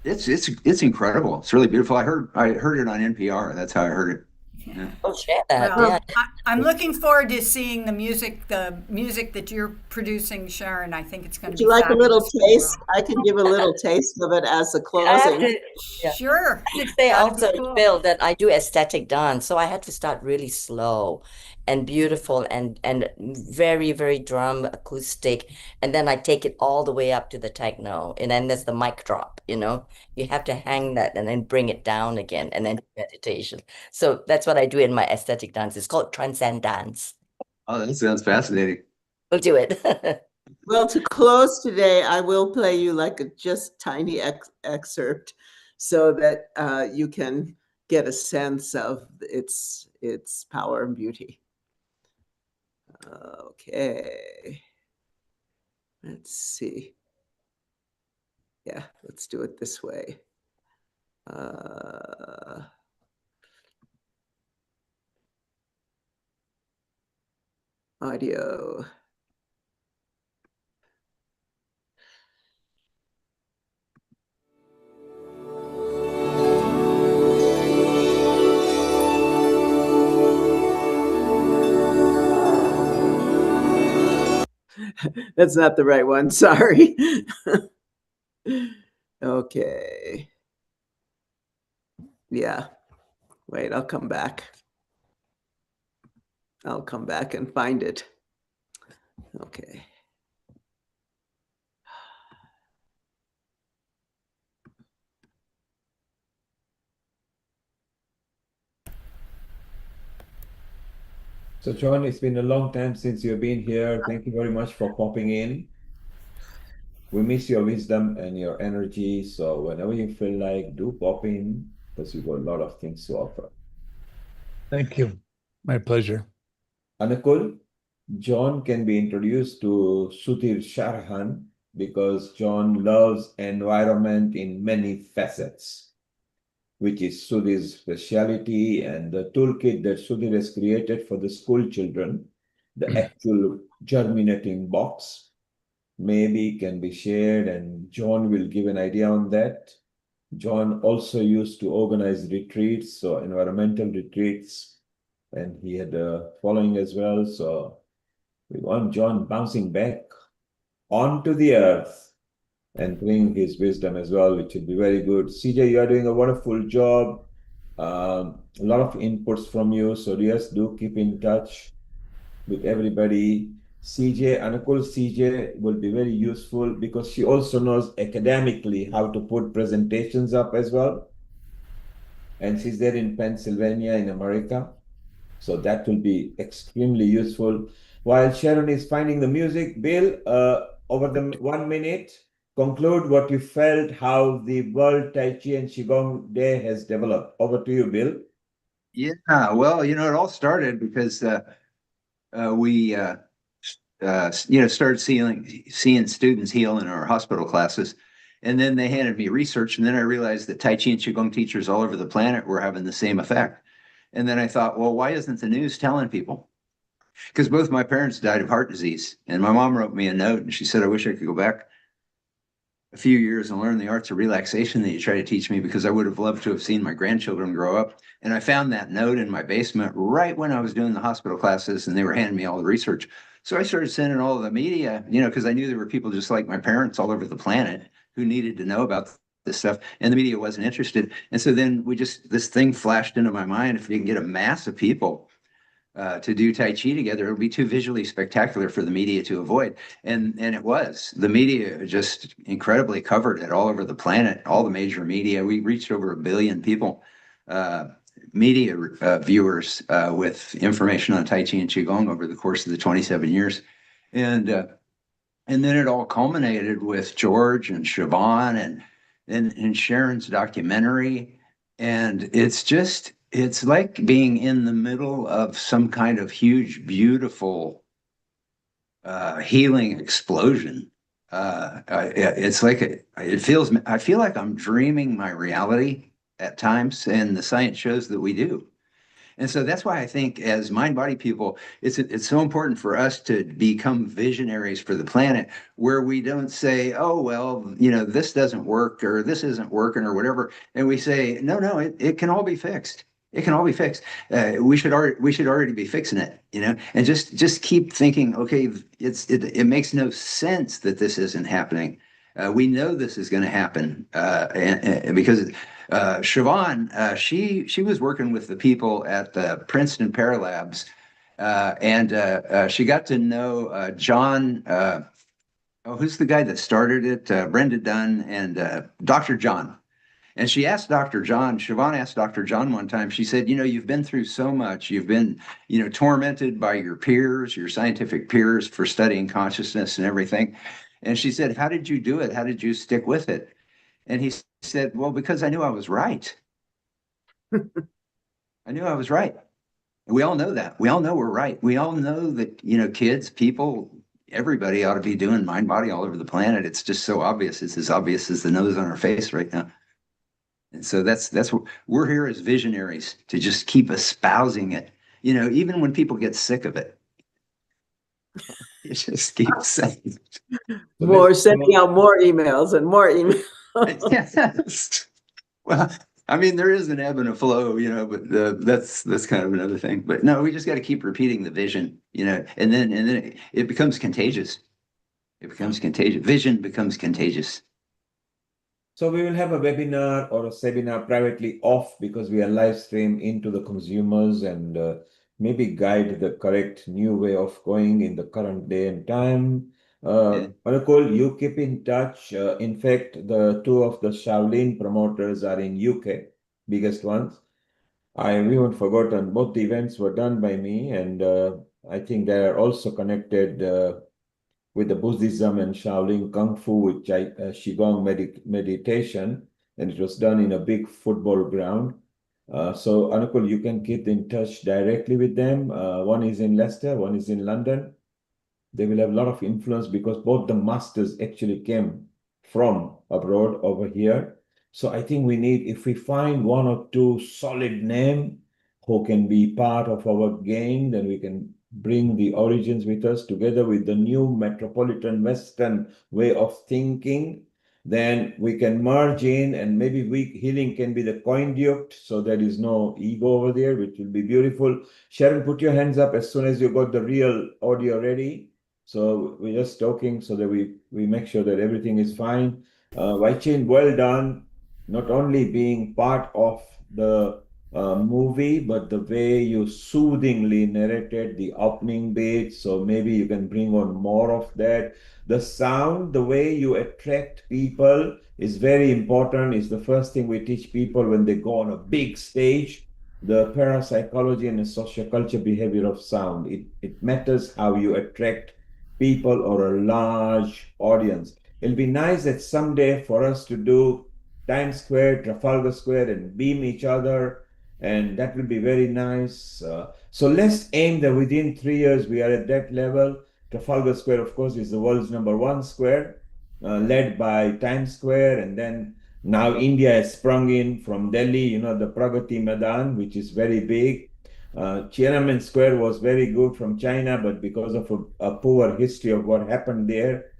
it's incredible. It's really beautiful. I heard it on NPR. That's how I heard it. Yeah. Oh, share that. Well, Yeah. I'm looking forward to seeing the music that you're producing, Sharon. I think it's going Would to be you like a little fabulous for the taste? world. I can give a little taste of it as a I have closing. to, yeah. Sure. I should say That'd be also, cool. Bill, that I do aesthetic dance, so I had to start really slow and beautiful and very, very drum acoustic, and then I take it all the way up to the techno, and then there's the mic drop, You have to hang that and then bring it down again, and then meditation. So that's what I do in my aesthetic dance. It's called transcend dance. Oh, that sounds fascinating. We'll do it. Well, to close today, I will play you like a just tiny excerpt so that you can get a sense of its power and beauty. Okay. Let's see. Yeah, let's do it this way. Audio. That's not the right one. Sorry. Okay. Yeah. Wait, I'll come back. I'll come back and find it. Okay. So, John, it's been a long time since you've been here. Thank you very much for popping in. We miss your wisdom and your energy. So, whenever you feel like, do pop in because you've got a lot of things to offer. Thank you. My pleasure. Anukul, John can be introduced to Sudhir Sharhan because John loves environment in many facets, which is Sudhir's specialty, and the toolkit that Sudhir has created for the school children, the actual germinating box, maybe can be shared, and John will give an idea on that. John also used to organize retreats, so environmental retreats, and he had a following as well. So we want John bouncing back onto the earth and bring his wisdom as well, which will be very good. CJ, you are doing a wonderful job. A lot of inputs from you. So yes, do keep in touch with everybody. CJ, Anukul CJ will be very useful because she also knows academically how to put presentations up as well. And she's there in Pennsylvania in America. So that will be extremely useful. While Sharon is finding the music, Bill, over the 1 minute, conclude what you felt, how the World Tai Chi and Qigong Day has developed. Over to you, Bill. Yeah, well, it all started because we started seeing students heal in our hospital classes. And then they handed me research. And then I realized that Tai Chi and Qigong teachers all over the planet were having the same effect. And then I thought, well, why isn't the news telling people? Because both my parents died of heart disease. And my mom wrote me a note and she said, I wish I could go back a few years and learn the arts of relaxation that you try to teach me, because I would have loved to have seen my grandchildren grow up. And I found that note in my basement right when I was doing the hospital classes, and they were handing me all the research. So I started sending all of the media, because I knew there were people just like my parents all over the planet who needed to know about this stuff, and the media wasn't interested. And so then this thing flashed into my mind: if you can get a mass of people to do Tai Chi together. It'll be too visually spectacular for the media to avoid. And it was. The media just incredibly covered it all over the planet, all the major media. We reached over 1 billion people, media viewers with information on Tai Chi and Qigong over the course of the 27 years. And then it all culminated with George and Siobhan and Sharon's documentary. And it's like being in the middle of some kind of huge, beautiful healing explosion. It's like I feel like I'm dreaming my reality at times, and the science shows that we do. And so that's why I think as mind body people, it's so important for us to become visionaries for the planet, where we don't say, oh, well, this doesn't work or this isn't working or whatever. And we say, no, it can all be fixed. It can all be fixed. We should already be fixing it, and just keep thinking, okay, it makes no sense that this isn't happening. We know this is going to happen, and because Siobhan, she was working with the people at the Princeton Paralabs, and she got to know John. Who's the guy that started it? Brenda Dunn and Dr. John. And she asked Dr. John, Siobhan asked Dr. John one time, she said, you've been through so much. You've been, tormented by your peers, your scientific peers for studying consciousness and everything. And she said, how did you do it? How did you stick with it? And he said, well, because I knew I was right. I knew I was right. We all know that. We all know we're right. We all know that, kids, people, everybody ought to be doing mind body all over the planet. It's just so obvious. It's as obvious as the nose on our face right now. And so that's what we're here as visionaries, to just keep espousing it, even when people get sick of it. You just keep saying sending out more emails and more emails. Yes. Well, I mean, there is an ebb and a flow, but that's kind of another thing. But no, we just got to keep repeating the vision, and then it becomes contagious. It becomes contagious. Vision becomes contagious. So we will have a webinar or a seminar privately off, because we are live stream into the consumers, and maybe guide the correct new way of going in the current day and time. Anukul, you keep in touch. In fact, the two of the Shaolin promoters are in UK, biggest ones. I haven't forgotten, both the events were done by me, and I think they are also connected with the Buddhism and Shaolin Kung Fu, with Qigong meditation, and it was done in a big football ground. So Anukul, you can keep in touch directly with them. One is in Leicester, one is in London. They will have a lot of influence, because both the masters actually came from abroad over here. So I think if we find one or two solid name who can be part of our game, then we can bring the origins with us together with the new metropolitan Western way of thinking. Then we can merge in, and maybe healing can be the conduit, so there is no ego over there, which will be beautiful. Sharon, put your hands up as soon as you got the real audio ready. So we're just talking so that we make sure that everything is fine. Waichin, well done. Not only being part of the movie, but the way you soothingly narrated the opening bit. So maybe you can bring on more of that. The sound, the way you attract people is very important. It's the first thing we teach people when they go on a big stage. The parapsychology and the socioculture behavior of sound. It matters how you attract people or a large audience. It'll be nice that someday for us to do Times Square, Trafalgar Square, and beam each other, and that will be very nice. So let's aim that within 3 years we are at that level. Trafalgar Square, of course, is the world's #1 square, led by Times Square, and then now India has sprung in from Delhi, the Pragati Maidan, which is very big. Tiananmen Square was very good from China, but because of a poor history of what happened there,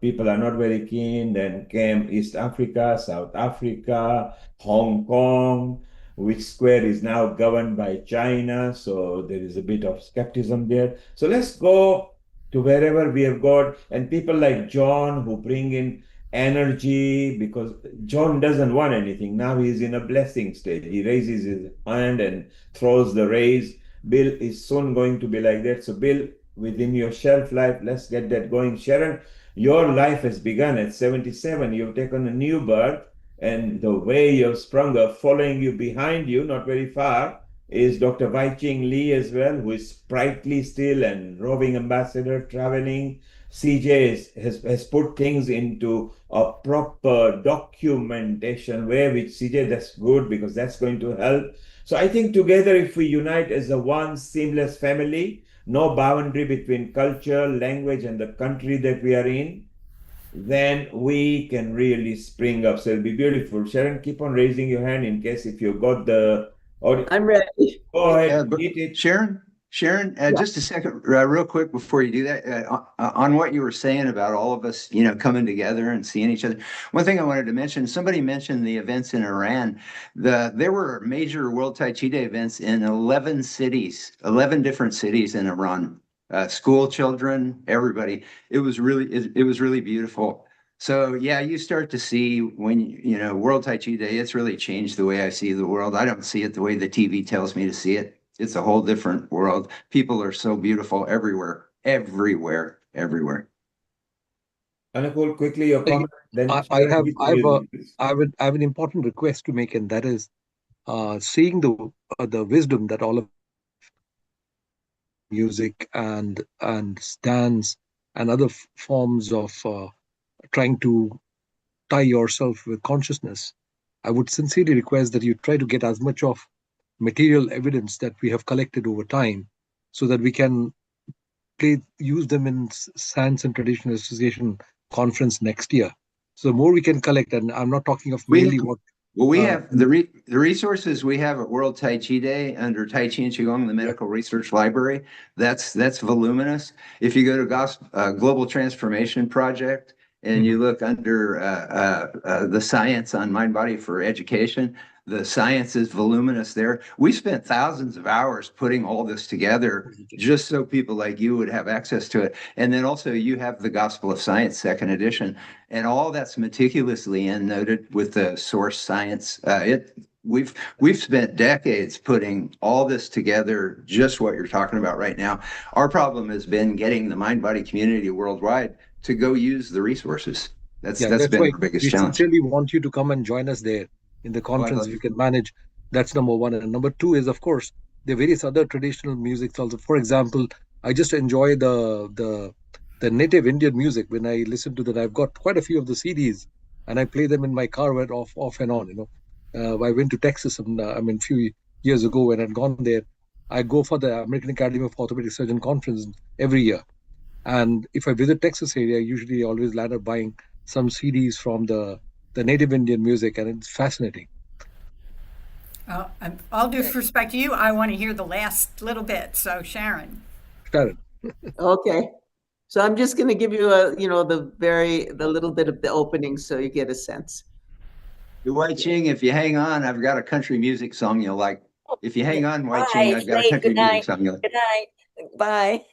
people are not very keen. Then came East Africa, South Africa, Hong Kong, which square is now governed by China. So there is a bit of skepticism there. So let's go to wherever we have got, and people like John who bring in energy, because John doesn't want anything. Now he's in a blessing stage. He raises his hand and throws the rays. Bill is soon going to be like that. So Bill, within your shelf life, let's get that going. Sharon, your life has begun at 77. You've taken a new birth, and the way you've sprung up, following you behind you, not very far, is Dr. Wai-Ching Lee as well, who is sprightly still and roving ambassador traveling. CJ has put things into a proper documentation way, which CJ, that's good because that's going to help. So I think together, if we unite as a one seamless family, no boundary between culture, language, and the country that we are in, then we can really spring up. So it'll be beautiful. Sharon, keep on raising your hand in case if you got the audio. I'm ready. Go ahead, But Sharon, Yeah. just a second, real quick before you do that, on what you were saying about all of us, coming together and seeing each other. One thing I wanted to mention, somebody mentioned the events in Iran. There were major World Tai Chi Day events in 11 cities, 11 different cities in Iran. School children, everybody. It was really beautiful. So yeah, you start to see when, World Tai Chi Day, it's really changed the way I see the world. I don't see it the way the TV tells me to see it. It's a whole different world. People are so beautiful everywhere, everywhere, everywhere. Anakul, quickly your comment. Then I have an important request to make, and that is seeing the wisdom that all of music and dance and other forms of trying to tie yourself with consciousness. I would sincerely request that you try to get as much of material evidence that we have collected over time so that we can use them in Science and Traditional Association conference next year. So the more we can collect, and I'm not talking of merely what. Well, we have the resources we have at World Tai Chi Day under Tai Chi and Qigong, the Medical Research Library. That's voluminous. If you go to Global Transformation Project and you look under the science on mind body for education, the science is voluminous there. We spent thousands of hours putting all this together just so people like you would have access to it. And then also you have the Gospel of Science, second edition, and all that's meticulously noted with the source science. We've spent decades putting all this together, just what you're talking about right now. Our problem has been getting the mind body community worldwide to go use the resources. That's been our biggest challenge. We sincerely want you to come and join us there in the conference. If you can manage, that's number one. And number two is, of course, the various other traditional musics also. For example, I just enjoy the native Indian music. When I listen to that, I've got quite a few of the CDs, and I play them in my car off and on. I went to Texas, a few years ago when I'd gone there. I go for the American Academy of Orthopedic Surgeon conference every year, and if I visit Texas area, I usually always land up buying some CDs from the native Indian music, and it's fascinating. All due respect to you, I want to hear the last little bit. So Sharon. Okay. So I'm just going to give you the little bit of the opening so you get a sense. Wai-Ching, if you hang on, I've got a country music song you'll like. If you hang on, Wai-Ching, I've got a country music song you'll like. Good night. Bye.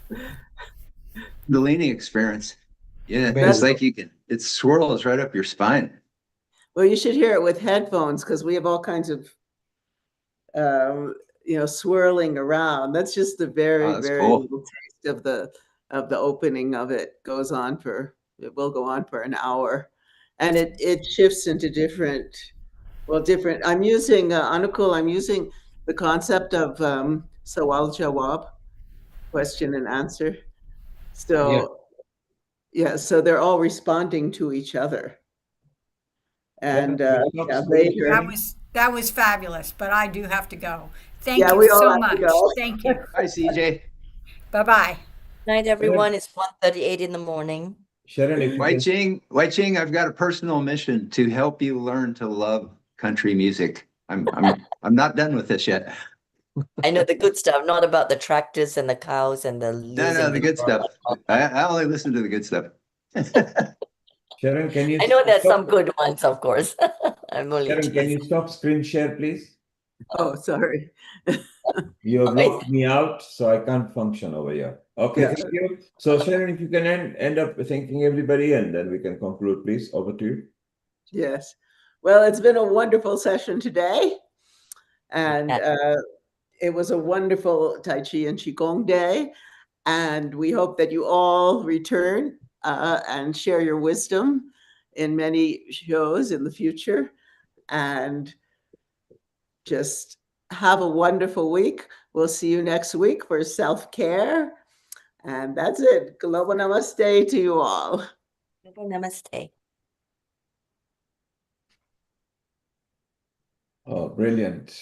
The leaning experience. Yeah, Amazing. it's like it swirls right up your spine. Well, you should hear it with headphones because we have all kinds of, swirling around. That's just the very, That's very cool. little taste of the opening of it. It will go on for an hour, and it shifts into different. I'm using Anukul. I'm using the concept of Sawal Jawab, question and answer. So so they're all responding to each other. And later, that was fabulous, but I do have to go. Thank Yeah, you we all so have much. to go. Thank you. Bye, CJ. Bye-bye. Night, everyone. It's 1:38 in the morning. Sharon, if you Wai can. Ching, I've got a personal mission to help you learn to love country music. I'm not done with this yet. I know the good stuff, not about the tractors and the cows and the losing. No, the good stuff. I only listen to the good stuff. Sharon, can you? I know there's some good ones, of course. I'm only Sharon, can you stop screen share, please? Oh, sorry. You have locked me out, so I can't function over here. Okay, Yeah. thank you. So Sharon, if you can end up thanking everybody, and then we can conclude, please. Over to you. Yes. Well, it's been a wonderful session today. And it was a wonderful Tai Chi and Qigong day. And we hope that you all return and share your wisdom in many shows in the future. And just have a wonderful week. We'll see you next week for self-care. And that's it. Global Namaste to you all. Global Namaste. Oh, brilliant.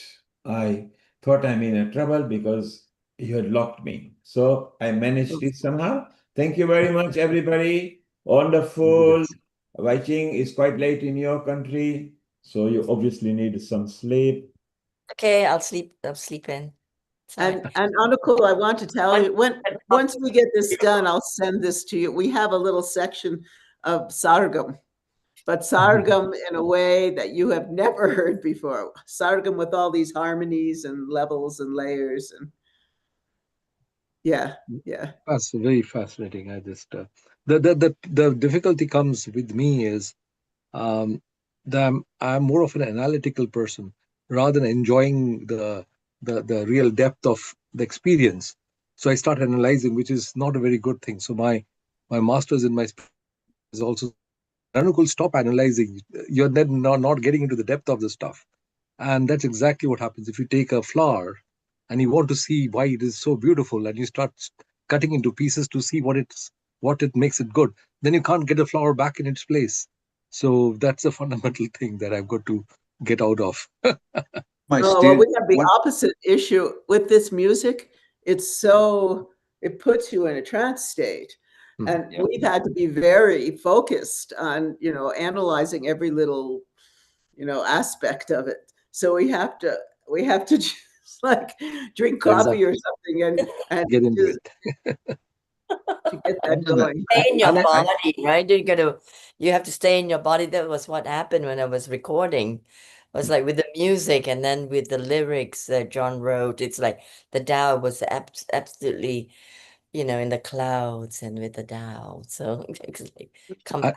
I thought I'm in trouble because you had locked me. So I managed it somehow. Thank you very much, everybody. Wonderful. Writing is quite late in your country, so you obviously need some sleep. Okay, I'll sleep in. And Anukul, I want to tell you, once we get this done, I'll send this to you. We have a little section of Sargam, but Sargam in a way that you have never heard before. Sargam with all these harmonies and levels and layers, and yeah. That's very fascinating. I just the difficulty comes with me is that I'm more of an analytical person rather than enjoying the real depth of the experience. So I start analyzing, which is not a very good thing. So my master's in my is also Anukul, stop analyzing. You're then not getting into the depth of the stuff. And that's exactly what happens. If you take a flower and you want to see why it is so beautiful and you start cutting into pieces to see what it makes it good, then you can't get the flower back in its place. So that's a fundamental thing that I've got to get out of. Well, we have the opposite issue with this music. It puts you in a trance state. And we've had to be very focused on, analyzing every little, aspect of it. So we have to just like drink coffee or something and get into it. To get that going. Stay in your body, right? You have to stay in your body. That was what happened when I was recording. It was like with the music and then with the lyrics that John wrote. It's like the Tao was absolutely, in the clouds and with the Tao. So it's like, come back.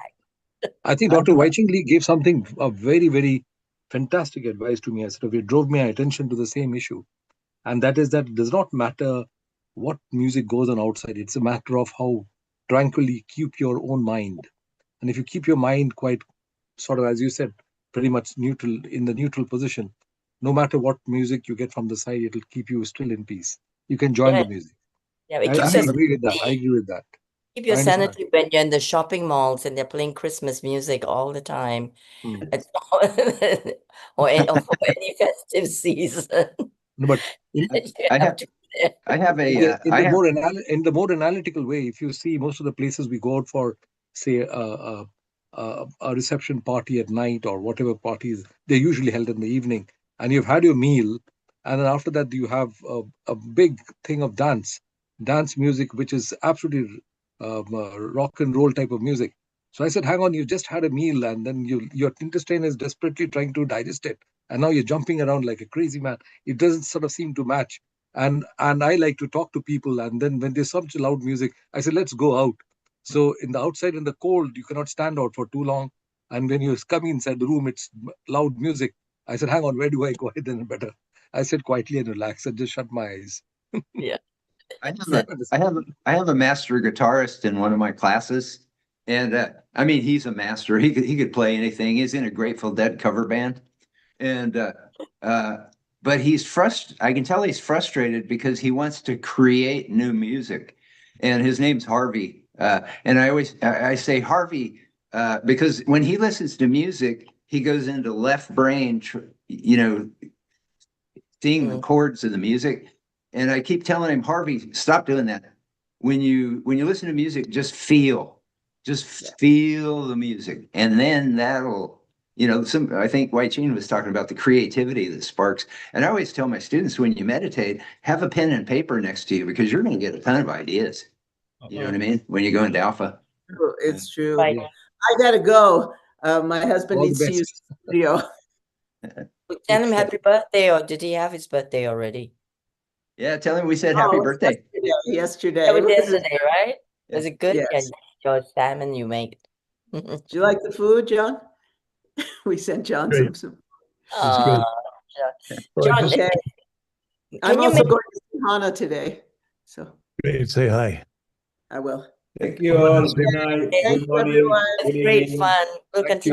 I think Dr. Wai-Ching Lee gave something very, very fantastic advice to me. It drove my attention to the same issue. And that is that it does not matter what music goes on outside. It's a matter of how tranquilly keep your own mind. And if you keep your mind quite sort of, as you said, pretty much neutral, in the neutral position, no matter what music you get from the side, it'll keep you still in peace. You can join the music. Yeah, it I keeps agree with that. I agree with that. Keep your sanity when you're in the shopping malls and they're playing Christmas music all the time. Or any festive season. No, but I have in the more analytical way, if you see most of the places we go out for, say, a reception party at night or whatever parties, they're usually held in the evening, and you've had your meal, and then after that you have a big thing of dance music, which is absolutely rock and roll type of music. So I said, hang on, you just had a meal and then your intestine is desperately trying to digest it. And now you're jumping around like a crazy man. It doesn't sort of seem to match. And I like to talk to people. And then when there's such loud music, I say, let's go out. So in the outside in the cold, you cannot stand out for too long. And when you come inside the room, it's loud music. I said, hang on, where do I go? Then better. I sit quietly and relax and just shut my eyes. Yeah. I have a master guitarist in one of my classes, and I mean, he's a master. He could play anything. He's in a Grateful Dead cover band, and but he's frustrated. I can tell he's frustrated because he wants to create new music, and his name's Harvey. And I say Harvey because when he listens to music, he goes into left brain, seeing the chords of the music. And I keep telling him, Harvey, stop doing that. When you listen to music, just feel the music, and then that'll, I think Wai Chin was talking about the creativity that sparks. And I always tell my students, when you meditate, have a pen and paper next to you, because you're going to get a ton of ideas. You know what I mean? When you go into alpha. It's true. Right. I gotta go. My husband All the needs to best. use the studio. Tell him happy birthday, or did he have his birthday already? Yeah, tell him we said happy birthday. Yesterday. That was yesterday, right? Was it good? Yes. Yeah, your salmon you made. Do you like the food, John? We sent John Great. some. It's great. John, Okay. I'm can you also make going to see Hana today. So Great. Say hi. I will. Thank you all. Good night. Thank Good you, morning. everyone. Good great evening. fun? We'll Thank you. continue.